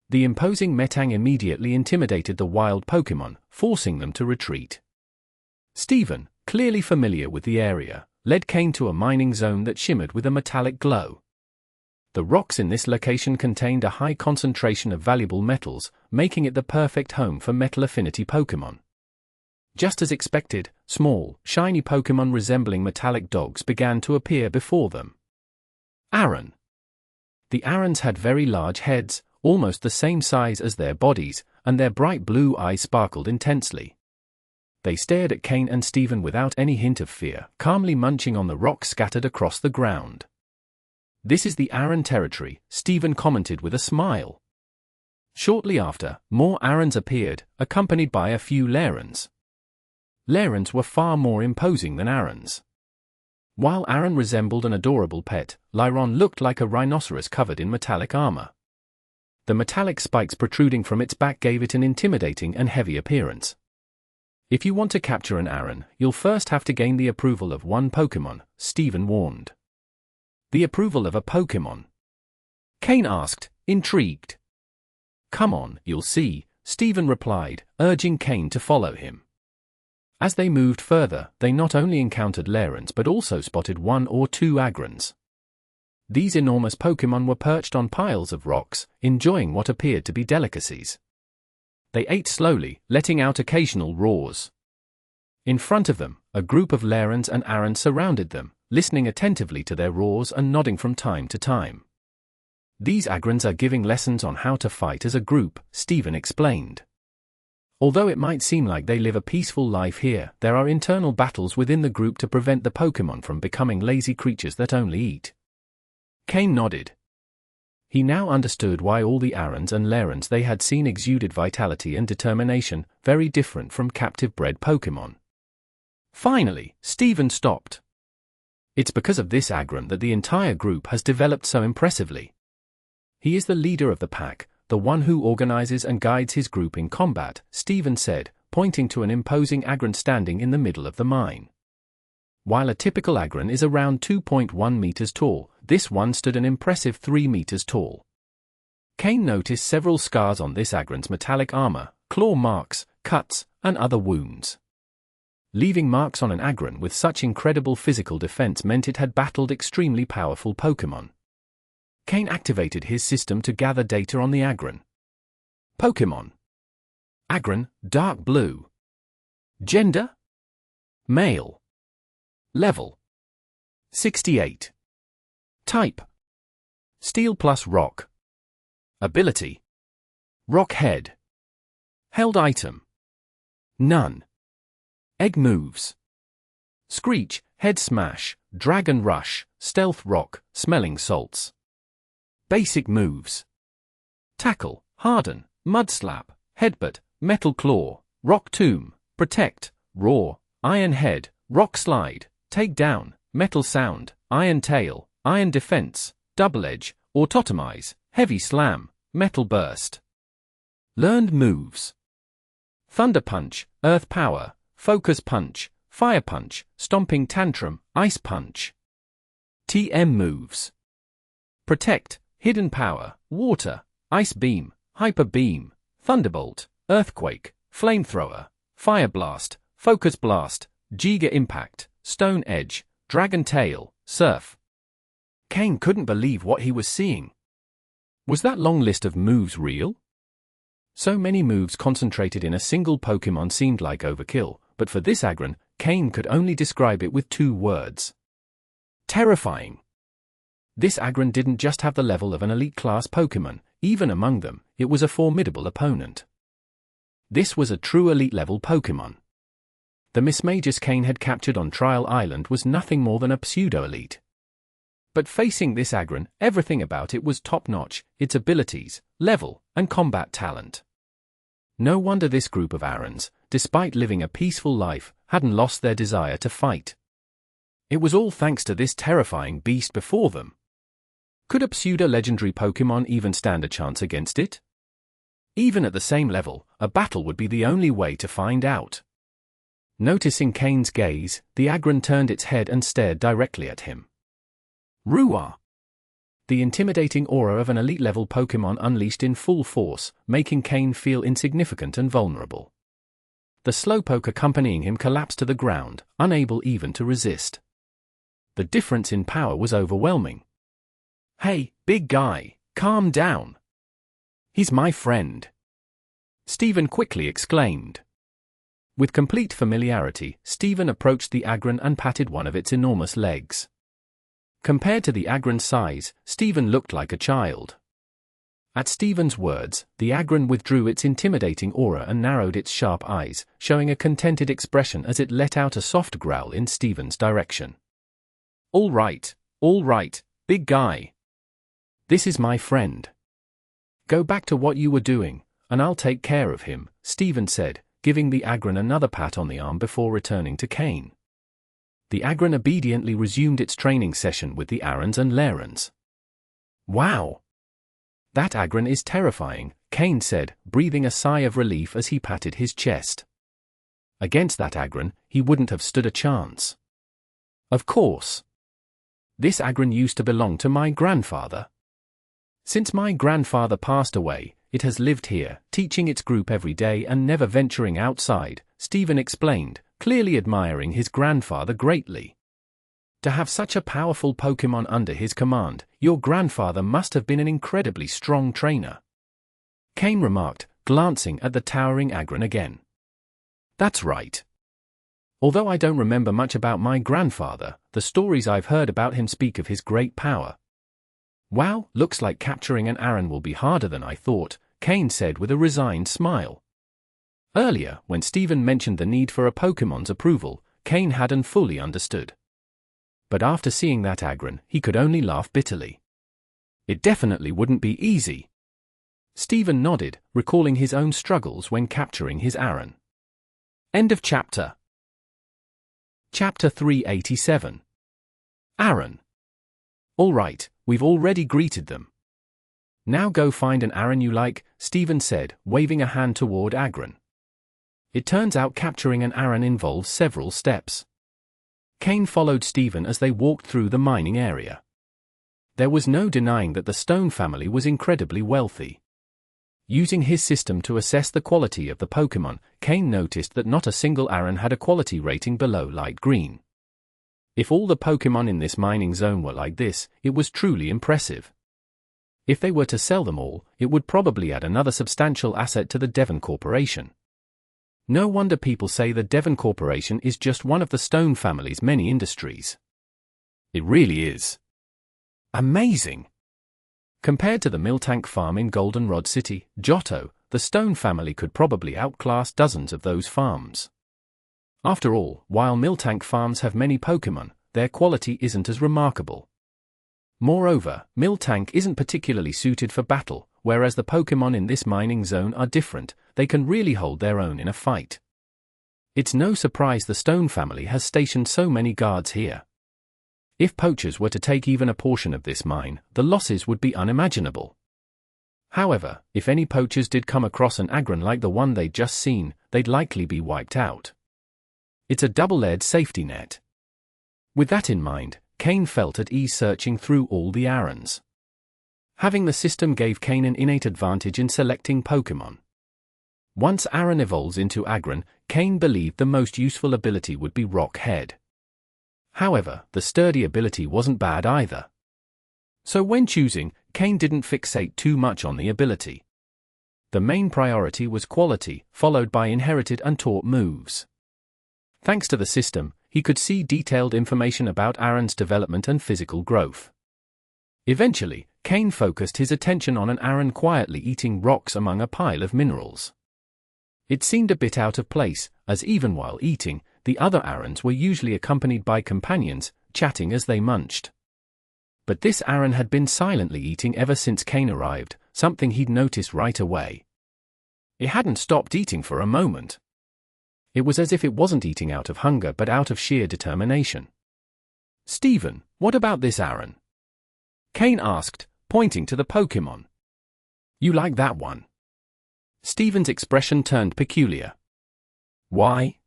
The imposing Metang immediately intimidated the wild Pokémon, forcing them to retreat. Steven, clearly familiar with the area, led Cain to a mining zone that shimmered with a metallic glow. The rocks in this location contained a high concentration of valuable metals, making it the perfect home for metal affinity Pokémon. Just as expected, small, shiny Pokémon resembling metallic dogs began to appear before them. Aron. The Arons had very large heads, almost the same size as their bodies, and their bright blue eyes sparkled intensely. They stared at Cain and Steven without any hint of fear, calmly munching on the rocks scattered across the ground. "This is the Aron territory," Steven commented with a smile. Shortly after, more Arons appeared, accompanied by a few Larons. Larons were far more imposing than Arons. While Aron resembled an adorable pet, Lyron looked like a rhinoceros covered in metallic armor. The metallic spikes protruding from its back gave it an intimidating and heavy appearance. "If you want to capture an Aron, you'll first have to gain the approval of one Pokémon," Steven warned. "The approval of a Pokémon?" Cain asked, intrigued. "Come on, you'll see," Steven replied, urging Cain to follow him. As they moved further, they not only encountered Larons but also spotted one or two Aggrons. These enormous Pokémon were perched on piles of rocks, enjoying what appeared to be delicacies. They ate slowly, letting out occasional roars. In front of them, a group of Larons and Arons surrounded them, listening attentively to their roars and nodding from time to time. "These Aggrons are giving lessons on how to fight as a group," Steven explained. "Although it might seem like they live a peaceful life here, there are internal battles within the group to prevent the Pokémon from becoming lazy creatures that only eat." Cain nodded. He now understood why all the Arons and Larons they had seen exuded vitality and determination, very different from captive-bred Pokémon. Finally, Steven stopped. "It's because of this Aggron that the entire group has developed so impressively. He is the leader of the pack, the one who organizes and guides his group in combat," Steven said, pointing to an imposing Aggron standing in the middle of the mine. While a typical Aggron is around 2.1 meters tall, this one stood an impressive 3 meters tall. Cain noticed several scars on this Aggron's metallic armor, claw marks, cuts, and other wounds. Leaving marks on an Aggron with such incredible physical defense meant it had battled extremely powerful Pokémon. Cain activated his system to gather data on the Aggron. Pokémon. Aggron, dark blue. Gender? Male. Level. 68. Type. Steel plus rock. Ability. Rock head. Held item. None. Egg moves. Screech, head smash, dragon rush, stealth rock, smelling salts. Basic moves. Tackle, harden, mud slap, headbutt, metal claw, rock tomb, protect, roar, iron head, rock slide, take down, metal sound, iron tail, iron defense, double edge, autotomize, heavy slam, metal burst. Learned moves. Thunder punch, earth power, focus punch, fire punch, stomping tantrum, ice punch. TM moves. Protect, hidden power, water, ice beam, hyper beam, thunderbolt, earthquake, flamethrower, fire blast, focus blast, giga impact, stone edge, dragon tail, surf. Cain couldn't believe what he was seeing. Was that long list of moves real? So many moves concentrated in a single Pokémon seemed like overkill, but for this Aggron, Cain could only describe it with 2 words. Terrifying. This Aggron didn't just have the level of an elite-class Pokémon, even among them, it was a formidable opponent. This was a true elite-level Pokémon. The Mismagius Cain had captured on Trial Island was nothing more than a pseudo-elite. But facing this Aggron, everything about it was top-notch, its abilities, level, and combat talent. No wonder this group of Arons, despite living a peaceful life, hadn't lost their desire to fight. It was all thanks to this terrifying beast before them. Could a pseudo-legendary Pokémon even stand a chance against it? Even at the same level, a battle would be the only way to find out. Noticing Cain's gaze, the Aggron turned its head and stared directly at him. Ruah! The intimidating aura of an elite-level Pokémon unleashed in full force, making Cain feel insignificant and vulnerable. The Slowpoke accompanying him collapsed to the ground, unable even to resist. The difference in power was overwhelming. "Hey, big guy, calm down. He's my friend. Stephen quickly exclaimed. With complete familiarity, Stephen approached the Aggron and patted one of its enormous legs. Compared to the Aggron's size, Stephen looked like a child. At Stephen's words, the Aggron withdrew its intimidating aura and narrowed its sharp eyes, showing a contented expression as it let out a soft growl in Stephen's direction. All right, big guy. This is my friend. Go back to what you were doing, and I'll take care of him, Stephen said, giving the Aggron another pat on the arm before returning to Cain. The Aggron obediently resumed its training session with the Arons and Larons. Wow! That Aggron is terrifying, Cain said, breathing a sigh of relief as he patted his chest. Against that Aggron, he wouldn't have stood a chance. Of course. This Aggron used to belong to my grandfather. Since my grandfather passed away, it has lived here, teaching its group every day and never venturing outside, Stephen explained, clearly admiring his grandfather greatly. To have such a powerful Pokémon under his command, your grandfather must have been an incredibly strong trainer. Cain remarked, glancing at the towering Aggron again. That's right. Although I don't remember much about my grandfather, the stories I've heard about him speak of his great power. Wow, looks like capturing an Aron will be harder than I thought, Cain said with a resigned smile. Earlier, when Stephen mentioned the need for a Pokémon's approval, Cain hadn't fully understood. But after seeing that Aggron, he could only laugh bitterly. It definitely wouldn't be easy. Stephen nodded, recalling his own struggles when capturing his Aron. End of chapter. Chapter 387. Aron. All right, we've already greeted them. Now go find an Aron you like, Stephen said, waving a hand toward Aggron. It turns out capturing an Aron involves several steps. Cain followed Stephen as they walked through the mining area. There was no denying that the Stone family was incredibly wealthy. Using his system to assess the quality of the Pokémon, Cain noticed that not a single Aron had a quality rating below light green. If all the Pokémon in this mining zone were like this, it was truly impressive. If they were to sell them all, it would probably add another substantial asset to the Devon Corporation. No wonder people say the Devon Corporation is just one of the Stone family's many industries. It really is. Amazing! Compared to the Miltank farm in Goldenrod City, Johto, the Stone family could probably outclass dozens of those farms. After all, while Miltank farms have many Pokémon, their quality isn't as remarkable. Moreover, Miltank isn't particularly suited for battle, whereas the Pokémon in this mining zone are different, they can really hold their own in a fight. It's no surprise the Stone family has stationed so many guards here. If poachers were to take even a portion of this mine, the losses would be unimaginable. However, if any poachers did come across an Aggron like the one they'd just seen, they'd likely be wiped out. It's a double-edged safety net. With that in mind, Cain felt at ease searching through all the Arons. Having the system gave Cain an innate advantage in selecting Pokémon. Once Aron evolves into Aggron, Cain believed the most useful ability would be Rock Head. However, the sturdy ability wasn't bad either. So when choosing, Cain didn't fixate too much on the ability. The main priority was quality, followed by inherited and taught moves. Thanks to the system, he could see detailed information about Aron's development and physical growth. Eventually, Cain focused his attention on an Aron quietly eating rocks among a pile of minerals. It seemed a bit out of place, as even while eating, the other Arons were usually accompanied by companions, chatting as they munched. But this Aron had been silently eating ever since Cain arrived, something he'd noticed right away. It hadn't stopped eating for a moment. It was as if it wasn't eating out of hunger but out of sheer determination. "Stephen, what about this Aron?" Cain asked, pointing to the Pokémon. "You like that one?" Stephen's expression turned peculiar. "Why?"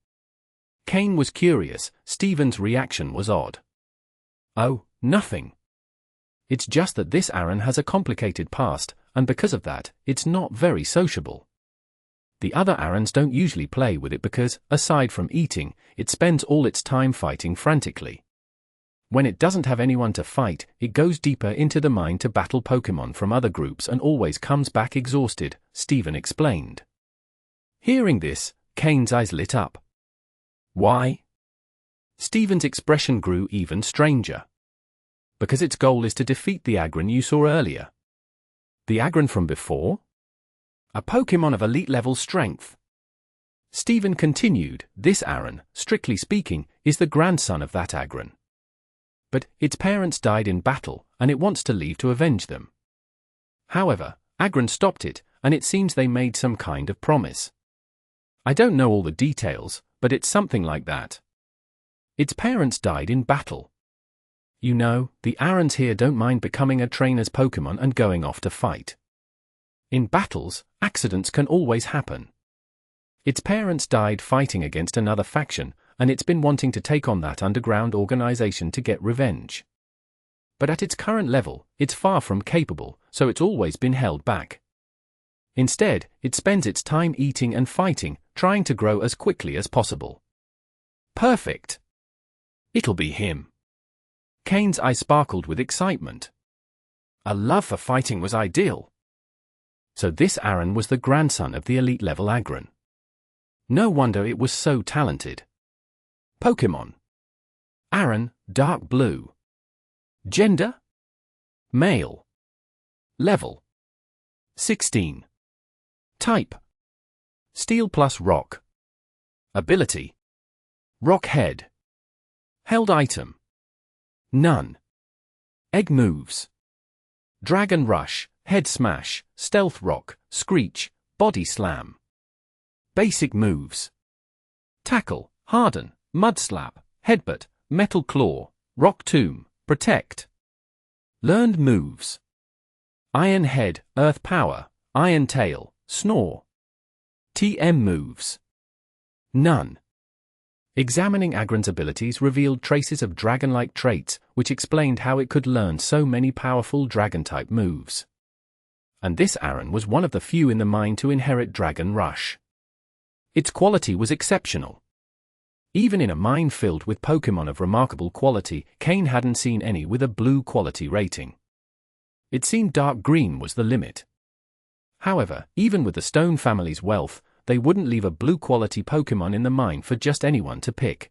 Cain was curious, Stephen's reaction was odd. "Oh, nothing. It's just that this Aron has a complicated past, and because of that, it's not very sociable. The other Arons don't usually play with it because, aside from eating, it spends all its time fighting frantically. When it doesn't have anyone to fight, it goes deeper into the mine to battle Pokémon from other groups and always comes back exhausted, Steven explained. Hearing this, Cain's eyes lit up. Why? Steven's expression grew even stranger. Because its goal is to defeat the Aggron you saw earlier. The Aggron from before? A Pokémon of elite level strength. Steven continued, this Aron, strictly speaking, is the grandson of that Aggron. But its parents died in battle, and it wants to leave to avenge them. However, Aggron stopped it, and it seems they made some kind of promise. I don't know all the details, but it's something like that. Its parents died in battle. You know, the Arons here don't mind becoming a trainer's Pokémon and going off to fight. In battles, accidents can always happen. Its parents died fighting against another faction, and it's been wanting to take on that underground organization to get revenge. But at its current level, it's far from capable, so it's always been held back. Instead, it spends its time eating and fighting, trying to grow as quickly as possible. Perfect! It'll be him. Cain's eyes sparkled with excitement. A love for fighting was ideal. So this Aron was the grandson of the elite level Aggron. No wonder it was so talented. Pokémon. Aron, dark blue. Gender? Male. Level. 16. Type. Steel plus rock. Ability. Rock head. Held item. None. Egg moves. Dragon rush, head smash, stealth rock, screech, body slam. Basic moves. Tackle, harden, mud slap, headbutt, metal claw, rock tomb, protect. Learned moves. Iron head, earth power, iron tail, snore. TM moves. None. Examining Aggron's abilities revealed traces of dragon-like traits, which explained how it could learn so many powerful dragon-type moves. And this Aron was one of the few in the mine to inherit Dragon Rush. Its quality was exceptional. Even in a mine filled with Pokémon of remarkable quality, Cain hadn't seen any with a blue quality rating. It seemed dark green was the limit. However, even with the Stone family's wealth, they wouldn't leave a blue-quality Pokémon in the mine for just anyone to pick.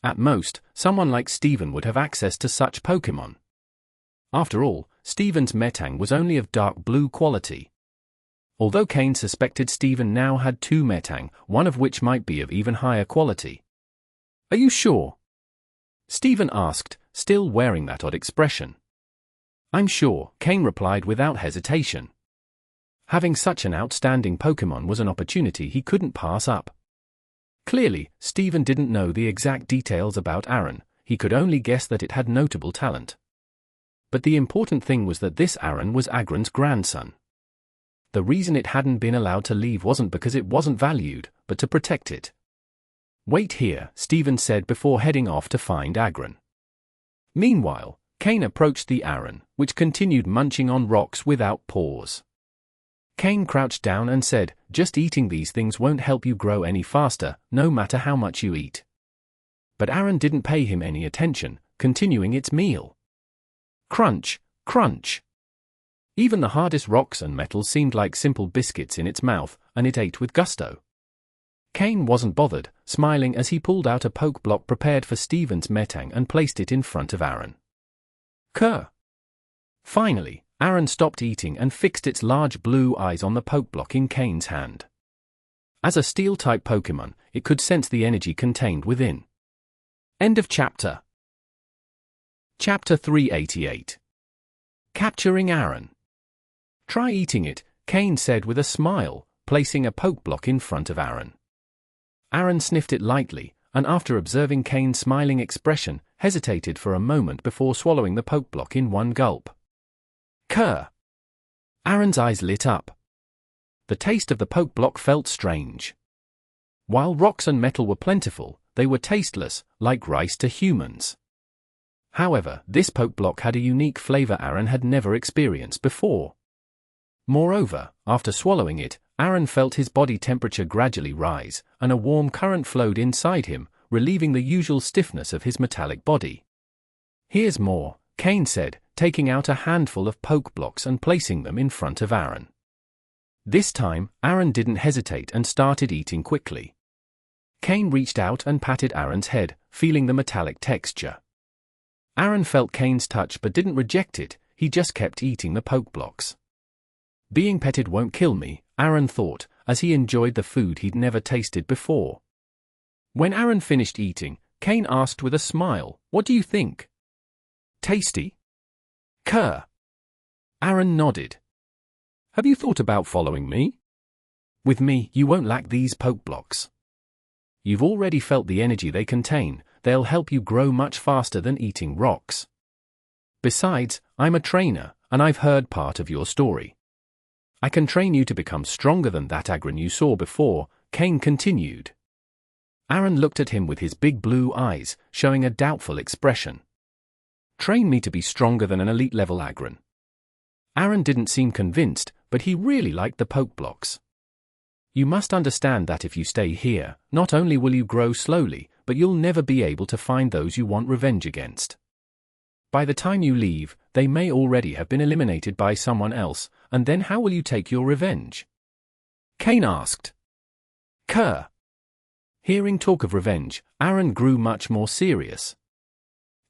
At most, someone like Steven would have access to such Pokémon. After all, Steven's Metang was only of dark blue quality. Although Cain suspected Steven now had two Metang, one of which might be of even higher quality. Are you sure? Steven asked, still wearing that odd expression. I'm sure, Cain replied without hesitation. Having such an outstanding Pokémon was an opportunity he couldn't pass up. Clearly, Steven didn't know the exact details about Aron, he could only guess that it had notable talent. But the important thing was that this Aron was Aggron's grandson. The reason it hadn't been allowed to leave wasn't because it wasn't valued, but to protect it. Wait here, Steven said before heading off to find Aggron. Meanwhile, Cain approached the Aron, which continued munching on rocks without pause. Cain crouched down and said, just eating these things won't help you grow any faster, no matter how much you eat. But Aron didn't pay him any attention, continuing its meal. Crunch, crunch. Even the hardest rocks and metals seemed like simple biscuits in its mouth, and it ate with gusto. Cain wasn't bothered, smiling as he pulled out a poke block prepared for Steven's Metang and placed it in front of Aron. Kerr. Finally, Aron stopped eating and fixed its large blue eyes on the poke block in Cain's hand. As a steel-type Pokémon, it could sense the energy contained within. End of chapter. Chapter 388. Capturing Aron. Try eating it, Cain said with a smile, placing a poke block in front of Aron. Aron sniffed it lightly, and after observing Cain's smiling expression, hesitated for a moment before swallowing the poke block in one gulp. Kerr. Aron's eyes lit up. The taste of the poke block felt strange. While rocks and metal were plentiful, they were tasteless, like rice to humans. However, this poke block had a unique flavor Aron had never experienced before. Moreover, after swallowing it, Aron felt his body temperature gradually rise, and a warm current flowed inside him, relieving the usual stiffness of his metallic body. Here's more, Cain said, taking out a handful of poke blocks and placing them in front of Aron. This time, Aron didn't hesitate and started eating quickly. Cain reached out and patted Aron's head, feeling the metallic texture. Aron felt Cain's touch but didn't reject it, he just kept eating the poke blocks. Being petted won't kill me, Aron thought, as he enjoyed the food he'd never tasted before. When Aron finished eating, Cain asked with a smile, "What do you think? Tasty?" "Kerr." Aron nodded. "Have you thought about following me? With me, you won't lack these poke blocks. You've already felt the energy they contain, they'll help you grow much faster than eating rocks. Besides, I'm a trainer, and I've heard part of your story. I can train you to become stronger than that Aggron you saw before," Cain continued. Aron looked at him with his big blue eyes, showing a doubtful expression. "Train me to be stronger than an elite-level Aggron?" Aron didn't seem convinced, but he really liked the poke blocks. "You must understand that if you stay here, not only will you grow slowly, but you'll never be able to find those you want revenge against. By the time you leave, they may already have been eliminated by someone else, and then how will you take your revenge?" Cain asked. "Kerr." Hearing talk of revenge, Aron grew much more serious.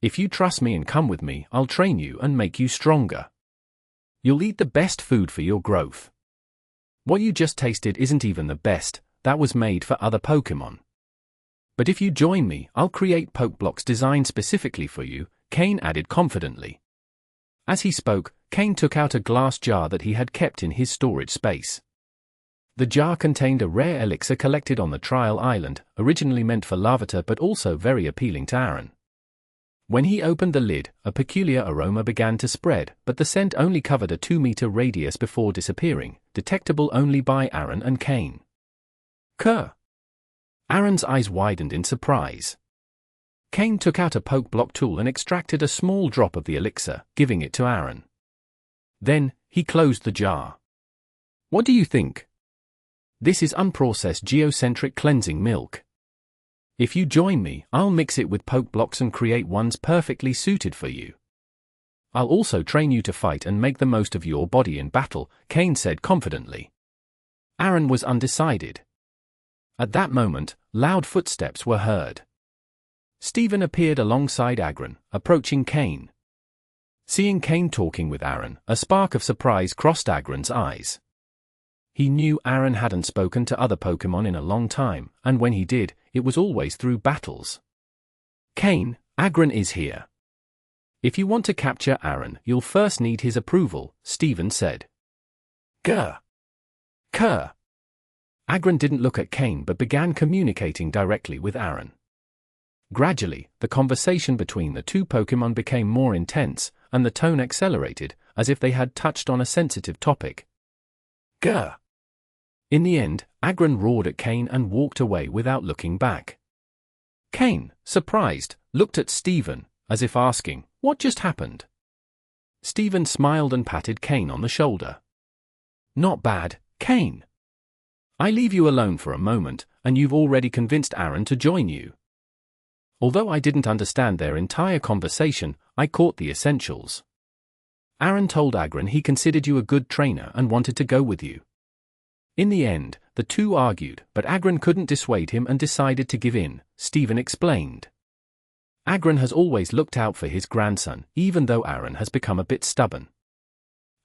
"If you trust me and come with me, I'll train you and make you stronger. You'll eat the best food for your growth. What you just tasted isn't even the best, that was made for other Pokémon. But if you join me, I'll create poke blocks designed specifically for you," Cain added confidently. As he spoke, Cain took out a glass jar that he had kept in his storage space. The jar contained a rare elixir collected on the trial island, originally meant for Larvitar but also very appealing to Aron. When he opened the lid, a peculiar aroma began to spread, but the scent only covered a 2-meter radius before disappearing, detectable only by Aron and Cain. "Kerr." Aron's eyes widened in surprise. Cain took out a poke block tool and extracted a small drop of the elixir, giving it to Aron. Then, he closed the jar. "What do you think? This is unprocessed geocentric cleansing milk. If you join me, I'll mix it with poke blocks and create ones perfectly suited for you. I'll also train you to fight and make the most of your body in battle," Cain said confidently. Aron was undecided. At that moment, loud footsteps were heard. Stephen appeared alongside Aggron, approaching Cain. Seeing Cain talking with Aron, a spark of surprise crossed Aggron's eyes. He knew Aron hadn't spoken to other Pokémon in a long time, and when he did, it was always through battles. "Cain, Aggron is here. If you want to capture Aron, you'll first need his approval," Stephen said. "Grr. Kerr." Aggron didn't look at Cain but began communicating directly with Aron. Gradually, the conversation between the two Pokémon became more intense, and the tone accelerated, as if they had touched on a sensitive topic. "Grr." In the end, Aggron roared at Cain and walked away without looking back. Cain, surprised, looked at Stephen, as if asking, "What just happened?" Stephen smiled and patted Cain on the shoulder. "Not bad, Cain. I leave you alone for a moment, and you've already convinced Aron to join you. Although I didn't understand their entire conversation, I caught the essentials. Aron told Aggron he considered you a good trainer and wanted to go with you. In the end, the two argued, but Aggron couldn't dissuade him and decided to give in," Stephen explained. Aggron has always looked out for his grandson, even though Aron has become a bit stubborn.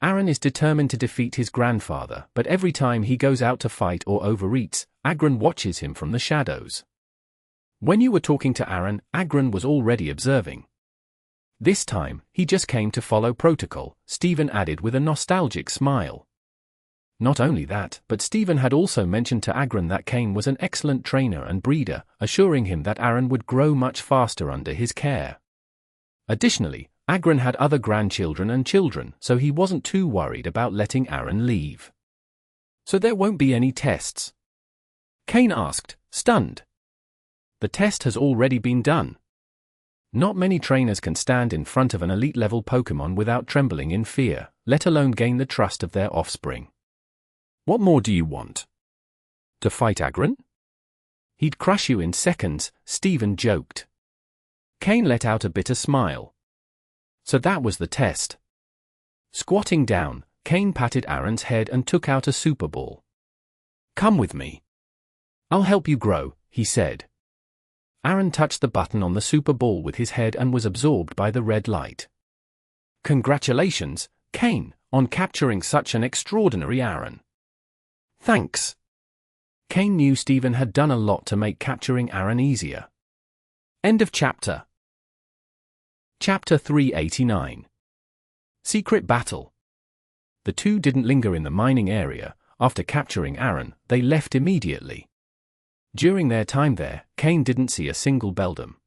Aron is determined to defeat his grandfather, but every time he goes out to fight or overeats, Aggron watches him from the shadows. When you were talking to Aron, Aggron was already observing. This time, he just came to follow protocol, Stephen added with a nostalgic smile. Not only that, but Stephen had also mentioned to Aggron that Cain was an excellent trainer and breeder, assuring him that Aron would grow much faster under his care. Additionally, Aggron had other grandchildren and children, so he wasn't too worried about letting Aron leave. "So there won't be any tests?" Cain asked, stunned. "The test has already been done. Not many trainers can stand in front of an elite-level Pokémon without trembling in fear, let alone gain the trust of their offspring. What more do you want? To fight Aggron? He'd crush you in seconds," Stephen joked. Cain let out a bitter smile. So that was the test. Squatting down, Cain patted Aron's head and took out a super ball. "Come with me. I'll help you grow," he said. Aron touched the button on the super ball with his head and was absorbed by the red light. "Congratulations, Cain, on capturing such an extraordinary Aron." "Thanks." Cain knew Steven had done a lot to make capturing Aron easier. End of chapter. Chapter 389. Secret Battle. The two didn't linger in the mining area. After capturing Aron, they left immediately. During their time there, Cain didn't see a single beldam.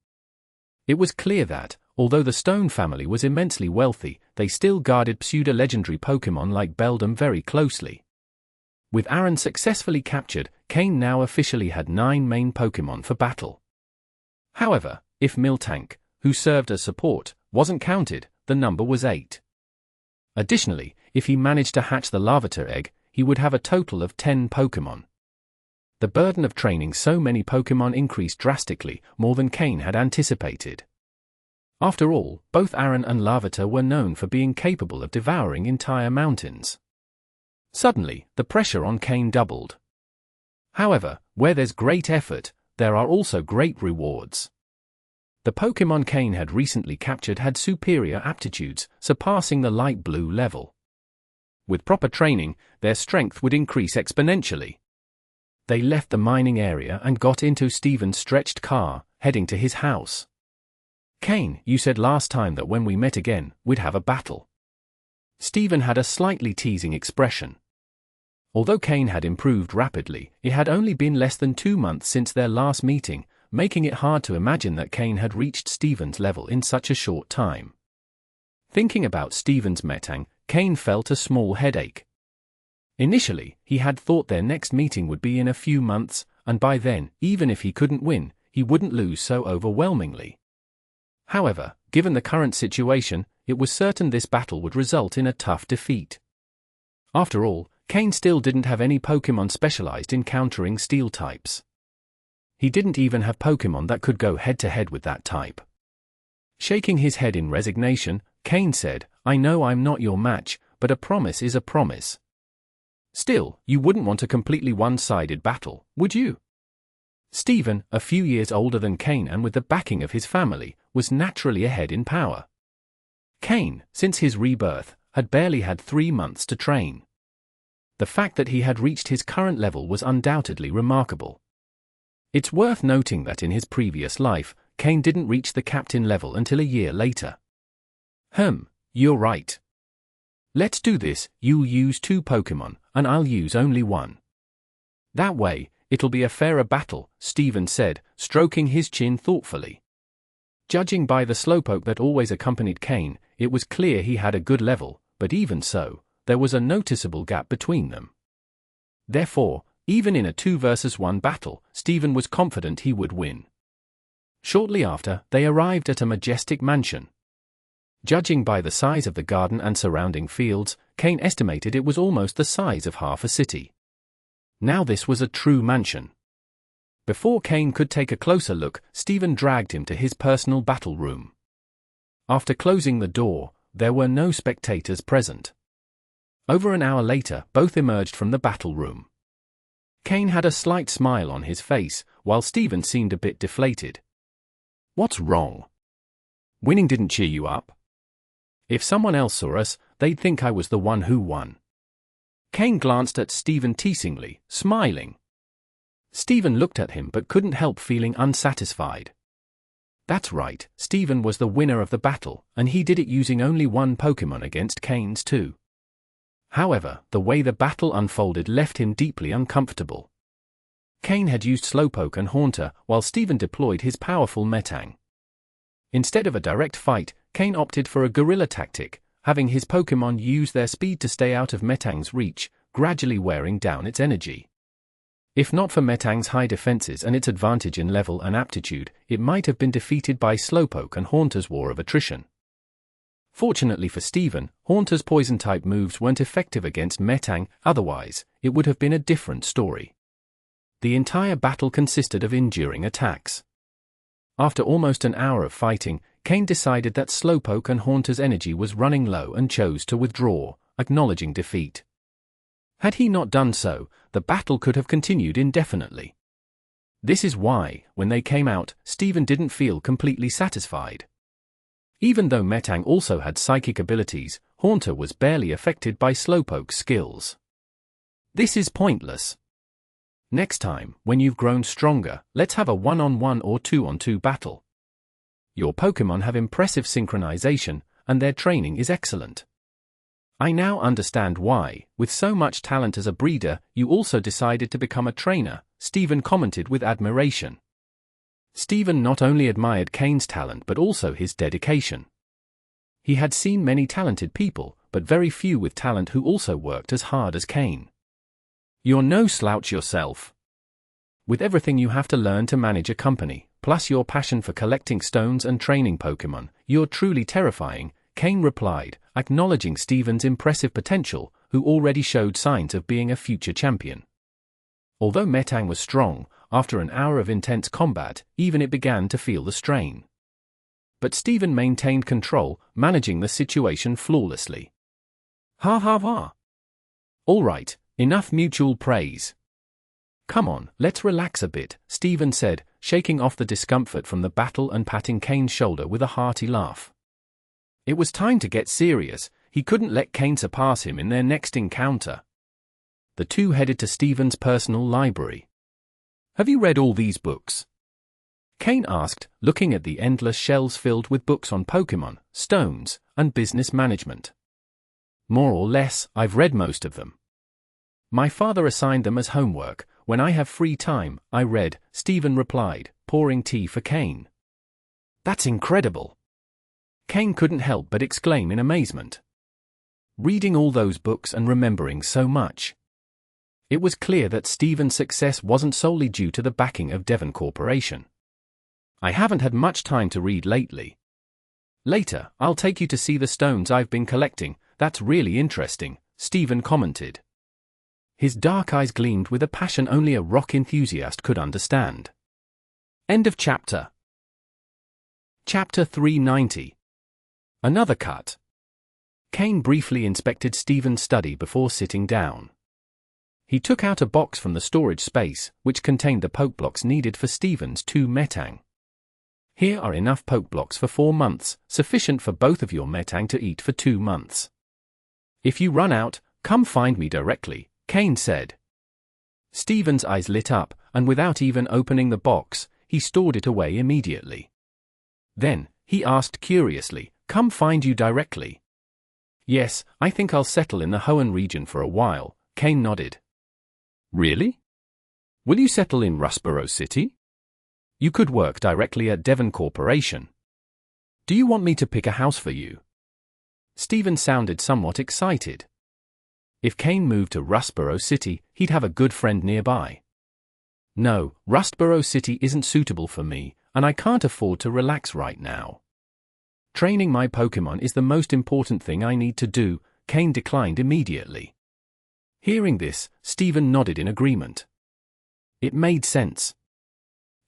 It was clear that, although the Stone family was immensely wealthy, they still guarded pseudo-legendary Pokémon like beldam very closely. With Aron successfully captured, Cain now officially had 9 main Pokémon for battle. However, if Miltank, who served as support, wasn't counted, the number was 8. Additionally, if he managed to hatch the Larvitar egg, he would have a total of 10 Pokémon. The burden of training so many Pokémon increased drastically, more than Cain had anticipated. After all, both Aron and Larvitar were known for being capable of devouring entire mountains. Suddenly, the pressure on Cain doubled. However, where there's great effort, there are also great rewards. The Pokémon Cain had recently captured had superior aptitudes, surpassing the light blue level. With proper training, their strength would increase exponentially. They left the mining area and got into Steven's stretched car, heading to his house. "Cain, you said last time that when we met again, we'd have a battle." Steven had a slightly teasing expression. Although Cain had improved rapidly, it had only been less than 2 months since their last meeting, making it hard to imagine that Cain had reached Steven's level in such a short time. Thinking about Steven's metang, Cain felt a small headache. Initially, he had thought their next meeting would be in a few months, and by then, even if he couldn't win, he wouldn't lose so overwhelmingly. However, given the current situation, it was certain this battle would result in a tough defeat. After all, Cain still didn't have any Pokémon specialized in countering steel types. He didn't even have Pokémon that could go head-to-head with that type. Shaking his head in resignation, Cain said, "I know I'm not your match, but a promise is a promise." Still, you wouldn't want a completely one-sided battle, would you? Steven, a few years older than Cain and with the backing of his family, was naturally ahead in power. Cain, since his rebirth, had barely had 3 months to train. The fact that he had reached his current level was undoubtedly remarkable. It's worth noting that in his previous life, Cain didn't reach the captain level until a year later. You're right. Let's do this, you'll use 2 Pokémon, and I'll use only 1. That way, it'll be a fairer battle, Steven said, stroking his chin thoughtfully. Judging by the slowpoke that always accompanied Cain, it was clear he had a good level, but even so, there was a noticeable gap between them. Therefore, even in a 2 versus 1 battle, Steven was confident he would win. Shortly after, they arrived at a majestic mansion. Judging by the size of the garden and surrounding fields, Cain estimated it was almost the size of half a city. Now this was a true mansion. Before Cain could take a closer look, Steven dragged him to his personal battle room. After closing the door, there were no spectators present. Over an hour later, both emerged from the battle room. Cain had a slight smile on his face, while Steven seemed a bit deflated. "What's wrong? Winning didn't cheer you up? If someone else saw us, they'd think I was the one who won." Cain glanced at Steven teasingly, smiling. Steven looked at him but couldn't help feeling unsatisfied. That's right, Steven was the winner of the battle, and he did it using only 1 Pokémon against Cain's 2. However, the way the battle unfolded left him deeply uncomfortable. Cain had used Slowpoke and Haunter, while Steven deployed his powerful Metang. Instead of a direct fight, Cain opted for a guerrilla tactic, having his Pokémon use their speed to stay out of Metang's reach, gradually wearing down its energy. If not for Metang's high defenses and its advantage in level and aptitude, it might have been defeated by Slowpoke and Haunter's war of attrition. Fortunately for Steven, Haunter's poison-type moves weren't effective against Metang, otherwise, it would have been a different story. The entire battle consisted of enduring attacks. After almost an hour of fighting, Cain decided that Slowpoke and Haunter's energy was running low and chose to withdraw, acknowledging defeat. Had he not done so, the battle could have continued indefinitely. This is why, when they came out, Steven didn't feel completely satisfied. Even though Metang also had psychic abilities, Haunter was barely affected by Slowpoke's skills. This is pointless. Next time, when you've grown stronger, let's have a 1-on-1 or 2-on-2 battle. Your Pokémon have impressive synchronization, and their training is excellent. I now understand why, with so much talent as a breeder, you also decided to become a trainer, Steven commented with admiration. Steven not only admired Cain's talent but also his dedication. He had seen many talented people, but very few with talent who also worked as hard as Cain. You're no slouch yourself. With everything you have to learn to manage a company, plus your passion for collecting stones and training Pokémon, you're truly terrifying, Cain replied, acknowledging Steven's impressive potential, who already showed signs of being a future champion. Although Metang was strong, after an hour of intense combat, even it began to feel the strain. But Steven maintained control, managing the situation flawlessly. Ha ha ha. All right, enough mutual praise. Come on, let's relax a bit, Steven said, shaking off the discomfort from the battle and patting Cain's shoulder with a hearty laugh. It was time to get serious. He couldn't let Cain surpass him in their next encounter. The two headed to Steven's personal library. Have you read all these books? Cain asked, looking at the endless shelves filled with books on Pokémon, stones, and business management. More or less, I've read most of them. My father assigned them as homework. When I have free time, I read, Steven replied, pouring tea for Cain. That's incredible. Cain couldn't help but exclaim in amazement. Reading all those books and remembering so much. It was clear that Steven's success wasn't solely due to the backing of Devon Corporation. I haven't had much time to read lately. Later, I'll take you to see the stones I've been collecting. That's really interesting, Steven commented. His dark eyes gleamed with a passion only a rock enthusiast could understand. End of chapter. Chapter 390. Another cut. Cain briefly inspected Steven's study before sitting down. He took out a box from the storage space, which contained the Pokeblocks needed for Steven's 2 Metang. Here are enough Pokeblocks for 4 months, sufficient for both of your Metang to eat for 2 months. If you run out, come find me directly, Cain said. Steven's eyes lit up, and without even opening the box, he stored it away immediately. Then, he asked curiously, come find you directly? Yes, I think I'll settle in the Hoenn region for a while, Cain nodded. Really? Will you settle in Rustboro City? You could work directly at Devon Corporation. Do you want me to pick a house for you? Steven sounded somewhat excited. If Cain moved to Rustboro City, he'd have a good friend nearby. No, Rustboro City isn't suitable for me, and I can't afford to relax right now. Training my Pokémon is the most important thing I need to do, Cain declined immediately. Hearing this, Steven nodded in agreement. It made sense.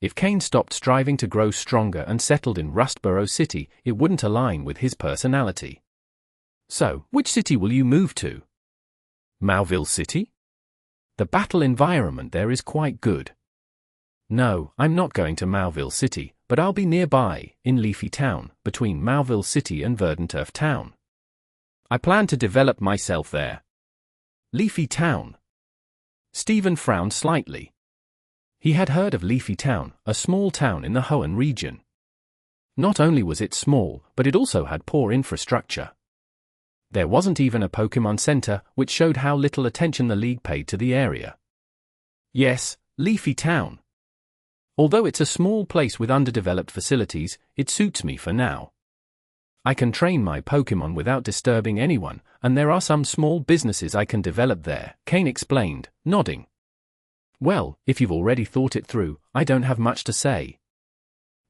If Cain stopped striving to grow stronger and settled in Rustboro City, it wouldn't align with his personality. So, which city will you move to? Mauville City? The battle environment there is quite good. No, I'm not going to Mauville City, but I'll be nearby, in Leafy Town, between Mauville City and Verdanturf Town. I plan to develop myself there. Leafy Town. Steven frowned slightly. He had heard of Leafy Town, a small town in the Hoenn region. Not only was it small, but it also had poor infrastructure. There wasn't even a Pokémon Center, which showed how little attention the league paid to the area. Yes, Leafy Town. Although it's a small place with underdeveloped facilities, it suits me for now. I can train my Pokémon without disturbing anyone, and there are some small businesses I can develop there, Cain explained, nodding. Well, if you've already thought it through, I don't have much to say.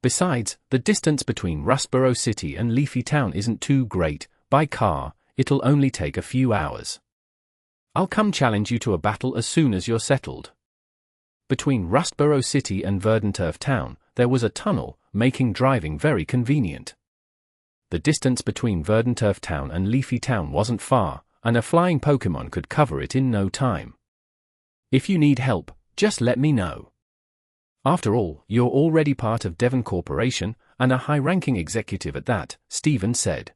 Besides, the distance between Rustboro City and Leafy Town isn't too great. By car, it'll only take a few hours. I'll come challenge you to a battle as soon as you're settled. Between Rustboro City and Verdanturf Town, there was a tunnel, making driving very convenient. The distance between Verdanturf Town and Leafy Town wasn't far, and a flying Pokémon could cover it in no time. If you need help, just let me know. After all, you're already part of Devon Corporation, and a high-ranking executive at that, Steven said.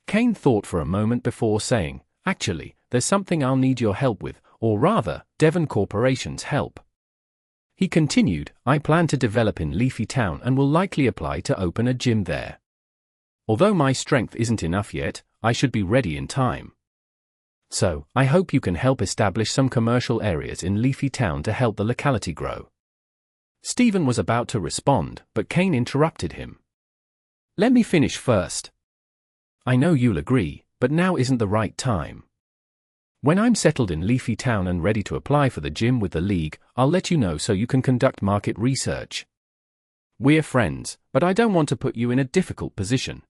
Cain thought for a moment before saying, actually, there's something I'll need your help with, or rather, Devon Corporation's help. He continued, I plan to develop in Leafy Town and will likely apply to open a gym there. Although my strength isn't enough yet, I should be ready in time. So, I hope you can help establish some commercial areas in Leafy Town to help the locality grow. Steven was about to respond, but Cain interrupted him. Let me finish first. I know you'll agree, but now isn't the right time. When I'm settled in Leafy Town and ready to apply for the gym with the league, I'll let you know so you can conduct market research. We're friends, but I don't want to put you in a difficult position.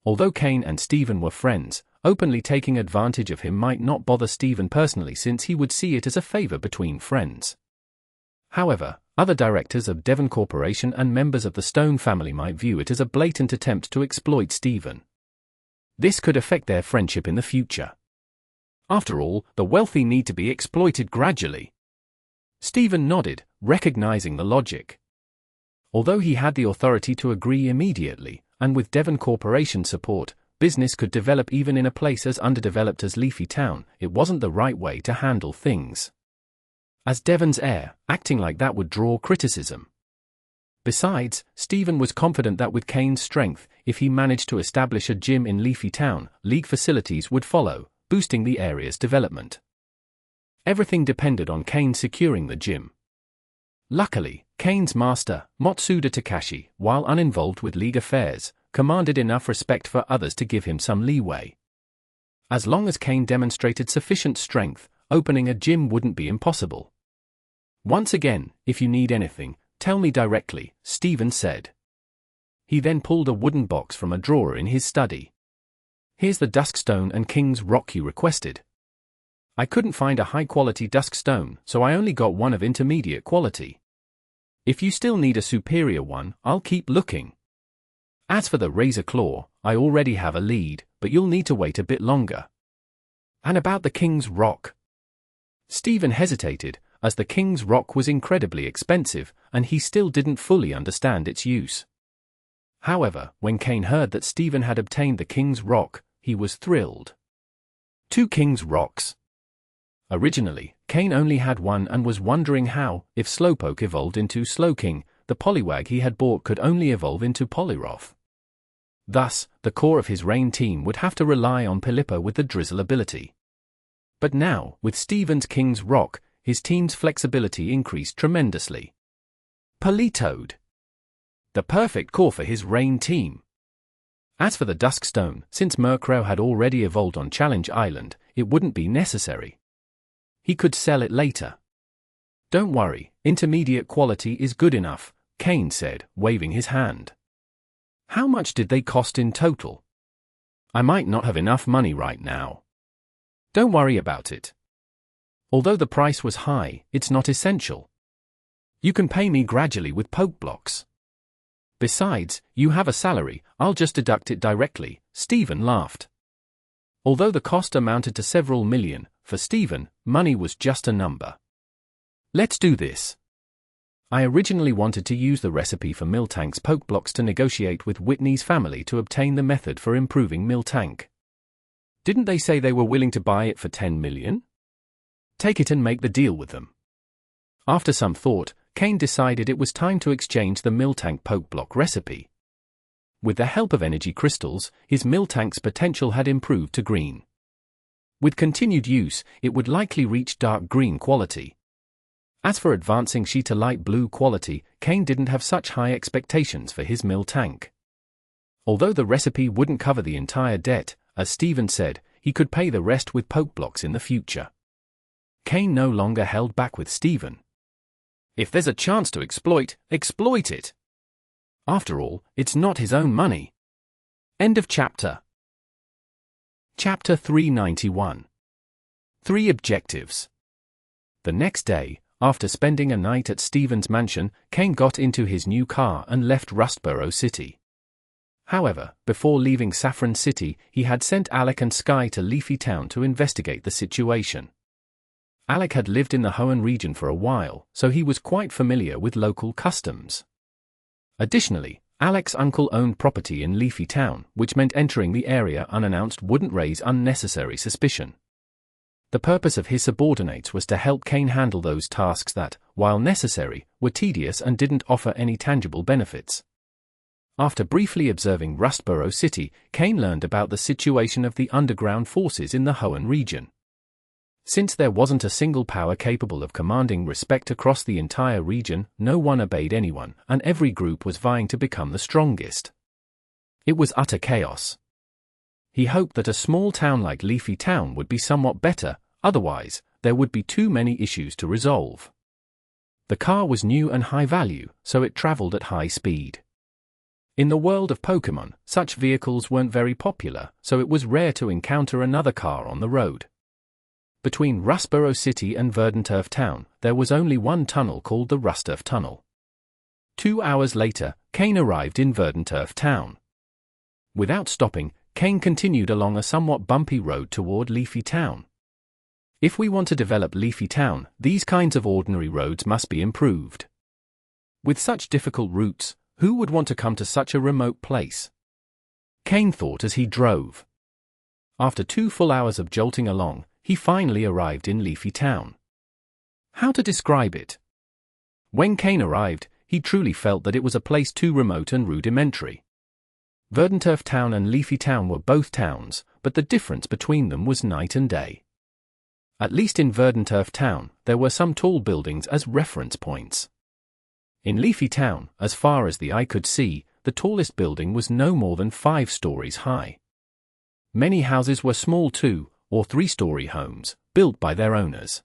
Although Cain and Steven were friends, openly taking advantage of him might not bother Steven personally since he would see it as a favor between friends. However, other directors of Devon Corporation and members of the Stone family might view it as a blatant attempt to exploit Steven. This could affect their friendship in the future. After all, the wealthy need to be exploited gradually. Steven nodded, recognizing the logic. Although he had the authority to agree immediately, and with Devon Corporation support, business could develop even in a place as underdeveloped as Leafy Town, it wasn't the right way to handle things. As Devon's heir, acting like that would draw criticism. Besides, Steven was confident that with Cain's strength, if he managed to establish a gym in Leafy Town, league facilities would follow, boosting the area's development. Everything depended on Cain securing the gym. Luckily, Cain's master, Matsuda Takashi, while uninvolved with league affairs, commanded enough respect for others to give him some leeway. As long as Cain demonstrated sufficient strength, opening a gym wouldn't be impossible. Once again, if you need anything, tell me directly, Steven said. He then pulled a wooden box from a drawer in his study. Here's the Duskstone and King's Rock you requested. I couldn't find a high-quality Duskstone, so I only got one of intermediate quality. If you still need a superior one, I'll keep looking. As for the Razor Claw, I already have a lead, but you'll need to wait a bit longer. And about the King's Rock? Steven hesitated, as the King's Rock was incredibly expensive, and he still didn't fully understand its use. However, when Cain heard that Steven had obtained the King's Rock, he was thrilled. 2 King's Rocks. Originally, Cain only had one and was wondering how, if Slowpoke evolved into Slowking, the Poliwag he had bought could only evolve into Poliwrath. Thus, the core of his Rain team would have to rely on Pelipper with the Drizzle ability. But now, with Steven's King's Rock, his team's flexibility increased tremendously. Politoed. The perfect core for his Rain team. As for the Duskstone, since Murkrow had already evolved on Challenge Island, it wouldn't be necessary. He could sell it later. Don't worry, intermediate quality is good enough, Cain said, waving his hand. How much did they cost in total? I might not have enough money right now. Don't worry about it. Although the price was high, it's not essential. You can pay me gradually with Pokeblocks. Besides, you have a salary, I'll just deduct it directly, Steven laughed. Although the cost amounted to several million, for Steven, money was just a number. Let's do this. I originally wanted to use the recipe for Miltank's Pokeblocks to negotiate with Whitney's family to obtain the method for improving Miltank. Didn't they say they were willing to buy it for 10 million? Take it and make the deal with them. After some thought, Cain decided it was time to exchange the Miltank Pokeblock recipe. With the help of energy crystals, his Miltank's potential had improved to green. With continued use, it would likely reach dark green quality. As for advancing she to light blue quality, Cain didn't have such high expectations for his Miltank. Although the recipe wouldn't cover the entire debt, as Steven said, he could pay the rest with Pokeblocks in the future. Cain no longer held back with Steven. If there's a chance to exploit it. After all, it's not his own money. End of chapter. Chapter 391. 3 Objectives. The next day, after spending a night at Steven's mansion, Cain got into his new car and left Rustboro City. However, before leaving Saffron City, he had sent Alec and Sky to Leafy Town to investigate the situation. Alec had lived in the Hoenn region for a while, so he was quite familiar with local customs. Additionally, Alec's uncle owned property in Leafy Town, which meant entering the area unannounced wouldn't raise unnecessary suspicion. The purpose of his subordinates was to help Cain handle those tasks that, while necessary, were tedious and didn't offer any tangible benefits. After briefly observing Rustboro City, Cain learned about the situation of the underground forces in the Hoenn region. Since there wasn't a single power capable of commanding respect across the entire region, no one obeyed anyone, and every group was vying to become the strongest. It was utter chaos. He hoped that a small town like Leafy Town would be somewhat better, otherwise, there would be too many issues to resolve. The car was new and high value, so it traveled at high speed. In the world of Pokémon, such vehicles weren't very popular, so it was rare to encounter another car on the road. Between Rustboro City and Verdanturf Town, there was only one tunnel called the Rustturf Tunnel. 2 hours later, Cain arrived in Verdanturf Town. Without stopping, Cain continued along a somewhat bumpy road toward Leafy Town. If we want to develop Leafy Town, these kinds of ordinary roads must be improved. With such difficult routes, who would want to come to such a remote place? Cain thought as he drove. After 2 full hours of jolting along, he finally arrived in Leafy Town. How to describe it? When Cain arrived, he truly felt that it was a place too remote and rudimentary. Verdanturf Town and Leafy Town were both towns, but the difference between them was night and day. At least in Verdanturf Town, there were some tall buildings as reference points. In Leafy Town, as far as the eye could see, the tallest building was no more than 5 stories high. Many houses were small 2- or 3-story homes, built by their owners.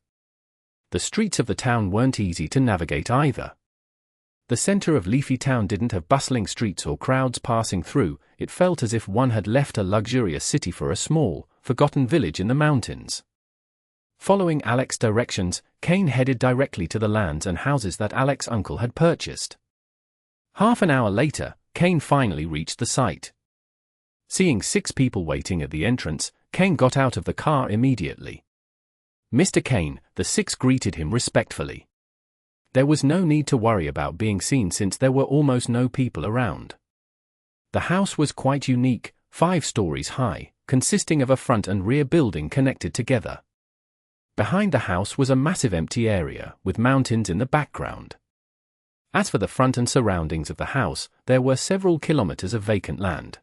The streets of the town weren't easy to navigate either. The center of Leafy Town didn't have bustling streets or crowds passing through. It felt as if one had left a luxurious city for a small, forgotten village in the mountains. Following Alec's directions, Cain headed directly to the lands and houses that Alec's uncle had purchased. Half an hour later, Cain finally reached the site. Seeing 6 people waiting at the entrance, Cain got out of the car immediately. Mr. Cain, the 6 greeted him respectfully. There was no need to worry about being seen since there were almost no people around. The house was quite unique, 5 stories high, consisting of a front and rear building connected together. Behind the house was a massive empty area, with mountains in the background. As for the front and surroundings of the house, there were several kilometers of vacant land.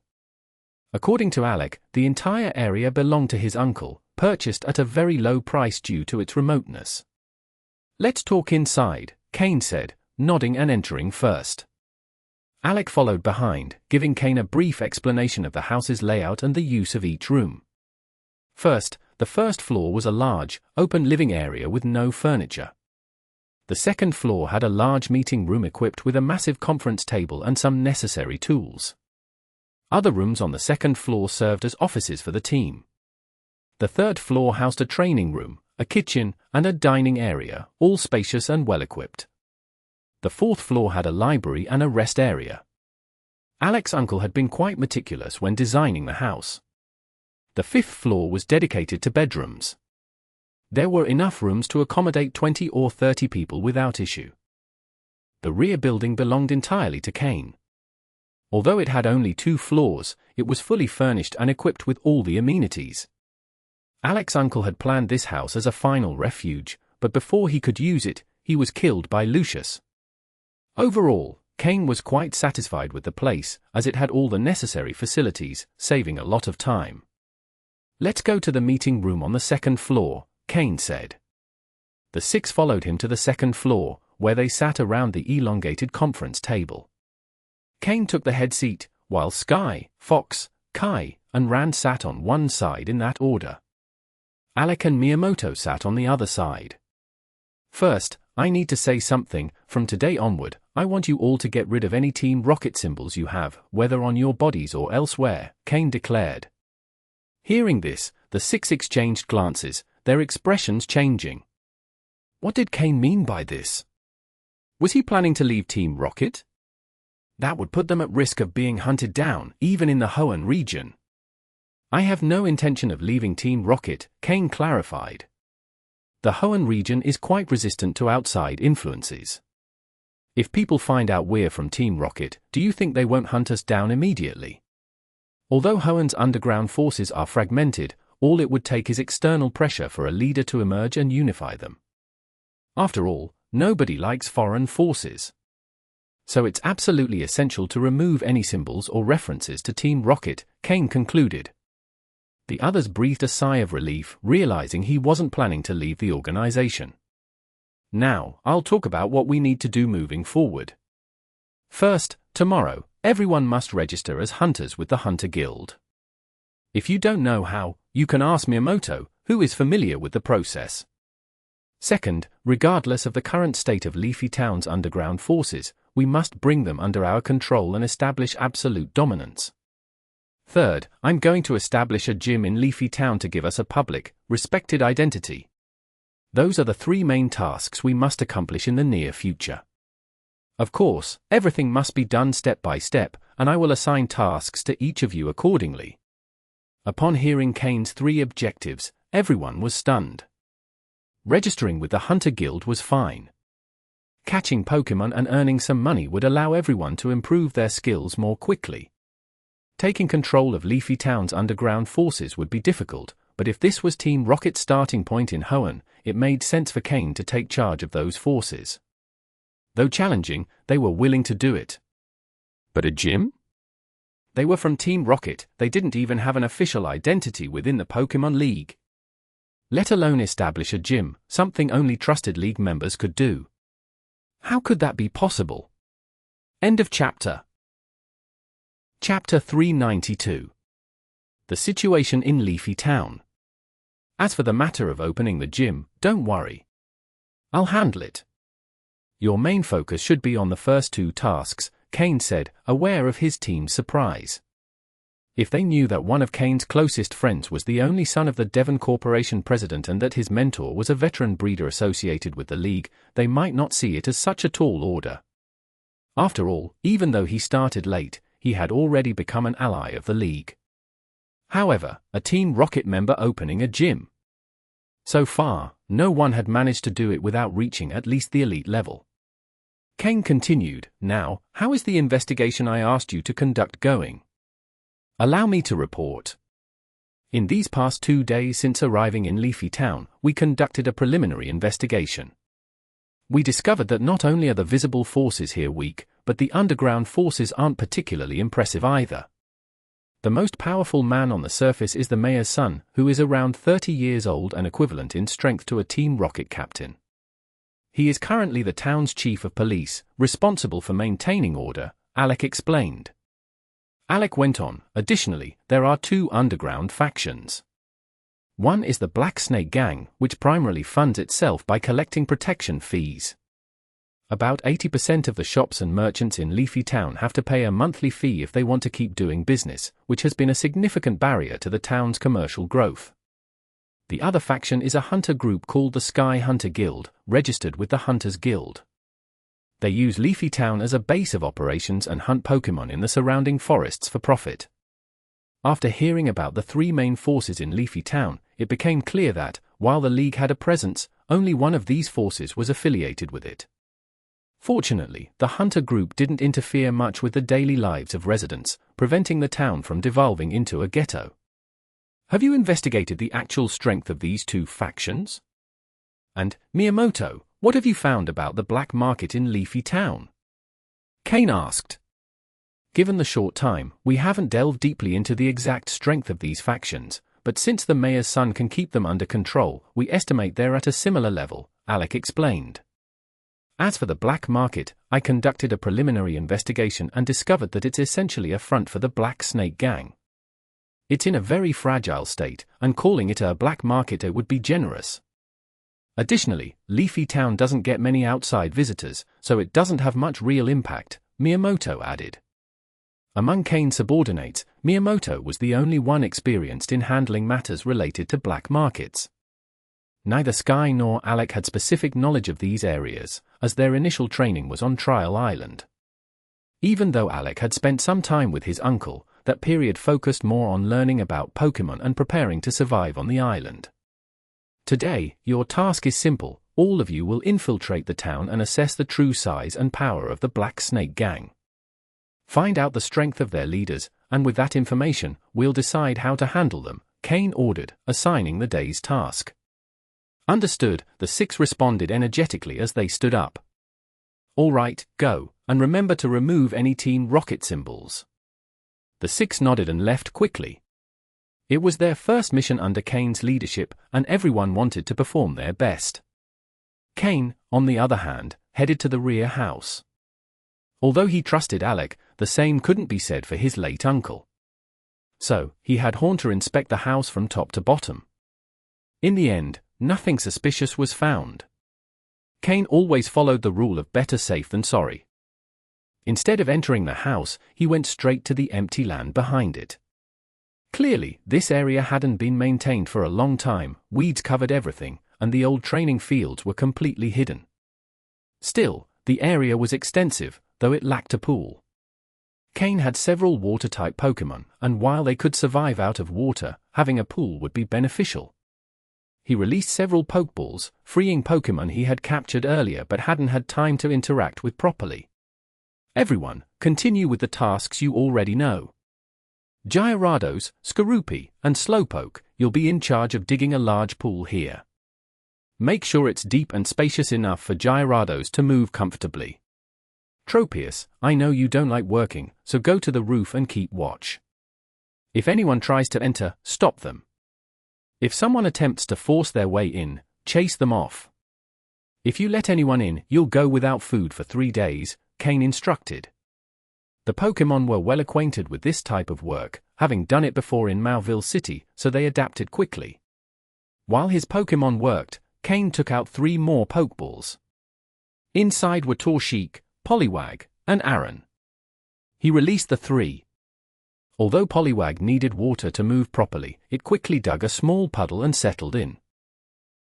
According to Alec, the entire area belonged to his uncle, purchased at a very low price due to its remoteness. "Let's talk inside," Cain said, nodding and entering first. Alec followed behind, giving Cain a brief explanation of the house's layout and the use of each room. First, the first floor was a large, open living area with no furniture. The second floor had a large meeting room equipped with a massive conference table and some necessary tools. Other rooms on the second floor served as offices for the team. The third floor housed a training room, a kitchen, and a dining area, all spacious and well-equipped. The fourth floor had a library and a rest area. Alec's uncle had been quite meticulous when designing the house. The fifth floor was dedicated to bedrooms. There were enough rooms to accommodate 20 or 30 people without issue. The rear building belonged entirely to Cain. Although it had only 2 floors, it was fully furnished and equipped with all the amenities. Alec's uncle had planned this house as a final refuge, but before he could use it, he was killed by Lucius. Overall, Cain was quite satisfied with the place, as it had all the necessary facilities, saving a lot of time. "Let's go to the meeting room on the second floor," Cain said. The 6 followed him to the second floor, where they sat around the elongated conference table. Cain took the head seat, while Sky, Fox, Kai, and Rand sat on one side in that order. Alec and Miyamoto sat on the other side. "First, I need to say something. From today onward, I want you all to get rid of any Team Rocket symbols you have, whether on your bodies or elsewhere," Cain declared. Hearing this, the 6 exchanged glances, their expressions changing. What did Cain mean by this? Was he planning to leave Team Rocket? That would put them at risk of being hunted down, even in the Hoenn region. I have no intention of leaving Team Rocket, Cain clarified. The Hoenn region is quite resistant to outside influences. If people find out we're from Team Rocket, do you think they won't hunt us down immediately? Although Hoenn's underground forces are fragmented, all it would take is external pressure for a leader to emerge and unify them. After all, nobody likes foreign forces. So it's absolutely essential to remove any symbols or references to Team Rocket, Cain concluded. The others breathed a sigh of relief, realizing he wasn't planning to leave the organization. Now, I'll talk about what we need to do moving forward. First, tomorrow, everyone must register as hunters with the Hunter Guild. If you don't know how, you can ask Miyamoto, who is familiar with the process. Second, regardless of the current state of Leafy Town's underground forces, we must bring them under our control and establish absolute dominance. Third, I'm going to establish a gym in Leafy Town to give us a public, respected identity. Those are the three main tasks we must accomplish in the near future. Of course, everything must be done step by step, and I will assign tasks to each of you accordingly. Upon hearing Cain's three objectives, everyone was stunned. Registering with the Hunter Guild was fine. Catching Pokémon and earning some money would allow everyone to improve their skills more quickly. Taking control of Leafy Town's underground forces would be difficult, but if this was Team Rocket's starting point in Hoenn, it made sense for Cain to take charge of those forces. Though challenging, they were willing to do it. But a gym? They were from Team Rocket, they didn't even have an official identity within the Pokémon League. Let alone establish a gym, something only trusted League members could do. How could that be possible? End of chapter. Chapter 392. The situation in Leafy Town. As for the matter of opening the gym, don't worry. I'll handle it. Your main focus should be on the first two tasks, Cain said, aware of his team's surprise. If they knew that one of Cain's closest friends was the only son of the Devon Corporation president and that his mentor was a veteran breeder associated with the League, they might not see it as such a tall order. After all, even though he started late, he had already become an ally of the League. However, a Team Rocket member opening a gym. So far, no one had managed to do it without reaching at least the elite level. Cain continued, now, how is the investigation I asked you to conduct going? Allow me to report. In these past 2 days since arriving in Leafy Town, we conducted a preliminary investigation. We discovered that not only are the visible forces here weak, but the underground forces aren't particularly impressive either. The most powerful man on the surface is the mayor's son, who is around 30 years old and equivalent in strength to a Team Rocket captain. He is currently the town's chief of police, responsible for maintaining order, Alec explained. Alec went on, additionally, there are two underground factions. One is the Black Snake Gang, which primarily funds itself by collecting protection fees. About 80% of the shops and merchants in Leafy Town have to pay a monthly fee if they want to keep doing business, which has been a significant barrier to the town's commercial growth. The other faction is a hunter group called the Sky Hunter Guild, registered with the Hunters Guild. They use Leafy Town as a base of operations and hunt Pokémon in the surrounding forests for profit. After hearing about the three main forces in Leafy Town, it became clear that, while the League had a presence, only one of these forces was affiliated with it. Fortunately, the hunter group didn't interfere much with the daily lives of residents, preventing the town from devolving into a ghetto. Have you investigated the actual strength of these two factions? And, Miyamoto, what have you found about the black market in Leafy Town? Cain asked. Given the short time, we haven't delved deeply into the exact strength of these factions, but since the mayor's son can keep them under control, we estimate they're at a similar level, Alec explained. As for the black market, I conducted a preliminary investigation and discovered that it's essentially a front for the Black Snake Gang. It's in a very fragile state, and calling it a black market would be generous. Additionally, Leafy Town doesn't get many outside visitors, so it doesn't have much real impact, Miyamoto added. Among Cain's subordinates, Miyamoto was the only one experienced in handling matters related to black markets. Neither Sky nor Alec had specific knowledge of these areas, as their initial training was on Trial Island. Even though Alec had spent some time with his uncle, that period focused more on learning about Pokémon and preparing to survive on the island. Today, your task is simple. All of you will infiltrate the town and assess the true size and power of the Black Snake Gang. Find out the strength of their leaders, and with that information, we'll decide how to handle them, Cain ordered, assigning the day's task. Understood, the 6 responded energetically as they stood up. All right, go, and remember to remove any Team Rocket symbols. The 6 nodded and left quickly. It was their first mission under Cain's leadership, and everyone wanted to perform their best. Cain, on the other hand, headed to the rear house. Although he trusted Alec, the same couldn't be said for his late uncle. So, he had Haunter inspect the house from top to bottom. In the end, nothing suspicious was found. Cain always followed the rule of better safe than sorry. Instead of entering the house, he went straight to the empty land behind it. Clearly, this area hadn't been maintained for a long time, weeds covered everything, and the old training fields were completely hidden. Still, the area was extensive, though it lacked a pool. Cain had several water-type Pokémon, and while they could survive out of water, having a pool would be beneficial. He released several Pokeballs, freeing Pokémon he had captured earlier but hadn't had time to interact with properly. Everyone, continue with the tasks you already know. Gyarados, Skorupi, and Slowpoke, you'll be in charge of digging a large pool here. Make sure it's deep and spacious enough for Gyarados to move comfortably. Tropius, I know you don't like working, so go to the roof and keep watch. If anyone tries to enter, stop them. If someone attempts to force their way in, chase them off. If you let anyone in, you'll go without food for 3 days, Cain instructed. The Pokémon were well acquainted with this type of work, having done it before in Mauville City, so they adapted quickly. While his Pokémon worked, Cain took out 3 more Pokeballs. Inside were Torchic, Poliwag, and Aron. He released the 3. Although Poliwag needed water to move properly, it quickly dug a small puddle and settled in.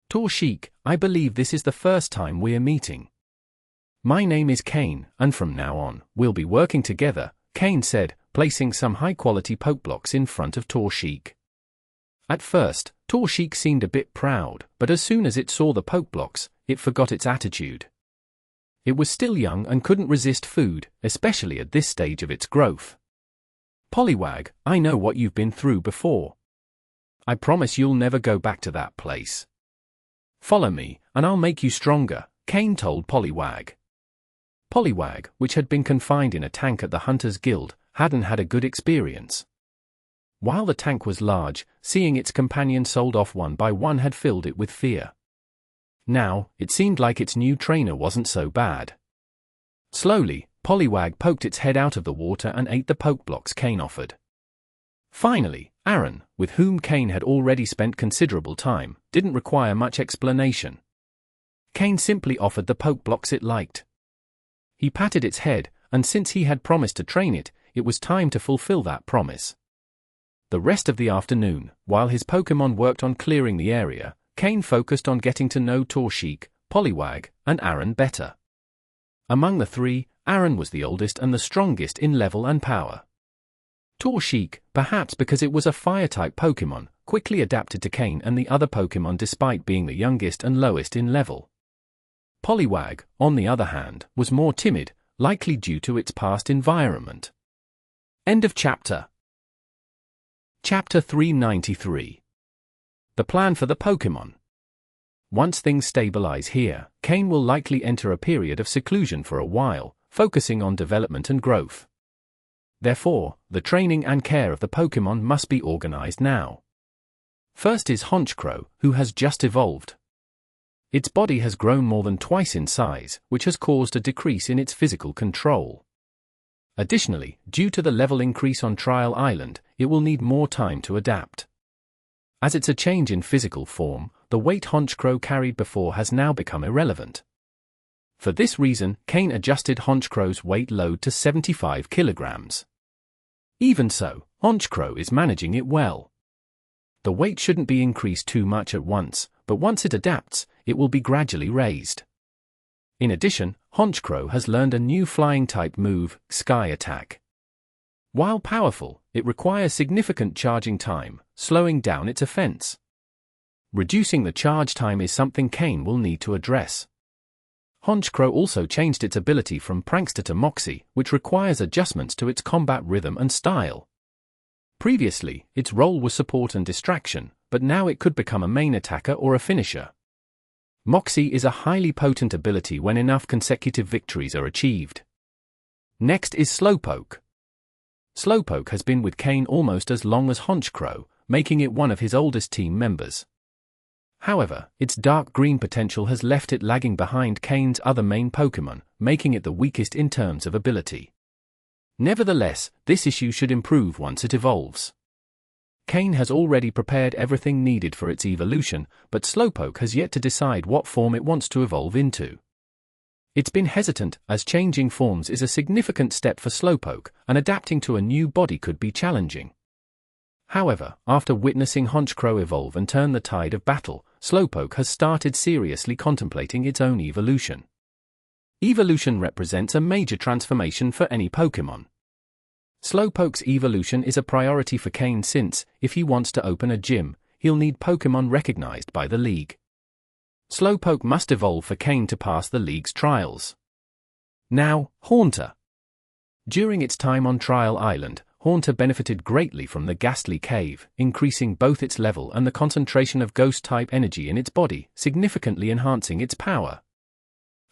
Torchic, I believe this is the first time we're meeting. My name is Cain, and from now on, we'll be working together, Cain said, placing some high-quality Pokeblocks in front of Torchic. At first, Torchic seemed a bit proud, but as soon as it saw the Pokeblocks, it forgot its attitude. It was still young and couldn't resist food, especially at this stage of its growth. Poliwag, I know what you've been through before. I promise you'll never go back to that place. Follow me, and I'll make you stronger, Cain told Poliwag. Poliwag, which had been confined in a tank at the Hunters Guild, hadn't had a good experience. While the tank was large, seeing its companion sold off one by one had filled it with fear. Now, it seemed like its new trainer wasn't so bad. Slowly, Poliwag poked its head out of the water and ate the Pokeblocks Cain offered. Finally, Aron, with whom Cain had already spent considerable time, didn't require much explanation. Cain simply offered the Pokeblocks it liked. He patted its head, and since he had promised to train it, it was time to fulfill that promise. The rest of the afternoon, while his Pokémon worked on clearing the area, Cain focused on getting to know Torchic, Poliwag, and Aron better. Among the 3, Aron was the oldest and the strongest in level and power. Torchic, perhaps because it was a fire-type Pokémon, quickly adapted to Cain and the other Pokémon despite being the youngest and lowest in level. Poliwag, on the other hand, was more timid, likely due to its past environment. End of chapter. Chapter 393. The plan for the Pokémon. Once things stabilize here, Cain will likely enter a period of seclusion for a while, focusing on development and growth. Therefore, the training and care of the Pokémon must be organized now. First is Honchkrow, who has just evolved. Its body has grown more than twice in size, which has caused a decrease in its physical control. Additionally, due to the level increase on Trial Island, it will need more time to adapt. As it's a change in physical form, the weight Honchkrow carried before has now become irrelevant. For this reason, Cain adjusted Honchkrow's weight load to 75 kilograms. Even so, Honchkrow is managing it well. The weight shouldn't be increased too much at once, but once it adapts, it will be gradually raised. In addition, Honchkrow has learned a new flying-type move, Sky Attack. While powerful, it requires significant charging time, slowing down its offense. Reducing the charge time is something Cain will need to address. Honchkrow also changed its ability from Prankster to Moxie, which requires adjustments to its combat rhythm and style. Previously, its role was support and distraction, but now it could become a main attacker or a finisher. Moxie is a highly potent ability when enough consecutive victories are achieved. Next is Slowpoke. Slowpoke has been with Cain almost as long as Honchkrow, making it one of his oldest team members. However, its dark green potential has left it lagging behind Cain's other main Pokémon, making it the weakest in terms of ability. Nevertheless, this issue should improve once it evolves. Cain has already prepared everything needed for its evolution, but Slowpoke has yet to decide what form it wants to evolve into. It's been hesitant, as changing forms is a significant step for Slowpoke, and adapting to a new body could be challenging. However, after witnessing Honchkrow evolve and turn the tide of battle, Slowpoke has started seriously contemplating its own evolution. Evolution represents a major transformation for any Pokémon. Slowpoke's evolution is a priority for Cain since, if he wants to open a gym, he'll need Pokémon recognized by the League. Slowpoke must evolve for Cain to pass the League's trials. Now, Haunter. During its time on Trial Island, Haunter benefited greatly from the Ghastly Cave, increasing both its level and the concentration of Ghost-type energy in its body, significantly enhancing its power.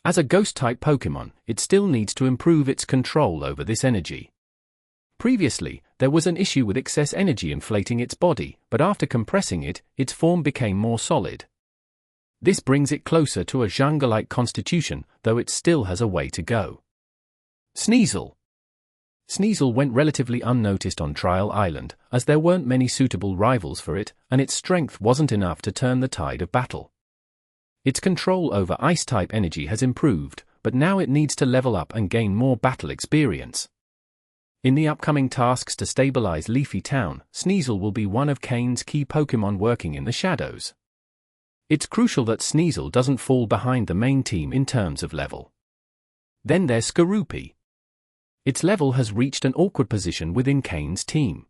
As a Ghost-type Pokémon, it still needs to improve its control over this energy. Previously, there was an issue with excess energy inflating its body, but after compressing it, its form became more solid. This brings it closer to a Zhanga-like constitution, though it still has a way to go. Sneasel. Sneasel went relatively unnoticed on Trial Island, as there weren't many suitable rivals for it, and its strength wasn't enough to turn the tide of battle. Its control over Ice-type energy has improved, but now it needs to level up and gain more battle experience. In the upcoming tasks to stabilize Leafy Town, Sneasel will be one of Cain's key Pokémon working in the shadows. It's crucial that Sneasel doesn't fall behind the main team in terms of level. Then there's Skorupi. Its level has reached an awkward position within Cain's team.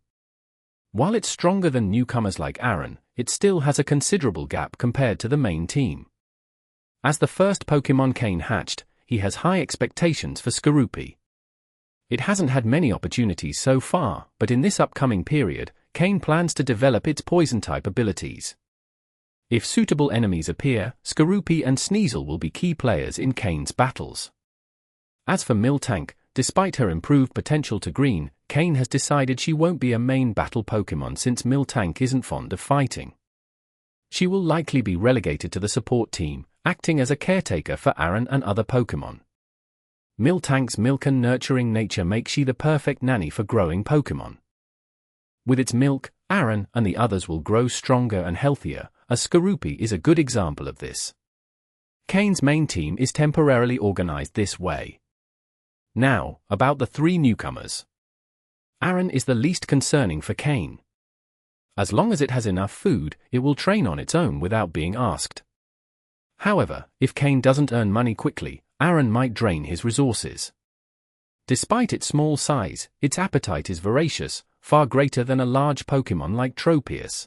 While it's stronger than newcomers like Aron, it still has a considerable gap compared to the main team. As the first Pokémon Cain hatched, he has high expectations for Skorupi. It hasn't had many opportunities so far, but in this upcoming period, Cain plans to develop its Poison-type abilities. If suitable enemies appear, Skorupi and Sneasel will be key players in Cain's battles. As for Miltank, despite her improved potential to green, Cain has decided she won't be a main battle Pokémon since Miltank isn't fond of fighting. She will likely be relegated to the support team, acting as a caretaker for Aron and other Pokémon. Miltank's milk and nurturing nature makes she the perfect nanny for growing Pokémon. With its milk, Aron and the others will grow stronger and healthier, as Skorupi is a good example of this. Cain's main team is temporarily organized this way. Now, about the three newcomers. Aron is the least concerning for Cain. As long as it has enough food, it will train on its own without being asked. However, if Cain doesn't earn money quickly, Aron might drain his resources. Despite its small size, its appetite is voracious, far greater than a large Pokémon like Tropius.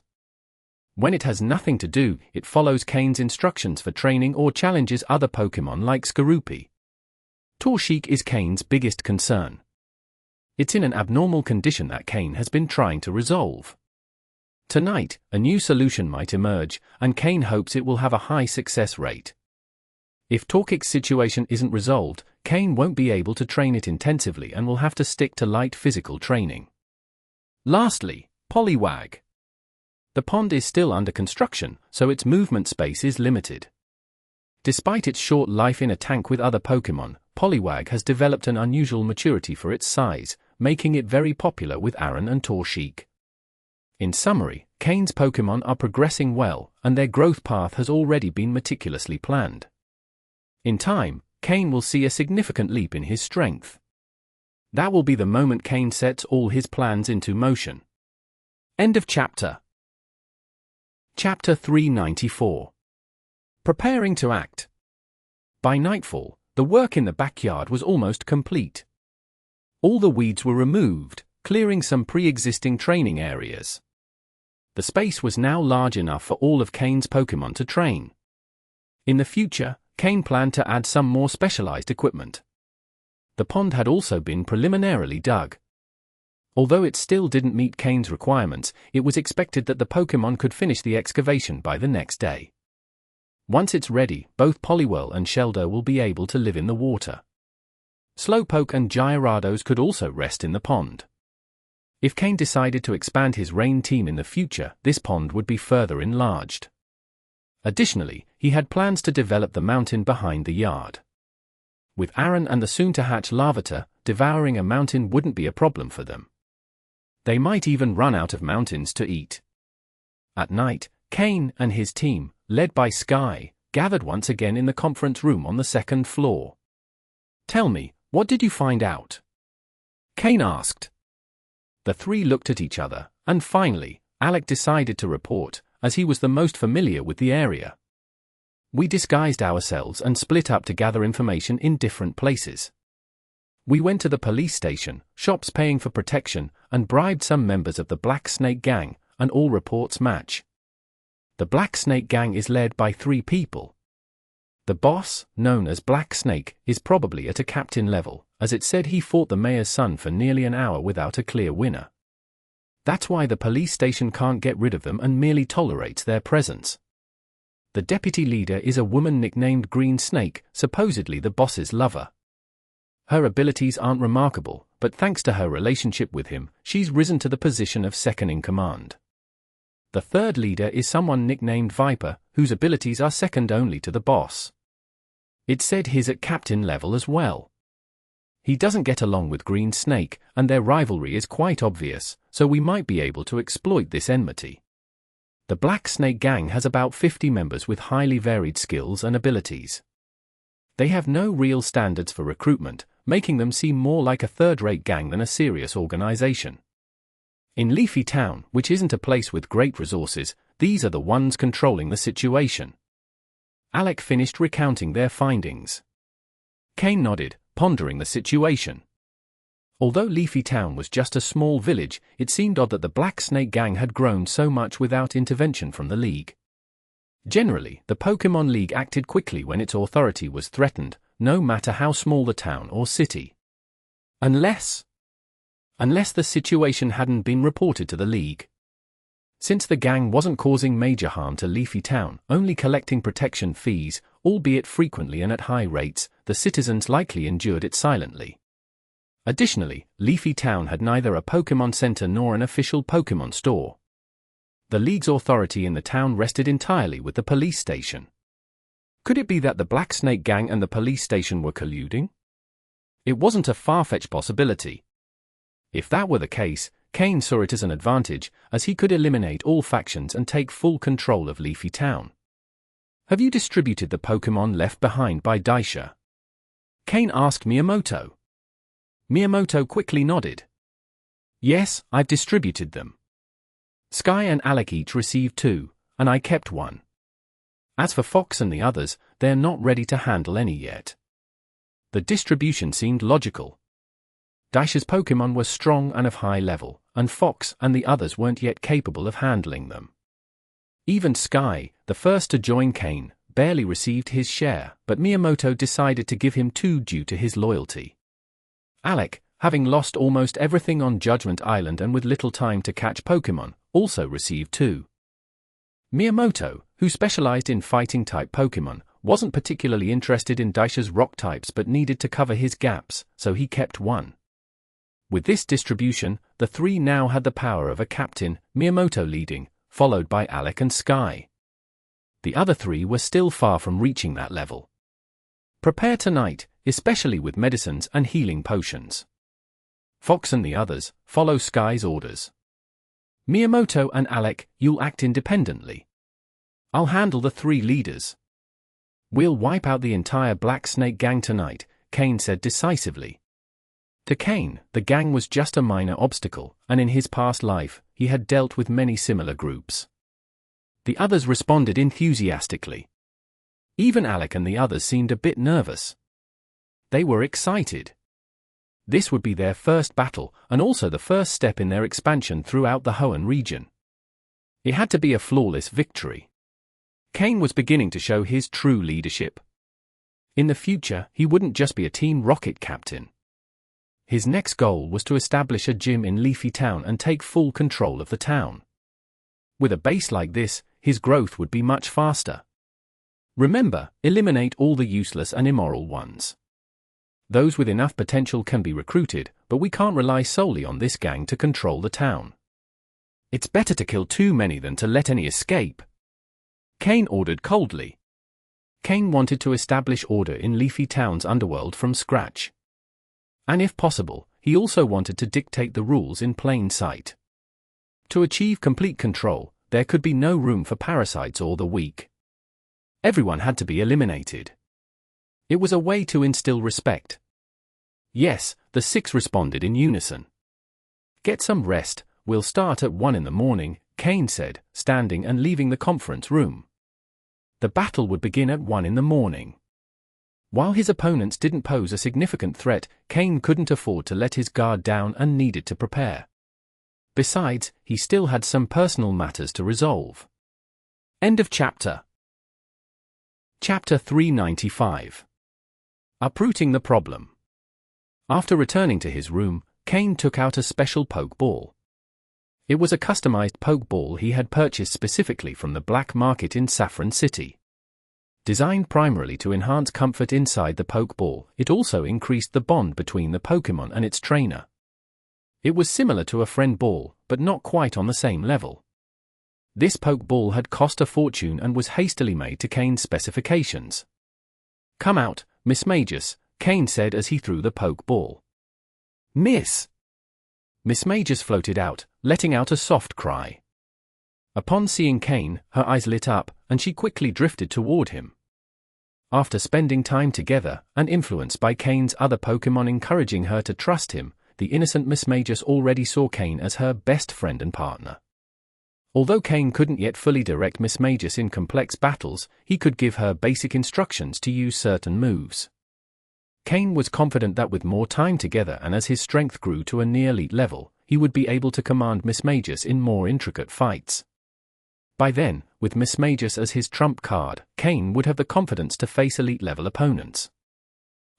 When it has nothing to do, it follows Cain's instructions for training or challenges other Pokémon like Skorupi. Torchic is Cain's biggest concern. It's in an abnormal condition that Cain has been trying to resolve. Tonight, a new solution might emerge, and Cain hopes it will have a high success rate. If Torchic's situation isn't resolved, Cain won't be able to train it intensively and will have to stick to light physical training. Lastly, Poliwag. The pond is still under construction, so its movement space is limited. Despite its short life in a tank with other Pokémon, Poliwag has developed an unusual maturity for its size, making it very popular with Aron and Torchic. In summary, Cain's Pokémon are progressing well, and their growth path has already been meticulously planned. In time, Cain will see a significant leap in his strength. That will be the moment Cain sets all his plans into motion. End of chapter. Chapter 394. Preparing to act. By nightfall, the work in the backyard was almost complete. All the weeds were removed, clearing some pre-existing training areas. The space was now large enough for all of Cain's Pokémon to train. In the future, Cain planned to add some more specialized equipment. The pond had also been preliminarily dug. Although it still didn't meet Cain's requirements, it was expected that the Pokémon could finish the excavation by the next day. Once it's ready, both Poliwag and Sheldo will be able to live in the water. Slowpoke and Gyarados could also rest in the pond. If Cain decided to expand his rain team in the future, this pond would be further enlarged. Additionally, he had plans to develop the mountain behind the yard. With Aron and the soon-to-hatch Larvitar, devouring a mountain wouldn't be a problem for them. They might even run out of mountains to eat. At night, Cain and his team, led by Sky, gathered once again in the conference room on the second floor. "Tell me, what did you find out?" Cain asked. The three looked at each other, and finally, Alec decided to report, as he was the most familiar with the area. "We disguised ourselves and split up to gather information in different places. We went to the police station, shops paying for protection, and bribed some members of the Black Snake Gang, and all reports match. The Black Snake Gang is led by 3 people. The boss, known as Black Snake, is probably at a captain level, as it said he fought the mayor's son for nearly an hour without a clear winner. That's why the police station can't get rid of them and merely tolerates their presence. The deputy leader is a woman nicknamed Green Snake, supposedly the boss's lover. Her abilities aren't remarkable, but thanks to her relationship with him, she's risen to the position of second in command. The third leader is someone nicknamed Viper, whose abilities are second only to the boss. It said he's at captain level as well. He doesn't get along with Green Snake, and their rivalry is quite obvious, so we might be able to exploit this enmity. The Black Snake Gang has about 50 members with highly varied skills and abilities. They have no real standards for recruitment, making them seem more like a third-rate gang than a serious organization. In Leafy Town, which isn't a place with great resources, these are the ones controlling the situation." Alec finished recounting their findings. Cain nodded, pondering the situation. Although Leafy Town was just a small village, it seemed odd that the Black Snake Gang had grown so much without intervention from the League. Generally, the Pokémon League acted quickly when its authority was threatened, no matter how small the town or city. Unless the situation hadn't been reported to the League. Since the gang wasn't causing major harm to Leafy Town, only collecting protection fees, albeit frequently and at high rates, the citizens likely endured it silently. Additionally, Leafy Town had neither a Pokémon Center nor an official Pokémon store. The League's authority in the town rested entirely with the police station. Could it be that the Black Snake Gang and the police station were colluding? It wasn't a far-fetched possibility. If that were the case, Cain saw it as an advantage, as he could eliminate all factions and take full control of Leafy Town. "Have you distributed the Pokémon left behind by Daisha?" Cain asked Miyamoto. Miyamoto quickly nodded. "Yes, I've distributed them. Sky and Alec each received 2, and I kept 1. As for Fox and the others, they're not ready to handle any yet." The distribution seemed logical. Daisha's Pokémon were strong and of high level, and Fox and the others weren't yet capable of handling them. Even Sky, the first to join Cain, barely received his share, but Miyamoto decided to give him 2 due to his loyalty. Alec, having lost almost everything on Judgment Island and with little time to catch Pokémon, also received 2. Miyamoto, who specialized in fighting-type Pokémon, wasn't particularly interested in Daisha's rock types but needed to cover his gaps, so he kept 1. With this distribution, the 3 now had the power of a captain, Miyamoto leading, followed by Alec and Sky. The other 3 were still far from reaching that level. "Prepare tonight, especially with medicines and healing potions. Fox and the others, follow Sky's orders. Miyamoto and Alec, you'll act independently. I'll handle the 3 leaders. We'll wipe out the entire Black Snake Gang tonight," Cain said decisively. To Cain, the gang was just a minor obstacle, and in his past life, he had dealt with many similar groups. The others responded enthusiastically. Even Alec and the others seemed a bit nervous. They were excited. This would be their first battle, and also the first step in their expansion throughout the Hoenn region. It had to be a flawless victory. Cain was beginning to show his true leadership. In the future, he wouldn't just be a Team Rocket captain. His next goal was to establish a gym in Leafy Town and take full control of the town. With a base like this, his growth would be much faster. Remember, eliminate all the useless and immoral ones. Those with enough potential can be recruited, but we can't rely solely on this gang to control the town. It's better to kill too many than to let any escape. Cain ordered coldly. Cain wanted to establish order in Leafy Town's underworld from scratch. And if possible, he also wanted to dictate the rules in plain sight. To achieve complete control, there could be no room for parasites or the weak. Everyone had to be eliminated. It was a way to instill respect. Yes, the 6 responded in unison. Get some rest, we'll start at 1 in the morning, Cain said, standing and leaving the conference room. The battle would begin at 1 in the morning. While his opponents didn't pose a significant threat, Cain couldn't afford to let his guard down and needed to prepare. Besides, he still had some personal matters to resolve. End of chapter. Chapter 395. Uprooting the problem. After returning to his room, Cain took out a special Pokeball. It was a customized Pokeball he had purchased specifically from the black market in Saffron City. Designed primarily to enhance comfort inside the Pokeball, it also increased the bond between the Pokémon and its trainer. It was similar to a friend ball, but not quite on the same level. This Pokeball had cost a fortune and was hastily made to Cain's specifications. "Come out, Miss Magus," Cain said as he threw the Pokeball. "Miss!" Miss Magus floated out, letting out a soft cry. Upon seeing Cain, her eyes lit up, and she quickly drifted toward him. After spending time together, and influenced by Cain's other Pokémon encouraging her to trust him, the innocent Miss Magus already saw Cain as her best friend and partner. Although Cain couldn't yet fully direct Miss Magus in complex battles, he could give her basic instructions to use certain moves. Cain was confident that with more time together and as his strength grew to a near-elite level, he would be able to command Miss Magus in more intricate fights. By then, with Miss Magus as his trump card, Cain would have the confidence to face elite-level opponents.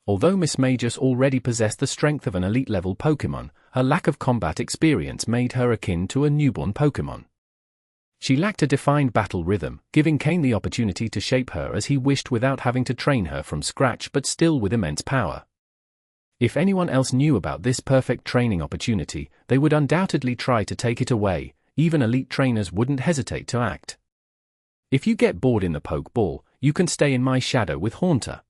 Although Miss Magus already possessed the strength of an elite-level Pokémon, her lack of combat experience made her akin to a newborn Pokémon. She lacked a defined battle rhythm, giving Cain the opportunity to shape her as he wished without having to train her from scratch but still with immense power. If anyone else knew about this perfect training opportunity, they would undoubtedly try to take it away. Even elite trainers wouldn't hesitate to act. "If you get bored in the Pokeball, you can stay in my shadow with Haunter.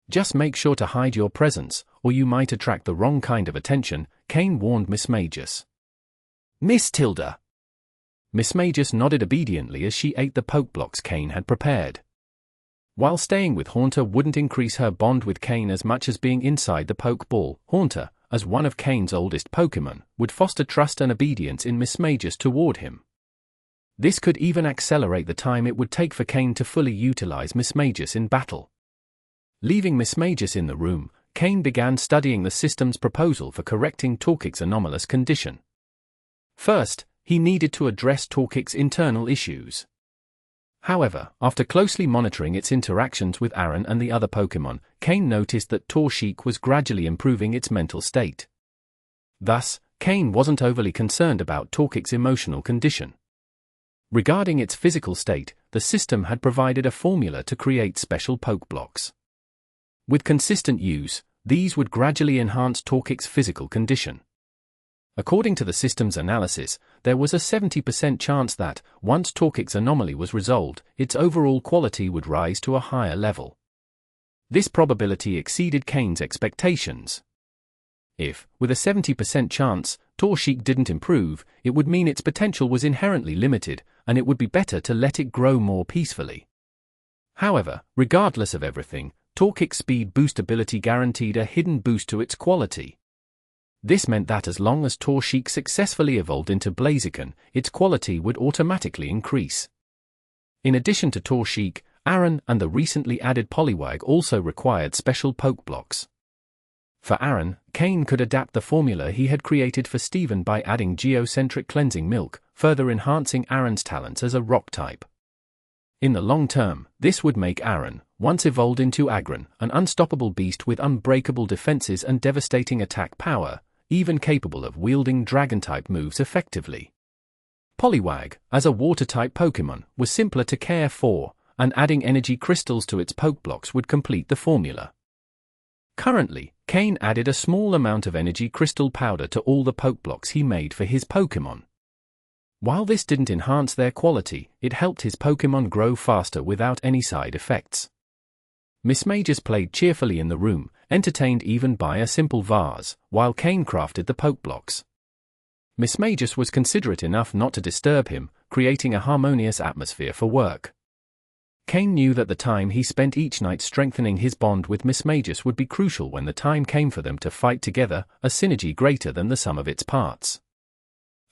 Just make sure to hide your presence, or you might attract the wrong kind of attention," Cain warned Miss Magus. "Miss Tilda." Miss Magus nodded obediently as she ate the Pokeblocks Cain had prepared. While staying with Haunter wouldn't increase her bond with Cain as much as being inside the Pokeball, Haunter, as one of Cain's oldest Pokémon, would foster trust and obedience in Miss Magus toward him. This could even accelerate the time it would take for Cain to fully utilize Miss Magus in battle. Leaving Miss Magus in the room, Cain began studying the system's proposal for correcting Torchic's anomalous condition. First, he needed to address Torchic's internal issues. However, after closely monitoring its interactions with Aron and the other Pokémon, Cain noticed that Torchic was gradually improving its mental state. Thus, Cain wasn't overly concerned about Torchic's emotional condition. Regarding its physical state, the system had provided a formula to create special Pokeblocks. With consistent use, these would gradually enhance Torchic's physical condition. According to the system's analysis, there was a 70% chance that, once Torchic's anomaly was resolved, its overall quality would rise to a higher level. This probability exceeded Cain's expectations. If, with a 70% chance, Torchic didn't improve, it would mean its potential was inherently limited, and it would be better to let it grow more peacefully. However, regardless of everything, Torchic's speed boost ability guaranteed a hidden boost to its quality. This meant that as long as Torchic successfully evolved into Blaziken, its quality would automatically increase. In addition to Torchic, Aron and the recently added Poliwag also required special Pokeblocks. For Aron, Cain could adapt the formula he had created for Steven by adding geocentric cleansing milk, further enhancing Aron's talents as a rock type. In the long term, this would make Aron, once evolved into Aggron, an unstoppable beast with unbreakable defenses and devastating attack power, even capable of wielding dragon-type moves effectively. Poliwag, as a water-type Pokémon, was simpler to care for, and adding energy crystals to its Pokeblocks would complete the formula. Currently, Cain added a small amount of energy crystal powder to all the Pokeblocks he made for his Pokémon. While this didn't enhance their quality, it helped his Pokémon grow faster without any side effects. Mismagius played cheerfully in the room, entertained even by a simple vase, while Cain crafted the Pokeblocks. Mismagius was considerate enough not to disturb him, creating a harmonious atmosphere for work. Cain knew that the time he spent each night strengthening his bond with Mismagius would be crucial when the time came for them to fight together, a synergy greater than the sum of its parts.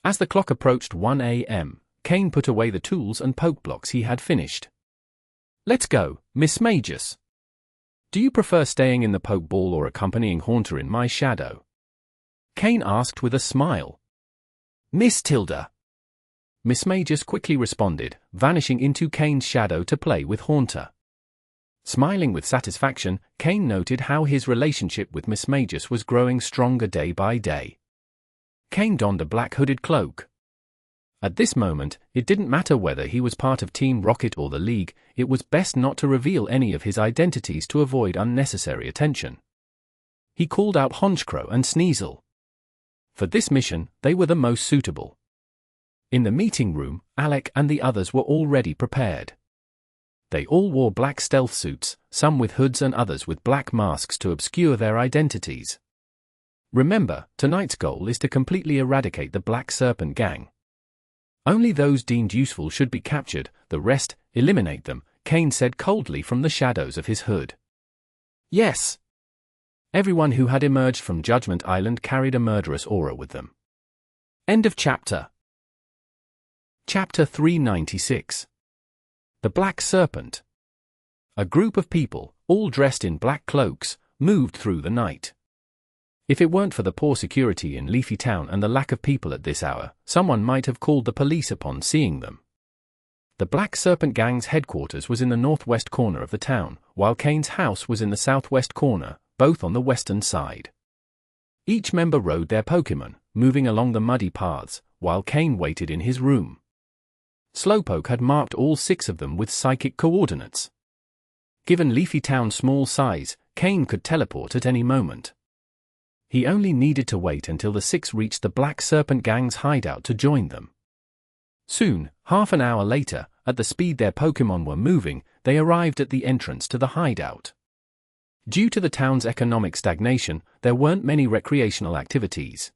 As the clock approached 1 a.m., Cain put away the tools and Pokeblocks he had finished. "Let's go, Mismagius. Do you prefer staying in the Pokeball or accompanying Haunter in my shadow?" Cain asked with a smile. "Miss Tilda." Mismagius quickly responded, vanishing into Cain's shadow to play with Haunter. Smiling with satisfaction, Cain noted how his relationship with Mismagius was growing stronger day by day. Cain donned a black hooded cloak. At this moment, it didn't matter whether he was part of Team Rocket or the League, it was best not to reveal any of his identities to avoid unnecessary attention. He called out Honchkrow and Sneasel. For this mission, they were the most suitable. In the meeting room, Alec and the others were already prepared. They all wore black stealth suits, some with hoods and others with black masks to obscure their identities. Remember, tonight's goal is to completely eradicate the Black Serpent gang. Only those deemed useful should be captured, the rest, eliminate them, Cain said coldly from the shadows of his hood. Yes. Everyone who had emerged from Judgment Island carried a murderous aura with them. End of chapter. Chapter 396. The Black Serpent. A group of people, all dressed in black cloaks, moved through the night. If it weren't for the poor security in Leafy Town and the lack of people at this hour, someone might have called the police upon seeing them. The Black Serpent gang's headquarters was in the northwest corner of the town, while Cain's house was in the southwest corner, both on the western side. Each member rode their Pokémon, moving along the muddy paths, while Cain waited in his room. Slowpoke had marked all 6 of them with psychic coordinates. Given Leafy Town's small size, Cain could teleport at any moment. He only needed to wait until the 6 reached the Black Serpent gang's hideout to join them. Soon, half an hour later, at the speed their Pokémon were moving, they arrived at the entrance to the hideout. Due to the town's economic stagnation, there weren't many recreational activities.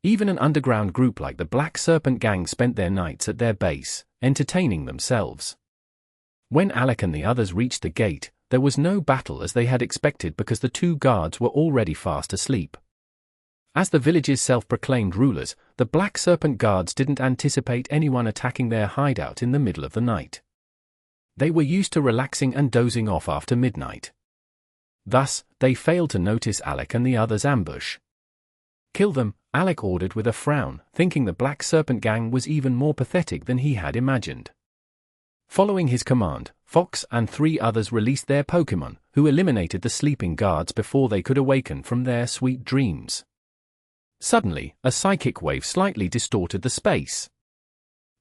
Even an underground group like the Black Serpent gang spent their nights at their base, entertaining themselves. When Alec and the others reached the gate, there was no battle as they had expected because the 2 guards were already fast asleep. As the village's self-proclaimed rulers, the Black Serpent guards didn't anticipate anyone attacking their hideout in the middle of the night. They were used to relaxing and dozing off after midnight. Thus, they failed to notice Alec and the others' ambush. "Kill them," Alec ordered with a frown, thinking the Black Serpent gang was even more pathetic than he had imagined. Following his command, Fox and 3 others released their Pokémon, who eliminated the sleeping guards before they could awaken from their sweet dreams. Suddenly, a psychic wave slightly distorted the space.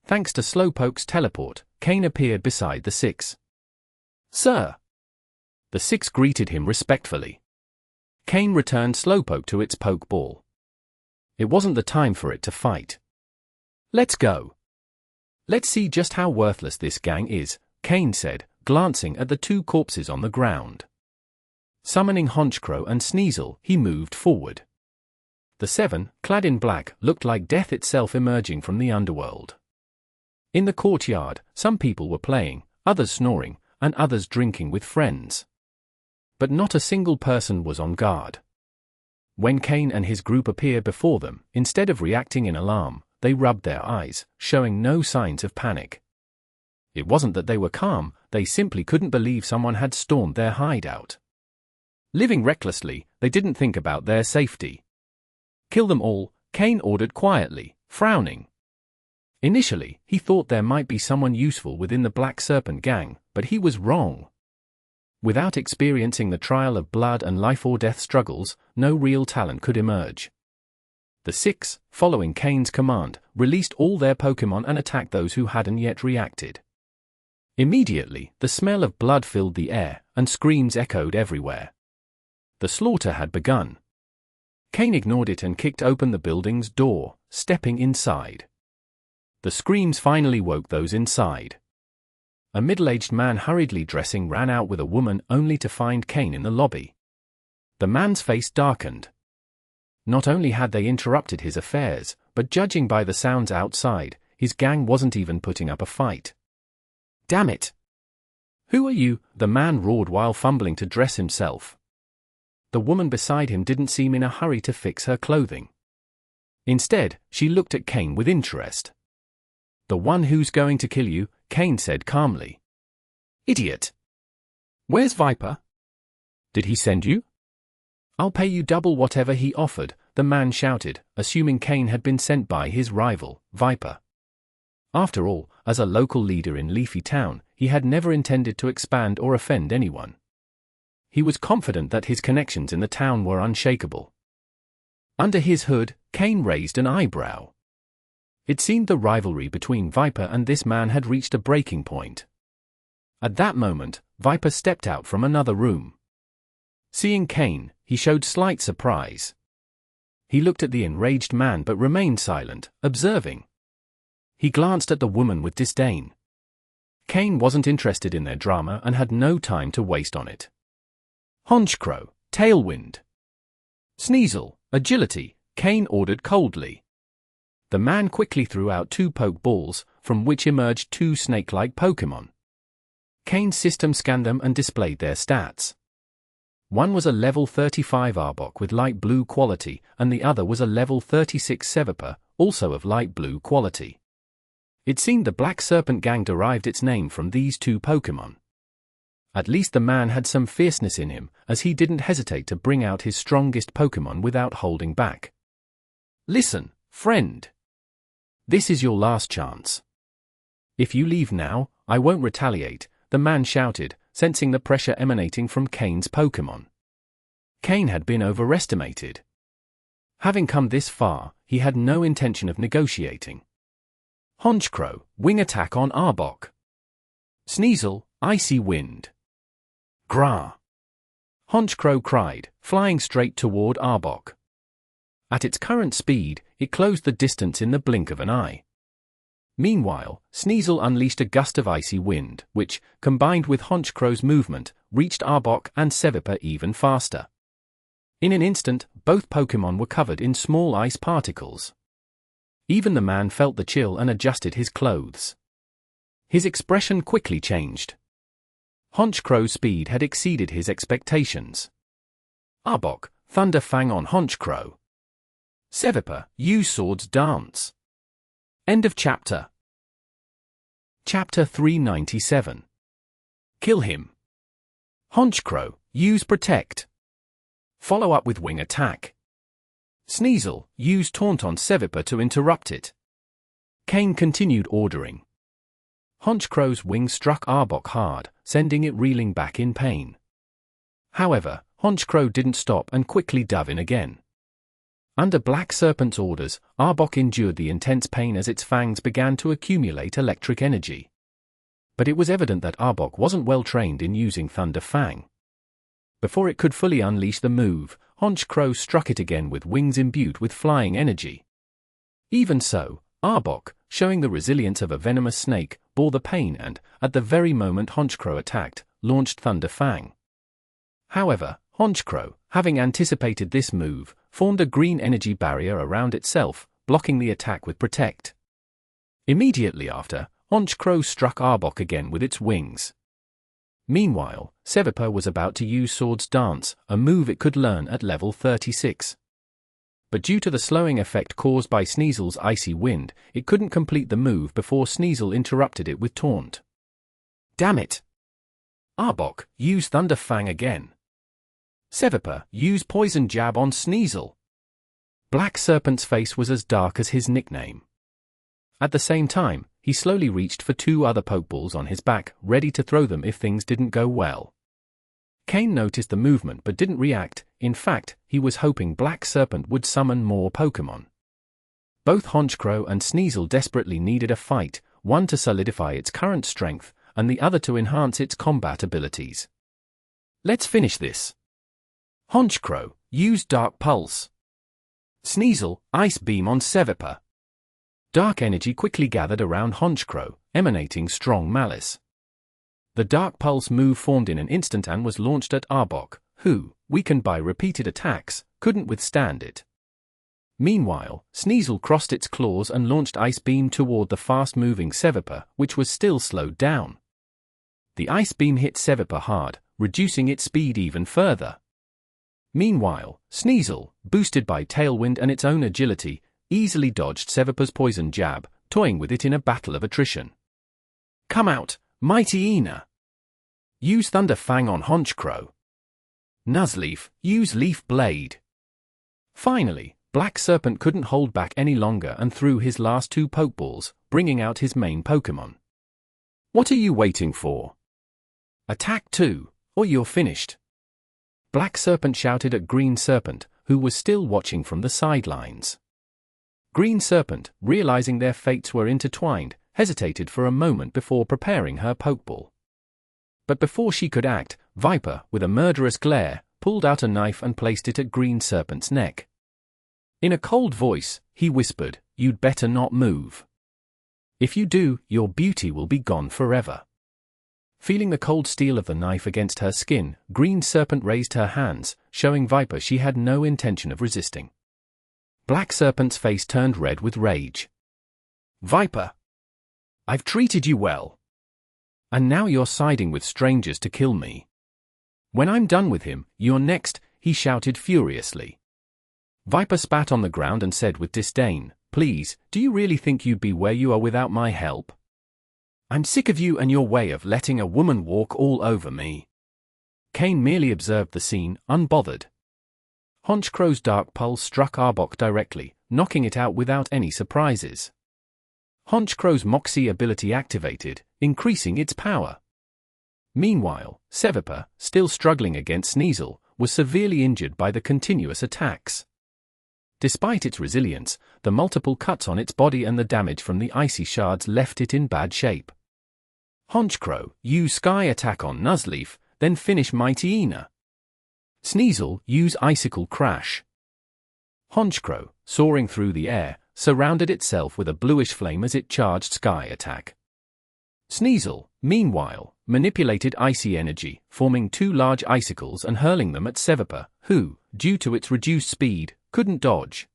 Thanks to Slowpoke's teleport, Cain appeared beside the 6. "Sir!" The 6 greeted him respectfully. Cain returned Slowpoke to its Pokeball. It wasn't the time for it to fight. "Let's go. Let's see just how worthless this gang is," Cain said, glancing at the 2 corpses on the ground. Summoning Honchkrow and Sneasel, he moved forward. The 7, clad in black, looked like death itself emerging from the underworld. In the courtyard, some people were playing, others snoring, and others drinking with friends. But not a single person was on guard. When Cain and his group appeared before them, instead of reacting in alarm, they rubbed their eyes, showing no signs of panic. It wasn't that they were calm, they simply couldn't believe someone had stormed their hideout. Living recklessly, they didn't think about their safety. Kill them all, Cain ordered quietly, frowning. Initially, he thought there might be someone useful within the Black Serpent gang, but he was wrong. Without experiencing the trial of blood and life-or-death struggles, no real talent could emerge. The six, following Cain's command, released all their Pokémon and attacked those who hadn't yet reacted. Immediately, the smell of blood filled the air, and screams echoed everywhere. The slaughter had begun. Cain ignored it and kicked open the building's door, stepping inside. The screams finally woke those inside. A middle-aged man hurriedly dressing ran out with a woman only to find Cain in the lobby. The man's face darkened. Not only had they interrupted his affairs, but judging by the sounds outside, his gang wasn't even putting up a fight. "Damn it! Who are you?" the man roared while fumbling to dress himself. The woman beside him didn't seem in a hurry to fix her clothing. Instead, she looked at Cain with interest. "The one who's going to kill you," Cain said calmly. "Idiot! Where's Viper? Did he send you?" "I'll pay you double whatever he offered," the man shouted, assuming Cain had been sent by his rival, Viper. After all, as a local leader in Leafy Town, he had never intended to expand or offend anyone. He was confident that his connections in the town were unshakable. Under his hood, Cain raised an eyebrow. It seemed the rivalry between Viper and this man had reached a breaking point. At that moment, Viper stepped out from another room. Seeing Cain, he showed slight surprise. He looked at the enraged man but remained silent, observing. He glanced at the woman with disdain. Cain wasn't interested in their drama and had no time to waste on it. "Honchkrow, Tailwind. Sneasel, Agility," Cain ordered coldly. The man quickly threw out 2 Pokeballs, from which emerged 2 snake-like Pokémon. Cain's system scanned them and displayed their stats. One was a level 35 Arbok with light blue quality, and the other was a level 36 Seviper, also of light blue quality. It seemed the Black Serpent gang derived its name from these 2 Pokémon. At least the man had some fierceness in him, as he didn't hesitate to bring out his strongest Pokémon without holding back. "Listen, friend. This is your last chance. If you leave now, I won't retaliate," the man shouted, sensing the pressure emanating from Cain's Pokémon. Cain had been overestimated. Having come this far, he had no intention of negotiating. "Honchkrow, Wing Attack on Arbok. Sneasel, Icy Wind. Grah!" Honchkrow cried, flying straight toward Arbok. At its current speed, it closed the distance in the blink of an eye. Meanwhile, Sneasel unleashed a gust of icy wind, which, combined with Honchkrow's movement, reached Arbok and Seviper even faster. In an instant, both Pokémon were covered in small ice particles. Even the man felt the chill and adjusted his clothes. His expression quickly changed. Honchkrow's speed had exceeded his expectations. Arbok, Thunder Fang on Honchkrow. Seviper, use Swords Dance. End of chapter. Chapter 397. Kill him. Honchkrow, use Protect. Follow up with Wing Attack. Sneasel, use Taunt on Seviper to interrupt it. Cain continued ordering. Honchkrow's wing struck Arbok hard, sending it reeling back in pain. However, Honchkrow didn't stop and quickly dove in again. Under Black Serpent's orders, Arbok endured the intense pain as its fangs began to accumulate electric energy. But it was evident that Arbok wasn't well trained in using Thunder Fang. Before it could fully unleash the move, Honchkrow struck it again with wings imbued with flying energy. Even so, Arbok, showing the resilience of a venomous snake, bore the pain and, at the very moment Honchkrow attacked, launched Thunder Fang. However, Honchkrow, having anticipated this move, formed a green energy barrier around itself, blocking the attack with Protect. Immediately after, Honchkrow struck Arbok again with its wings. Meanwhile, Seviper was about to use Swords Dance, a move it could learn at level 36. But due to the slowing effect caused by Sneasel's icy wind, it couldn't complete the move before Sneasel interrupted it with Taunt. "Damn it! Arbok, use Thunder Fang again." Seviper, use Poison Jab on Sneasel. Black Serpent's face was as dark as his nickname. At the same time, he slowly reached for 2 other Pokeballs on his back, ready to throw them if things didn't go well. Cain noticed the movement but didn't react. In fact, he was hoping Black Serpent would summon more Pokémon. Both Honchkrow and Sneasel desperately needed a fight, one to solidify its current strength, and the other to enhance its combat abilities. Let's finish this. Honchkrow, use Dark Pulse. Sneasel, Ice Beam on Seviper. Dark energy quickly gathered around Honchkrow, emanating strong malice. The Dark Pulse move formed in an instant and was launched at Arbok, who, weakened by repeated attacks, couldn't withstand it. Meanwhile, Sneasel crossed its claws and launched Ice Beam toward the fast-moving Seviper, which was still slowed down. The Ice Beam hit Seviper hard, reducing its speed even further. Meanwhile, Sneasel, boosted by Tailwind and its own agility, easily dodged Seviper's Poison Jab, toying with it in a battle of attrition. Come out, Mighty Ina! Use Thunder Fang on Honchkrow. Nuzleaf, use Leaf Blade. Finally, Black Serpent couldn't hold back any longer and threw his last 2 Pokeballs, bringing out his main Pokémon. What are you waiting for? Attack 2, or you're finished. Black Serpent shouted at Green Serpent, who was still watching from the sidelines. Green Serpent, realizing their fates were intertwined, hesitated for a moment before preparing her Pokeball. But before she could act, Viper, with a murderous glare, pulled out a knife and placed it at Green Serpent's neck. In a cold voice, he whispered, "You'd better not move. If you do, your beauty will be gone forever." Feeling the cold steel of the knife against her skin, Green Serpent raised her hands, showing Viper she had no intention of resisting. Black Serpent's face turned red with rage. "Viper! I've treated you well. And now you're siding with strangers to kill me. When I'm done with him, you're next," he shouted furiously. Viper spat on the ground and said with disdain, "Please, do you really think you'd be where you are without my help? I'm sick of you and your way of letting a woman walk all over me." Cain merely observed the scene, unbothered. Honchkrow's Dark Pulse struck Arbok directly, knocking it out without any surprises. Honchkrow's Moxie ability activated, increasing its power. Meanwhile, Seviper, still struggling against Sneasel, was severely injured by the continuous attacks. Despite its resilience, the multiple cuts on its body and the damage from the icy shards left it in bad shape. Honchkrow, use Sky Attack on Nuzleaf, then finish Mighty Ina. Sneasel, use Icicle Crash. Honchkrow, soaring through the air, surrounded itself with a bluish flame as it charged Sky Attack. Sneasel, meanwhile, manipulated icy energy, forming 2 large icicles and hurling them at Seviper, who, due to its reduced speed, couldn't dodge.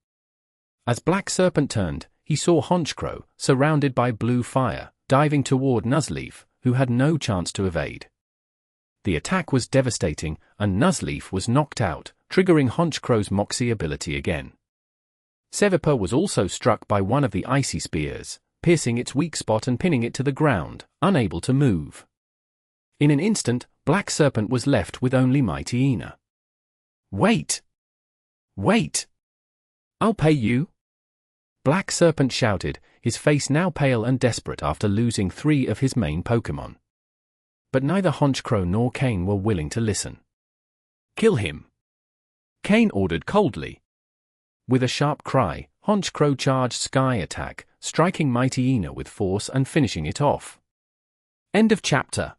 As Black Serpent turned, he saw Honchkrow, surrounded by blue fire, diving toward Nuzleaf, who had no chance to evade. The attack was devastating, and Nuzleaf was knocked out, triggering Honchkrow's Moxie ability again. Seviper was also struck by one of the icy spears, piercing its weak spot and pinning it to the ground, unable to move. In an instant, Black Serpent was left with only Mighty Ina. "Wait! Wait! I'll pay you!" Black Serpent shouted, his face now pale and desperate after losing 3 of his main Pokémon. But neither Honchkrow nor Cain were willing to listen. "Kill him!" Cain ordered coldly. With a sharp cry, Honchkrow charged Sky Attack, striking Mighty Ina with force and finishing it off. End of chapter.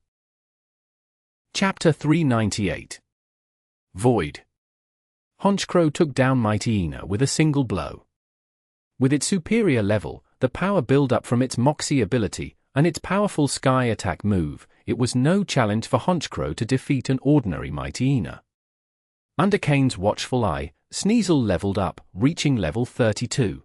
Chapter 398. Void. Honchkrow took down Mighty Ina with a single blow. With its superior level, the power build-up from its Moxie ability, and its powerful Sky Attack move, it was no challenge for Honchkrow to defeat an ordinary Mighty Ina. Under Cain's watchful eye, Sneasel leveled up, reaching level 32.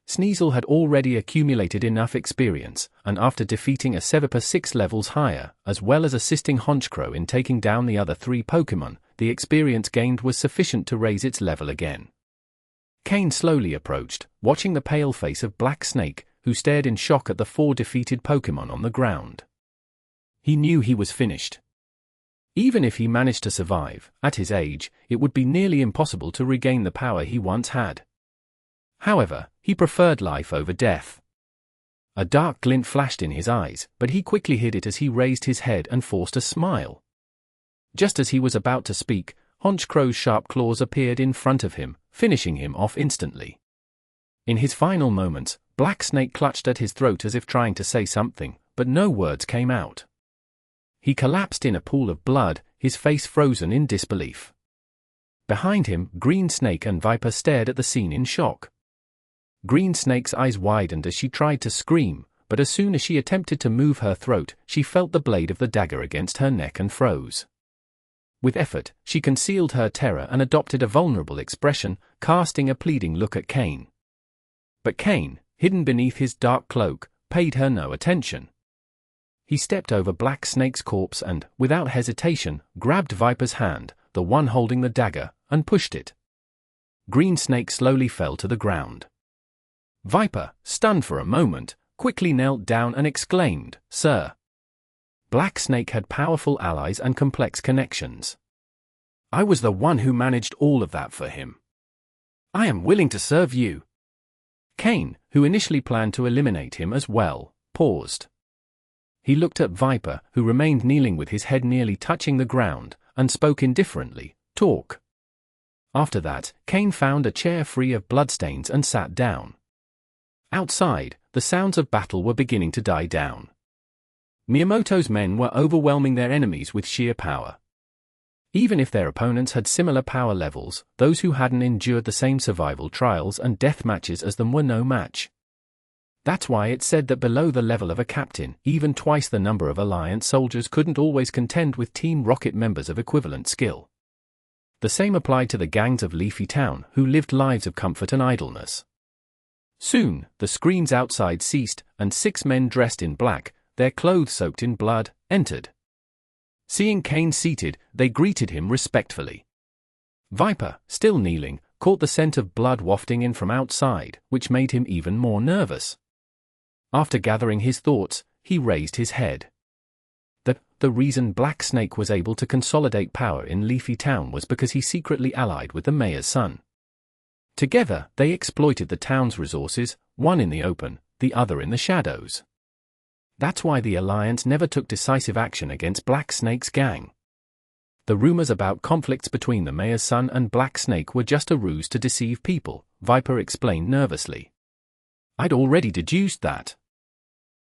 Sneasel had already accumulated enough experience, and after defeating a Seviper 6 levels higher, as well as assisting Honchkrow in taking down the other 3 Pokémon, the experience gained was sufficient to raise its level again. Cain slowly approached, watching the pale face of Black Snake, who stared in shock at the 4 defeated Pokémon on the ground. He knew he was finished. Even if he managed to survive, at his age, it would be nearly impossible to regain the power he once had. However, he preferred life over death. A dark glint flashed in his eyes, but he quickly hid it as he raised his head and forced a smile. Just as he was about to speak, Honchkrow's sharp claws appeared in front of him, finishing him off instantly. In his final moments, Black Snake clutched at his throat as if trying to say something, but no words came out. He collapsed in a pool of blood, his face frozen in disbelief. Behind him, Green Snake and Viper stared at the scene in shock. Green Snake's eyes widened as she tried to scream, but as soon as she attempted to move her throat, she felt the blade of the dagger against her neck and froze. With effort, she concealed her terror and adopted a vulnerable expression, casting a pleading look at Cain. But Cain, hidden beneath his dark cloak, paid her no attention. He stepped over Black Snake's corpse and, without hesitation, grabbed Viper's hand, the one holding the dagger, and pushed it. Green Snake slowly fell to the ground. Viper, stunned for a moment, quickly knelt down and exclaimed, "Sir." Black Snake had powerful allies and complex connections. "I was the one who managed all of that for him. I am willing to serve you." Cain, who initially planned to eliminate him as well, paused. He looked at Viper, who remained kneeling with his head nearly touching the ground, and spoke indifferently, "Talk." After that, Cain found a chair free of bloodstains and sat down. Outside, the sounds of battle were beginning to die down. Miyamoto's men were overwhelming their enemies with sheer power. Even if their opponents had similar power levels, those who hadn't endured the same survival trials and death matches as them were no match. That's why it's said that below the level of a captain, even twice the number of Alliance soldiers couldn't always contend with Team Rocket members of equivalent skill. The same applied to the gangs of Leafy Town, who lived lives of comfort and idleness. Soon, the screams outside ceased, and 6 men dressed in black, their clothes soaked in blood, entered. Seeing Cain seated, they greeted him respectfully. Viper, still kneeling, caught the scent of blood wafting in from outside, which made him even more nervous. After gathering his thoughts, he raised his head. The reason Black Snake was able to consolidate power in Leafy Town was because he secretly allied with the mayor's son. Together, they exploited the town's resources, one in the open, the other in the shadows. That's why the Alliance never took decisive action against Black Snake's gang. The rumors about conflicts between the mayor's son and Black Snake were just a ruse to deceive people, Viper explained nervously. I'd already deduced that.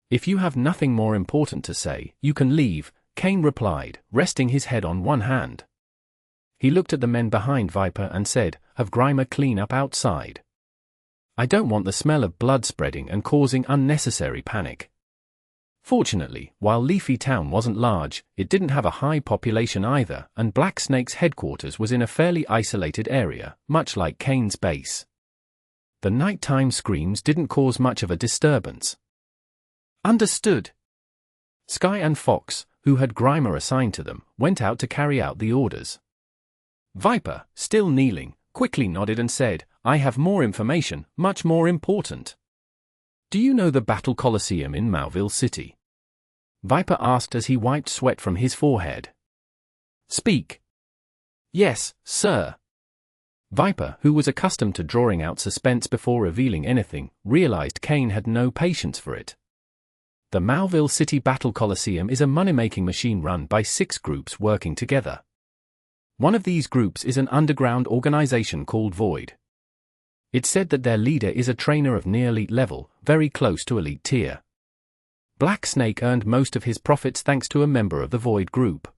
If you have nothing more important to say, you can leave, Cain replied, resting his head on one hand. He looked at the men behind Viper and said, "Have Grimer clean up outside. I don't want the smell of blood spreading and causing unnecessary panic." Fortunately, while Leafy Town wasn't large, it didn't have a high population either, and Black Snake's headquarters was in a fairly isolated area, much like Cain's base. The nighttime screams didn't cause much of a disturbance. Understood. Sky and Fox, who had Grimer assigned to them, went out to carry out the orders. Viper, still kneeling, quickly nodded and said, "I have more information, much more important." "Do you know the Battle Coliseum in Mauville City?" Viper asked as he wiped sweat from his forehead. "Speak." "Yes, sir." Viper, who was accustomed to drawing out suspense before revealing anything, realized Cain had no patience for it. The Mauville City Battle Coliseum is a money-making machine run by 6 groups working together. One of these groups is an underground organization called Void. It's said that their leader is a trainer of near-elite level, very close to elite tier. Black Snake earned most of his profits thanks to a member of the Void group.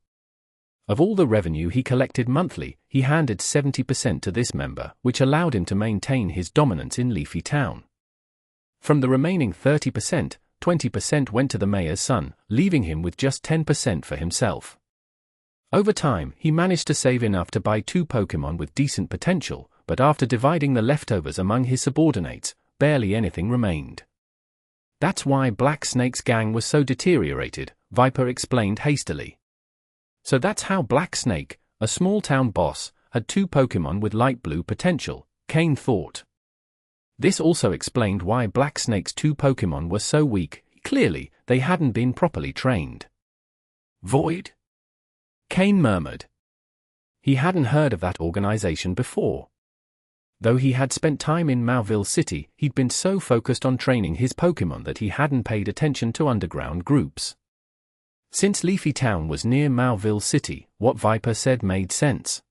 Of all the revenue he collected monthly, he handed 70% to this member, which allowed him to maintain his dominance in Leafy Town. From the remaining 30%, 20% went to the mayor's son, leaving him with just 10% for himself. Over time, he managed to save enough to buy 2 Pokémon with decent potential, but after dividing the leftovers among his subordinates, barely anything remained. That's why Black Snake's gang was so deteriorated, Viper explained hastily. So that's how Black Snake, a small-town boss, had 2 Pokémon with light blue potential, Cain thought. This also explained why Black Snake's 2 Pokémon were so weak. Clearly, they hadn't been properly trained. Void? Cain murmured. He hadn't heard of that organization before. Though he had spent time in Mauville City, he'd been so focused on training his Pokémon that he hadn't paid attention to underground groups. Since Leafy Town was near Mauville City, what Viper said made sense.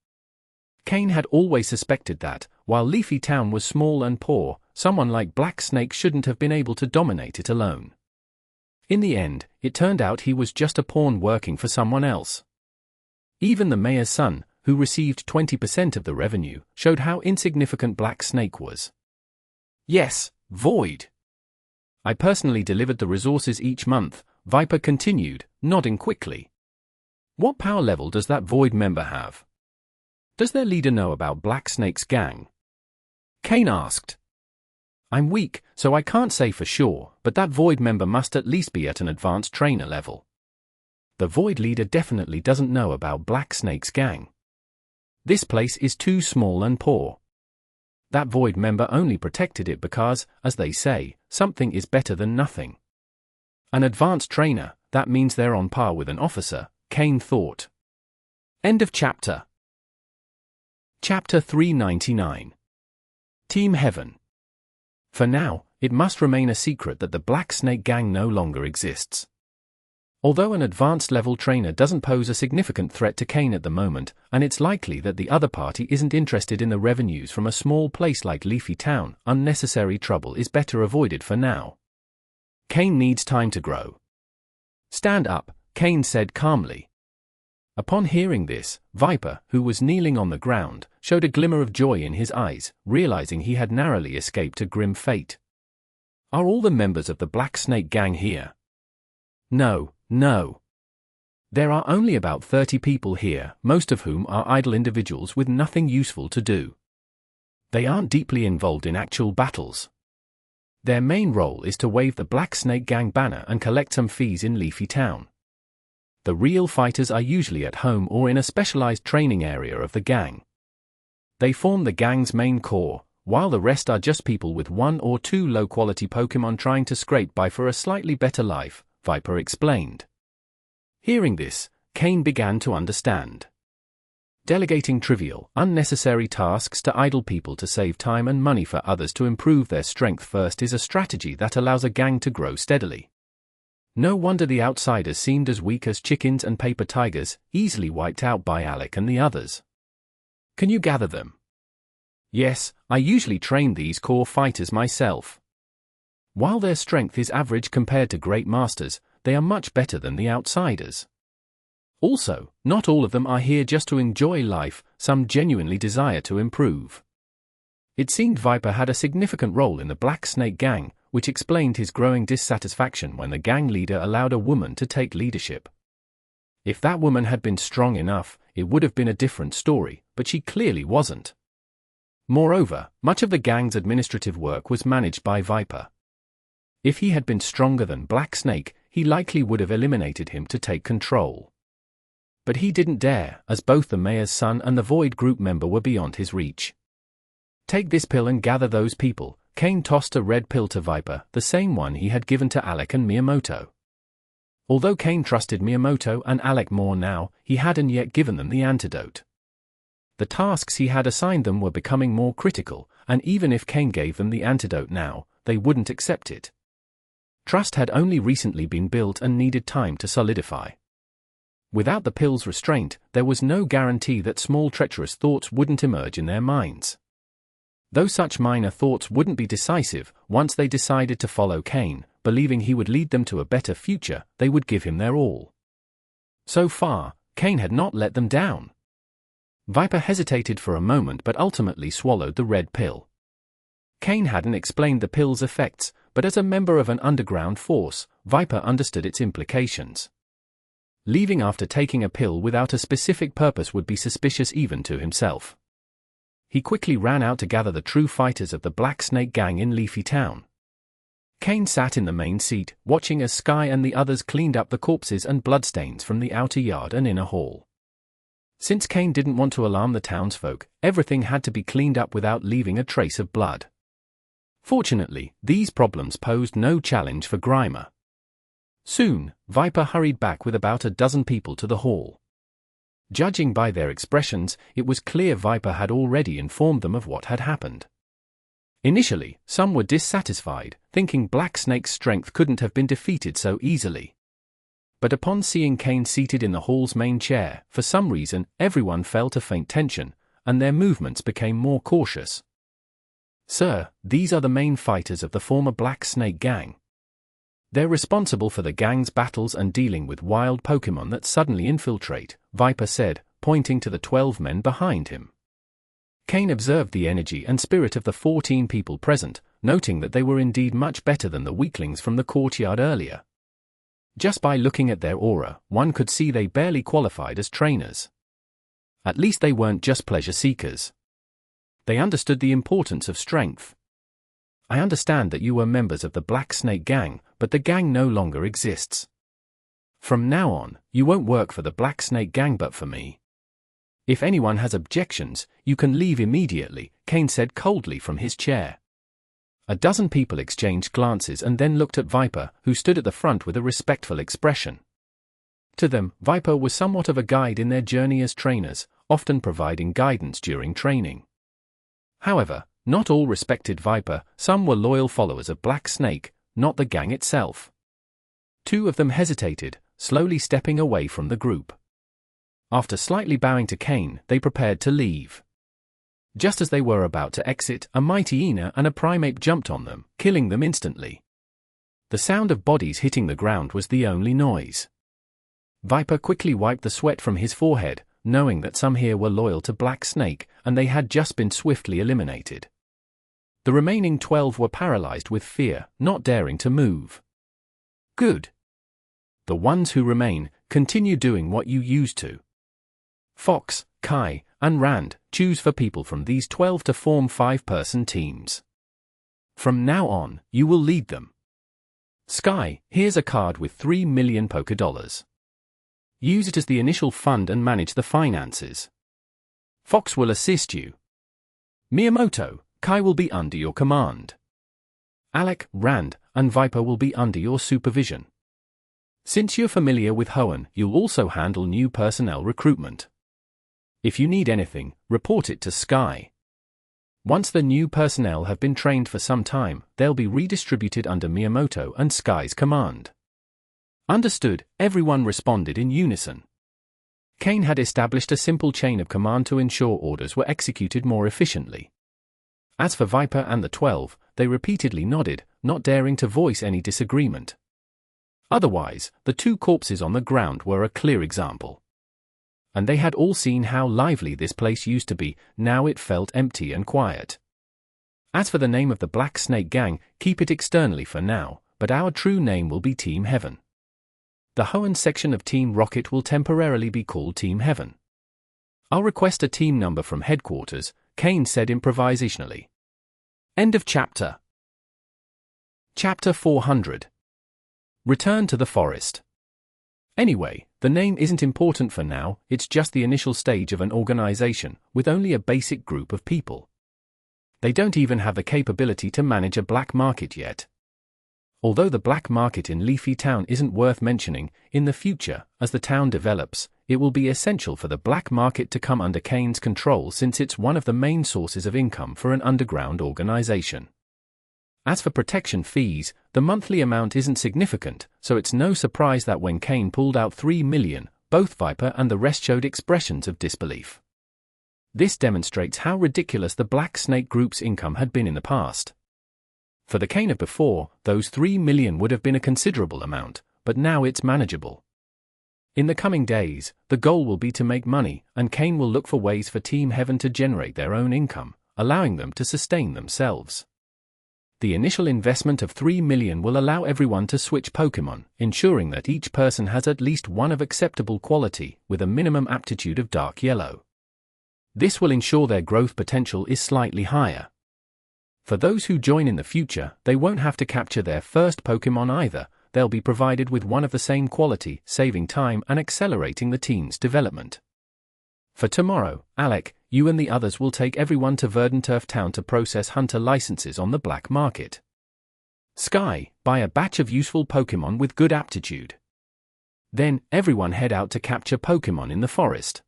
Cain had always suspected that, while Leafy Town was small and poor, someone like Black Snake shouldn't have been able to dominate it alone. In the end, it turned out he was just a pawn working for someone else. Even the mayor's son, who received 20% of the revenue, showed how insignificant Black Snake was. Yes, Void. I personally delivered the resources each month, Viper continued, nodding quickly. What power level does that Void member have? Does their leader know about Black Snake's gang? Cain asked. I'm weak, so I can't say for sure, but that Void member must at least be at an advanced trainer level. The Void leader definitely doesn't know about Black Snake's gang. This place is too small and poor. That Void member only protected it because, as they say, something is better than nothing. An advanced trainer, that means they're on par with an officer, Cain thought. End of chapter. Chapter 399. Team Heaven. For now, it must remain a secret that the Black Snake gang no longer exists. Although an advanced level trainer doesn't pose a significant threat to Cain at the moment, and it's likely that the other party isn't interested in the revenues from a small place like Leafy Town, unnecessary trouble is better avoided for now. Cain needs time to grow. Stand up, Cain said calmly. Upon hearing this, Viper, who was kneeling on the ground, showed a glimmer of joy in his eyes, realizing he had narrowly escaped a grim fate. Are all the members of the Black Snake gang here? No. There are only about 30 people here, most of whom are idle individuals with nothing useful to do. They aren't deeply involved in actual battles. Their main role is to wave the Black Snake gang banner and collect some fees in Leafy Town. The real fighters are usually at home or in a specialized training area of the gang. They form the gang's main core, while the rest are just people with one or two low-quality Pokémon trying to scrape by for a slightly better life, Viper explained. Hearing this, Cain began to understand. Delegating trivial, unnecessary tasks to idle people to save time and money for others to improve their strength first is a strategy that allows a gang to grow steadily. No wonder the outsiders seemed as weak as chickens and paper tigers, easily wiped out by Alec and the others. Can you gather them? Yes, I usually train these core fighters myself. While their strength is average compared to great masters, they are much better than the outsiders. Also, not all of them are here just to enjoy life, some genuinely desire to improve. It seemed Viper had a significant role in the Black Snake gang, which explained his growing dissatisfaction when the gang leader allowed a woman to take leadership. If that woman had been strong enough, it would have been a different story, but she clearly wasn't. Moreover, much of the gang's administrative work was managed by Viper. If he had been stronger than Black Snake, he likely would have eliminated him to take control. But he didn't dare, as both the mayor's son and the Void group member were beyond his reach. Take this pill and gather those people. Cain tossed a red pill to Viper, the same one he had given to Alec and Miyamoto. Although Cain trusted Miyamoto and Alec more now, he hadn't yet given them the antidote. The tasks he had assigned them were becoming more critical, and even if Cain gave them the antidote now, they wouldn't accept it. Trust had only recently been built and needed time to solidify. Without the pill's restraint, there was no guarantee that small treacherous thoughts wouldn't emerge in their minds. Though such minor thoughts wouldn't be decisive, once they decided to follow Cain, believing he would lead them to a better future, they would give him their all. So far, Cain had not let them down. Viper hesitated for a moment but ultimately swallowed the red pill. Cain hadn't explained the pill's effects, but as a member of an underground force, Viper understood its implications. Leaving after taking a pill without a specific purpose would be suspicious even to himself. He quickly ran out to gather the true fighters of the Black Snake gang in Leafy Town. Cain sat in the main seat, watching as Sky and the others cleaned up the corpses and bloodstains from the outer yard and inner hall. Since Cain didn't want to alarm the townsfolk, everything had to be cleaned up without leaving a trace of blood. Fortunately, these problems posed no challenge for Grimer. Soon, Viper hurried back with about a dozen people to the hall. Judging by their expressions, it was clear Viper had already informed them of what had happened. Initially, some were dissatisfied, thinking Black Snake's strength couldn't have been defeated so easily. But upon seeing Cain seated in the hall's main chair, for some reason, everyone felt a faint tension, and their movements became more cautious. "Sir, these are the main fighters of the former Black Snake gang. They're responsible for the gang's battles and dealing with wild Pokémon that suddenly infiltrate," Viper said, pointing to the 12 men behind him. Cain observed the energy and spirit of the 14 people present, noting that they were indeed much better than the weaklings from the courtyard earlier. Just by looking at their aura, one could see they barely qualified as trainers. At least they weren't just pleasure seekers. They understood the importance of strength. "I understand that you were members of the Black Snake gang, but the gang no longer exists. From now on, you won't work for the Black Snake gang but for me. If anyone has objections, you can leave immediately," Cain said coldly from his chair. A dozen people exchanged glances and then looked at Viper, who stood at the front with a respectful expression. To them, Viper was somewhat of a guide in their journey as trainers, often providing guidance during training. However, not all respected Viper, some were loyal followers of Black Snake, not the gang itself. 2 of them hesitated, slowly stepping away from the group. After slightly bowing to Cain, they prepared to leave. Just as they were about to exit, a mighty hyena and a primate jumped on them, killing them instantly. The sound of bodies hitting the ground was the only noise. Viper quickly wiped the sweat from his forehead, knowing that some here were loyal to Black Snake, and they had just been swiftly eliminated. The remaining 12 were paralyzed with fear, not daring to move. "Good. The ones who remain, continue doing what you used to. Fox, Kai, and Rand, choose for people from these 12 to form 5-person teams. From now on, you will lead them. Sky, here's a card with 3 million $. Use it as the initial fund and manage the finances. Fox will assist you. Miyamoto, Kai will be under your command. Alec, Rand, and Viper will be under your supervision. Since you're familiar with Hoenn, you'll also handle new personnel recruitment. If you need anything, report it to Sky. Once the new personnel have been trained for some time, they'll be redistributed under Miyamoto and Sky's command." "Understood," everyone responded in unison. Cain had established a simple chain of command to ensure orders were executed more efficiently. As for Viper and the 12, they repeatedly nodded, not daring to voice any disagreement. Otherwise, the 2 corpses on the ground were a clear example. And they had all seen how lively this place used to be, now it felt empty and quiet. "As for the name of the Black Snake gang, keep it externally for now, but our true name will be Team Heaven. The Hoenn section of Team Rocket will temporarily be called Team Heaven. I'll request a team number from headquarters," Cain said improvisationally. End of chapter. Chapter 400. Return to the forest. Anyway, the name isn't important for now, it's just the initial stage of an organization, with only a basic group of people. They don't even have the capability to manage a black market yet. Although the black market in Leafy Town isn't worth mentioning, in the future, as the town develops, it will be essential for the black market to come under Cain's control since it's one of the main sources of income for an underground organization. As for protection fees, the monthly amount isn't significant, so it's no surprise that when Cain pulled out 3 million, both Viper and the rest showed expressions of disbelief. This demonstrates how ridiculous the Black Snake Group's income had been in the past. For the Cain of before, those 3 million would have been a considerable amount, but now it's manageable. In the coming days, the goal will be to make money, and Cain will look for ways for Team Heaven to generate their own income, allowing them to sustain themselves. The initial investment of 3 million will allow everyone to switch Pokémon, ensuring that each person has at least one of acceptable quality, with a minimum aptitude of dark yellow. This will ensure their growth potential is slightly higher. For those who join in the future, they won't have to capture their first Pokémon either, they'll be provided with one of the same quality, saving time and accelerating the team's development. For tomorrow, Alec, you and the others will take everyone to Verdanturf Town to process hunter licenses on the black market. Sky, buy a batch of useful Pokémon with good aptitude. Then, everyone head out to capture Pokémon in the forest.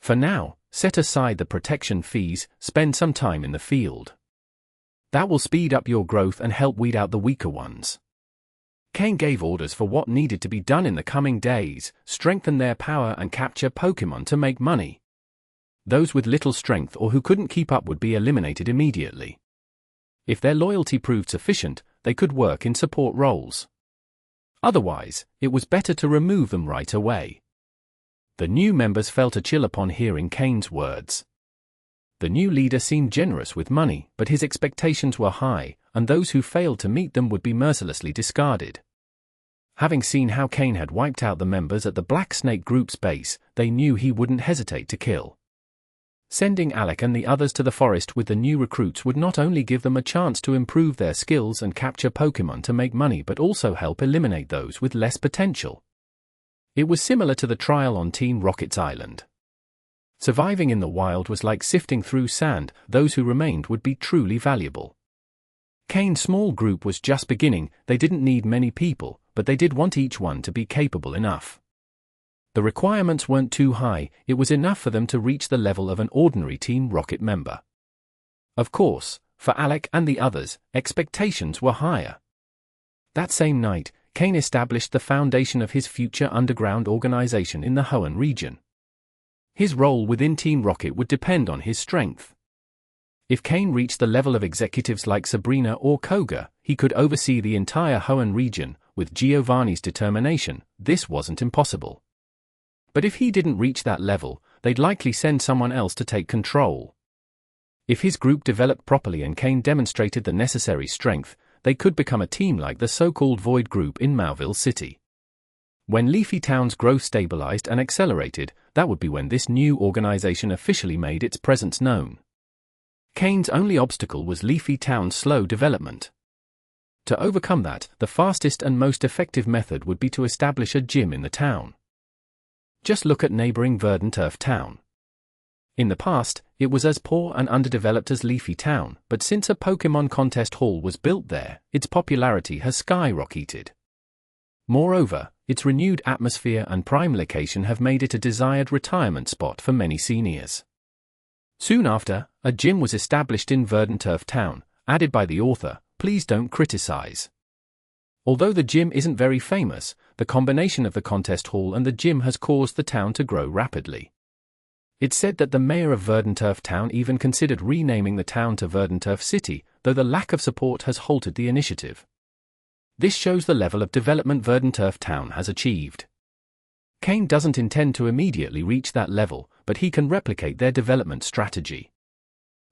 For now, set aside the protection fees, spend some time in the field. That will speed up your growth and help weed out the weaker ones. Cain gave orders for what needed to be done in the coming days: strengthen their power and capture Pokémon to make money. Those with little strength or who couldn't keep up would be eliminated immediately. If their loyalty proved sufficient, they could work in support roles. Otherwise, it was better to remove them right away. The new members felt a chill upon hearing Cain's words. The new leader seemed generous with money, but his expectations were high, and those who failed to meet them would be mercilessly discarded. Having seen how Cain had wiped out the members at the Black Snake Group's base, they knew he wouldn't hesitate to kill. Sending Alec and the others to the forest with the new recruits would not only give them a chance to improve their skills and capture Pokémon to make money but also help eliminate those with less potential. It was similar to the trial on Team Rocket's island. Surviving in the wild was like sifting through sand; those who remained would be truly valuable. Cain's small group was just beginning; they didn't need many people, but they did want each one to be capable enough. The requirements weren't too high; it was enough for them to reach the level of an ordinary Team Rocket member. Of course, for Alec and the others, expectations were higher. That same night, Cain established the foundation of his future underground organization in the Hoenn region. His role within Team Rocket would depend on his strength. If Cain reached the level of executives like Sabrina or Koga, he could oversee the entire Hoenn region. With Giovanni's determination, this wasn't impossible. But if he didn't reach that level, they'd likely send someone else to take control. If his group developed properly and Cain demonstrated the necessary strength, they could become a team like the so-called Void Group in Mauville City. When Leafy Town's growth stabilized and accelerated, that would be when this new organization officially made its presence known. Cain's only obstacle was Leafy Town's slow development. To overcome that, the fastest and most effective method would be to establish a gym in the town. Just look at neighboring Verdanturf Town. In the past, it was as poor and underdeveloped as Leafy Town, but since a Pokémon contest hall was built there, its popularity has skyrocketed. Moreover, its renewed atmosphere and prime location have made it a desired retirement spot for many seniors. Soon after, a gym was established in Verdanturf Town, added by the author. Please don't criticize. Although the gym isn't very famous, the combination of the contest hall and the gym has caused the town to grow rapidly. It's said that the mayor of Verdanturf Town even considered renaming the town to Verdanturf City, though the lack of support has halted the initiative. This shows the level of development Verdanturf Town has achieved. Cain doesn't intend to immediately reach that level, but he can replicate their development strategy.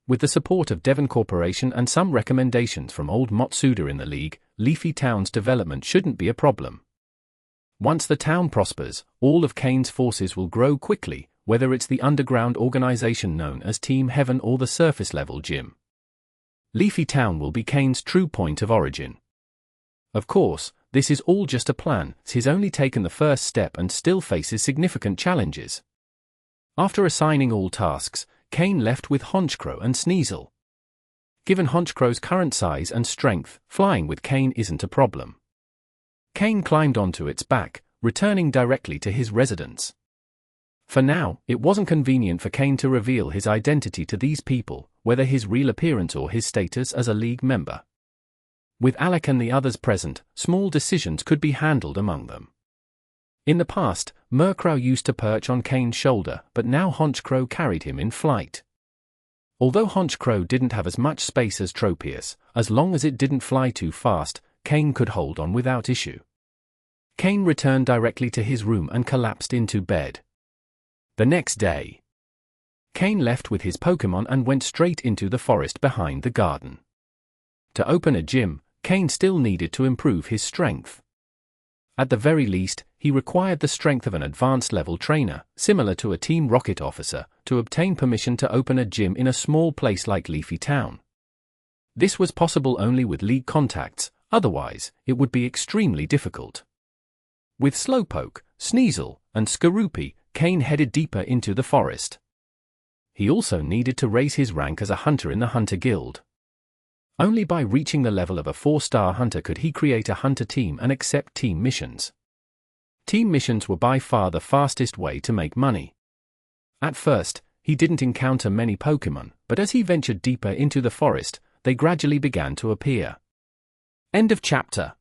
With the support of Devon Corporation and some recommendations from old Matsuda in the league, Leafy Town's development shouldn't be a problem. Once the town prospers, all of Cain's forces will grow quickly, whether it's the underground organization known as Team Heaven or the surface-level gym. Leafy Town will be Cain's true point of origin. Of course, this is all just a plan; he's only taken the first step and still faces significant challenges. After assigning all tasks, Cain left with Honchkrow and Sneasel. Given Honchkrow's current size and strength, flying with Cain isn't a problem. Cain climbed onto its back, returning directly to his residence. For now, it wasn't convenient for Cain to reveal his identity to these people, whether his real appearance or his status as a league member. With Alec and the others present, small decisions could be handled among them. In the past, Murkrow used to perch on Cain's shoulder, but now Honchkrow carried him in flight. Although Honchkrow didn't have as much space as Tropius, as long as it didn't fly too fast, Cain could hold on without issue. Cain returned directly to his room and collapsed into bed. The next day, Cain left with his Pokémon and went straight into the forest behind the garden. To open a gym, Cain still needed to improve his strength. At the very least, he required the strength of an advanced-level trainer, similar to a Team Rocket officer, to obtain permission to open a gym in a small place like Leafy Town. This was possible only with league contacts, otherwise, it would be extremely difficult. With Slowpoke, Sneasel, and Skorupi, Cain headed deeper into the forest. He also needed to raise his rank as a hunter in the Hunter Guild. Only by reaching the level of a 4-star hunter could he create a hunter team and accept team missions. Team missions were by far the fastest way to make money. At first, he didn't encounter many Pokémon, but as he ventured deeper into the forest, they gradually began to appear. End of chapter.